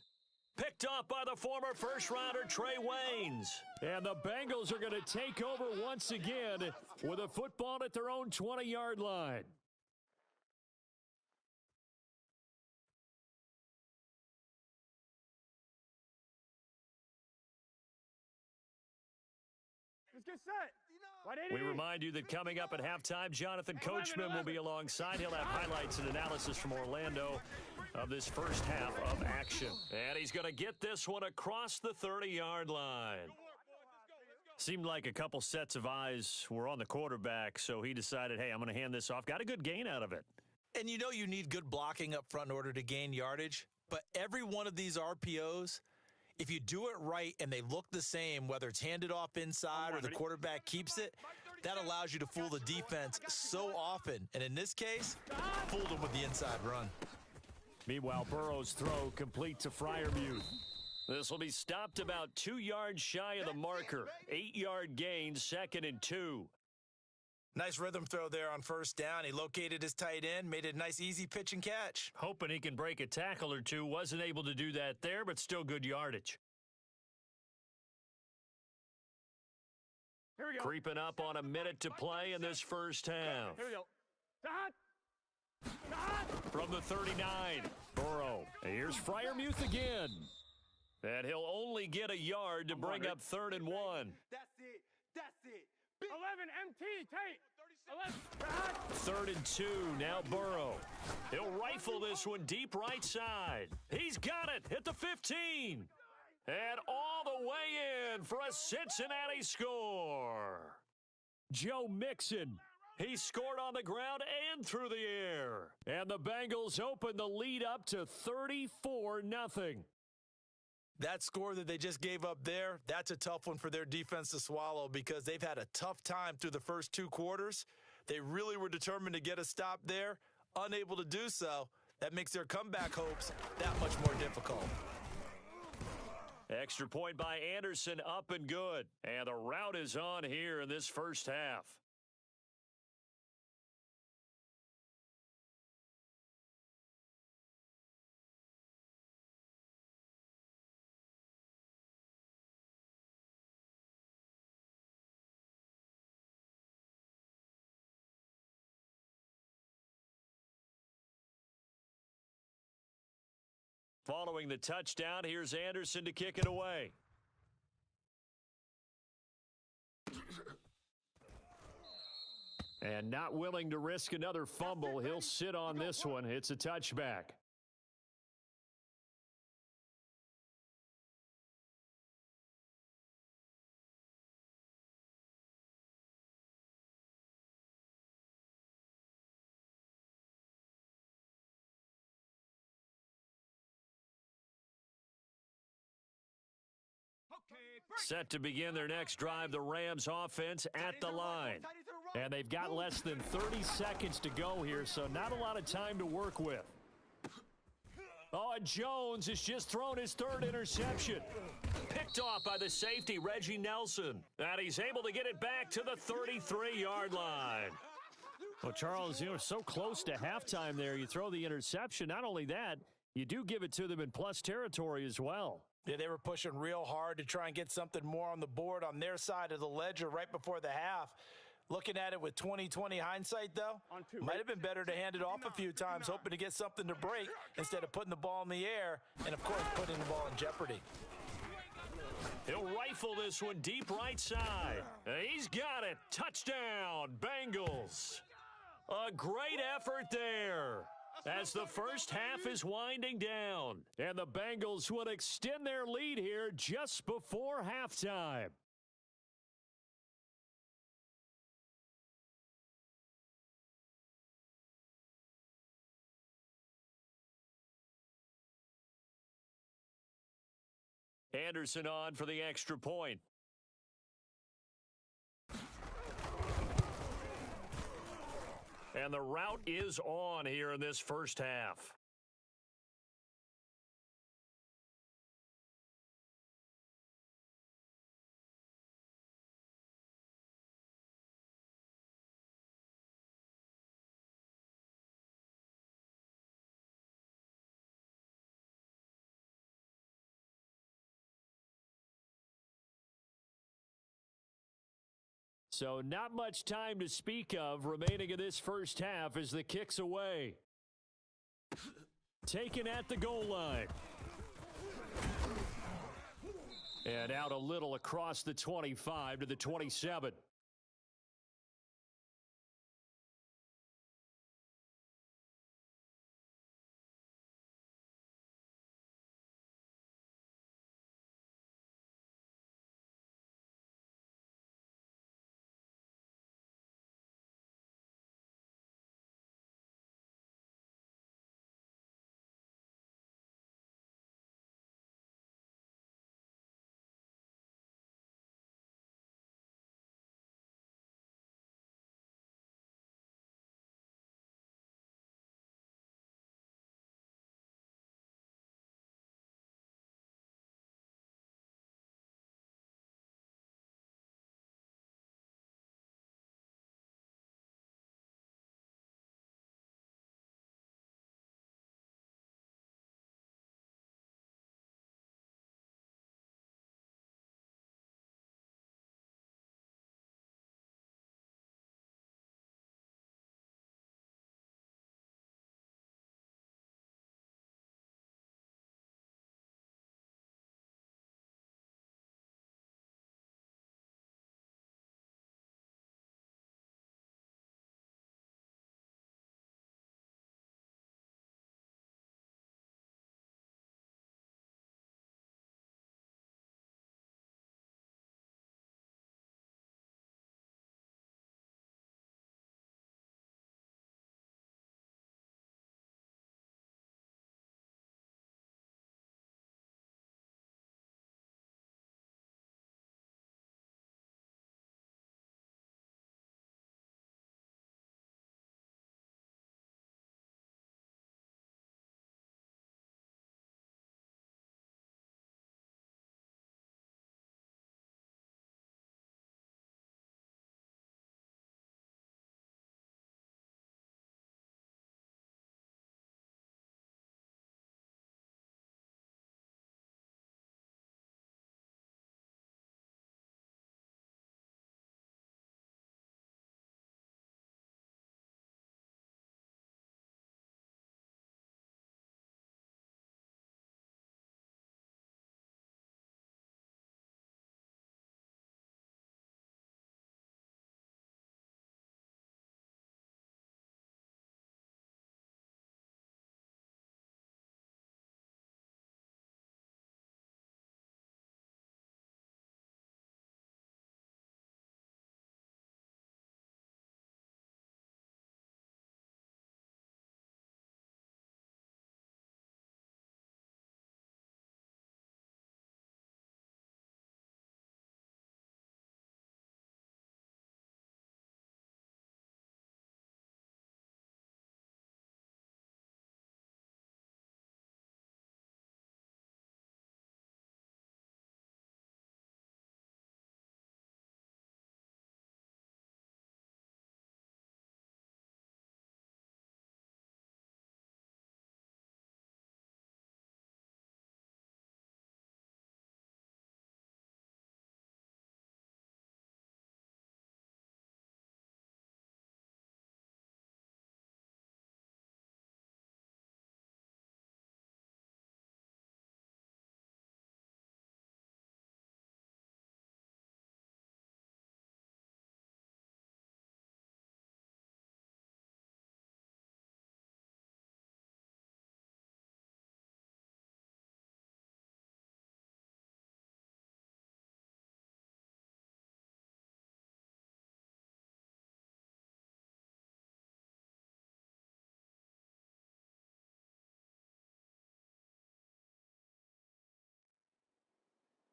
S2: Picked up by the former first-rounder Trey Waynes. And the Bengals are going to take over once again with a football at their own 20-yard line.
S4: Let's get set.
S2: We remind you that coming up at halftime, Jonathan Coachman will be alongside. He'll have highlights and analysis from Orlando of this first half of action. And he's going to get this one across the 30-yard line. Seemed like a couple sets of eyes were on the quarterback, so he decided, hey, I'm going to hand this off. Got a good gain out of it.
S1: And you know you need good blocking up front in order to gain yardage, but every one of these RPOs, if you do it right and they look the same, whether it's handed off inside or the quarterback keeps it, that allows you to fool the defense so often. And in this case, fooled them with the inside run.
S2: Meanwhile, Burrow's throw complete to Freiermuth. This will be stopped about 2 yards shy of the marker. 8-yard gain, 2nd and 2.
S1: Nice rhythm throw there on first down. He located his tight end, made it a nice easy pitch and catch.
S2: Hoping he can break a tackle or two. Wasn't able to do that there, but still good yardage.
S4: Here we go.
S2: Creeping up on a minute to play in this first half.
S4: Here we go.
S2: From the 39, Burrow. Here's Freiermuth again. And he'll only get a yard to bring up 3rd and 1.
S3: That's it. That's it.
S4: 11 MT, Tate.
S2: 3rd and 2, now Burrow. He'll rifle this one deep right side. He's got it at the 15. And all the way in for a Cincinnati score. Joe Mixon. He scored on the ground and through the air. And the Bengals open the lead up to 34-0.
S1: That score that they just gave up there, that's a tough one for their defense to swallow because they've had a tough time through the first 2 quarters. They really were determined to get a stop there, unable to do so. That makes their comeback hopes that much more difficult.
S2: Extra point by Anderson, up and good. And the rout is on here in this first half. Following the touchdown, here's Anderson to kick it away. And not willing to risk another fumble, he'll sit on this one. It's a touchback. Set to begin their next drive, the Rams offense at the line. And they've got less than 30 seconds to go here, so not a lot of time to work with. Oh, and Jones has just thrown his third interception. Picked off by the safety, Reggie Nelson. And he's able to get it back to the 33-yard line. Well, Charles, you were so close to halftime there. You throw the interception. Not only that, you do give it to them in plus territory as well.
S1: Yeah, they were pushing real hard to try and get something more on the board on their side of the ledger right before the half. Looking at it with 20/20 hindsight, though, might have been better to hand it off a few times, hoping to get something to break instead of putting the ball in the air and, of course, putting the ball in jeopardy.
S2: He'll rifle this one deep right side. He's got it. Touchdown, Bengals. A great effort there as the first half is winding down. And the Bengals would extend their lead here just before halftime. Anderson on for the extra point. And the rout is on here in this first half. So not much time to speak of remaining in this first half as the kick's away. Taken at the goal line. And out a little across the 25 to the 27.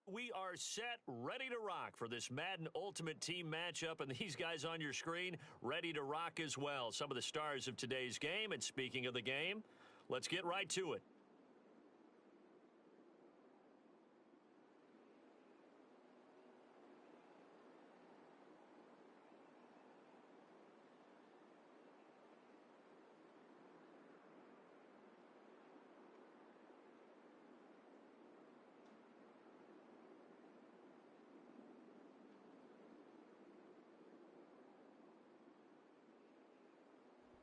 S2: We are set, ready to rock for this Madden Ultimate Team matchup, and these guys on your screen ready to rock as well. Some of the stars of today's game, and speaking of the game, let's get right to it.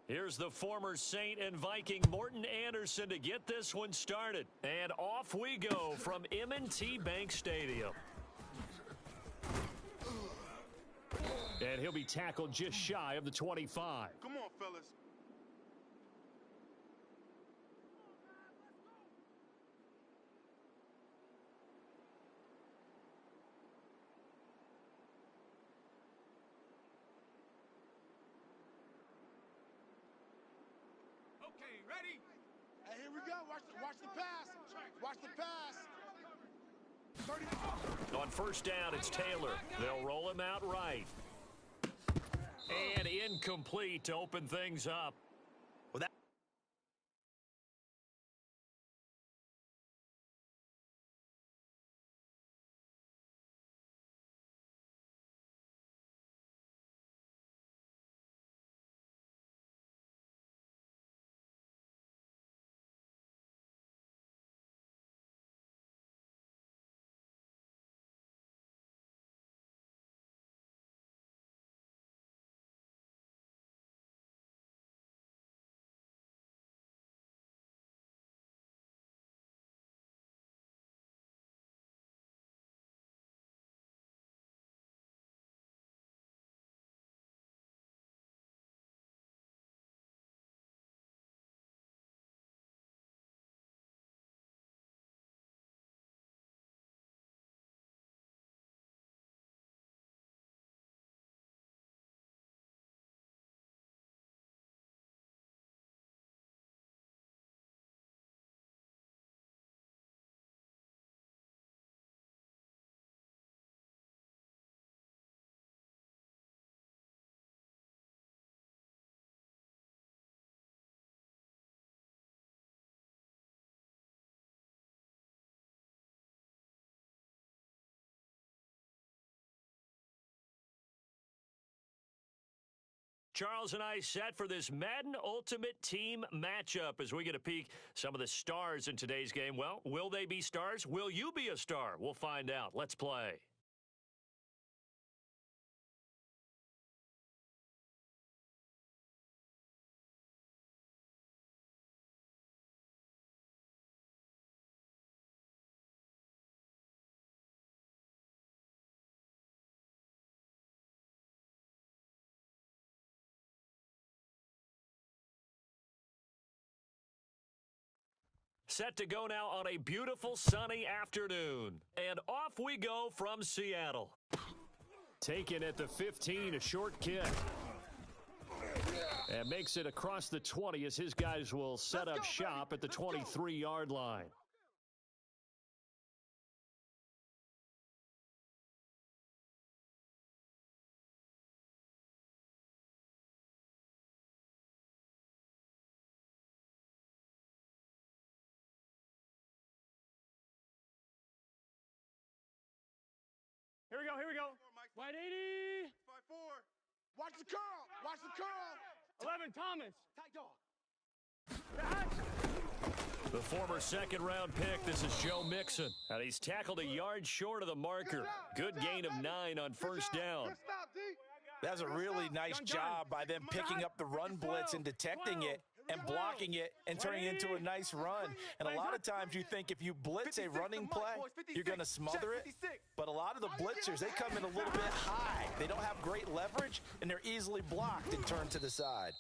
S2: Here's the former Saint and Viking Morton Anderson to get this one started. And off we go from M&T Bank Stadium. And he'll be tackled just shy of the 25.
S11: Come on, fellas.
S3: Okay, ready? Hey, here we go. Watch the pass. Watch the pass. 30.
S2: On first down, it's Taylor. They'll roll him out right. And incomplete to open things up.
S1: Well, that
S2: Charles and I set for this Madden Ultimate Team matchup as we get a peek some of the stars in today's game. Well, will they be stars? Will you be a star? We'll find out. Let's play. Set to go now on a beautiful sunny afternoon. And off we go from Seattle. Taken at the 15, a short kick. And makes it across the 20 as his guys will set up shop at the 23-yard line.
S4: Here we go, here we go. Wide 80.
S3: 5-4. Watch the curl. Watch the curl.
S4: 11, Thomas.
S3: Tight dog.
S2: The former second-round pick, this is Joe Mixon. And he's tackled a yard short of the marker. Good gain of 9 on first down.
S1: That's a really nice job by them picking up the run blitz and detecting it and blocking it and turning it into a nice run. And a lot of times you think if you blitz a running play, you're going to smother it. But a lot of the blitzers, they come in a little bit high. They don't have great leverage, and they're easily blocked and turned to the side.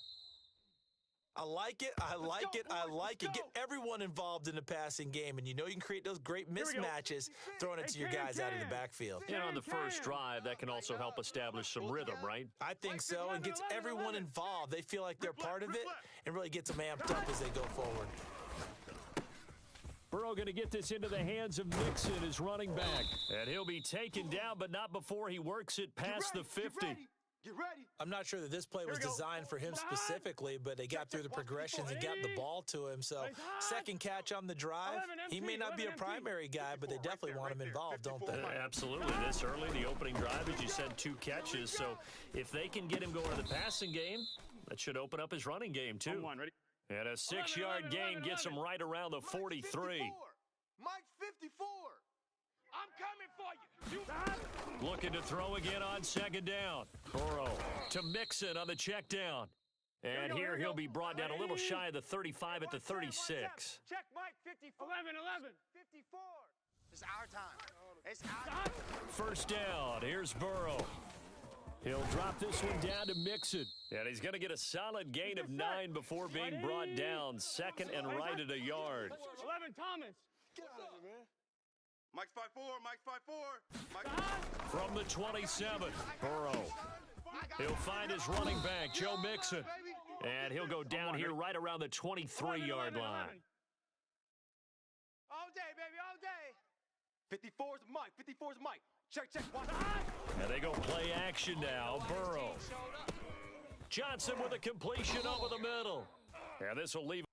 S1: I like it. I like it. I like it. Get everyone involved in the passing game, and you know you can create those great mismatches throwing it to your guys out of the backfield.
S2: And on the first drive, that can also help establish some rhythm, right?
S1: I think so, and gets everyone involved. They feel like they're part of it and really gets them amped up as they go forward.
S2: Burrow Burrow going to get this into the hands of Mixon, his running back. And he'll be taken down, but not before he works it past the 50.
S3: Get ready.
S1: I'm not sure that this play was designed for him specifically, but they got through the progressions and got the ball to him. So second catch on the drive. He may not be a primary guy, but they definitely want him involved, don't they?
S2: Absolutely. This early, the opening drive, as you said, 2 catches. So if they can get him going in the passing game, that should open up his running game, too. And a 6-yard gain gets him right around the 43.
S3: Mike 54. I'm coming for you.
S2: Looking to throw again on second down. Burrow to Mixon on the check down. And here he'll be brought down a little shy of the 35 at the 36.
S3: Check Mike 54.
S4: 11.
S3: 54. It's our time. It's our time.
S2: First down. Here's Burrow. He'll drop this one down to Mixon. And he's going to get a solid gain of 9 before being brought down. Second and right at a yard.
S4: 11, Thomas.
S3: Get out of here, man. Mike's 5'4", Mike's 5'4".
S2: From the 27, Burrow. He'll find his running back, Joe Mixon. And he'll go down here right around the 23-yard line.
S3: All day, baby, all day. 54's Mike, 54's Mike. Check. Watch.
S2: And they go play action now. Burrow. Johnson with a completion over the middle. And this will leave.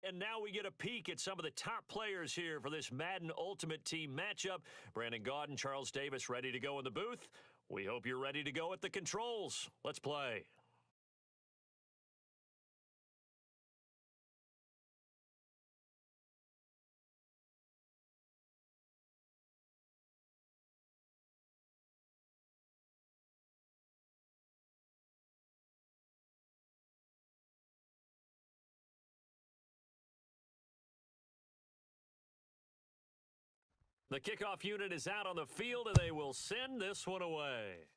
S2: And now we get a peek at some of the top players here for this Madden Ultimate Team matchup. Brandon Gaudin, Charles Davis ready to go in the booth. We hope you're ready to go at the controls. Let's play. The kickoff unit is out on the field, and they will send this one away.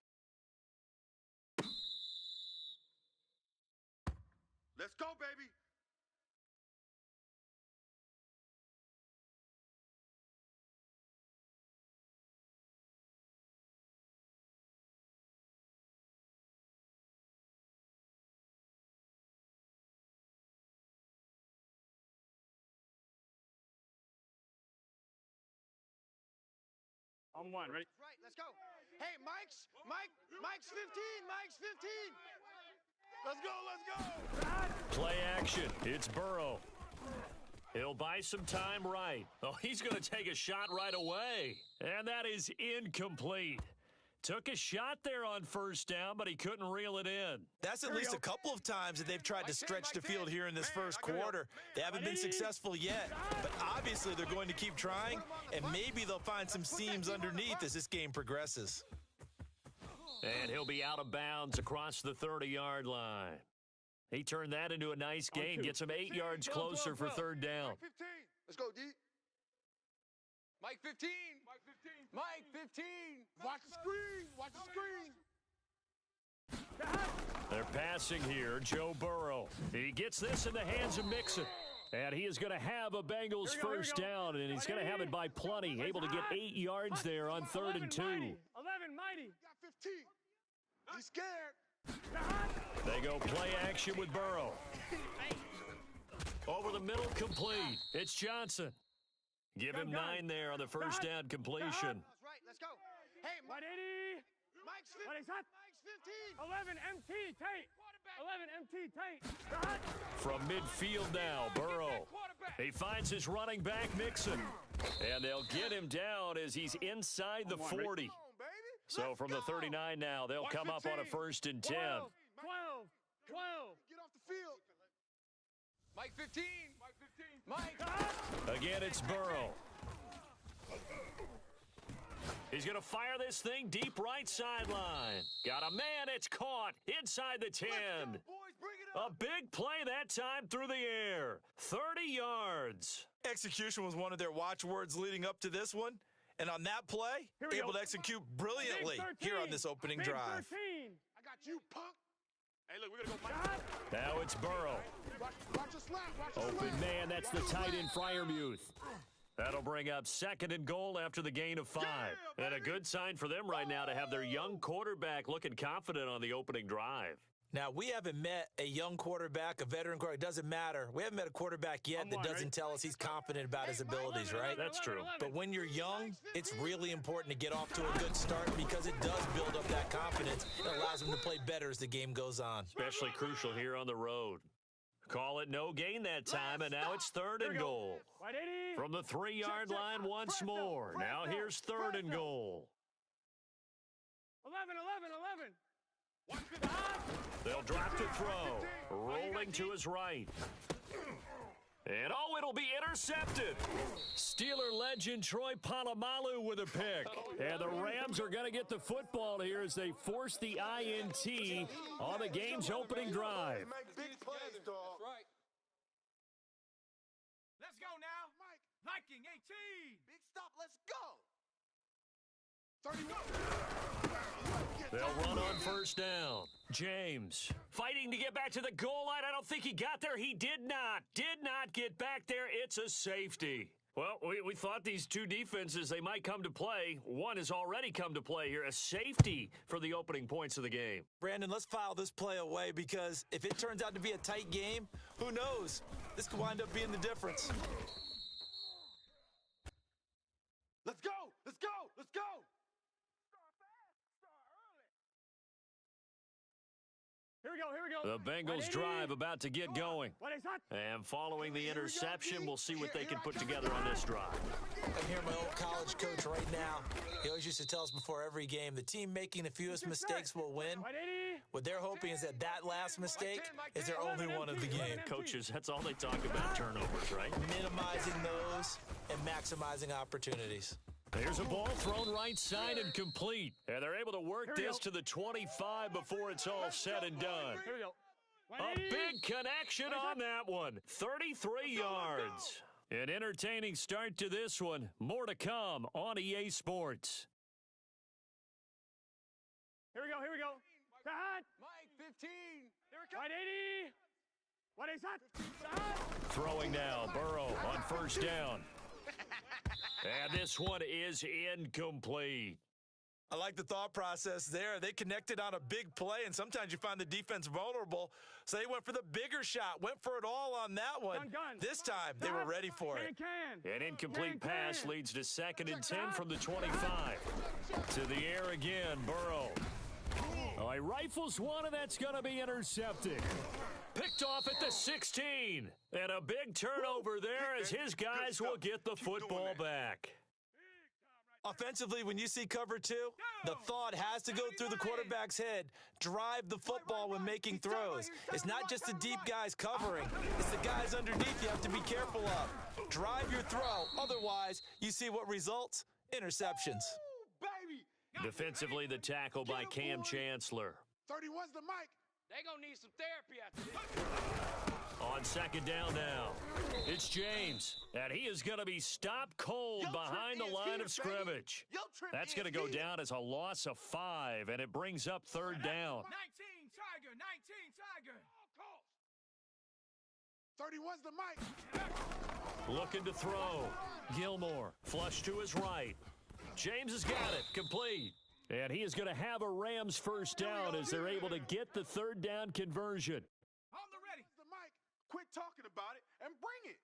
S11: Let's go, baby.
S4: On one, ready?
S3: Right, let's go. Hey, Mike's 15. Mike's 15. Let's go.
S2: Play action. It's Burrow. He'll buy some time right. Oh, he's going to take a shot right away. And that is incomplete. Took a shot there on first down, but he couldn't reel it in.
S1: That's at least a couple of times that they've tried to stretch the field here in this first quarter. They haven't been successful yet, but obviously they're going to keep trying, and maybe they'll find some seams underneath as this game progresses.
S2: And he'll be out of bounds across the 30-yard line. He turned that into a nice gain, gets him 8 yards closer for third down.
S3: Mike 15. Let's go, D. Mike 15. Mike 15. Mike 15. Watch the screen. Watch the screen.
S2: They're passing here, Joe Burrow. He gets this in the hands of Mixon. And he is going to have a Bengals first down, and he's going to have it by plenty. Able to get 8 yards there on 3rd and 2.
S4: 11, mighty.
S3: Got 15. He's scared.
S2: They go play action with Burrow. Over the middle, complete. It's Johnson. Give him 9 there on the first down completion.
S3: That's right. Let's go. Hey, Mike's 15. Mike's 15.
S4: 11 MT tight. 11 MT tight.
S2: From midfield now, Burrow. He finds his running back, Mixon. And they'll get him down as he's inside the 40. So from the 39 now, they'll come up on a 1st and 10.
S4: 12.
S3: Get off the field. Mike 15. Mike 15. Mike.
S2: Again, it's Burrow. He's going to fire this thing deep right sideline. Got a man, it's caught inside the 10. A big play that time through the air. 30 yards.
S1: Execution was one of their watchwords leading up to this one. And on that play, able to execute brilliantly here on this opening drive.
S4: 13.
S3: I got you, punk. Hey, look, we're going to go Mike.
S2: Now it's Burrow.
S3: Watch your slap.
S2: Open man, that's the tight end, Freiermuth. That'll bring up 2nd and goal after the gain of 5. And a good sign for them right now to have their young quarterback looking confident on the opening drive.
S1: Now, we haven't met a young quarterback, a veteran quarterback. It doesn't matter. We haven't met a quarterback yet that doesn't tell us he's confident about his abilities, right?
S2: That's true.
S1: But when you're young, it's really important to get off to a good start because it does build up that confidence. It allows him to play better as the game goes on.
S2: Especially crucial here on the road. Call it no gain that time, and now it's 3rd and goal. From the 3-yard line once more. Now here's 3rd and goal.
S4: 11.
S2: They'll drop to throw. Rolling to his right. And oh, it'll be intercepted. Steeler legend Troy Polamalu with a pick. And the Rams are going to get the football here as they force the INT on the game's opening drive.
S3: Big plays, dog. That's right.
S13: Let's go now.
S3: Mike.
S13: Viking 18.
S3: Big stop. Let's go. 31.
S2: They'll run on first down. James fighting to get back to the goal line. I don't think he got there. He did not get back there. It's a safety. Well, we thought these two defenses, they might come to play. One has already come to play here. A safety for the opening points of the game.
S1: Brandon, let's file this play away because if it turns out to be a tight game, who knows? This could wind up being the difference.
S3: Let's go.
S4: Here we go.
S2: The Bengals drive about to get going. And following the interception, we'll see what they can put together on this drive.
S1: I'm here, my old college coach right now. He always used to tell us before every game, the team making the fewest mistakes will win. What they're hoping is that last mistake is their only one of the game.
S2: Coaches, that's all they talk about, turnovers, right?
S1: Minimizing those and maximizing opportunities.
S2: There's a ball thrown right side and complete. And they're able to work this to the 25 before it's all said and done. A big connection on that one. 33 yards.
S6: An entertaining start to this one. More to come on EA Sports.
S4: Here we go, here we go. Side.
S7: Mike, 15.
S4: Here it comes. Wide 80. Wide 80, side.
S6: Throwing now, Burrow on first down. And this one is incomplete.
S1: I like the thought process there. They connected on a big play, and sometimes you find the defense vulnerable. So they went for the bigger shot, went for it all on that one. This time, they were ready for it.
S6: An incomplete pass leads to 2nd and 10 from the 25. To the air again, Burrow. Oh, he rifles one, and that's going to be intercepted. Picked off at the 16. And a big turnover there as his guys will get the football back.
S1: Offensively, when you see cover 2, the thought has to go through the quarterback's head. Drive the football when making throws. It's not just the deep guys covering. It's the guys underneath you have to be careful of. Drive your throw. Otherwise, you see what results? Interceptions.
S6: Defensively, the tackle by Cam Chancellor.
S3: 31's the mic.
S7: They gonna need some therapy after this.
S6: On 2nd down now, it's James, and he is going to be stopped cold behind the line of scrimmage. That's going to go down as a loss of 5, and it brings up 3rd down.
S13: 19 Tiger, 19 Tiger.
S3: 31's the mic.
S6: Looking to throw. Gilmore, flush to his right. James has got it, complete. And he is going to have a Rams first down as they're able to get the 3rd down conversion.
S13: On the ready.
S3: The mic.
S11: Quit talking about it and bring it.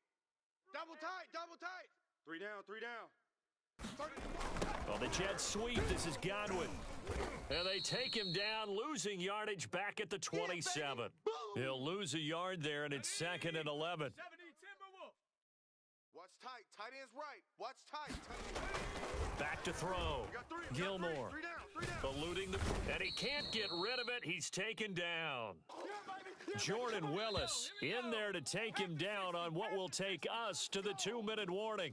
S7: Double tight, double tight.
S11: 3 down, 3 down.
S6: Well, the jet sweep. This is Godwin. And they take him down, losing yardage back at the 27. He'll lose a yard there, and it's 2nd and 11.
S13: 70 Timberwolf.
S11: Watch tight. Tight end's right. Watch tight.
S6: Back to throw. Gilmore.
S11: 3 down.
S6: Eluding the... And he can't get rid of it. He's taken down. Jordan Willis in there to take him down on what will take us to the 2-minute warning.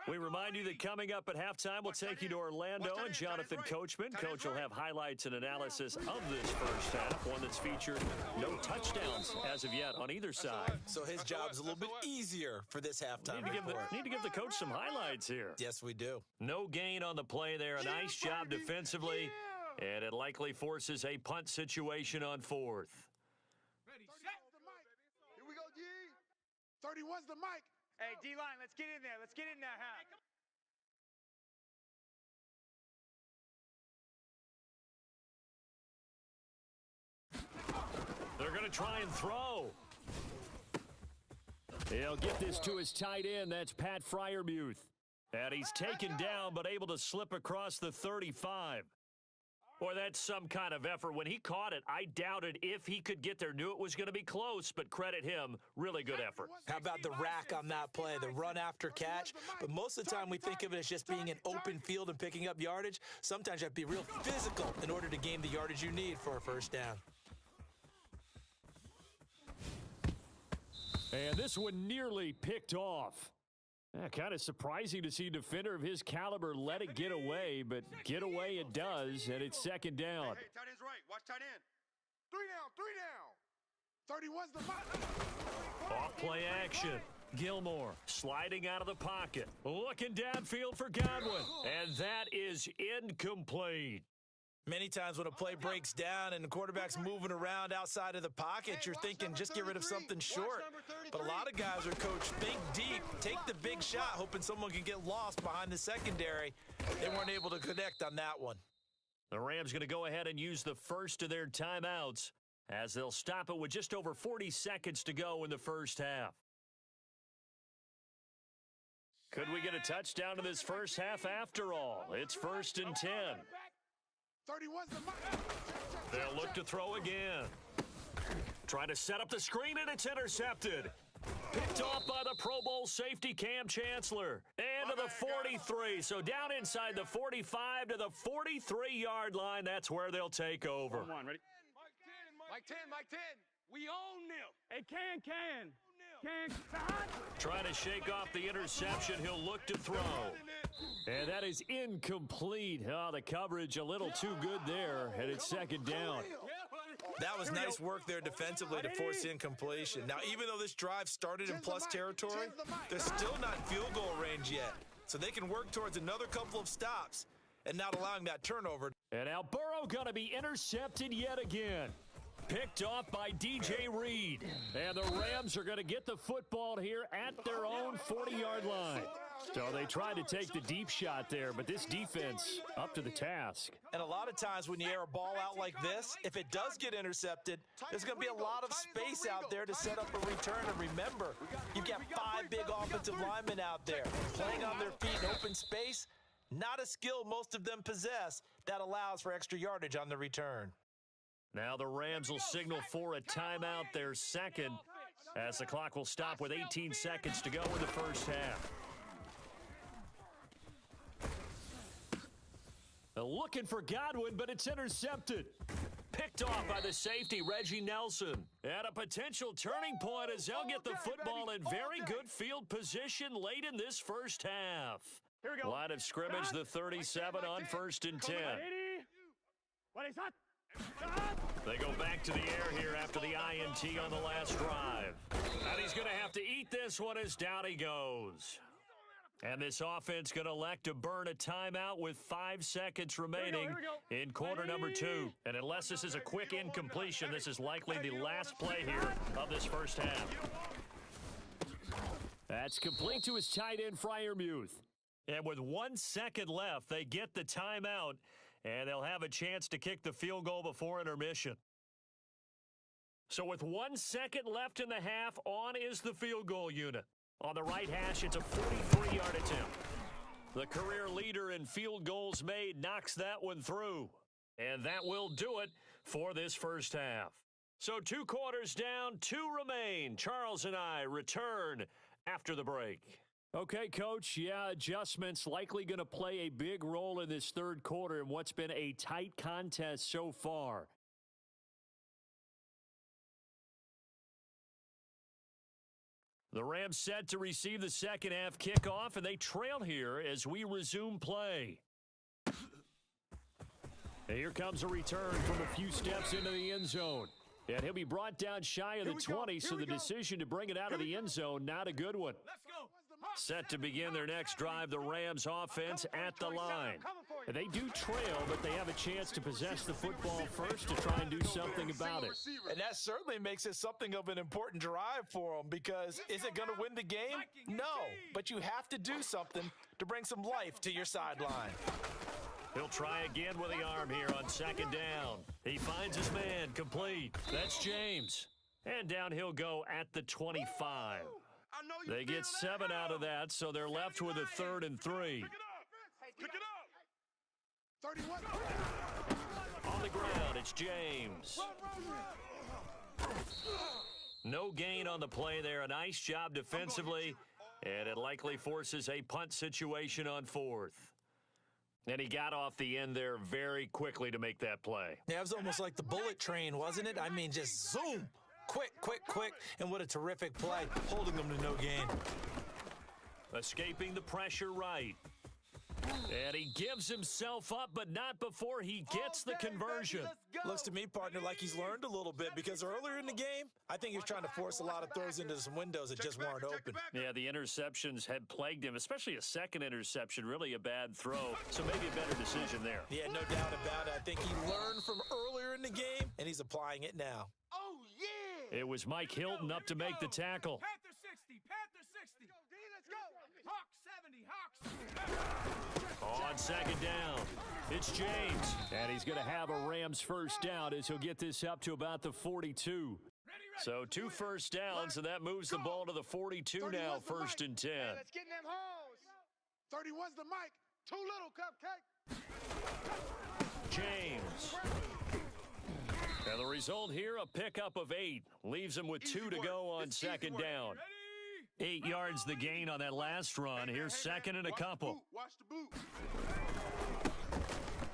S6: We remind you that coming up at halftime, we'll take you to Orlando and Jonathan Coachman. Coach will have highlights and analysis of this first half, one that's featured no touchdowns as of yet on either side.
S1: So his job's a little bit easier for this halftime report.
S6: Need to give the coach some highlights here.
S1: Yes, we do.
S6: No gain on the play there. A nice job defensively, and it likely forces a punt situation on 4th.
S13: Ready, set.
S3: Here we go, G. 31's the mic.
S7: Hey, D-line, let's get in there. Let's get in there, huh?
S6: They're going to try and throw. He'll get this to his tight end. That's Pat Freiermuth. And he's taken down, but able to slip across the 35. Boy, that's some kind of effort. When he caught it, I doubted if he could get there. Knew it was going to be close, but credit him. Really good effort.
S1: How about the rack on that play, the run after catch? But most of the time we think of it as just being an open field and picking up yardage. Sometimes you have to be real physical in order to gain the yardage you need for a first down.
S6: And this one nearly picked off. Kind of surprising to see a defender of his caliber let it get away, but get away it does, and it's 2nd down.
S11: Hey, tight end's right. Watch tight end.
S3: 3 down. 31's the mic.
S6: Off play action. Gilmore sliding out of the pocket. Looking downfield for Godwin. And that is incomplete.
S1: Many times when a play breaks down and the quarterback's moving around outside of the pocket, you're thinking just get rid of something short. But a lot of guys are coached, think deep, take the big shot, hoping someone can get lost behind the secondary. They weren't able to connect on that one.
S6: The Rams going to go ahead and use the first of their timeouts as they'll stop it with just over 40 seconds to go in the first half. Could we get a touchdown in this first half after all? It's 1st and 10.
S3: 31's the mic.
S6: They'll look to throw again. Trying to set up the screen, and it's intercepted. Picked off by the Pro Bowl safety Cam Chancellor. And to the 43. So down inside the 45 to the 43-yard line. That's where they'll take over.
S4: Ready?
S7: Mike 10, Mike 10. We own them.
S4: Hey, Can.
S6: Trying to shake off the interception. He'll look to throw. And that is incomplete. Oh, the coverage a little too good there. And it's 2nd down.
S1: That was nice work there defensively to force the incompletion. Now, even though this drive started in plus territory, they're still not in field goal range yet. So they can work towards another couple of stops and not allowing that turnover.
S2: And now Burrow going to be intercepted yet again. Picked off by DJ Reed. And the Rams are going to get the football here at their own 40-yard line. So they tried to take the deep shot there, but this defense up to the task.
S1: And a lot of times when you air a ball out like this, if it does get intercepted, there's going to be a lot of space out there to set up a return. And remember, you've got 5 big offensive linemen out there playing on their feet in open space. Not a skill most of them possess that allows for extra yardage on the return.
S2: Now the Rams will signal for a timeout, their second, as the clock will stop with 18 seconds to go in the first half. Looking for Godwin, but it's intercepted. Picked off by the safety, Reggie Nelson. At a potential turning point as they'll get the football in very good field position late in this first half.
S4: Here we go.
S2: Line of scrimmage, the 37 on 1st and 10. They go back to the air here after the INT on the last drive. And he's going to have to eat this one as down he goes. And this offense going to elect to burn a timeout with 5 seconds remaining in quarter number 2. And unless this is a quick incompletion, this is likely the last play here of this first half. That's complete to his tight end, Freiermuth. And with 1 second left, they get the timeout, and they'll have a chance to kick the field goal before intermission. So with 1 second left in the half, on is the field goal unit. On the right hash, it's a 43-yard attempt. The career leader in field goals made knocks that one through. And that will do it for this first half. So 2 quarters down, 2 remain. Charles and I return after the break. Okay, Coach, yeah, adjustments likely going to play a big role in this third quarter in what's been a tight contest so far. The Rams set to receive the second half kickoff, and they trail here as we resume play. And here comes a return from a few steps into the end zone. And he'll be brought down shy of the 20, so the decision to bring it out of the end zone, not a good one.
S13: Let's go.
S2: Set to begin their next drive, the Rams offense at the line. They do trail, but they have a chance to possess the football first to try and do something about it.
S1: And that certainly makes it something of an important drive for them, because is it going to win the game? No, but you have to do something to bring some life to your sideline.
S2: He'll try again with the arm here on second down. He finds his man, complete. That's James. And down he'll go at the 25. They get 7 out of that, so they're left with a 3rd and 3.
S11: Pick it up.
S3: 31.
S2: On the ground, it's James. No gain on the play there. A nice job defensively, and it likely forces a punt situation on 4th. And he got off the end there very quickly to make that play.
S1: Yeah, it was almost like the bullet train, wasn't it? I mean, just zoom. Quick, quick, quick, and what a terrific play, holding them to no gain.
S2: Escaping the pressure right. And he gives himself up, but not before he gets the conversion.
S1: Looks to me, partner, like he's learned a little bit, because earlier in the game, I think he was trying to force a lot of throws into some windows that just weren't open.
S2: Yeah, the interceptions had plagued him, especially a second interception, really a bad throw. So maybe a better decision there.
S1: Yeah, no doubt about it. I think he learned from earlier in the game, and he's applying it now.
S3: Oh, yeah.
S2: It was Mike Hilton up to make the tackle.
S13: Panther 60, Panther 60.
S3: Let's go.
S13: Hawk 70, Hawks.
S2: On second down, it's James. And he's going to have a Rams first down as he'll get this up to about the 42. So 2 first downs, and that moves the ball to the 42 now, 1st and 10.
S3: Hey, let's get in them holes. 31's the mic. Too little, cupcake.
S2: James. And the result here, a pickup of 8. Leaves him with 2 to go on second down. 8 yards the gain on that last run. Here's second and a couple.
S11: Watch the boot.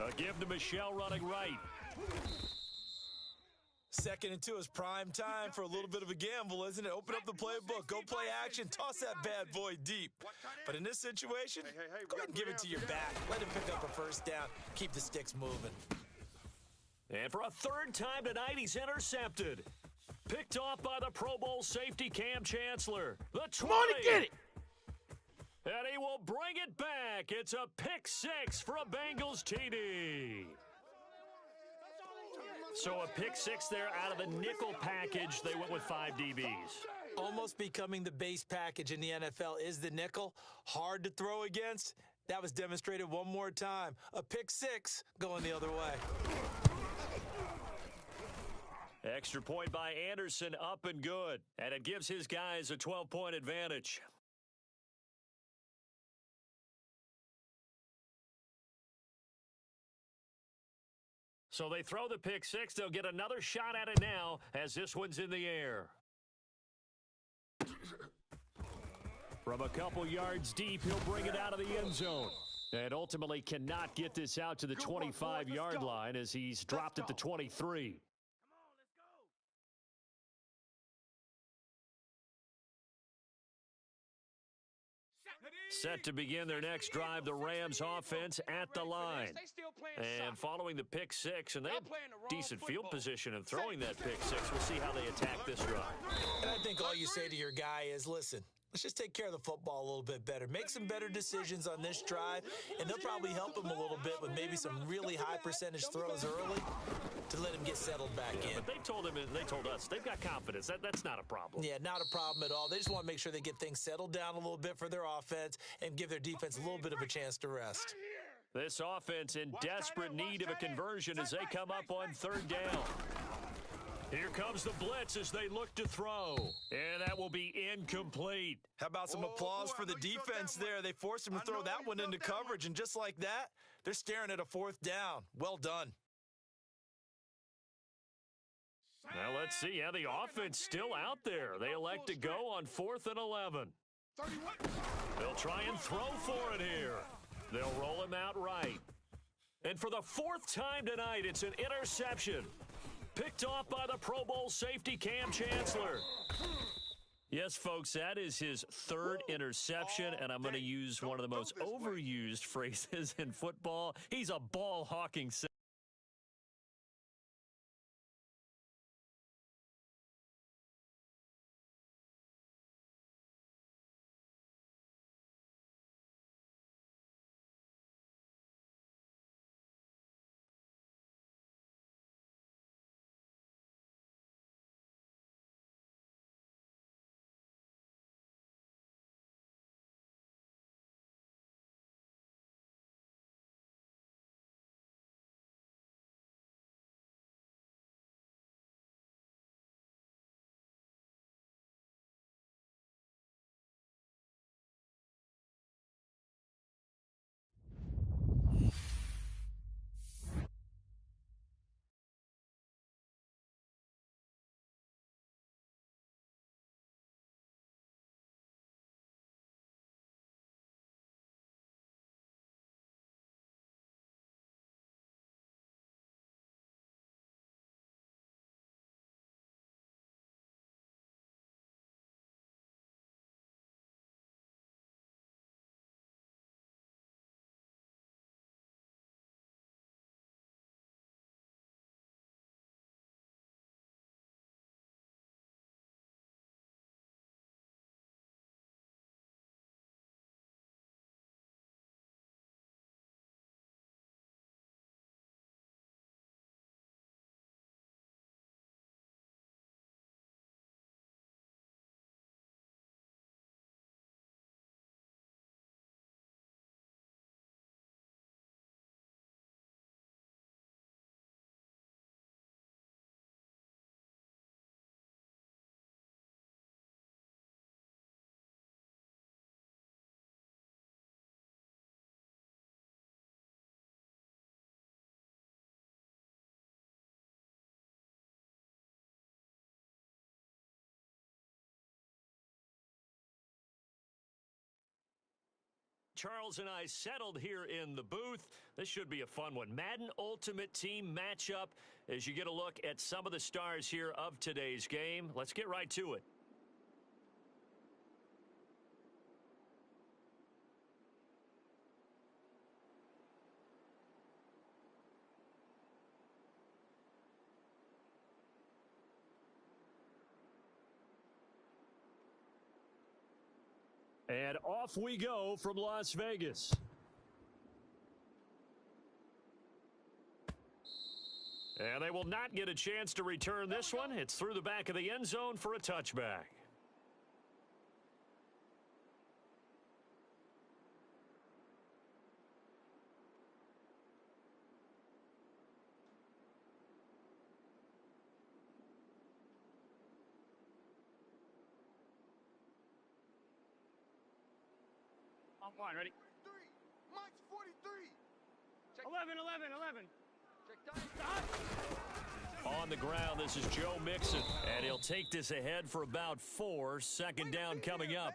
S2: A give to Michelle running right.
S1: 2nd and 2 is prime time for a little bit of a gamble, isn't it? Open up the playbook, go play action, toss that bad boy deep. But in this situation, go ahead and give it to your back. Let him pick up a first down, keep the sticks moving.
S2: And for a third time tonight, he's intercepted. Picked off by the Pro Bowl safety Cam Chancellor. The 20.
S10: Come on and get it.
S2: And he will bring it back. It's a pick six for a Bengals TD. So a pick six there out of the nickel package. They went with 5 DBs.
S1: Almost becoming the base package in the NFL is the nickel. Hard to throw against. That was demonstrated one more time. A pick six going the other way.
S2: Extra point by Anderson, up and good. And it gives his guys a 12-point advantage. So they throw the pick six. They'll get another shot at it now as this one's in the air. From a couple yards deep, he'll bring it out of the end zone. And ultimately cannot get this out to the 25-yard line as he's dropped at the 23. Set to begin their next drive, the Rams offense at the line. And following the pick six, and they have decent field position in throwing that pick six. We'll see how they attack this drive.
S1: And I think all you say to your guy is, listen, let's just take care of the football a little bit better. Make some better decisions on this drive, and they'll probably help him a little bit with maybe some really high percentage throws early to let him get settled back in.
S2: But they told us, they've got confidence. That's not a problem.
S1: Yeah, not a problem at all. They just want to make sure they get things settled down a little bit for their offense and give their defense a little bit of a chance to rest.
S2: This offense in desperate need of a conversion as they come up on third down. Here comes the blitz as they look to throw. And that will be incomplete.
S1: How about some applause for the defense there? They forced him to throw that one into coverage, and just like that, they're staring at a fourth down. Well done.
S2: Now let's see. Yeah, the offense still out there. They elect to go on 4th and 11. They'll try and throw for it here. They'll roll him out right. And for the 4th time tonight, it's an interception. Picked off by the Pro Bowl safety Cam Chancellor. Yes, folks, that is his 3rd interception, and I'm going to use one of the most overused phrases in football. He's a ball-hawking center. Charles and I settled here in the booth. This should be a fun one. Madden Ultimate Team matchup as you get a look at some of the stars here of today's game. Let's get right to it. And off we go from Las Vegas. And they will not get a chance to return this one. It's through the back of the end zone for a touchback.
S4: On one, ready?
S3: 43. Mike's 43.
S4: Check. 11, 11, 11.
S2: On the ground, this is Joe Mixon, and he'll take this ahead for about 4. Second down coming up.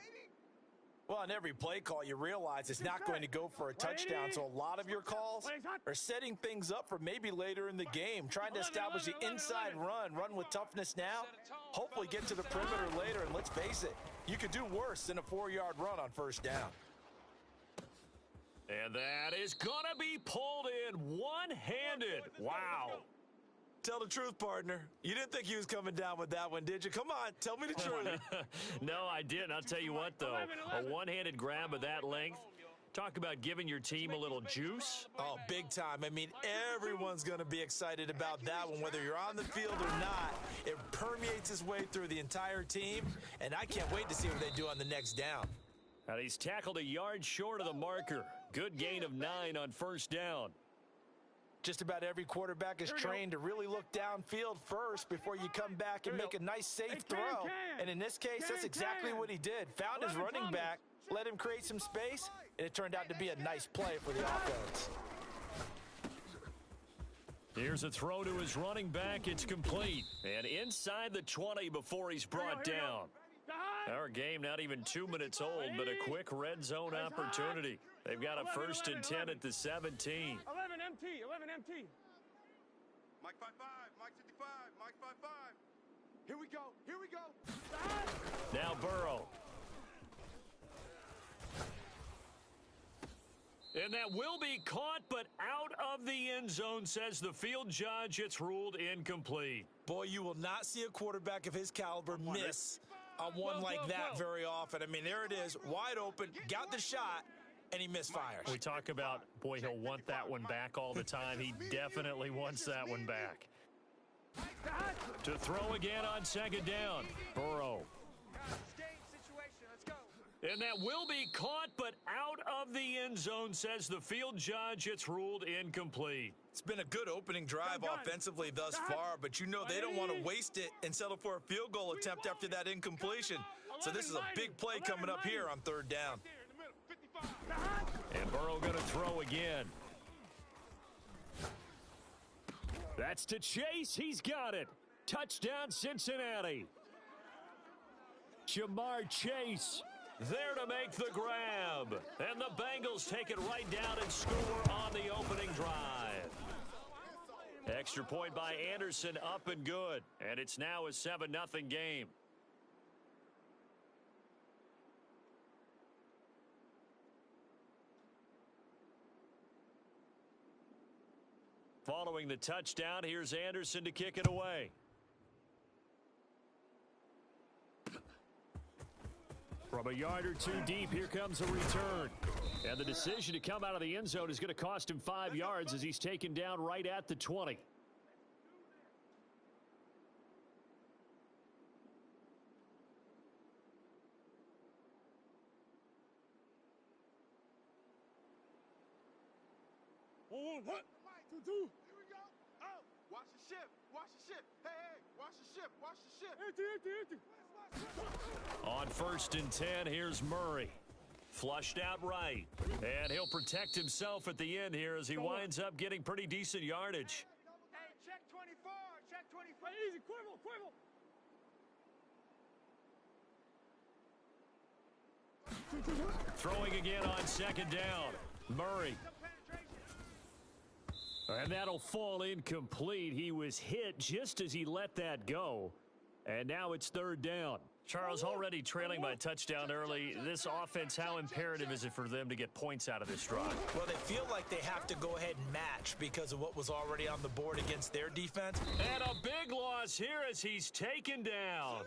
S1: Well, on every play call, you realize it's not going to go for a touchdown, so a lot of your calls are setting things up for maybe later in the game, trying to establish the inside run with toughness now, hopefully get to the perimeter later, and let's face it, you could do worse than a 4-yard run on first down.
S2: And that is going to be pulled in one-handed. Wow.
S1: Tell the truth, partner. You didn't think he was coming down with that one, did you? Come on, tell me the truth.
S2: No, I didn't. I'll tell you what, though. A one-handed grab of that length. Talk about giving your team a little juice.
S1: Oh, big time. I mean, everyone's going to be excited about that one, whether you're on the field or not. It permeates its way through the entire team, and I can't wait to see what they do on the next down.
S2: And he's tackled a yard short of the marker. Good gain of 9 on first down.
S1: Just about every quarterback is trained to really look downfield first before you come back and make a nice, safe throw. And in this case, that's exactly what he did. Found his running back, let him create some space, and it turned out to be a nice play for the offense.
S2: Here's a throw to his running back. It's complete. And inside the 20 before he's brought down. Our game not even 2 minutes old, but a quick red zone opportunity. They've got a 1st and 10 at the 17.
S4: 11 MT, 11 MT.
S11: Mike 5-5, Mike 55, Mike 5-5.
S3: Here we go, here we go.
S2: Now Burrow. And that will be caught, but out of the end zone, says the field judge. It's ruled incomplete.
S1: Boy, you will not see a quarterback of his caliber miss on one like that very often. I mean, there it is, wide open, got the shot, and he misfires.
S2: We talk about, boy, he'll want that one back all the time. He definitely wants that one back. To throw again on second down. Burrow. And that will be caught, but out of the end zone, says the field judge. It's ruled incomplete.
S1: It's been a good opening drive offensively thus far, but you know they don't want to waste it and settle for a field goal attempt after that incompletion. So this is a big play coming up here on third down.
S2: And Burrow going to throw again. That's to Chase. He's got it. Touchdown, Cincinnati. Jamar Chase there to make the grab. And the Bengals take it right down and score on the opening drive. Extra point by Anderson, up and good. And it's now a 7-0 game. Following the touchdown, here's Anderson to kick it away. From a yard or 2 deep, here comes a return. And the decision to come out of the end zone is going to cost him 5 yards as he's taken down right at the 20.
S3: What? 2-2. Here we go. Oh, watch the ship. Watch the ship. Hey, hey, watch the ship. Watch the ship.
S4: Empty.
S2: On 1st and 10, here's Murray. Flushed out right. And he'll protect himself at the end here as he winds up getting pretty decent yardage.
S3: Hey, check 24. Check 24.
S4: Easy, quiver.
S2: Throwing again on second down. Murray. And that'll fall incomplete. He was hit just as he let that go. And now it's third down. Charles, already trailing by touchdown early. This offense, how imperative is it for them to get points out of this drive?
S1: Well, they feel like they have to go ahead and match because of what was already on the board against their defense.
S2: And a big loss here as he's taken down.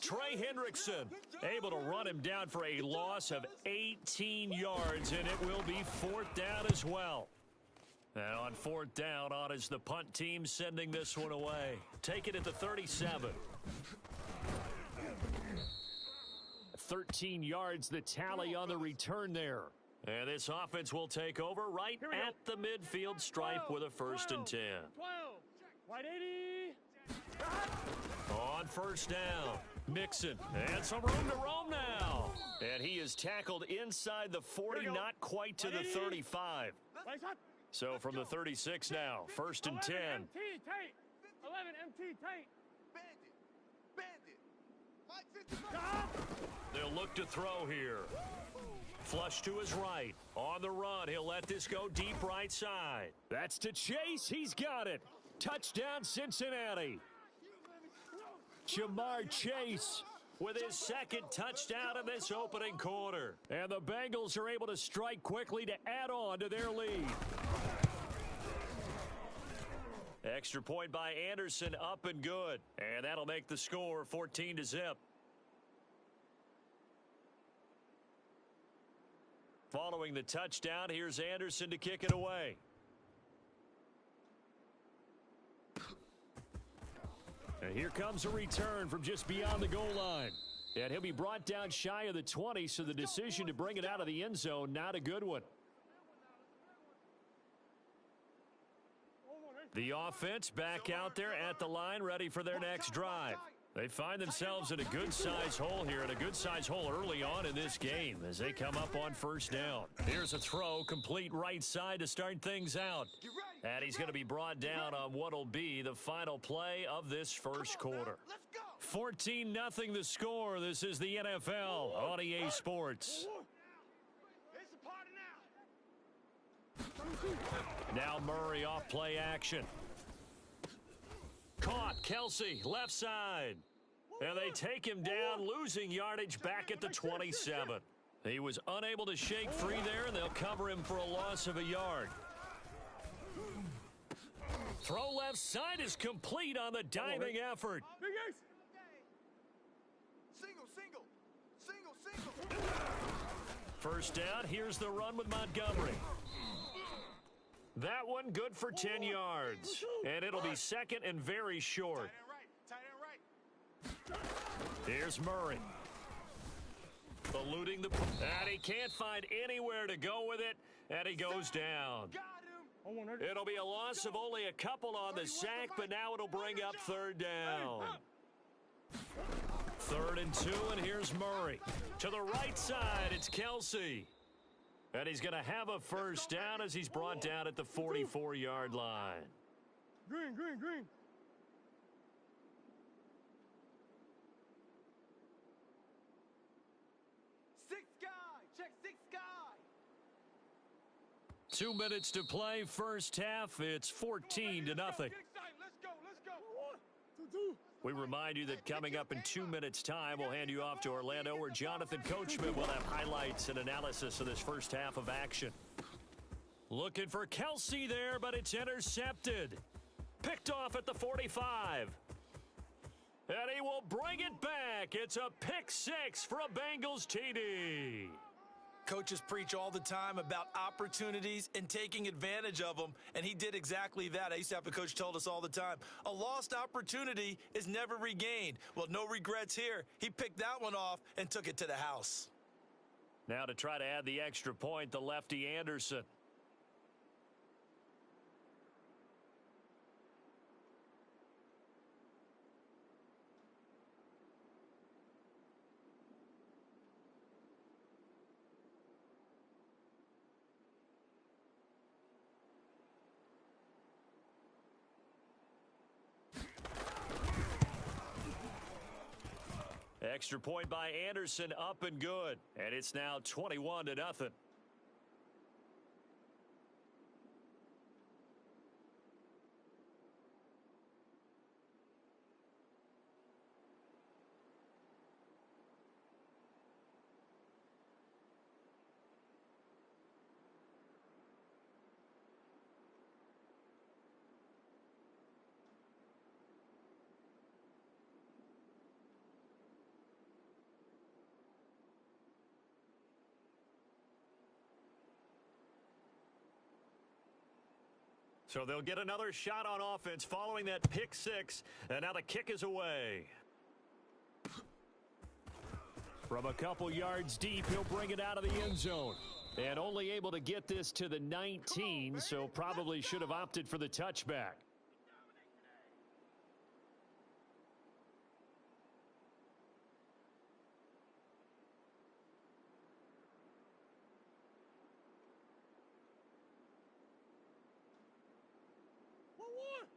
S2: Trey Hendrickson able to run him down for a loss of 18 yards, and it will be 4th down as well. And on 4th down, on is the punt team sending this one away. Take it at the 37. 13 yards the tally on the return there. And this offense will take over right at the midfield stripe with a 1st and 10.
S4: 12. White 80.
S2: On 1st down, Mixon. And some room to roam now. And he is tackled inside the 40, not quite to the 35. So from the 36 now, 1st and 10.
S4: 11 MT tight.
S2: They'll look to throw here. Flush to his right. On the run, he'll let this go deep right side. That's to Chase. He's got it. Touchdown, Cincinnati. Jamar Chase with his 2nd touchdown in this opening quarter. And the Bengals are able to strike quickly to add on to their lead. Extra point by Anderson, up and good. And that'll make the score 14-0. Following the touchdown, here's Anderson to kick it away. And here comes a return from just beyond the goal line. And he'll be brought down shy of the 20, so the decision to bring it out of the end zone, not a good one. The offense back out there at the line, ready for their next drive. They find themselves in a good-sized hole here, and a good-sized hole early on in this game as they come up on 1st down. Here's a throw, complete right side to start things out. And he's going to be brought down on what will be the final play of this 1st quarter. 14-0 the score. This is the NFL on EA Sports. Now Murray off play action. Caught, Kelsey, left side. And they take him down, losing yardage back at the 27. He was unable to shake free there, and they'll cover him for a loss of a yard. Throw left side is complete on the diving effort.
S3: Single.
S2: 1st down, here's the run with Montgomery. That one good for 10 yards. And it'll be 2nd and very short. Here's Murray. Eluding the... And he can't find anywhere to go with it. And he goes down. It'll be a loss of only a couple on the sack, but now it'll bring up 3rd down. 3rd and 2, and here's Murray. To the right side, it's Kelsey. And he's going to have a 1st down as he's brought down at the 44-yard line.
S4: Green.
S3: Check 6 guy.
S2: 2 minutes to play, 1st half. It's 14-0.
S3: Let's go.
S2: We remind you that coming up in 2 minutes' time, we'll hand you off to Orlando, where Jonathan Coachman will have highlights and analysis of this 1st half of action. Looking for Kelsey there, but it's intercepted. Picked off at the 45. And he will bring it back. It's a pick 6 for a Bengals TD.
S1: Coaches preach all the time about opportunities and taking advantage of them, and he did exactly that. I used to have a coach told us all the time, a lost opportunity is never regained. Well, no regrets here. He picked that one off and took it to the house.
S2: Now to try to add the extra point, the lefty Anderson. Extra point by Anderson, up and good. And it's now 21-0. So they'll get another shot on offense following that pick six, and now the kick is away.
S6: From a couple yards deep, he'll bring it out of the end zone. And only able to get this to the 19, so probably should have opted for the touchback.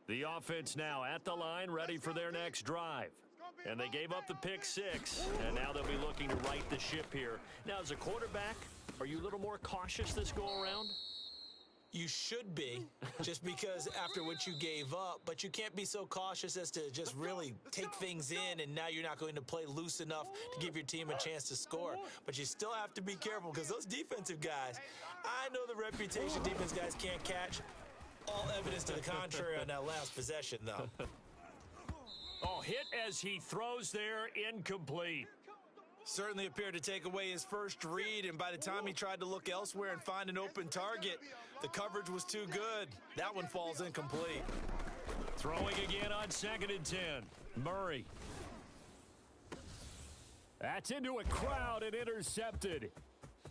S6: The offense now at the line, ready for their next drive. And they gave up the pick six, and now they'll be looking to right the ship here. Now, as a quarterback, are you a little more cautious this go-around?
S1: You should be, just because after what you gave up, but you can't be so cautious as to just really take things in, and now you're not going to play loose enough to give your team a chance to score. But you still have to be careful, because those defensive guys, I know the reputation defense guys can't catch. All evidence to the contrary on that last possession, though.
S2: Oh, hit as he throws there, incomplete.
S1: Certainly appeared to take away his first read, and by the time he tried to look elsewhere and find an open target, the coverage was too good. That one falls incomplete.
S2: Throwing again on 2nd and 10. Murray.
S6: That's into a crowd and intercepted.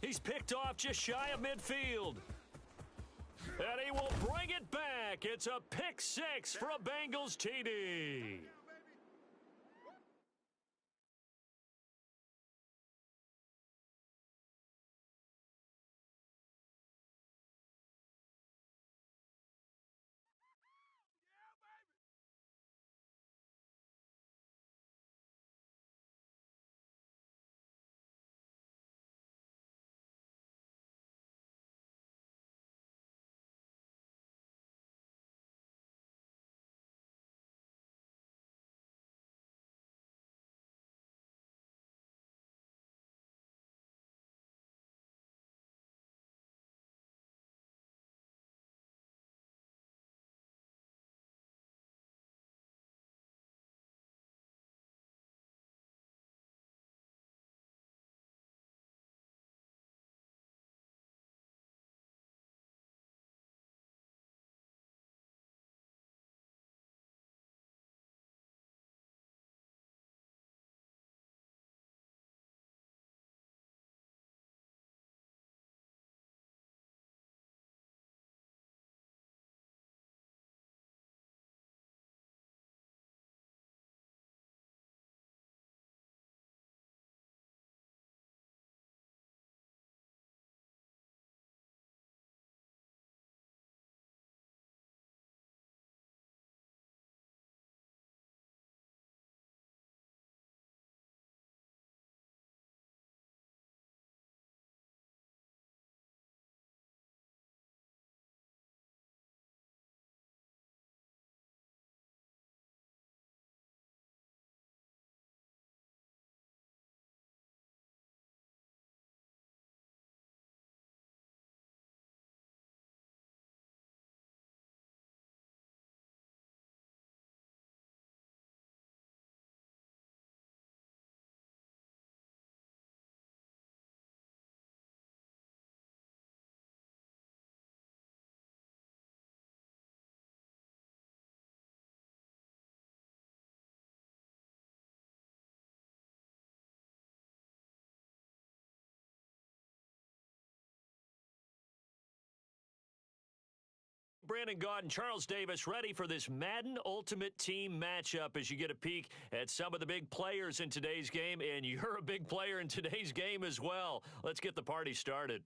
S2: He's picked off just shy of midfield. And he will bring it back. It's a pick six for a Bengals TD. Brandon Gaudin, Charles Davis ready for this Madden Ultimate Team matchup as you get a peek at some of the big players in today's game, and you're a big player in today's game as well. Let's get the party started.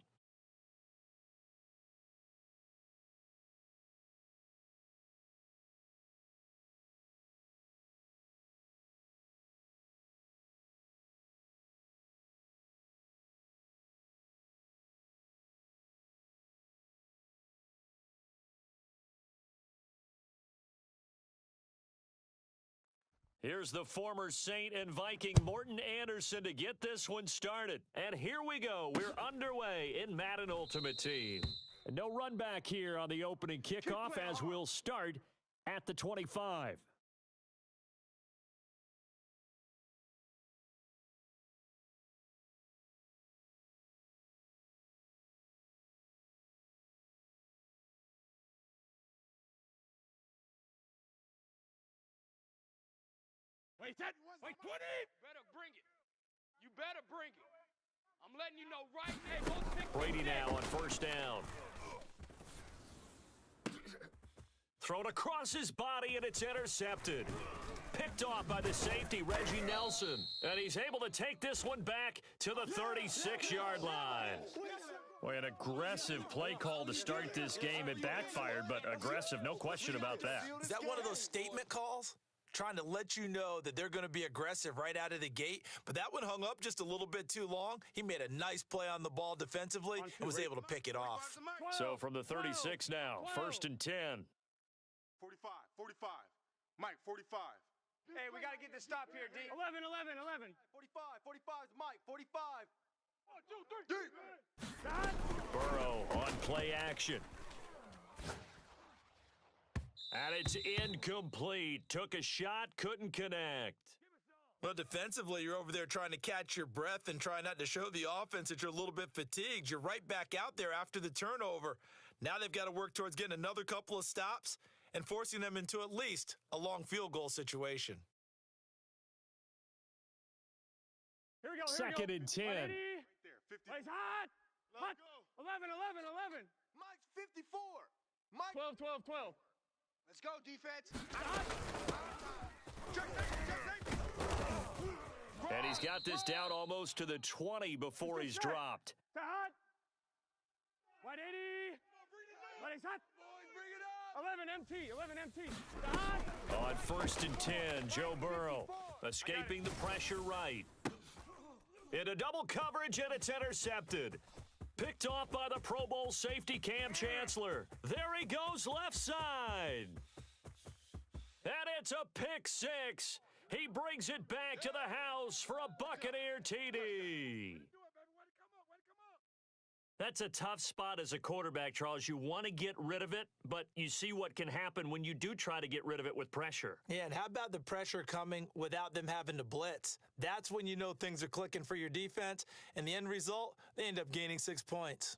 S2: Here's the former Saint and Viking Morton Anderson to get this one started. And here we go. We're underway in Madden Ultimate Team.
S6: No run back here on the opening kickoff as we'll start at the 25.
S4: Wait, that. Wait, 20.
S7: Better bring it. You better bring it. I'm letting you know right now.
S2: Brady now on first down. Thrown across his body, and it's intercepted. Picked off by the safety, Reggie Nelson. And he's able to take this one back to the 36-yard line. Boy, an aggressive play call to start this game. It backfired, but aggressive, no question about that.
S1: Is that one of those statement calls? Trying to let you know that they're going to be aggressive right out of the gate. But that one hung up just a little bit too long. He made a nice play on the ball defensively and was able to pick it off.
S2: So from the 36 now, 1st and 10.
S11: 45, 45. Mike, 45.
S7: Hey, we got to get this stop here, D.
S4: 11.
S7: 45 is Mike, 45.
S11: 1, 2, 3.
S2: Burrow on play action. And it's incomplete. Took a shot, couldn't connect.
S1: Well, defensively, you're over there trying to catch your breath and try not to show the offense that you're a little bit fatigued. You're right back out there after the turnover. Now they've got to work towards getting another couple of stops and forcing them into at least a long field goal situation.
S4: Here we go.
S2: 2nd and 10.
S11: Right there, 50.
S4: Plays hot. Hot. 11.
S3: Mike's 54. Mike.
S4: 12.
S3: Let's go, defense.
S2: And he's got this down almost to the 20 before he's dropped.
S4: Hot. 180. Plays hot. 11 MT. Hot.
S2: On 1st and 10, Joe Burrow escaping the pressure right. Into double coverage, and it's intercepted. Picked off by the Pro Bowl safety Cam Chancellor. There he goes left side. And it's a pick six. He brings it back to the house for a Buccaneer TD. That's a tough spot as a quarterback, Charles. You want to get rid of it, but you see what can happen when you do try to get rid of it with pressure.
S1: Yeah, and how about the pressure coming without them having to blitz? That's when you know things are clicking for your defense, and the end result, they end up gaining 6 points.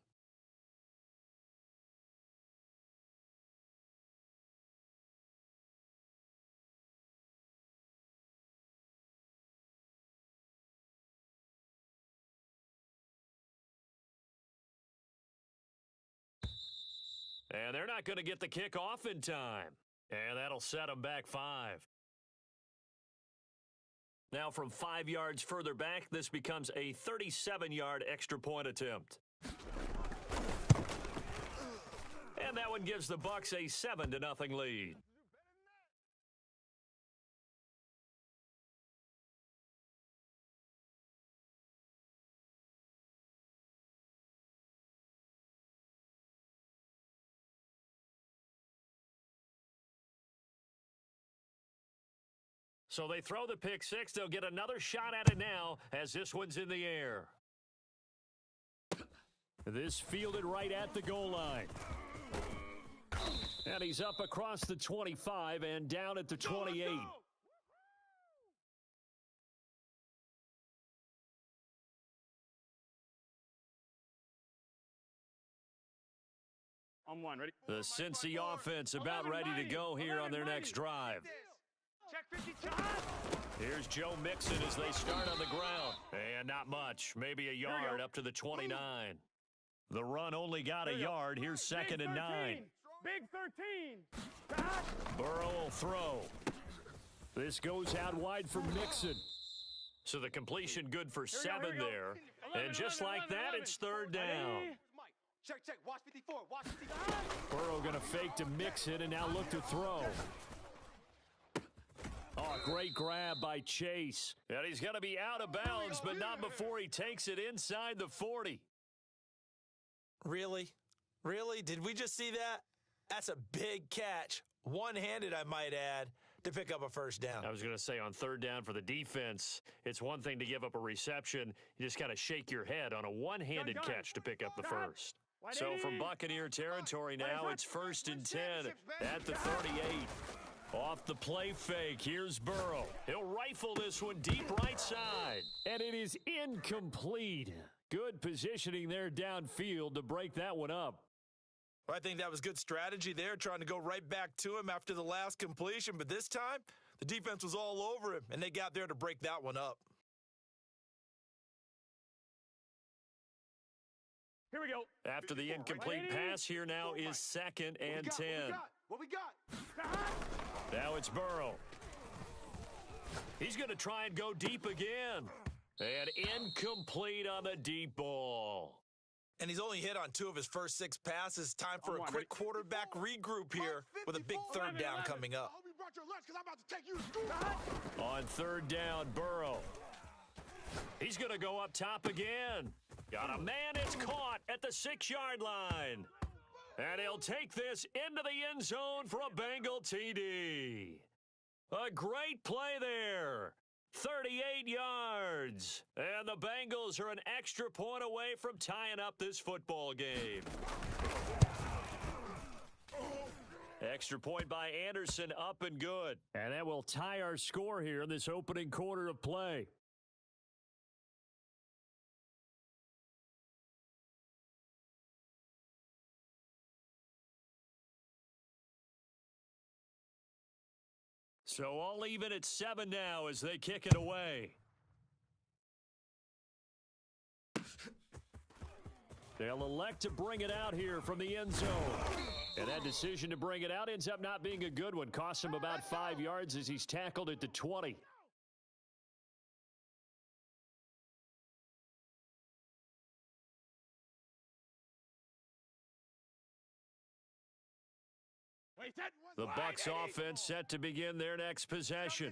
S2: And they're not going to get the kickoff in time. And that'll set them back 5. Now from 5 yards further back, this becomes a 37-yard extra point attempt. And that one gives the Bucs a 7-0 lead. So they throw the pick six. They'll get another shot at it now as this one's in the air. This fielded right at the goal line. And he's up across the 25 and down at the 28.
S4: On one, ready?
S2: The Cincy offense about ready to go here on their next drive.
S4: Check 52.
S2: Here's Joe Mixon as they start on the ground. And not much, maybe a yard up to the 29. The run only got a yard. Here's 2nd and 9.
S4: Big 13.
S2: Burrow will throw. This goes out wide for Mixon. So the completion good for 7 there.
S4: 11,
S2: And just
S4: 11,
S2: like that,
S4: 11.
S2: it's 3rd down.
S7: Check. Watch 54. Watch 54.
S2: Burrow going to fake to Mixon and now look to throw. Oh, great grab by Chase. And he's going to be out of bounds, but not before he takes it inside the 40.
S1: Really? Really? Did we just see that? That's a big catch. One-handed, I might add, to pick up a first down.
S2: I was going to say on 3rd down for the defense, it's one thing to give up a reception. You just got to shake your head on a one-handed catch to pick up the first. So from Buccaneer territory now, it's 1st and 10 at the 38. Off the play fake, here's Burrow. He'll rifle this one deep right side. And it is incomplete. Good positioning there downfield to break that one up.
S1: I think that was good strategy there, trying to go right back to him after the last completion. But this time, The defense was all over him, and they got there to break that one up.
S4: Here we go.
S2: After the incomplete pass, here now is 2nd and 10.
S11: What we got?
S2: Now it's Burrow. He's going to try and go deep again. And incomplete on the deep ball.
S1: And he's only hit on 2 of his first 6 passes. Time for a quick quarterback regroup here with a big 3rd down coming up.
S3: I hope you brought your lunch because I'm about to take you to school.
S2: On 3rd down, Burrow. He's going to go up top again. Got a man, it's caught at the 6-yard line. And he'll take this into the end zone for a Bengal TD. A great play there. 38 yards. And the Bengals are an extra point away from tying up this football game. Extra point by Anderson, up and good. And that will tie our score here in this opening quarter of play. So all even at 7 now as they kick it away. They'll elect to bring it out here from the end zone. And that decision to bring it out ends up not being a good one. Costs him about 5 yards as he's tackled at the 20. The Bucs offense set to begin their next possession.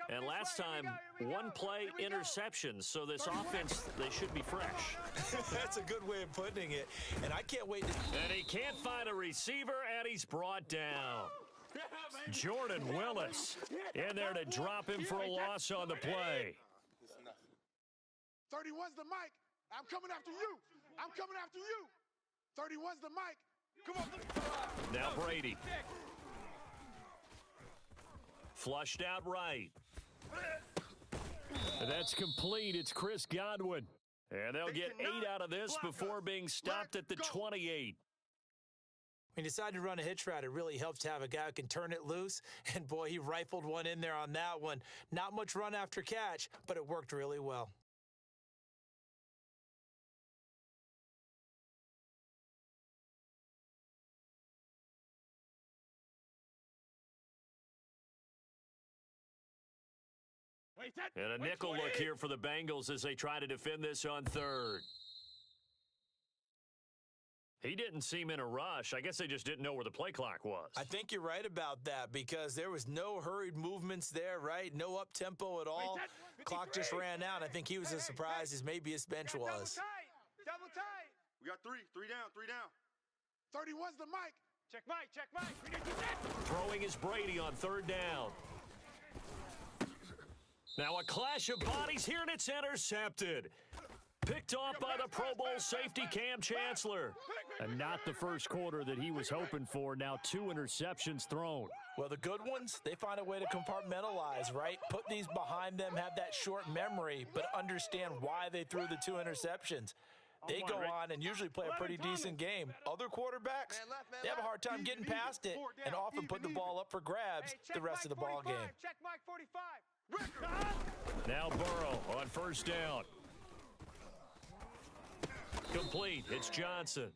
S2: And last time, 1 play interceptions, so this offense, they should be fresh.
S1: That's a good way of putting it, and I can't wait to...
S2: And he can't find a receiver, and he's brought down. Jordan Willis in there to drop him for a loss on the play.
S3: 31's the mic. I'm coming after you. I'm coming after you. 31's the mic. Come on.
S2: Now Brady. Flushed out right. And that's complete. It's Chris Godwin. And they'll get 8 out of this before being stopped at the 28.
S1: When you decide to run a hitch route, it really helps to have a guy who can turn it loose. And, boy, he rifled one in there on that one. Not much run after catch, but it worked really well.
S2: And a nickel look here for the Bengals as they try to defend this on 3rd. He didn't seem in a rush. I guess they just didn't know where the play clock was.
S1: I think you're right about that because there was no hurried movements there, right? No up-tempo at all. Clock just ran out. I think he was as surprised as maybe his bench was.
S3: Double tight.
S11: We got 3 down.
S3: 31's the mic.
S4: Check Mike.
S2: Throwing is Brady on 3rd down. Now a clash of bodies here, and it's intercepted. Picked off by the Pro Bowl safety Cam Chancellor. And not the first quarter that he was hoping for. Now 2 interceptions thrown.
S1: Well, the good ones, they find a way to compartmentalize, right? Put these behind them, have that short memory, but understand why they threw the 2 interceptions. They go on and usually play a pretty decent game. Other quarterbacks, they have a hard time getting past it and often put the ball up for grabs the rest of the ball game.
S4: Check Mike 45.
S2: Now Burrow on 1st down. Complete. It's Johnson.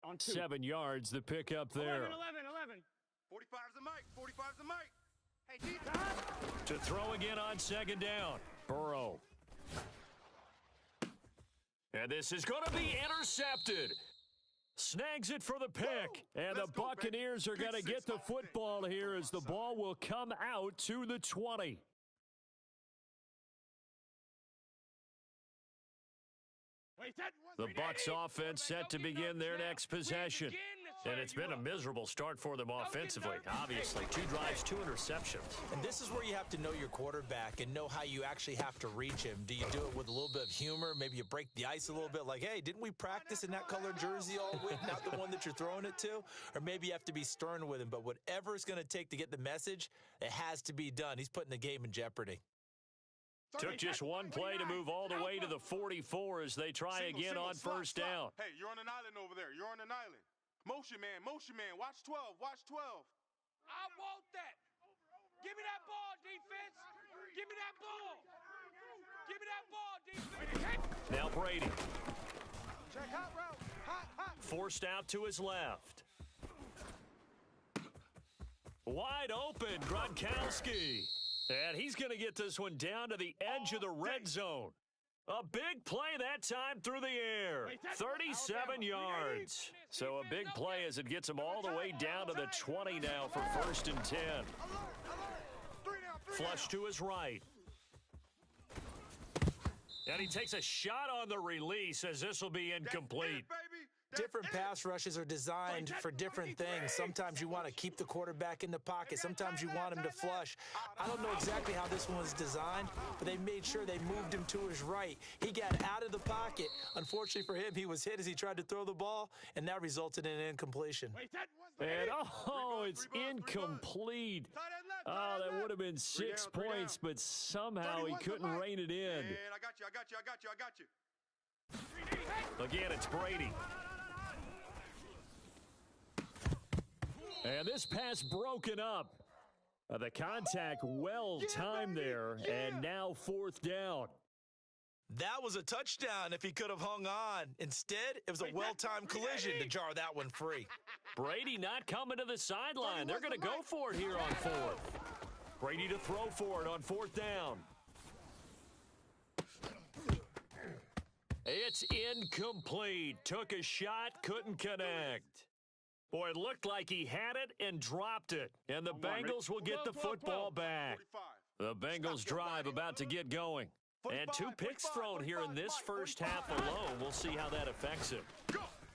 S4: On 2.
S2: 7 yards, the pickup there.
S4: 11.
S11: 45's the mic. 45's the mic.
S3: Hey, defense.
S2: To throw again on 2nd down. Burrow. And this is going to be intercepted. Snags it for the pick. And the Buccaneers are going to get the football here as the ball will come out to the 20. The Bucs offense set to begin their next possession. And it's been a miserable start for them offensively. Obviously, 2 drives, 2 interceptions.
S1: And this is where you have to know your quarterback and know how you actually have to reach him. Do you do it with a little bit of humor? Maybe you break the ice a little bit like, hey, didn't we practice in that color jersey all week, not the one that you're throwing it to? Or maybe you have to be stern with him. But whatever it's going to take to get the message, it has to be done. He's putting the game in jeopardy.
S2: Took just 1 play to move all the way to the 44 as they try again on 1st down.
S11: Hey, you're on an island over there. You're on an island. Motion man. Watch 12.
S7: I want that. Give me that ball, defense. Give me that ball. Give me that ball, defense.
S2: Now Brady.
S3: Check hot route. Hot.
S2: Forced out to his left. Wide open, Gronkowski. And he's going to get this one down to the edge of the red zone. A big play that time through the air. 37 yards. So a big play as it gets him all the way down to the 20 now for 1st and 10. Flush to his right. And he takes a shot on the release as this will be incomplete.
S1: Different pass rushes are designed for different things. Sometimes you want to keep the quarterback in the pocket. Sometimes you want him to flush. I don't know exactly how this one was designed, but they made sure they moved him to his right. He got out of the pocket. Unfortunately for him, he was hit as he tried to throw the ball, and that resulted in an incompletion.
S2: And, it's incomplete. Oh, that would have been 6 points, but somehow he couldn't rein it in.
S11: I got you.
S2: Again, it's Brady. And this pass broken up. The contact well-timed there, and now 4th down.
S1: That was a touchdown if he could have hung on. Instead, it was a well-timed collision to jar that one free.
S2: Brady not coming to the sideline. They're going to go for it here on 4th. Brady to throw for it on 4th down. It's incomplete. Took a shot, couldn't connect. Boy, it looked like he had it and dropped it. And the Bengals will get the football back. The Bengals drive about to get going. And 2 picks thrown here in this first half alone. We'll see how that affects him.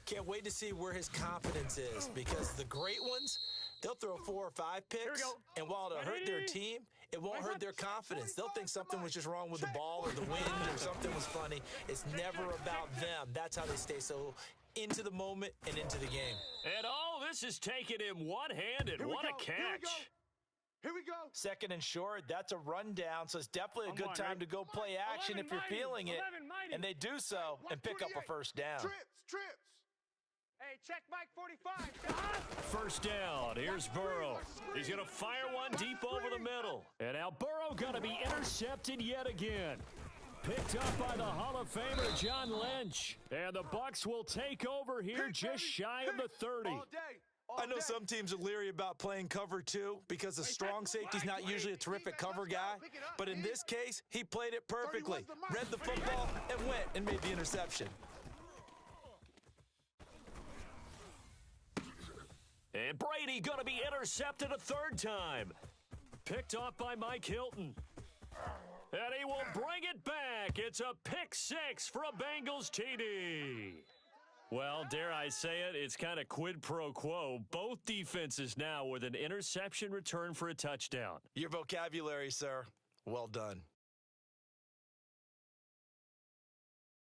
S1: Can't wait to see where his confidence is, because the great ones, they'll throw 4 or 5 picks, and while it'll hurt their team, it won't hurt their confidence. They'll think something was just wrong with the ball or the wind or something was funny. It's never about them. That's how they stay so into the moment and into the game.
S2: And this is taking him one-handed. What a catch.
S3: Here we go.
S1: 2nd and short, that's a rundown, so it's definitely a good time to go play action if you're feeling it. And they do so and pick up a 1st down.
S3: Trips.
S7: Hey, check Mike 45.
S2: 1st down. Here's Burrow. He's going to fire one deep over the middle. And now Burrow going to be intercepted yet again. Picked up by the Hall of Famer John Lynch. And the Bucs will take over here just shy of the 30.
S1: I know some teams are leery about playing cover 2 because the strong safety's not usually a terrific cover guy. But in this case, he played it perfectly. Read the football and went and made the interception.
S2: And Brady going to be intercepted a 3rd time. Picked off by Mike Hilton. And he will bring it back. It's a pick 6 for a Bengals TD. Well, dare I say it, it's kind of quid pro quo. Both defenses now with an interception return for a touchdown.
S1: Your vocabulary, sir. Well done.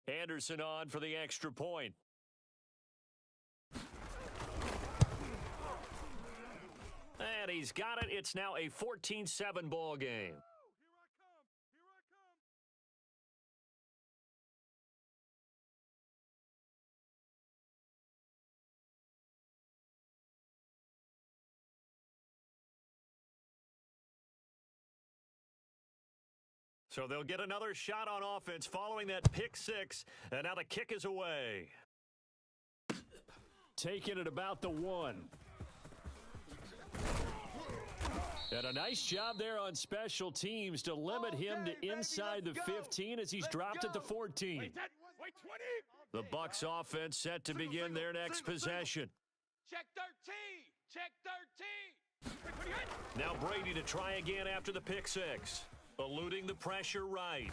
S2: Anderson on for the extra point. And he's got it. It's now a 14-7 ball game. So they'll get another shot on offense following that pick 6, and now the kick is away. Taking it about the 1. And a nice job there on special teams to limit him to inside the 15 as he's dropped at the 14. The Bucs offense set to begin their next possession.
S7: Check 13. Check 13.
S2: Now Brady to try again after the pick 6. Eluding the pressure right.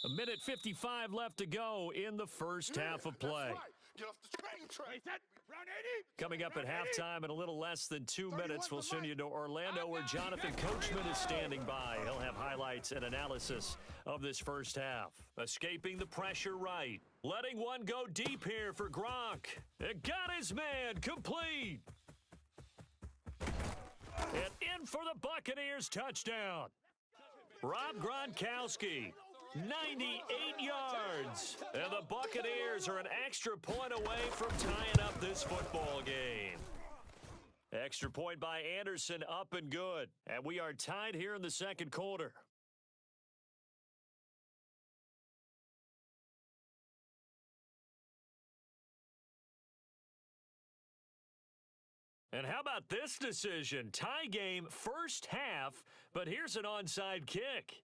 S2: 1:55 left to go in the first half of play.
S11: Get off the train.
S2: Coming up at halftime in a little less than 2 minutes, we'll send you to Orlando where Jonathan Coachman is standing by. He'll have highlights and analysis of this first half. Escaping the pressure right. Letting one go deep here for Gronk. It got his man complete. And in for the Buccaneers touchdown. Rob Gronkowski, 98 yards. And the Buccaneers are an extra point away from tying up this football game. Extra point by Anderson, up and good. And we are tied here in the second quarter. And how about this decision? Tie game first half, but here's an onside kick.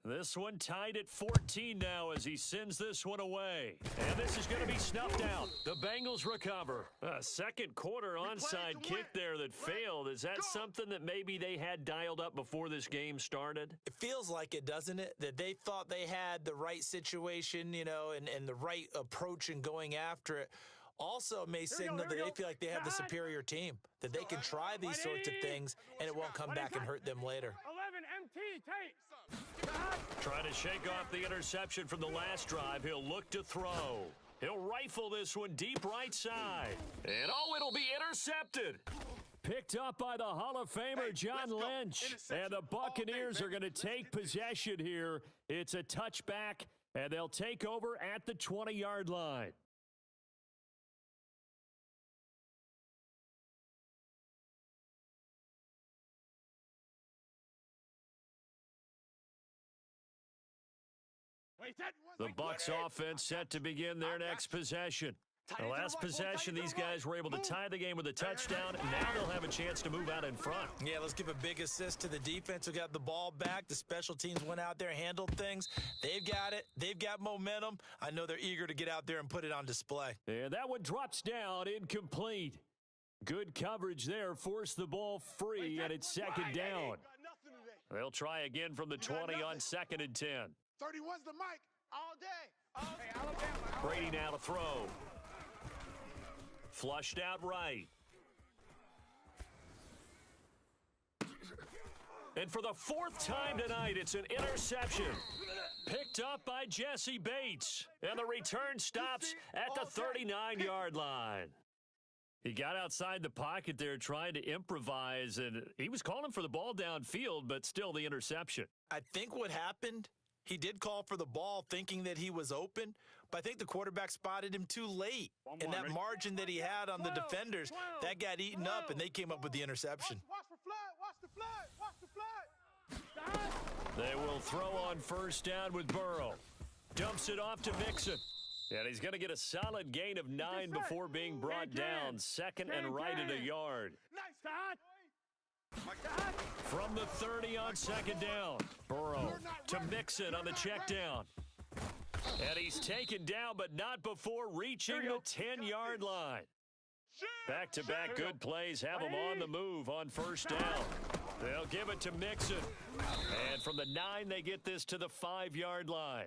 S2: This one tied at 14 now as he sends this one away. And this is going to be snuffed out. The Bengals recover. A second quarter onside kick there that failed. Is that something that maybe they had dialed up before this game started?
S1: It feels like it, doesn't it? That they thought they had the right situation, you know, and the right approach in going after it. Also may signal that they feel like they have the superior team, that they can try these sorts of things and it won't come back and hurt them later.
S4: 11 MT, tape.
S2: Trying to shake off the interception from the last drive. He'll look to throw. He'll rifle this one deep right side. And it'll be intercepted. Picked up by the Hall of Famer John Lynch. And the Buccaneers are going to take possession here. It's a touchback, and they'll take over at the 20-yard line. The Bucs offense set to begin their next possession. The last possession, these guys were able to tie the game with a touchdown. Now they'll have a chance to move out in front.
S1: Yeah, let's give a big assist to the defense who got the ball back. The special teams went out there, handled things. They've got it. They've got momentum. I know they're eager to get out there and put it on display.
S2: And that one drops down, incomplete. Good coverage there, forced the ball free, and it's second down. They'll try again from the 20 on 2nd and 10.
S3: 31's the mic all day.
S4: Hey, Alabama.
S2: Brady now to throw. Flushed out right. And for the 4th time tonight, it's an interception. Picked up by Jesse Bates. And the return stops at the 39-yard line. He got outside the pocket there trying to improvise, and he was calling for the ball downfield, but still the interception.
S1: I think what happened, he did call for the ball thinking that he was open, but I think the quarterback spotted him too late. And that margin that he had on the defenders, that got eaten up, and they came up with the interception.
S3: Watch the flag, watch the flag, watch the flag.
S2: They will throw on first down with Burrow. Dumps it off to Mixon. And he's going to get a solid gain of 9 before being brought down. Second and right at a yard. From the 30 on second down. Burrow to Mixon on the check down. And he's taken down, but not before reaching the 10-yard line. Back-to-back good plays have him on the move on first down. They'll give it to Mixon. And from the 9, they get this to the 5-yard line.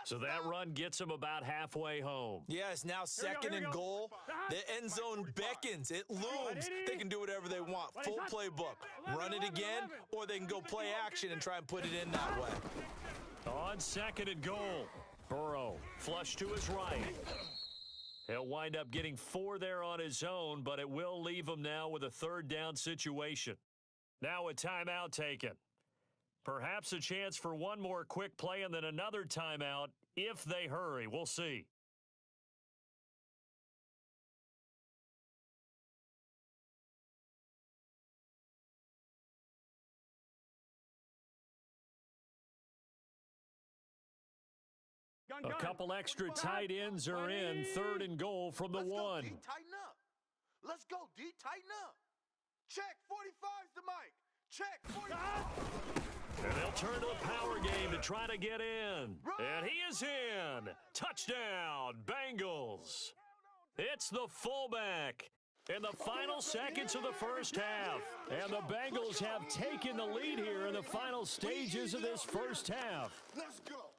S2: So that run gets them about halfway home.
S1: Yeah, it's now second and goal. The end zone beckons. It looms. They can do whatever they want. Full playbook. Run it again, or they can go play action and try and put it in that way.
S2: On second and goal, Burrow flush to his right. He'll wind up getting 4 there on his own, but it will leave him now with a 3rd down situation. Now a timeout taken. Perhaps a chance for one more quick play and then another timeout if they hurry. We'll see. A couple extra tight ends are in. 3rd and goal from the 1.
S3: Go, D, tighten up. Let's go, D, tighten up. Check, 45's the mic. Check, 45.
S2: And they'll turn to the power game to try to get in. And he is in. Touchdown, Bengals. It's the fullback in the final seconds of the first half. And the Bengals have taken the lead here in the final stages of this first half.
S3: Let's go.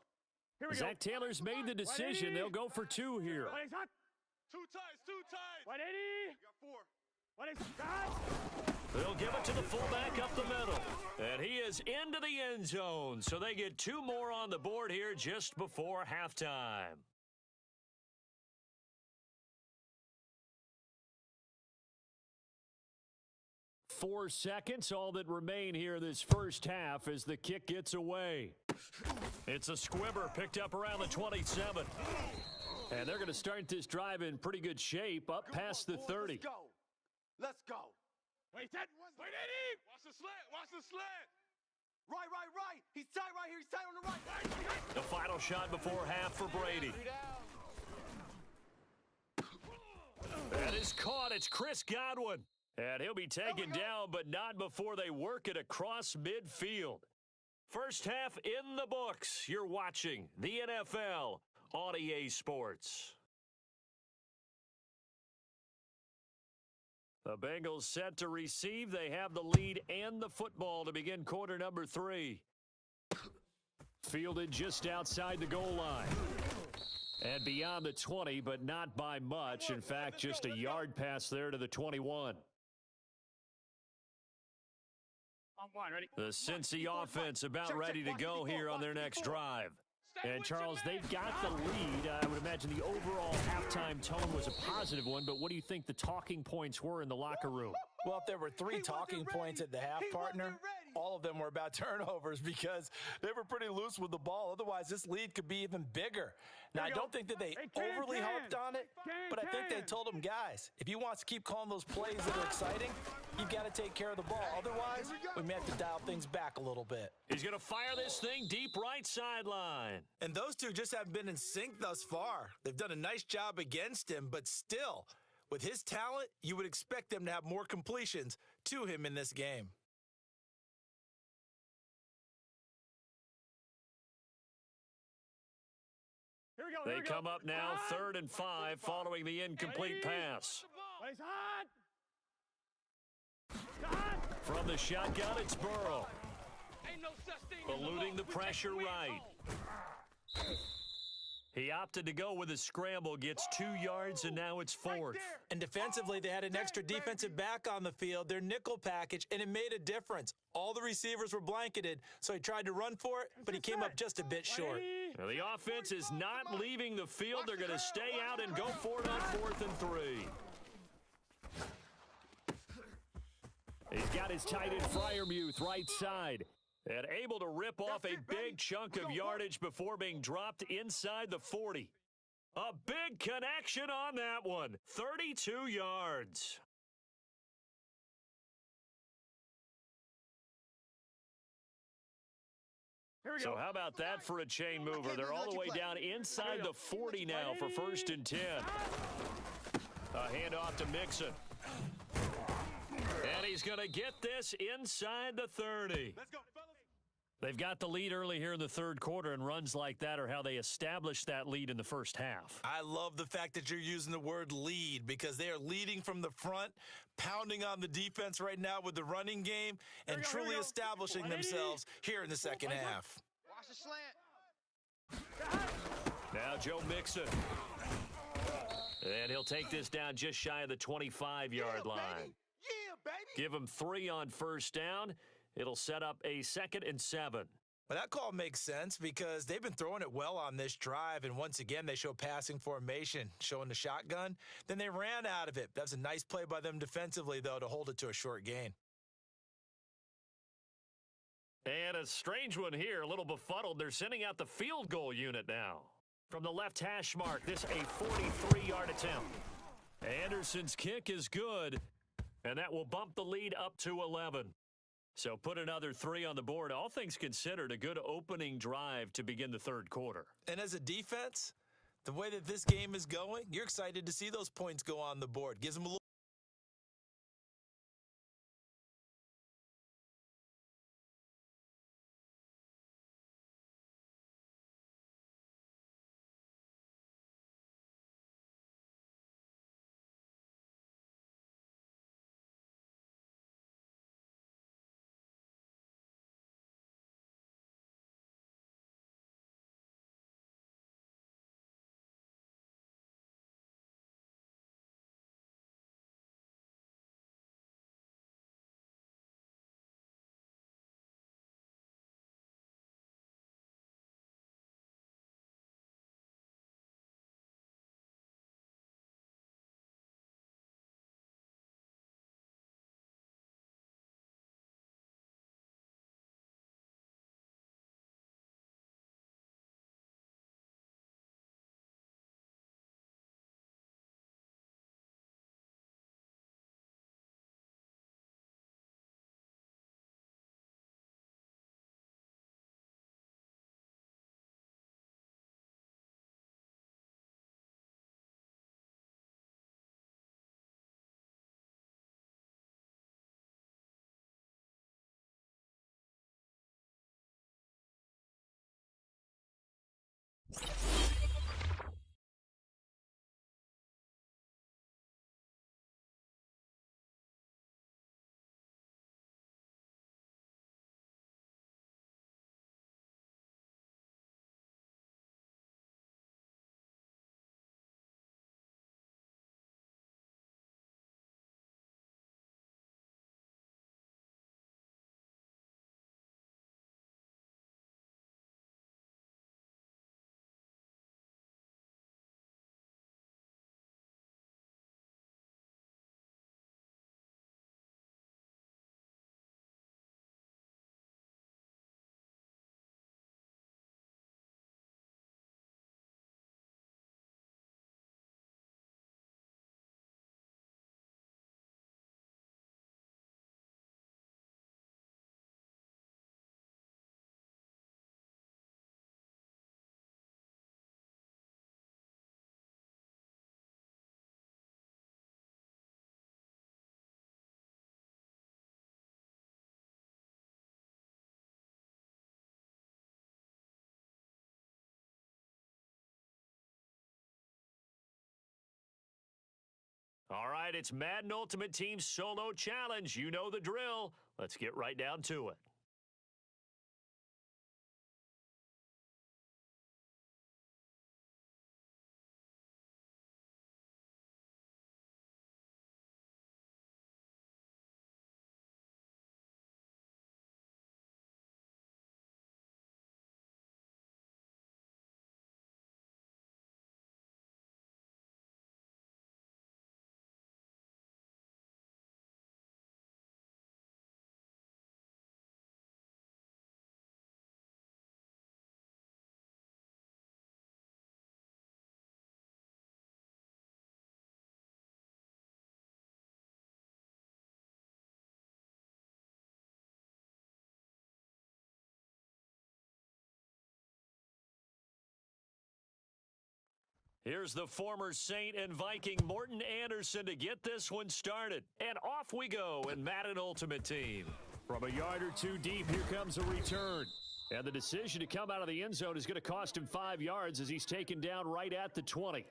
S2: Zach Taylor's made the decision. They'll go for 2 here.
S11: 2 ties.
S4: 180.
S11: We got 4.
S2: They'll give it to the fullback up the middle. And he is into the end zone. So they get 2 more on the board here just before halftime. Four seconds, all that remain here this first half as the kick gets away. It's a squibber picked up around the 27. And they're going to start this drive in pretty good shape, up past the 30.
S11: Let's go. Let's go.
S4: Wait, Ted. Wait, Eddie.
S7: Watch the slant. Watch the slant.
S11: Right. He's tight right here. He's tight on the right.
S2: The final shot before half for Brady. That is caught. It's Chris Godwin. And he'll be taken down, but not before they work it across midfield. First half in the books. You're watching the NFL on EA Sports. The Bengals set to receive. They have the lead and the football to begin quarter number 3. Fielded just outside the goal line. And beyond the 20, but not by much. In fact, just a yard pass there to the 21.
S4: Ready?
S2: The Cincy offense about ready to go here on their next drive. And, Charles, they've got the lead. I would imagine the overall halftime tone was a positive one, but what do you think the talking points were in the locker room?
S1: Well, if there were 3 talking points at the half, partner, all of them were about turnovers because they were pretty loose with the ball. Otherwise, this lead could be even bigger. Now, I don't think that they overly harped on it, but I think they told them, guys, if you want to keep calling those plays that are exciting, you've got to take care of the ball. Otherwise, we may have to dial things back a little bit.
S2: He's going to fire this thing deep right sideline.
S1: And those two just haven't been in sync thus far. They've done a nice job against him, but still, with his talent, you would expect them to have more completions to him in this game.
S4: Here we go.
S2: They come up now, 3rd and 5, following the incomplete pass.
S4: Place hot.
S2: From the shotgun, it's Burrow.
S7: Ain't no such thing.
S2: Eluding the pressure right. He opted to go with a scramble, gets 2 yards, and now it's 4th.
S1: And defensively, they had an extra defensive back on the field, their nickel package, and it made a difference. All the receivers were blanketed, so he tried to run for it, but he came up just a bit short.
S2: Now, the offense is not leaving the field. They're going to stay out and go for it on 4th and 3. He's got his tight end Freiermuth right side. And able to rip off a big chunk of yardage before being dropped inside the 40. A big connection on that one. 32 yards. So how about that for a chain mover? They're all the way down inside the 40 now for 1st and 10. A handoff to Mixon. And he's going to get this inside the 30.
S11: Let's go, fellas.
S2: They've got the lead early here in the 3rd quarter, and runs like that are how they established that lead in the first half.
S1: I love the fact that you're using the word lead because they are leading from the front, pounding on the defense right now with the running game, and truly establishing themselves here in the second half.
S3: Watch the slant.
S2: Now Joe Mixon. And he'll take this down just shy of the 25-yard line.
S3: Yeah, baby.
S2: Give him 3 on 1st down. It'll set up a 2nd and 7.
S1: Well, that call makes sense because they've been throwing it well on this drive, and once again, they show passing formation, showing the shotgun. Then they ran out of it. That's a nice play by them defensively, though, to hold it to a short gain.
S2: And a strange one here, a little befuddled. They're sending out the field goal unit now. From the left hash mark, this a 43-yard attempt. Anderson's kick is good, and that will bump the lead up to 11. So put another 3 on the board. All things considered, a good opening drive to begin the 3rd quarter.
S1: And as a defense, the way that this game is going, you're excited to see those points go on the board. Gives them a little
S2: All right, it's Madden Ultimate Team Solo Challenge. You know the drill. Let's get right down to it. Here's the former Saint and Viking Morten Andersen to get this one started. And off we go in Madden Ultimate Team. From a yard or two deep, here comes a return. And the decision to come out of the end zone is going to cost him 5 yards as he's taken down right at the 20.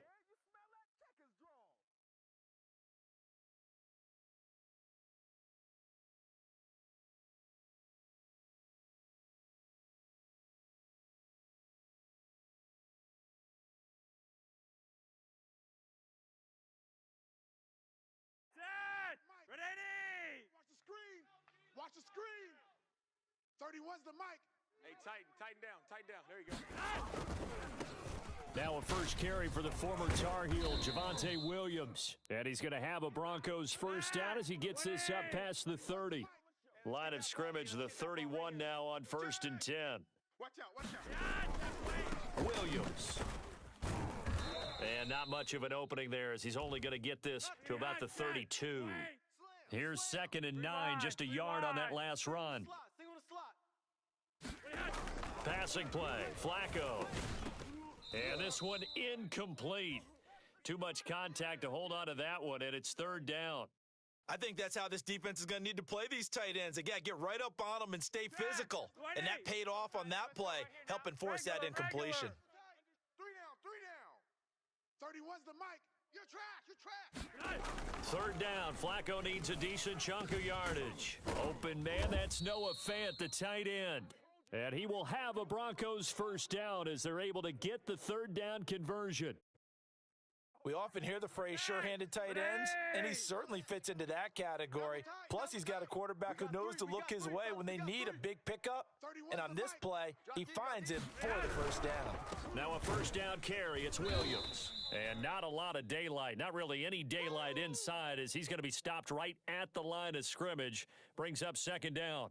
S3: Ready! Watch the screen. Watch the screen. 31's the mic.
S7: Hey, tighten down. There you go.
S2: Now a first carry for the former Tar Heel, Javonte Williams. And he's going to have a Broncos first down as he gets this up past the 30. Line of scrimmage, the 31 now on 1st and 10.
S3: Watch out.
S2: Williams. And not much of an opening there as he's only going to get this to about the 32. Here's 2nd and 9, just a yard on that last run. Passing play, Flacco. And this one incomplete. Too much contact to hold on to that one, and it's 3rd down.
S1: I think that's how this defense is going to need to play these tight ends. They got to get right up on them and stay physical. And that paid off on that play, helping force that incompletion.
S3: 3 down. 31's the mic. You're trash.
S2: 3rd down. Flacco needs a decent chunk of yardage. Open man, that's Noah Fant, the tight end. And he will have a Broncos first down as they're able to get the 3rd down conversion.
S1: We often hear the phrase sure-handed tight ends, and he certainly fits into that category. Plus, he's got a quarterback who knows to look his way when they need a big pickup. And on this play, he finds him for the first down.
S2: Now a first down carry, it's Williams. And not a lot of daylight, not really any daylight inside as he's going to be stopped right at the line of scrimmage. Brings up 2nd down.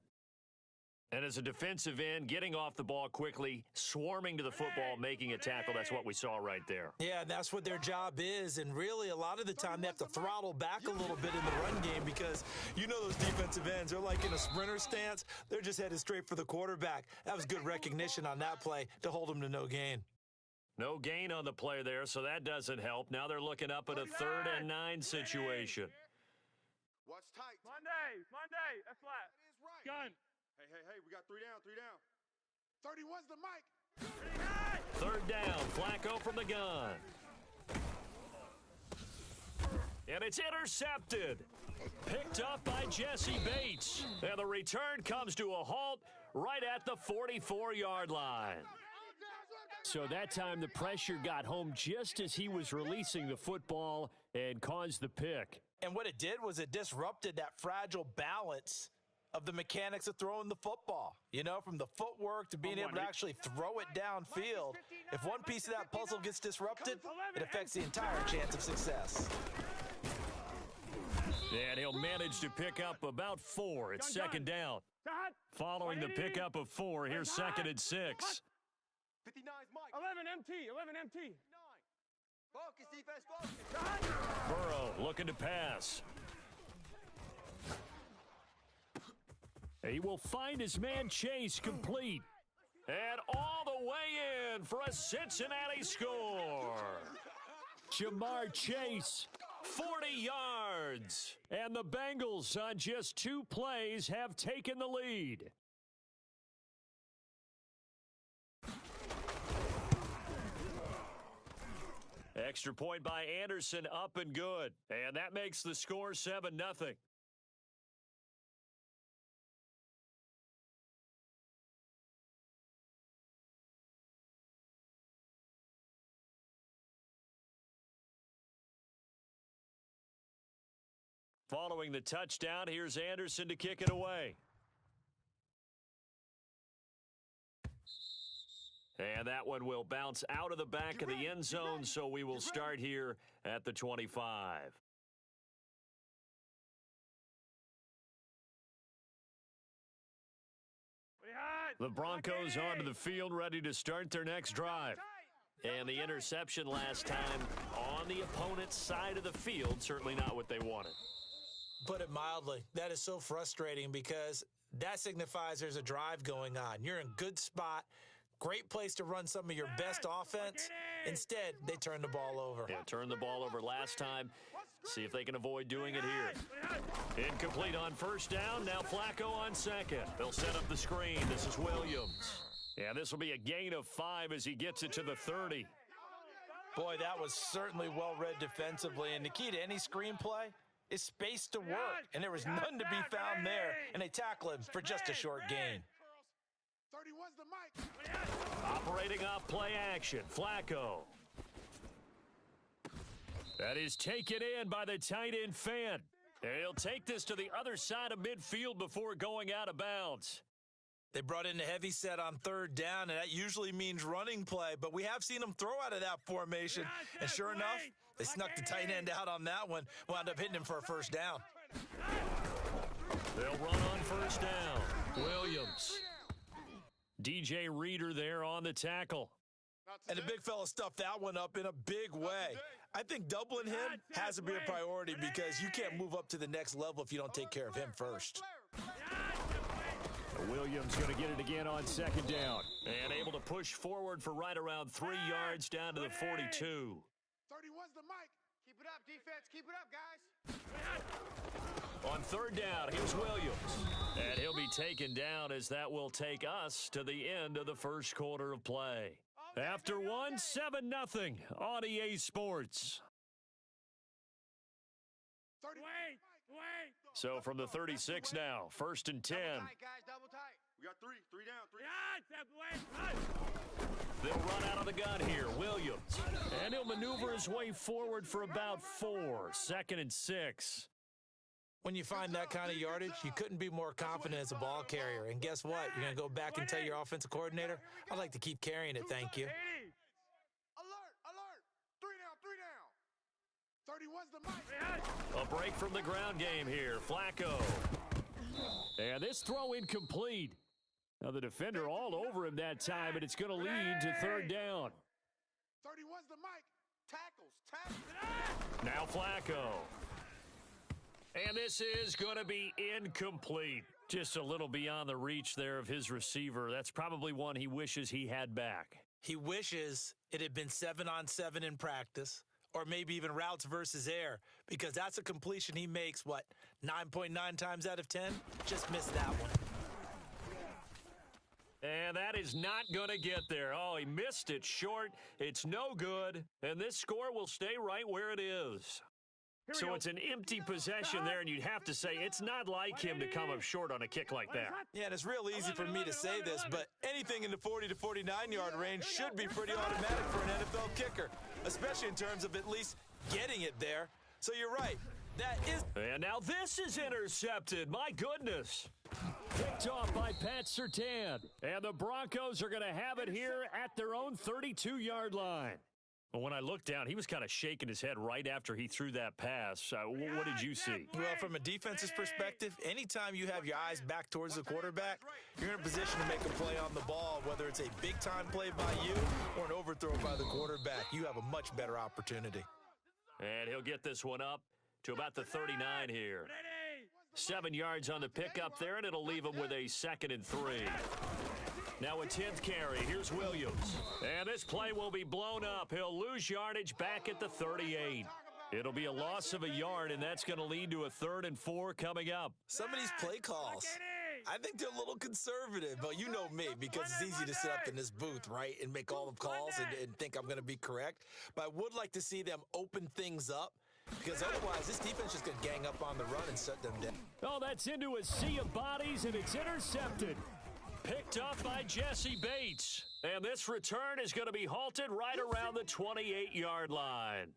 S2: And as a defensive end, getting off the ball quickly, swarming to the football, making a tackle, that's what we saw right there.
S1: Yeah, and that's what their job is. And really, a lot of the time, they have to throttle back a little bit in the run game because you know those defensive ends, they're like in a sprinter stance. They're just headed straight for the quarterback. That was good recognition on that play to hold them to no gain.
S2: No gain on the play there, so that doesn't help. Now they're looking up at a 3rd and 9 situation.
S3: Watch tight.
S4: Monday. That's flat. Gun.
S3: Hey, we got 3 down. 31's the mic.
S2: 3rd down, Flacco from the gun. And it's intercepted. Picked up by Jesse Bates. And the return comes to a halt right at the 44-yard line. So that time the pressure got home just as he was releasing the football and caused the pick.
S1: And what it did was it disrupted that fragile balance of the mechanics of throwing the football. You know, from the footwork to being able to actually throw it downfield. If one piece of that puzzle gets disrupted, it affects the entire chance of success.
S2: And he'll manage to pick up about 4. It's 2nd down. Following the pickup of 4, here's 2nd and 6.
S3: 59's mic.
S4: 11 MT.
S3: Focus, defense, focus.
S2: Burrow looking to pass. He will find his man Chase complete. And all the way in for a Cincinnati score. Jamar Chase, 40 yards. And the Bengals on just 2 plays have taken the lead. Extra point by Anderson, up and good. And that makes the score 7-0. Following the touchdown, here's Anderson to kick it away. And that one will bounce out of the back of the end zone, so we will start here at the 25. The Broncos onto the field, ready to start their next drive. And the interception last time on the opponent's side of the field, certainly not what they wanted.
S1: Put it mildly, that is so frustrating because that signifies there's a drive going on. You're in good spot, great place to run some of your best offense. Instead, they turn the ball over.
S2: Yeah, turned the ball over last time. See if they can avoid doing it here. Incomplete on first down. Now Flacco on second. They'll set up the screen. This is Williams. Yeah, this will be a gain of 5 as he gets it to the 30.
S1: Boy, that was certainly well-read defensively. And the key to any screenplay is space to work. And there was none to be found there. And they tackle him for just a short gain.
S3: 31's the mic.
S2: Operating off play action. Flacco. That is taken in by the tight end Fan. And he'll take this to the other side of midfield before going out of bounds.
S1: They brought in the heavy set on third down, and that usually means running play. But we have seen them throw out of that formation. And sure enough, they snuck the tight end out on that one. Wound up hitting him for a first down.
S2: They'll run on first down. Williams. DJ Reader there on the tackle.
S1: And the big fella stuffed that one up in a big way. I think doubling him has to be a priority because you can't move up to the next level if you don't take care of him first.
S2: Williams going to get it again on second down. And able to push forward for right around 3 yards down to the 42.
S3: 31's the mic. Keep it up, defense. Keep it up, guys.
S2: On third down, here's Williams. And he'll be taken down as that will take us to the end of the first quarter of play. After one, 7-0 on EA Sports.
S4: Wait.
S2: So from the 36 now, 1st and 10.
S3: Double tight, guys, double tight.
S11: We got three down.
S2: They'll run out of the gun here, Williams. And he'll maneuver his way forward for about 4, 2nd and 6.
S1: When you find that kind of yardage, you couldn't be more confident as a ball carrier. And guess what? You're going to go back and tell your offensive coordinator, I'd like to keep carrying it, thank you.
S3: Alert. 3 down. 31's the mic.
S2: A break from the ground game here. Flacco. And this throw incomplete. Now the defender all over him that time, and it's going to lead to third down.
S3: 31's the mic. Tackles.
S2: Now Flacco. And this is going to be incomplete. Just a little beyond the reach there of his receiver. That's probably one he wishes he had back.
S1: He wishes it had been 7-on-7 in practice, or maybe even routes versus air, because that's a completion he makes, 9.9 times out of 10? Just missed that one.
S2: And that is not going to get there. Oh, he missed it short. It's no good. And this score will stay right where it is. So it's an empty possession there, and you'd have to say it's not like him to come up short on a kick like that.
S1: Yeah, and it's real easy for me to say this, but anything in the 40 to 49-yard range should be pretty automatic for an NFL kicker, especially in terms of at least getting it there. So you're right. That is...
S2: And now this is intercepted. My goodness. Picked off by Pat Surtain. And the Broncos are going to have it here at their own 32-yard line. Well, when I looked down, he was kind of shaking his head right after he threw that pass. What did you see?
S1: Well, from a defense's perspective, anytime you have your eyes back towards the quarterback, you're in a position to make a play on the ball, whether it's a big-time play by you or an overthrow by the quarterback. You have a much better opportunity.
S2: And he'll get this one up to about the 39 here. 7 yards on the pickup there, and it'll leave him with a 2nd and 3. Now a 10th carry. Here's Williams. And this play will be blown up. He'll lose yardage back at the 38. It'll be a loss of a yard, and that's going to lead to a 3rd and 4 coming up.
S1: Some of these play calls, I think they're a little conservative, but you know me, because it's easy to sit up in this booth, right, and make all the calls and think I'm going to be correct. But I would like to see them open things up, because otherwise this defense is going to gang up on the run and shut them down.
S2: Oh, that's into a sea of bodies, and it's intercepted. Picked up by Jesse Bates. And this return is going to be halted right around the 28-yard line.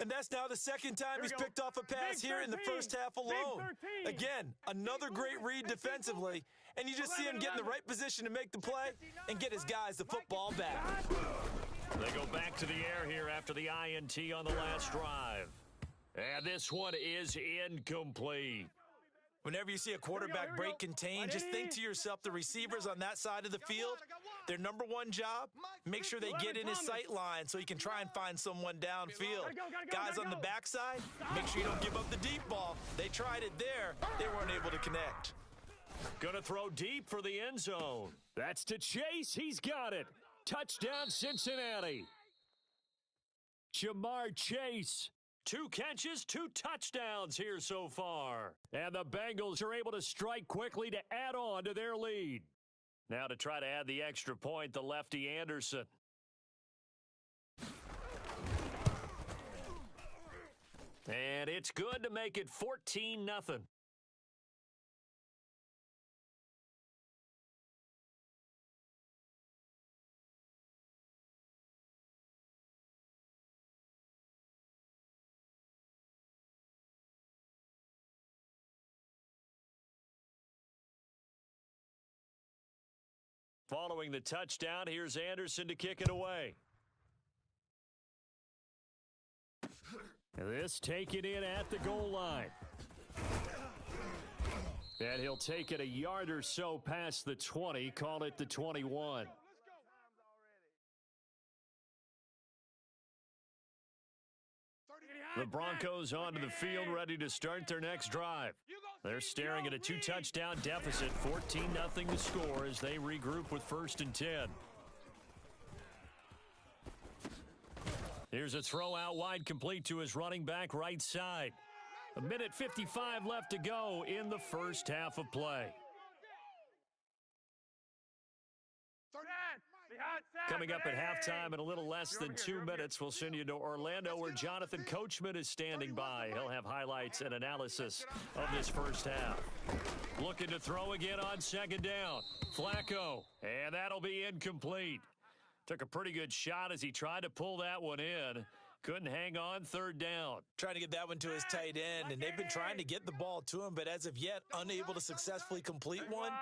S1: And that's now the second time he's picked off a pass here in the first half alone. Again, another great read defensively, and you just see him get in the right position to make the play and get his guys the football back.
S2: They go back to the air here after the INT on the last drive. And this one is incomplete.
S1: Whenever you see a quarterback break contained, just think to yourself, the receivers on that side of the field, their number one job, make sure they get in his sight line so he can try and find someone downfield. Guys on the backside, make sure you don't give up the deep ball. They tried it there. They weren't able to connect.
S2: Gonna throw deep for the end zone. That's to Chase. He's got it. Touchdown, Cincinnati. Jamar Chase. 2 catches, 2 touchdowns here so far. And the Bengals are able to strike quickly to add on to their lead. Now to try to add the extra point, the lefty Anderson. And it's good to make it 14-0. Following the touchdown, here's Anderson to kick it away. This taken in at the goal line. And he'll take it a yard or so past the 20, call it the 21. The Broncos onto the field, ready to start their next drive. They're staring at a 2-touchdown deficit, 14-0 to score as they regroup with 1st and 10. Here's a throw out wide, complete to his running back right side. 1:55 left to go in the first half of play. Coming up at halftime in a little less than 2 minutes, we'll send you to Orlando where Jonathan Coachman is standing by. He'll have highlights and analysis of this first half. Looking to throw again on 2nd down. Flacco, and that'll be incomplete. Took a pretty good shot as he tried to pull that one in. Couldn't hang on 3rd down.
S1: Trying to get that one to his tight end, and they've been trying to get the ball to him, but as of yet, unable to successfully complete one.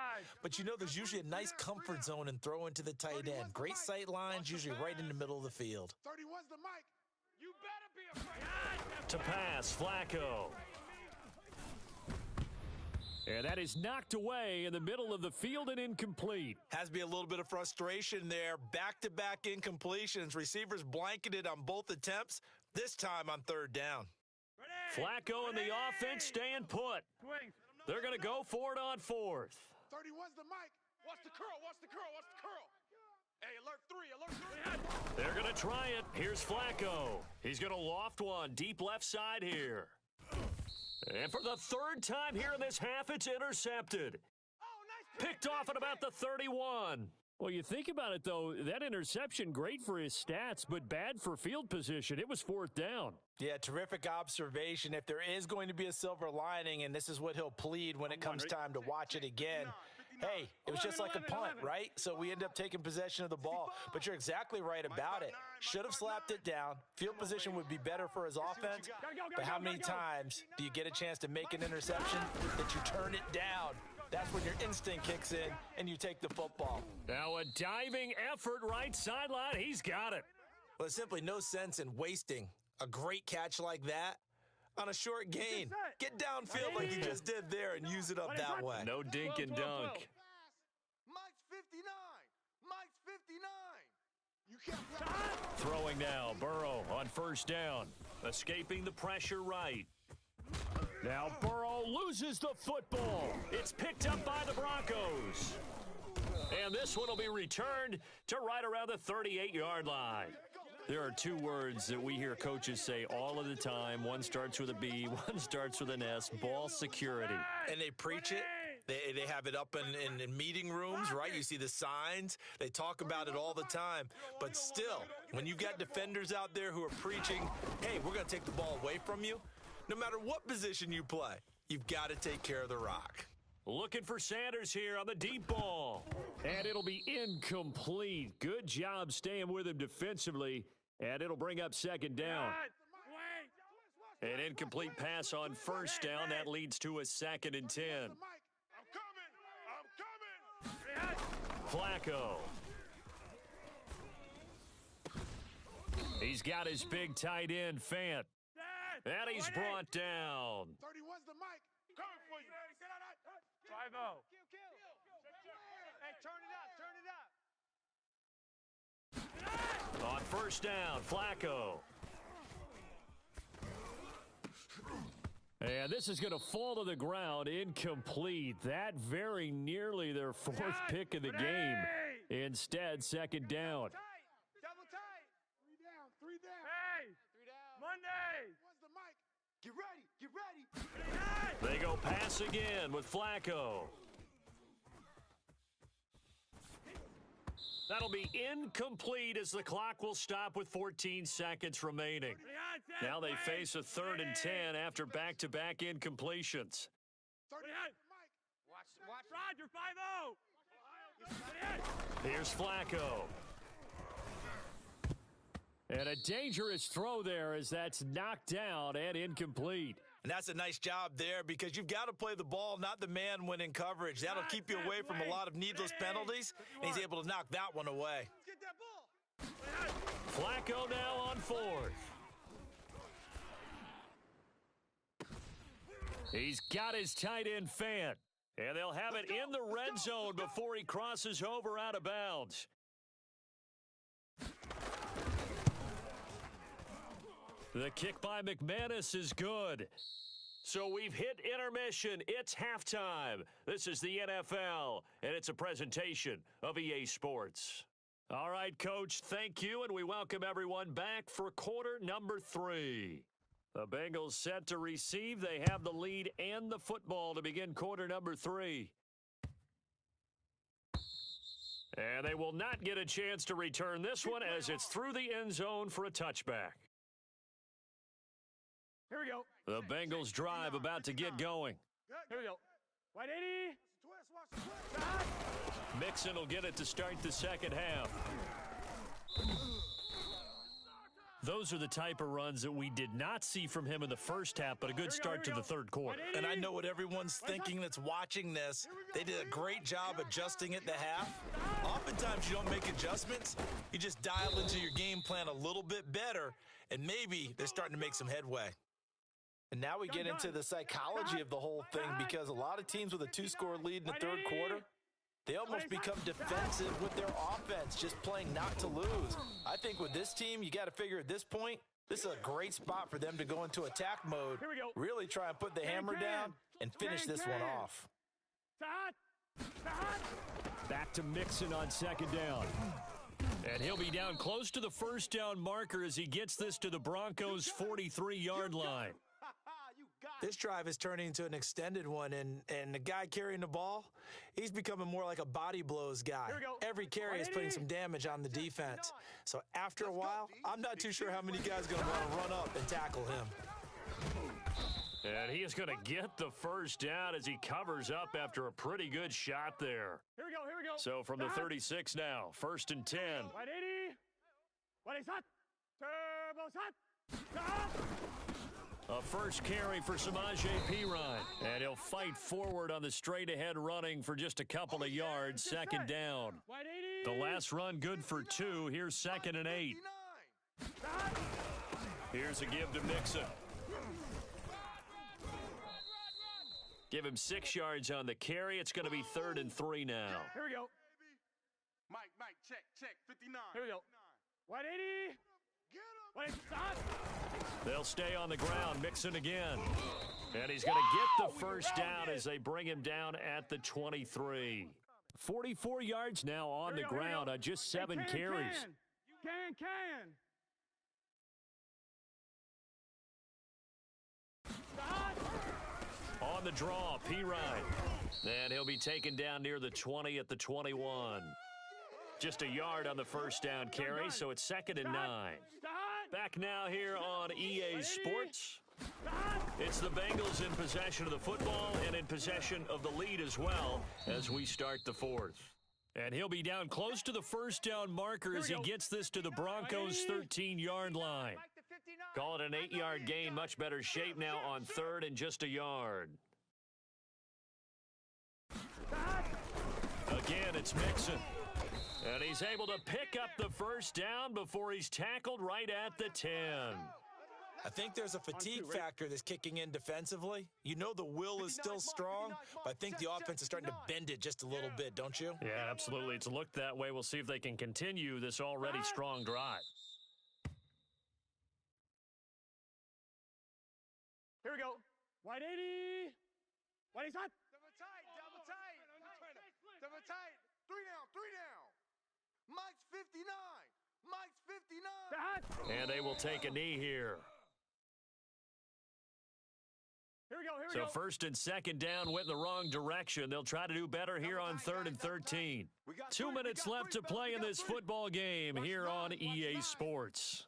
S1: But you know, there's usually a nice comfort zone in throwing to the tight end. Great sight lines, usually right in the middle of the field.
S3: 31's the mic.
S7: You better be afraid.
S2: To pass, Flacco. And that is knocked away in the middle of the field and incomplete.
S1: Has to be a little bit of frustration there. Back-to-back incompletions. Receivers blanketed on both attempts, this time on 3rd down.
S2: Flacco and the offense staying put. They're going to go for it on 4th.
S3: 31's the mic. Watch the curl, watch the curl, watch the curl. Hey, alert 3.
S2: They're going to try it. Here's Flacco. He's going to loft one deep left side here. And for the 3rd time here in this half, it's intercepted. Picked off at about the 31. Well, you think about it, though, that interception, great for his stats, but bad for field position. It was 4th down.
S1: Yeah, terrific observation. If there is going to be a silver lining, and this is what he'll plead when it comes time to watch it again, hey, it was just like a punt, right? So we end up taking possession of the ball. But you're exactly right about it. Should have slapped it down. Field position would be better for his offense. But how many times do you get a chance to make an interception that you turn it down? That's when your instinct kicks in and you take the football.
S2: Now a diving effort right sideline. He's got it.
S1: Well, there's simply no sense in wasting a great catch like that on a short gain. Get downfield like you just did there and use it up that way.
S2: No dink and dunk.
S3: Mike's 59. Mike's 59. You can't.
S2: Throwing now. Burrow on 1st down. Escaping the pressure right. Now Burrow loses the football. It's picked up by the Broncos. And this one will be returned to right around the 38-yard line. There are 2 words that we hear coaches say all of the time. One starts with a B, one starts with an S, ball security.
S1: And they preach it. They have it up in meeting rooms, right? You see the signs. They talk about it all the time. But still, when you've got defenders out there who are preaching, hey, we're going to take the ball away from you, no matter what position you play, you've got to take care of the rock.
S2: Looking for Sanders here on the deep ball. And it'll be incomplete. Good job staying with him defensively. And it'll bring up second down. An incomplete pass on first down. That leads to a 2nd and 10.
S11: I'm coming.
S2: Flacco. He's got his big tight end, Fant. And he's brought down.
S3: 31's the mic.
S11: Coming for you.
S4: 5-0.
S7: Hey, turn it up.
S2: On first down, Flacco. And this is going to fall to the ground, incomplete. That very nearly their 4th pick of the game. Instead, 2nd down.
S7: Double tight.
S3: 3 down.
S4: Hey,
S7: 3 down.
S4: Monday.
S3: What's the mic? Get ready.
S2: They go pass again with Flacco. That'll be incomplete as the clock will stop with 14 seconds remaining. Now they face a 3rd and 10 after back-to-back incompletions.
S7: Watch.
S4: Roger, 5-0.
S2: Here's Flacco. And a dangerous throw there as that's knocked down and incomplete.
S1: And that's a nice job there because you've got to play the ball, not the man when in coverage. That'll keep you away from a lot of needless penalties, and he's able to knock that one away.
S3: Get that ball.
S2: Flacco now on 4th. He's got his tight end, Fant. And they'll have it in the red zone before he crosses over out of bounds. The kick by McManus is good. So we've hit intermission. It's halftime. This is the NFL, and it's a presentation of EA Sports. All right, Coach, thank you, and we welcome everyone back for quarter number 3. The Bengals set to receive. They have the lead and the football to begin quarter number 3. And they will not get a chance to return this one as it's through the end zone for a touchback.
S4: Here we go.
S2: The Bengals drive about to get going.
S4: Here we go. 180.
S2: Mixon will get it to start the second half. Those are the type of runs that we did not see from him in the first half, but a good start to the third quarter.
S1: And I know what everyone's thinking that's watching this. They did a great job adjusting at the half. Oftentimes you don't make adjustments. You just dial into your game plan a little bit better, and maybe they're starting to make some headway. And now we get into the psychology of the whole thing because a lot of teams with a 2-score lead in the third quarter, they almost become defensive with their offense, just playing not to lose. I think with this team, you got to figure at this point, this is a great spot for them to go into attack mode, really try and put the hammer down and finish this one off.
S2: Back to Mixon on second down. And he'll be down close to the first down marker as he gets this to the Broncos' 43-yard line.
S1: This drive is turning into an extended one, and the guy carrying the ball, he's becoming more like a body blows guy. Every carry is putting some damage on the defense. So after a while, I'm not too sure how many guys are going to want to run up and tackle him.
S2: And he is going to get the first down as he covers up after a pretty good shot there.
S4: Here we go.
S2: So from the 36 now, 1st and 10.
S4: 180. What is that? Turbo shot.
S2: A first carry for Samaje Perine. And he'll fight forward on the straight-ahead running for just a couple of yards. Second down. The last run good for 2. Here's 2nd and 8. Here's a give to Mixon. Give him 6 yards on the carry. It's going to be 3rd and 3 now.
S4: Here we go.
S11: Mike, check, 59.
S4: Here we go. 180. Get him.
S2: They'll stay on the ground. Mixon again. And he's going to get the first down as they bring him down at the 23. 44 yards now on the ground on just 7 carries.
S4: Can.
S2: On the draw, Perine. And he'll be taken down near the 20 at the 21. Just a yard on the first down carry, so it's 2nd and 9. Back now here on EA Sports. It's the Bengals in possession of the football and in possession of the lead as well as we start the 4th. And he'll be down close to the first down marker as he gets this to the Broncos' 13-yard line. Call it an 8-yard gain, much better shape now on 3rd and just a yard. Again, it's Mixon. And he's able to pick up the first down before he's tackled right at the 10.
S1: I think there's a fatigue factor that's kicking in defensively. You know the will is still strong, but I think the offense is starting to bend it just a little bit, don't you?
S2: Yeah, absolutely. It's looked that way. We'll see if they can continue this already strong drive.
S4: Here we go. Wide 80. Wide he's hot.
S3: Double tight, double tight. Double tight. 3 down, 3 down. Mike's 59. Mike's 59.
S2: And they will take a knee here.
S4: Here we go, here we
S2: So
S4: go.
S2: 1st and 2nd down went in the wrong direction. They'll try to do better here on 3rd and 13. 2 minutes left to play in this football game here on EA Sports.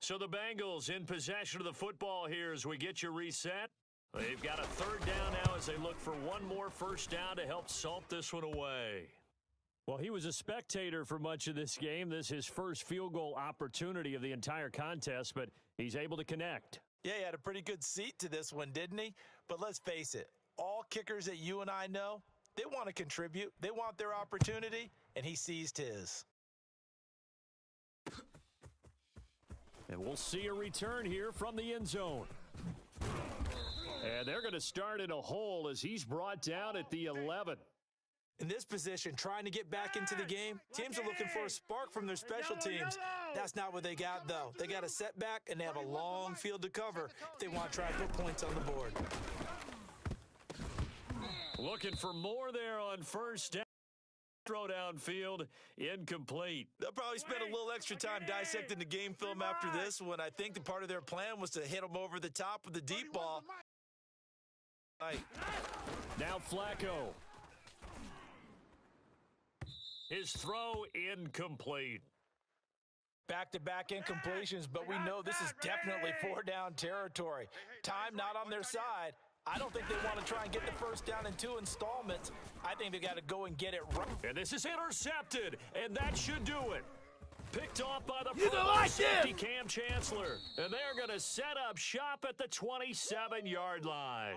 S2: So the Bengals in possession of the football here as we get you reset. They've got a 3rd down now as they look for one more first down to help salt this one away. Well, he was a spectator for much of this game. This is his first field goal opportunity of the entire contest, but he's able to connect.
S1: Yeah, he had a pretty good seat to this one, didn't he? But let's face it, all kickers that you and I know, they want to contribute. They want their opportunity, and he seized his.
S2: And we'll see a return here from the end zone. And they're going to start in a hole as he's brought down at the 11.
S1: In this position, trying to get back into the game, teams are looking for a spark from their special teams. That's not what they got, though. They got a setback, and they have a long field to cover if they want to try to put points on the board.
S2: Looking for more there on first down. Throw downfield, incomplete.
S1: They'll probably spend a little extra time dissecting the game film after this one. I think the part of their plan was to hit them over the top with the deep ball.
S2: Now Flacco. His throw incomplete.
S1: Back-to-back incompletions, but we know this is definitely 4-down territory. Time not on their side. I don't think they want to try and get the first down in 2 installments. I think they got to go and get it right.
S2: And this is intercepted, and that should do it. Picked off by the
S10: safety
S2: Cam Chancellor. And they're going to set up shop at the 27-yard line.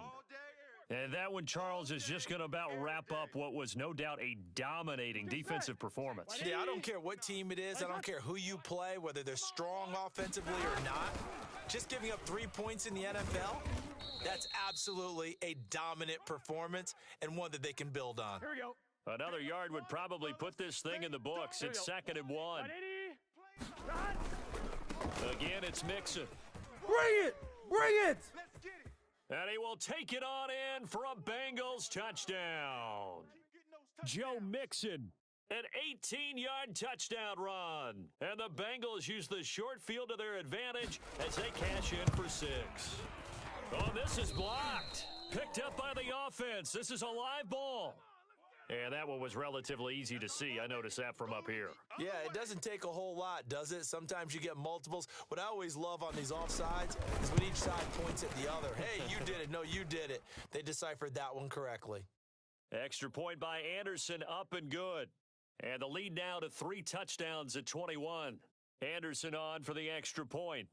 S2: And that one, Charles, is just going to about wrap up what was no doubt a dominating defensive performance.
S1: Yeah, I don't care what team it is. I don't care who you play, whether they're strong offensively or not. Just giving up 3 points in the NFL, that's absolutely a dominant performance and one that they can build on.
S4: Here we go.
S2: Another yard would probably put this thing in the books. It's 2nd and 1. Again, it's Mixon.
S10: Bring it! Bring it!
S2: And he will take it on in for a Bengals touchdown. Joe Mixon, an 18-yard touchdown run. And the Bengals use the short field to their advantage as they cash in for 6. Oh, this is blocked. Picked up by the offense. This is a live ball. And that one was relatively easy to see. I noticed that from up here.
S1: Yeah, it doesn't take a whole lot, does it? Sometimes you get multiples. What I always love on these offsides is when each side points at the other. Hey, you did it. No, you did it. They deciphered that one correctly.
S2: Extra point by Anderson, up and good. And the lead now to 3 touchdowns at 21. Anderson on for the extra point.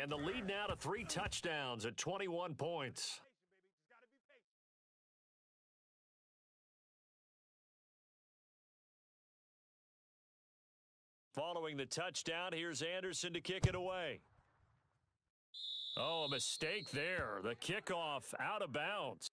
S2: And the lead now to 3 touchdowns at 21 points. Following the touchdown, here's Anderson to kick it away. Oh, a mistake there. The kickoff out of bounds.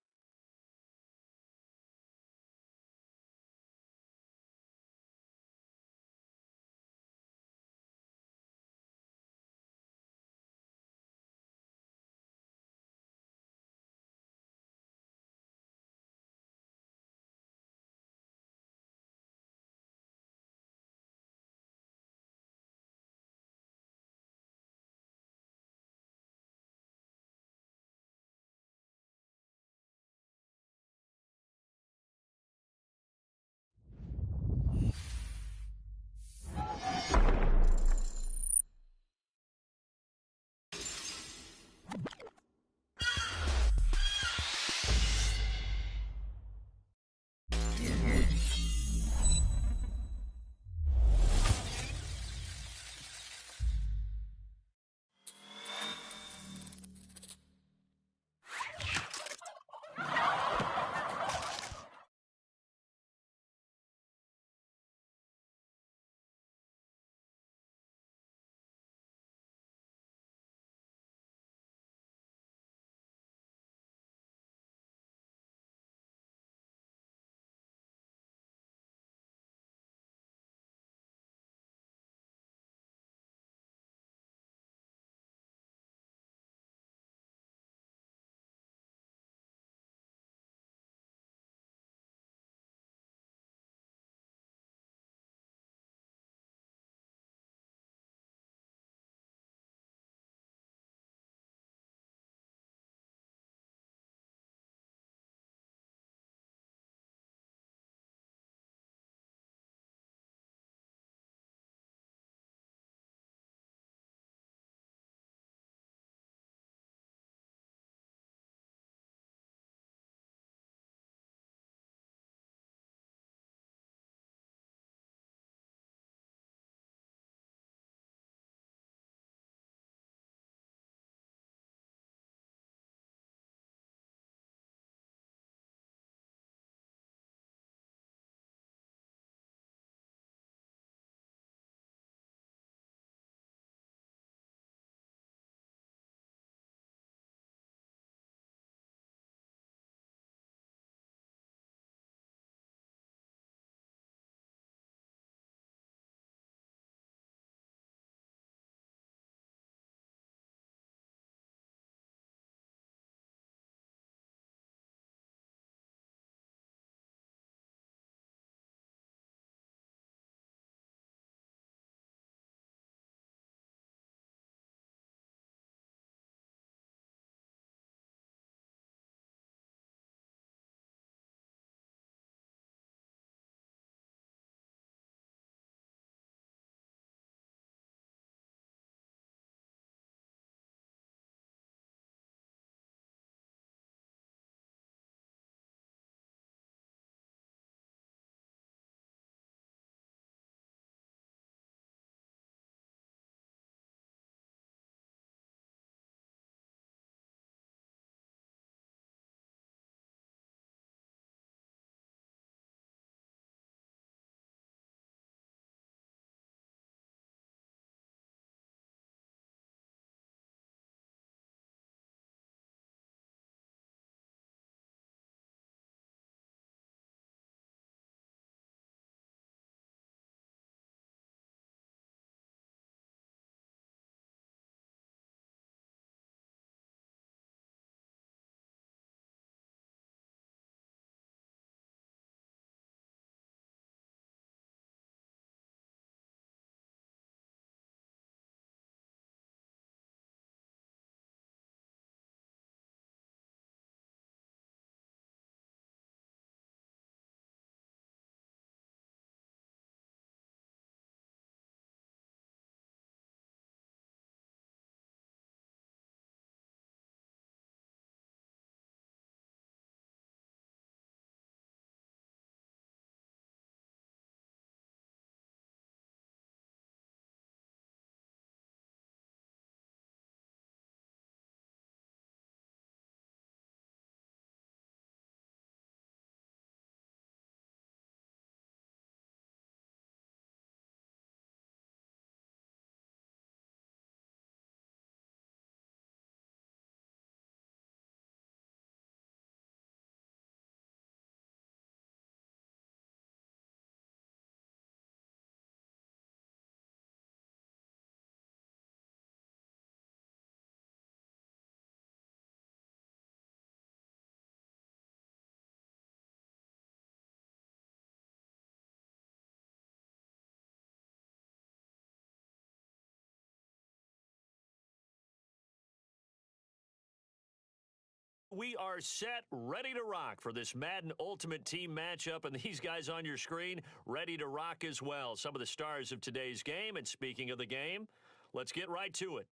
S2: We are set, ready to rock for this Madden Ultimate Team matchup, and these guys on your screen ready to rock as well. Some of the stars of today's game, and speaking of the game, let's get right to it.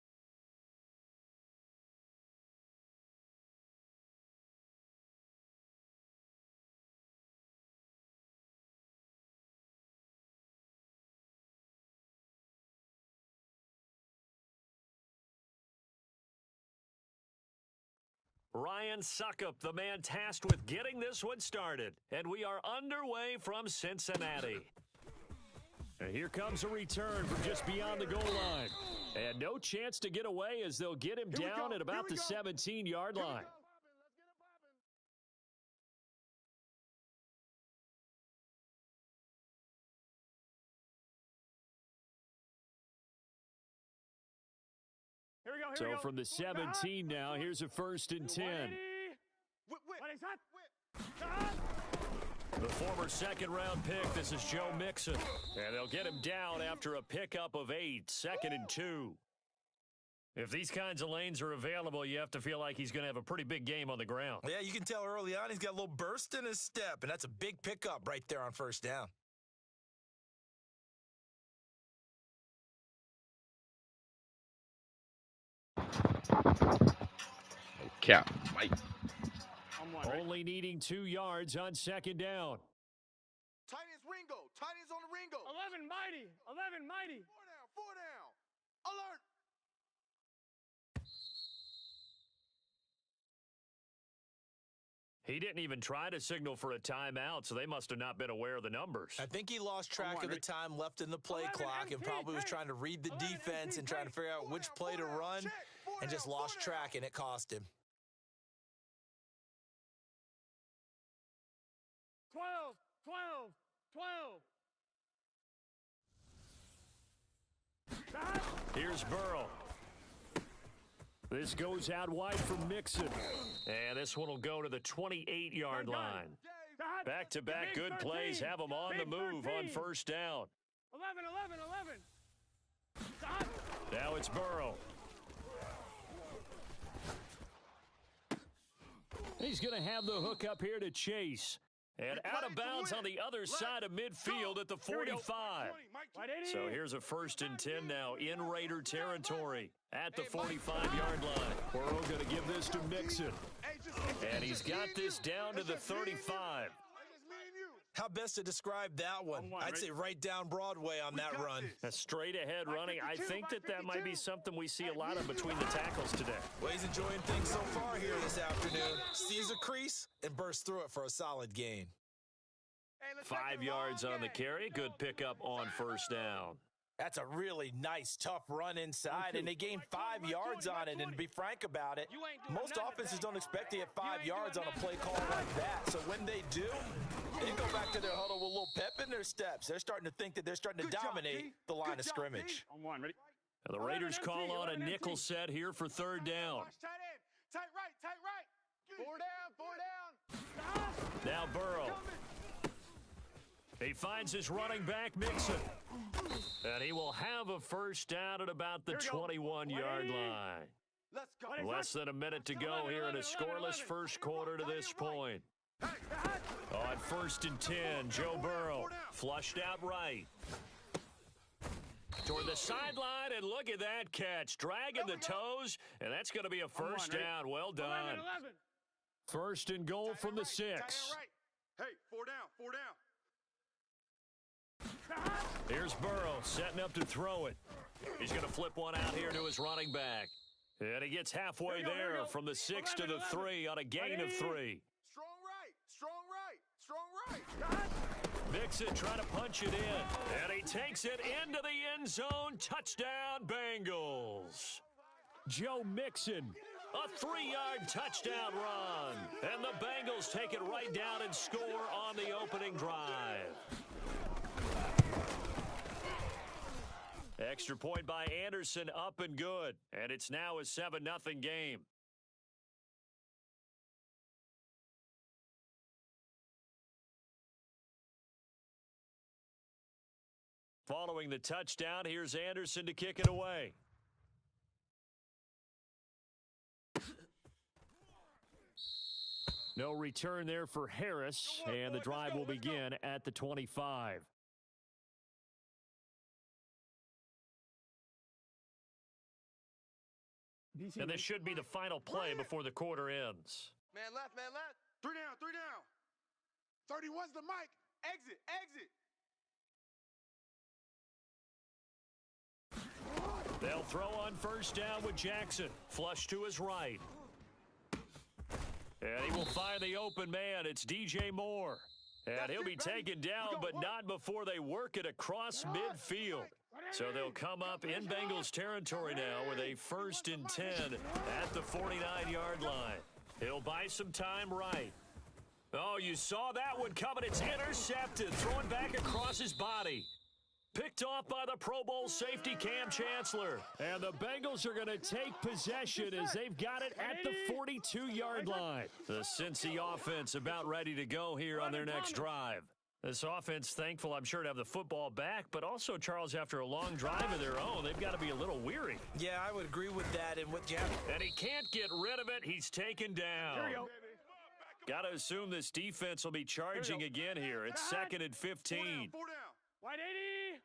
S2: Ryan Suckup, the man tasked with getting this one started. And we are underway from Cincinnati. And here comes a return from just beyond the goal line. And no chance to get away as they'll get him down at about the 17-yard line. So from the 17 now, here's a 1st and 10. The former second-round pick, this is Joe Mixon. And they'll get him down after a pickup of 8, 2nd and 2. If these kinds of lanes are available, you have to feel like he's going to have a pretty big game on the ground.
S1: Yeah, you can tell early on he's got a little burst in his step, and that's a big pickup right there on 1st down.
S12: Cap, Mike.
S2: Only needing 2 yards on 2nd down.
S3: Tight ends Ringo. Tight ends on the Ringo.
S4: 11 mighty. 11 mighty.
S3: 4 down. Alert.
S2: He didn't even try to signal for a timeout, so they must have not been aware of the numbers.
S1: I think he lost track of the time left in the play clock and probably was trying to read the defense and trying to figure out which play to run and just lost track, and it cost him.
S4: 12, 12, 12.
S2: Here's Burrow. This goes out wide for Mixon. And this one will go to the 28-yard line. Back-to-back good plays have them on the move on 1st down.
S4: 11, 11, 11.
S2: Now it's Burrow. He's going to have the hook up here to Chase. And out of bounds on the other side of midfield at the 45. So here's a 1st and 10 now in Raider territory at the 45-yard line. Burrow going to give this to Mixon. And he's got this down to the 35.
S1: How best to describe that one? I'd say right down Broadway on that run.
S2: A straight-ahead running. I think that might be something we see a lot of between the tackles today.
S1: Well, he's enjoying things so far here this afternoon. Sees a crease and bursts through it for a solid gain.
S2: 5 yards on the carry. Good pickup on 1st down.
S1: That's a really nice, tough run inside, and they gained 5 yards on it. And to be frank about it, most offenses don't expect to get 5 yards on a play call like that. So when they do, they go back to their huddle with a little pep in their steps. They're starting to think that they're starting to dominate the line of scrimmage.
S2: The Raiders call on a nickel set here for 3rd down.
S3: Tight right. 4 down.
S2: Now Burrow. He finds his running back, Mixon. And he will have a 1st down at about the 21-yard line.
S3: Let's go.
S2: Less than a minute to go here in a scoreless 1st quarter to this point. On 1st and 10, Joe Burrow flushed out right. Toward the sideline, and look at that catch. Dragging the toes, and that's going to be a 1st down. Well done. 1st and goal from the 6.
S11: Hey, 4 down, 4 down.
S2: Here's Burrow setting up to throw it. He's going to flip one out here to his running back. And he gets halfway there from the 6 to the 3 on a gain of 3.
S3: Strong right.
S2: Mixon trying to punch it in. And he takes it into the end zone. Touchdown, Bengals. Joe Mixon, a 3-yard touchdown run. And the Bengals take it right down and score on the opening drive. Extra point by Anderson, up and good. And it's now a 7-0 game. Following the touchdown, here's Anderson to kick it away. No return there for Harris, and the drive will begin at the 25. And this should be the final play before the quarter ends.
S3: Man left, man left.
S11: 3 down, 3 down.
S3: 31's the mic.
S11: Exit, exit.
S2: They'll throw on first down with Jackson. Flush to his right. And he will find the open man. It's DJ Moore. And he'll be taken down, but not before they work it across midfield. So they'll come up in Bengals territory now with a 1st and 10 at the 49-yard line. He'll buy some time right. Oh, you saw that one coming. It's intercepted, thrown back across his body. Picked off by the Pro Bowl safety Cam Chancellor. And the Bengals are going to take possession as they've got it at the 42-yard line. The Cincy offense about ready to go here on their next drive. This offense thankful, I'm sure, to have the football back, but also, Charles, after a long drive of their own, they've got to be a little weary.
S1: Yeah, I would agree with that. And what you have...
S2: And he can't get rid of it. He's taken down.
S4: Here we go.
S2: Got to assume this defense will be charging again here. It's 2nd and 15.
S11: 4 down.
S4: Wide 80.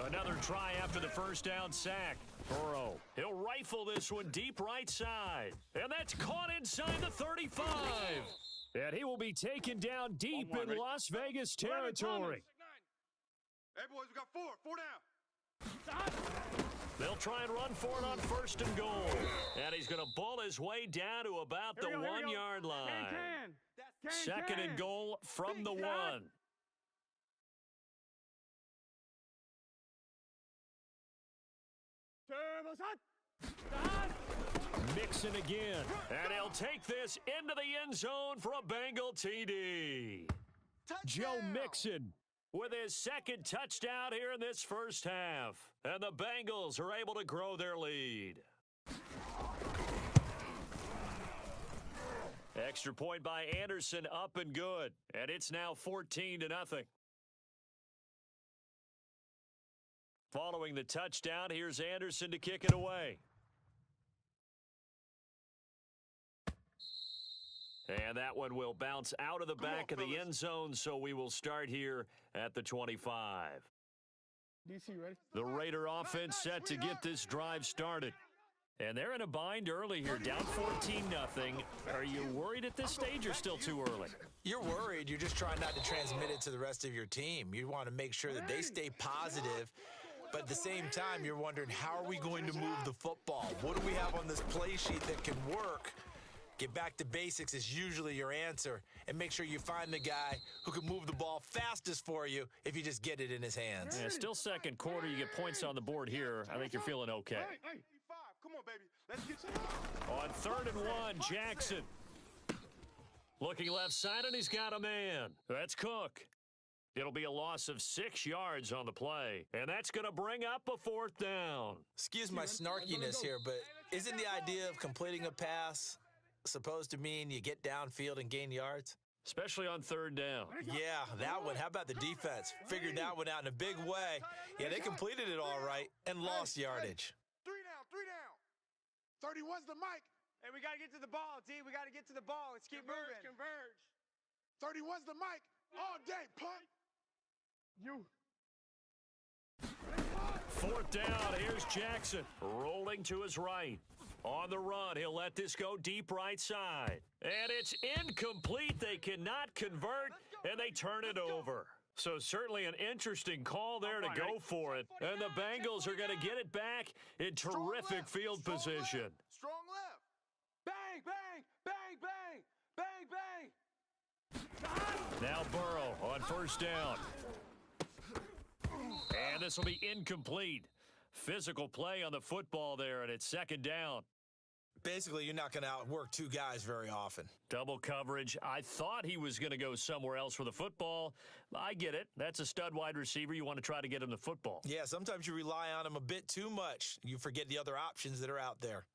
S2: Another try after the first down sack. Burrow. He'll rifle this one deep right side. And that's caught inside the 35. And he will be taken down deep in Las Vegas territory.
S11: Hey, boys, we got 4 down.
S2: They'll try and run for it on 1st and goal. And he's going to ball his way down to about the 1-yard line. 2nd and goal from the 1. Mixon again. And he'll take this into the end zone for a Bengal TD. Joe Mixon with his 2nd touchdown here in this first half. And the Bengals are able to grow their lead. Extra point by Anderson, up and good. And it's now 14-0. Following the touchdown, here's Anderson to kick it away. And that one will bounce out of the back of the end zone, so we will start here at the 25.
S4: DC, ready?
S2: The Raider offense set to get this drive started. And they're in a bind early here, down 14-0. Are you worried at this stage or still too early?
S1: You're worried. You're just trying not to transmit it to the rest of your team. You want to make sure that they stay positive. But at the same time, you're wondering, how are we going to move the football? What do we have on this play sheet that can work? Get back to basics is usually your answer. And make sure you find the guy who can move the ball fastest for you if you just get it in his hands.
S2: Yeah, still second quarter. You get points on the board here. I think you're feeling okay.
S11: Come on, baby. Let's get you.
S2: On 3rd and 1, Jackson. Looking left side, and he's got a man. That's Cook. It'll be a loss of 6 yards on the play, and that's going to bring up a 4th down.
S1: Excuse my snarkiness here, but isn't the idea of completing a pass supposed to mean you get downfield and gain yards?
S2: Especially on 3rd down.
S1: Yeah, that one. How about the defense? Figured that one out in a big way. Yeah, they completed it all right and lost yardage.
S3: 3 down. 31's the mic.
S7: Hey, we got to get to the ball, D. We got to get to the ball. Let's keep moving.
S3: Converge. 31's the mic. All day, punt.
S2: 4th down. Here's Jackson rolling to his right. On the run, he'll let this go deep right side. And it's incomplete. They cannot convert, and they turn it over. So certainly an interesting call there to go for it. And the Bengals are going to get it back in terrific field position.
S3: Strong left. Bang, bang, bang, bang, bang, bang.
S2: Now Burrow on 1st down. And this will be incomplete. Physical play on the football there, and it's 2nd down.
S1: Basically, you're not going to outwork 2 guys very often.
S2: Double coverage. I thought he was going to go somewhere else for the football. I get it. That's a stud wide receiver. You want to try to get him the football.
S1: Yeah, sometimes you rely on him a bit too much. You forget the other options that are out there.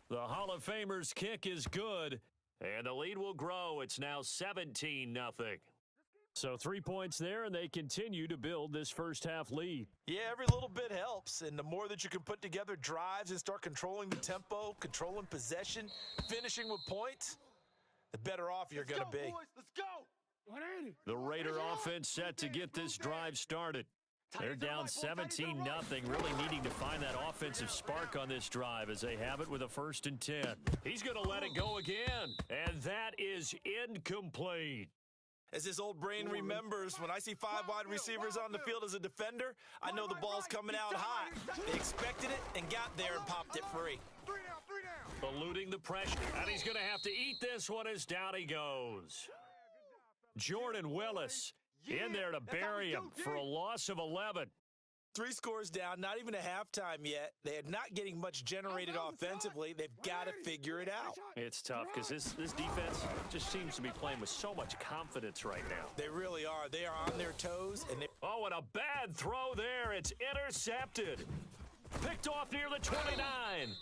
S2: The Hall of Famer's kick is good, and the lead will grow. It's now 17-0. So 3 points there, and they continue to build this first-half lead.
S1: Yeah, every little bit helps, and the more that you can put together drives and start controlling the tempo, controlling possession, finishing with points, the better off you're going to be.
S3: Boys, let's go.
S2: The Raider offense set to get this drive started. They're down 17-0, really needing to find that offensive spark on this drive as they have it with a 1st and 10. He's going to let it go again, and that is incomplete.
S1: As this old brain remembers, when I see 5 wide receivers on the field as a defender, I know the ball's coming out hot. They expected it and got there and popped it free.
S3: 3 down.
S2: Eluding the pressure, and he's going to have to eat this one as down he goes. Jordan Willis in there to bury him for a loss of 11.
S1: 3 scores down, not even a halftime yet. They are not getting much generated offensively. They've got to figure it out.
S2: It's tough because this defense just seems to be playing with so much confidence right now.
S1: They really are. They are on their toes.
S2: Oh, and a bad throw there. It's intercepted. Picked off near the 29.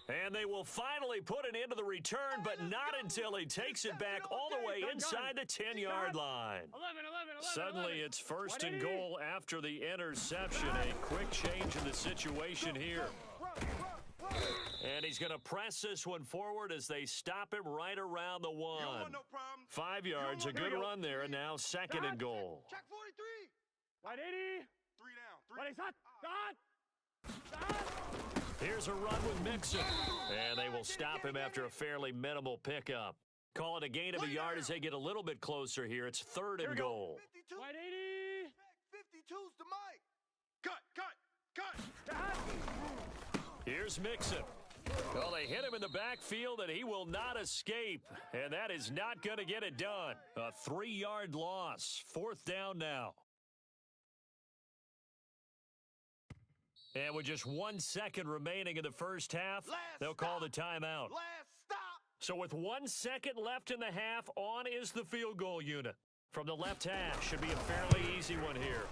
S2: And they will finally put it into the return, but not until he takes it back all the way inside the 10-yard line.
S4: 11.
S2: Suddenly, it's 1st and goal after the interception. A quick change in the situation here. And he's going to press this one forward as they stop him right around the 1. 5 yards, a good run there, and now 2nd and goal.
S3: Check 43.
S4: Right 80.
S3: 3 down. 3
S4: Right, hot.
S2: Here's a run with Mixon, and they will stop him after a fairly minimal pickup. Call it a gain of a yard as they get a little bit closer here. It's 3rd and goal.
S3: 52.
S4: Right 80.
S3: 52's the mic. Cut.
S2: Here's Mixon. Well, they hit him in the backfield, and he will not escape, and that is not going to get it done. A 3-yard loss. 4th down now. And with just 1 second remaining in the first half, they'll call the timeout.
S3: Last stop.
S2: So with 1 second left in the half, on is the field goal unit. From the left hash, should be a fairly easy one here.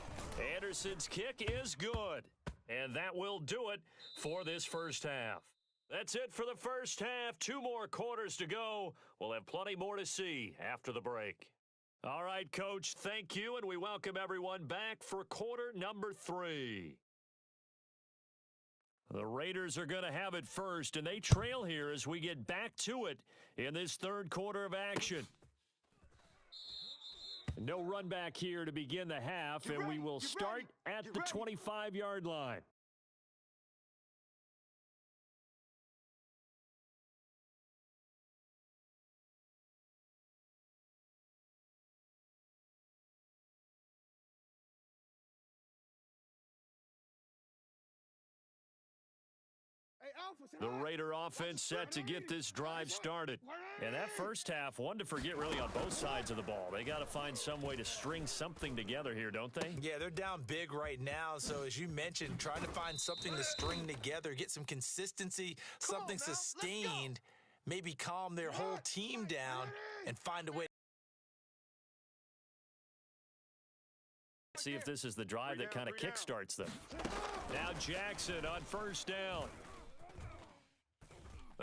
S2: Anderson's kick is good. And that will do it for this first half. That's it for the first half. 2 more quarters to go. We'll have plenty more to see after the break. All right, Coach, thank you, and we welcome everyone back for quarter number 3. The Raiders are going to have it first, and they trail here as we get back to it in this 3rd quarter of action. No run back here to begin the half, and we will start at the 25-yard line. The Raider offense set to get this drive started. And that first half, one to forget really on both sides of the ball. They got to find some way to string something together here, don't they?
S1: Yeah, they're down big right now. So as you mentioned, trying to find something to string together, get some consistency, something sustained, maybe calm their whole team down and find a way.
S2: See if this is the drive that kind of kickstarts them. Now Jackson on 1st down.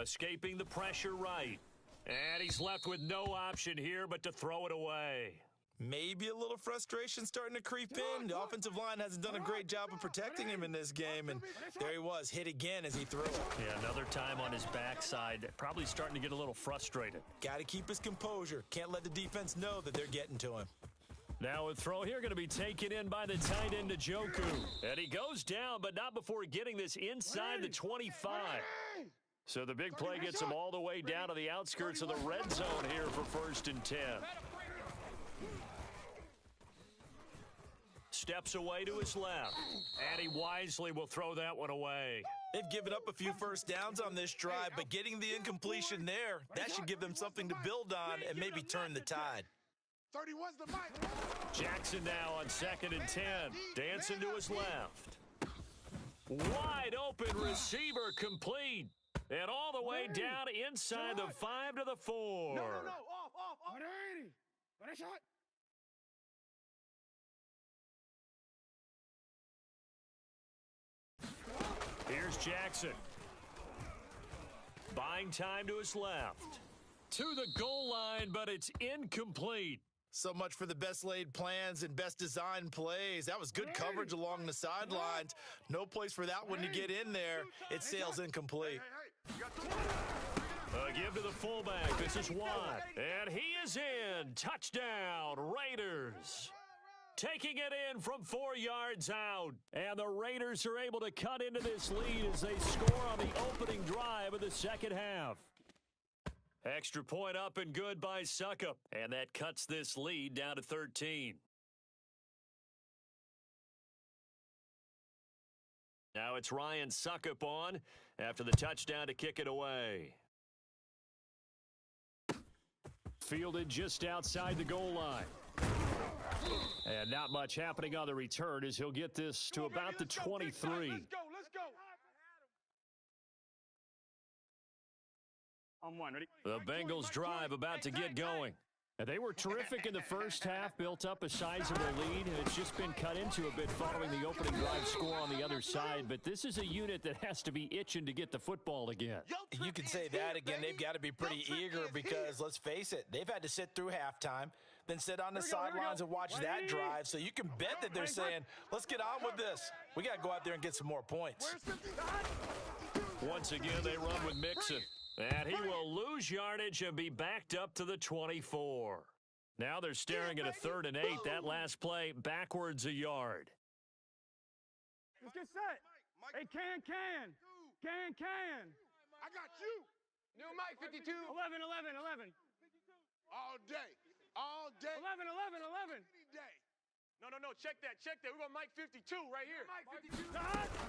S2: Escaping the pressure right. And he's left with no option here but to throw it away.
S1: Maybe a little frustration starting to creep in. The offensive line hasn't done a great job of protecting him in this game, and there he was, hit again as he threw it.
S2: Yeah, another time on his backside, probably starting to get a little frustrated.
S1: Got to keep his composure. Can't let the defense know that they're getting to him.
S2: Now a throw here going to be taken in by the tight end, Njoku. And he goes down, but not before getting this inside the 25. So the big play gets him all the way down to the outskirts of the red zone here for 1st and 10. Steps away to his left, and he wisely will throw that one away.
S1: They've given up a few first downs on this drive, but getting the incompletion there, that should give them something to build on and maybe turn the tide.
S3: 31's the mic.
S2: Jackson now on 2nd and 10, dancing to his left. Wide open receiver complete. And all the way down inside the 5 to the 4.
S3: No, off.
S2: Here's Jackson. Buying time to his left. To the goal line, but it's incomplete.
S1: So much for the best laid plans and best design plays. That was good coverage along the sidelines. No place for that one to get in there. It sails incomplete.
S2: A give to the fullback. This is Watt. And he is in. Touchdown, Raiders. Taking it in from 4 yards out. And the Raiders are able to cut into this lead as they score on the opening drive of the second half. Extra point up and good by Suckup. And that cuts this lead down to 13. Now it's Ryan Suckup on after the touchdown to kick it away. Fielded just outside the goal line. And not much happening on the return as he'll get this to about the 23.
S7: Let's go.
S4: On one, ready?
S2: The Bengals drive about to get going. And they were terrific in the first half, built up a sizable lead, and it's just been cut into a bit following the opening drive score on the other side. But this is a unit that has to be itching to get the football again.
S1: You can say that again. They've got to be pretty eager because, let's face it, they've had to sit through halftime, then sit on the sidelines and watch that drive. So you can bet that they're saying, let's get on with this. We got to go out there and get some more points.
S2: Once again, they run with Mixon. And he will lose yardage and be backed up to the 24. Now they're staring at a 3rd and 8. That last play, backwards a yard.
S4: Let's get set. Hey, can.
S3: I got you.
S7: New Mike 52.
S4: 11.
S3: All day.
S4: 11.
S3: Any day.
S7: No. Check that. We're going Mike 52 right here. Mike 52.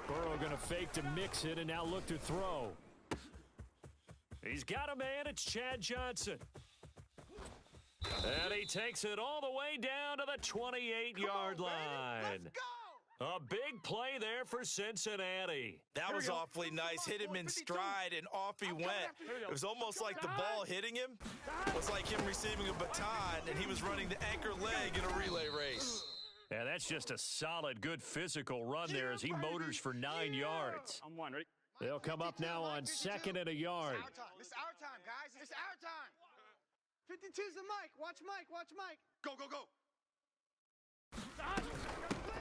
S2: Burrow going to fake to mix it and now look to throw. He's got a man. It's Chad Johnson. And he takes it all the way down to the 28-yard line.
S3: Let's go.
S2: A big play there for Cincinnati.
S1: That was awfully nice. Hit him in stride, and off he went. It was almost like the ball hitting him was like him receiving a baton, and he was running the anchor leg in a relay race.
S2: And that's just a solid, good physical run there as he motors for 9 yards.
S4: On one, ready?
S2: They'll come up now on 2nd and a yard.
S3: This is our time, guys. It's our time. 52's the Mike. Watch Mike.
S11: Go.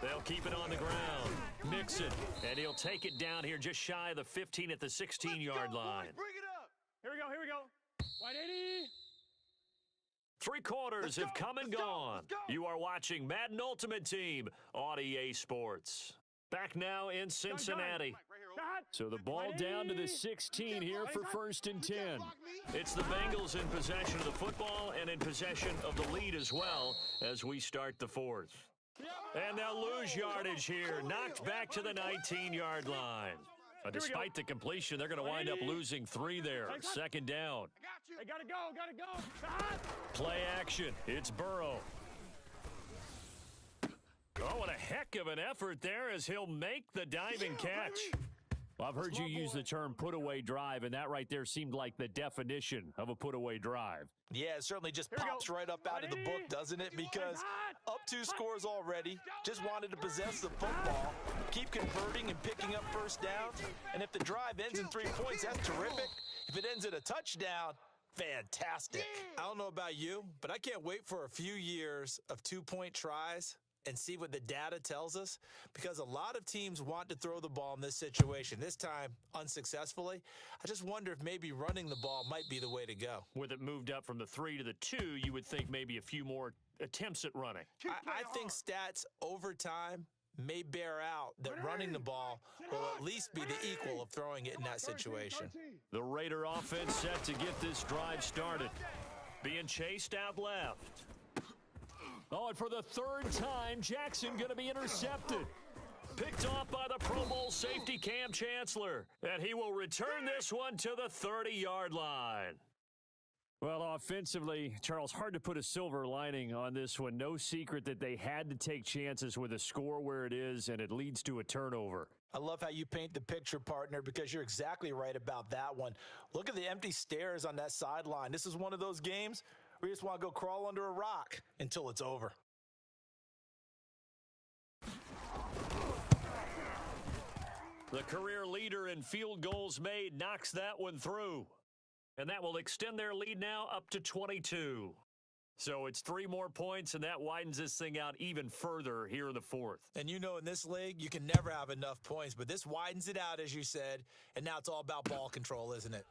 S2: They'll keep it on the ground. Mixon, and he'll take it down here just shy of the 15 at the 16-yard line.
S3: Bring it up.
S4: Here we go. Wide 80.
S2: 3 quarters have come and gone.
S3: Let's go.
S2: You are watching Madden Ultimate Team on EA Sports. Back now in Cincinnati. So the ball down to the 16 here for 1st and 10. It's the Bengals in possession of the football and in possession of the lead as well as we start the 4th. And they'll lose yardage here, knocked back to the 19-yard line. Despite the completion, they're going to wind up losing 3 there. 2nd down.
S4: Hey, gotta go.
S2: Play action. It's Burrow. Oh, what a heck of an effort there as he'll make the diving catch. Well, I've heard you use the term put-away drive, and that right there seemed like the definition of a put-away drive.
S1: Yeah, it certainly just pops right up out of the book, doesn't it? Because up 2 scores already, just wanted to possess the football, keep converting and picking up first downs, and if the drive ends in 3 points, that's terrific. If it ends in a touchdown, fantastic. I don't know about you, but I can't wait for a few years of 2-point tries and see what the data tells us, because a lot of teams want to throw the ball in this situation, this time unsuccessfully. I just wonder if maybe running the ball might be the way to go.
S2: With it moved up from the 3 to the 2, you would think maybe a few more attempts at running.
S1: I think stats over time may bear out that running the ball will at least be the equal of throwing it in that situation.
S2: The Raider offense set to get this drive started. Being chased out left. Oh, and for the 3rd time, Jackson going to be intercepted. Picked off by the Pro Bowl safety Cam Chancellor. And he will return this one to the 30-yard line. Well, offensively, Charles, hard to put a silver lining on this one. No secret that they had to take chances with a score where it is, and it leads to a turnover.
S1: I love how you paint the picture, partner, because you're exactly right about that one. Look at the empty stares on that sideline. This is one of those games where you just want to go crawl under a rock until it's over.
S2: The career leader in field goals made knocks that one through. And that will extend their lead now up to 22. So it's 3 more points, and that widens this thing out even further here in the 4th.
S1: And you know in this league, you can never have enough points, but this widens it out, as you said, and now it's all about ball control, isn't it?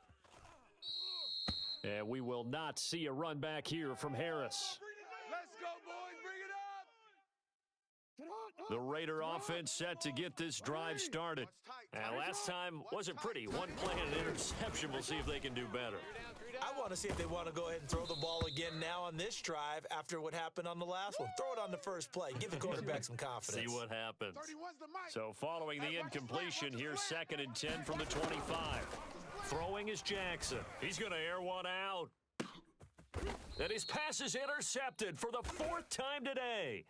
S2: And we will not see a run back here from Harris.
S3: Let's go, boys. Bring it up.
S2: The Raider offense set to get this drive started. And last time wasn't pretty. One play and an interception. We'll see if they can do better.
S1: I want to see if they want to go ahead and throw the ball again now on this drive after what happened on the last one. Throw it on the first play. Give the quarterback some confidence.
S2: See what happens. So following the incompletion, here's 2nd and 10 from the 25. Throwing is Jackson. He's going to air one out. And his pass is intercepted for the 4th time today.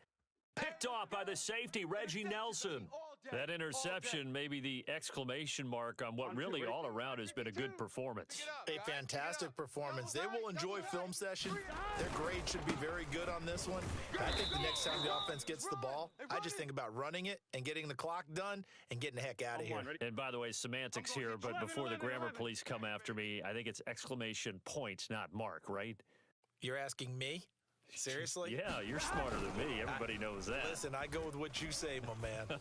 S2: Picked off by the safety, Reggie Nelson. That interception may be the exclamation mark on what really all around has been a good performance.
S1: A fantastic performance. They will enjoy film session. Their grade should be very good on this one. I think the next time the offense gets the ball, I just think about running it and getting the clock done and getting the heck out of here.
S2: And by the way, semantics here, but before the grammar police come after me, I think it's exclamation point, not mark, right?
S1: You're asking me? Seriously?
S2: Yeah, you're smarter than me. Everybody knows that.
S1: Listen, I go with what you say, my man.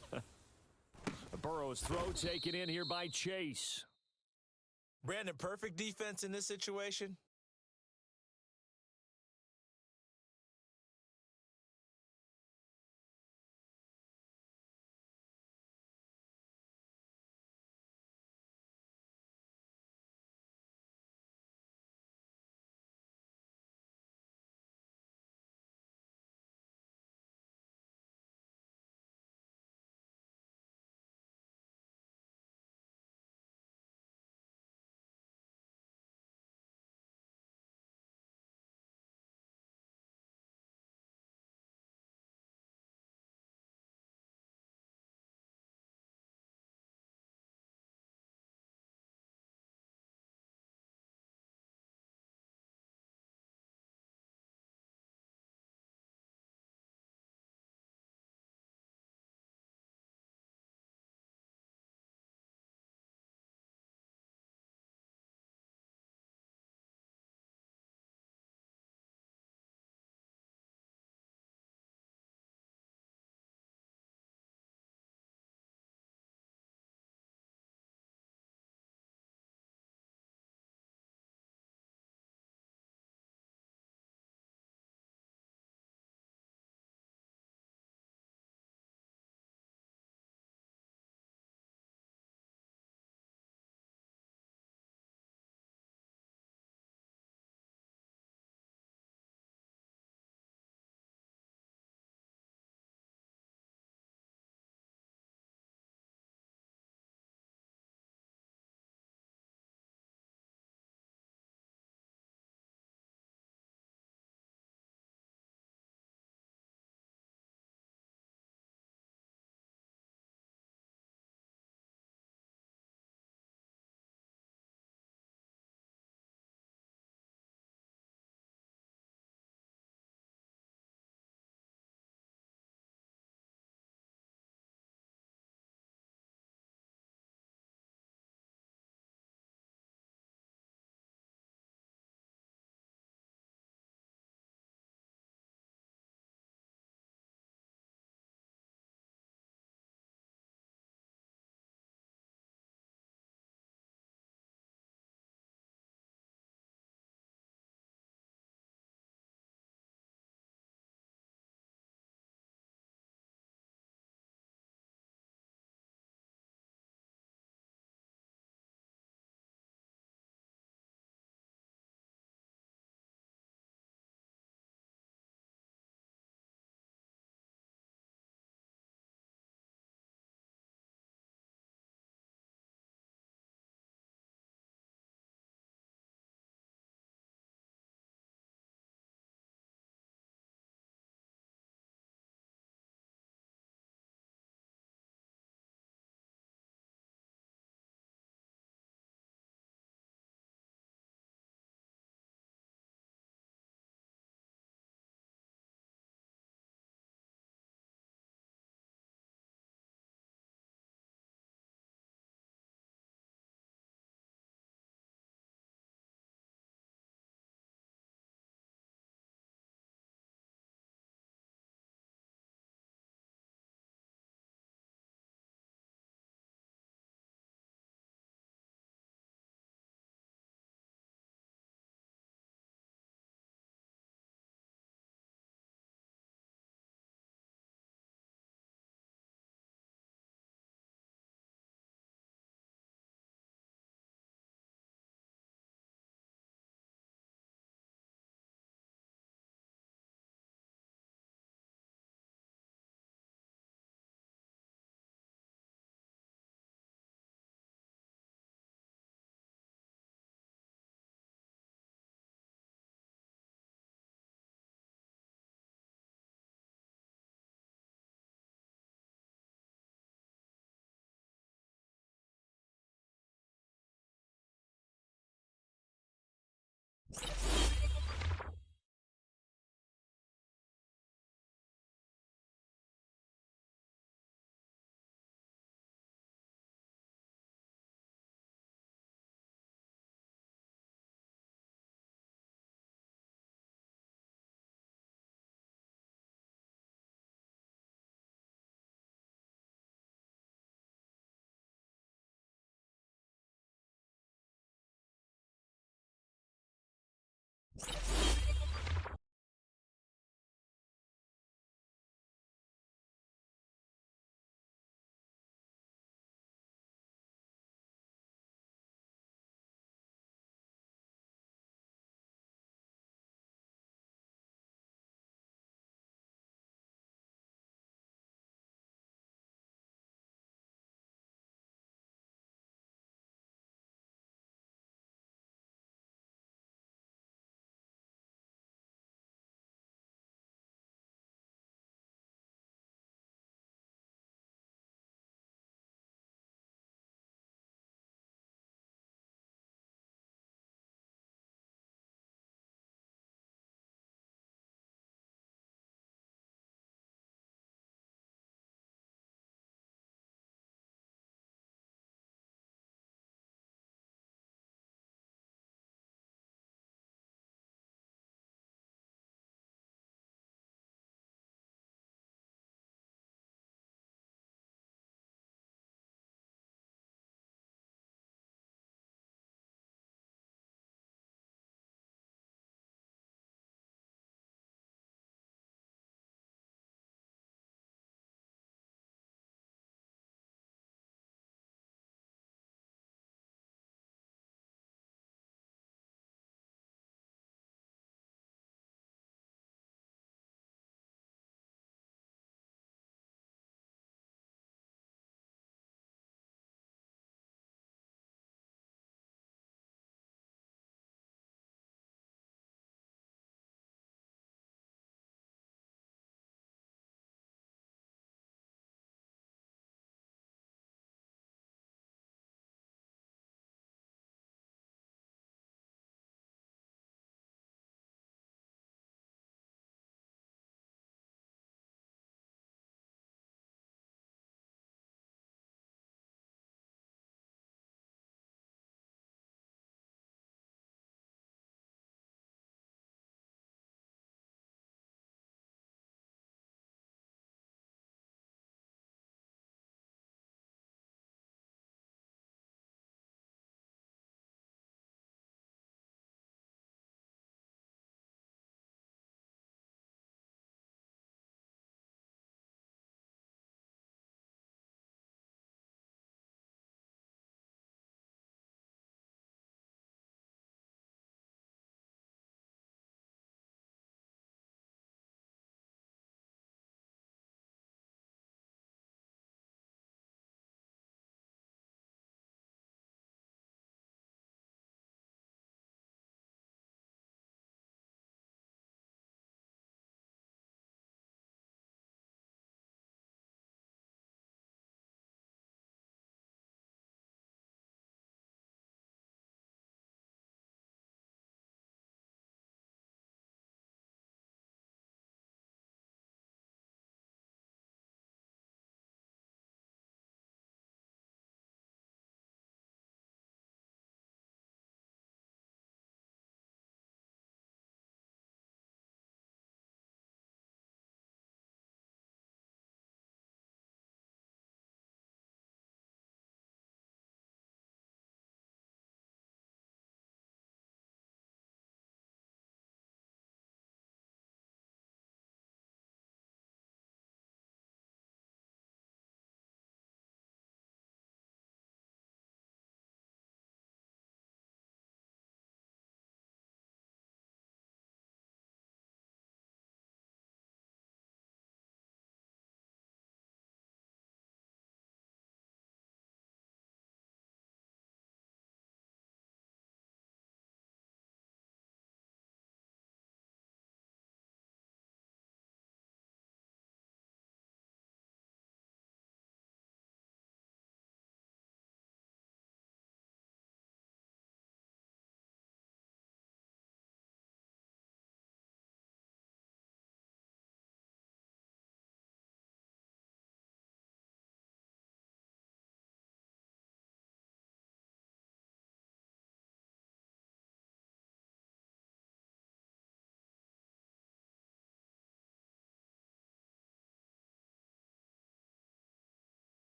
S2: Burrow's throw taken in here by Chase.
S1: Brandon, perfect defense in this situation.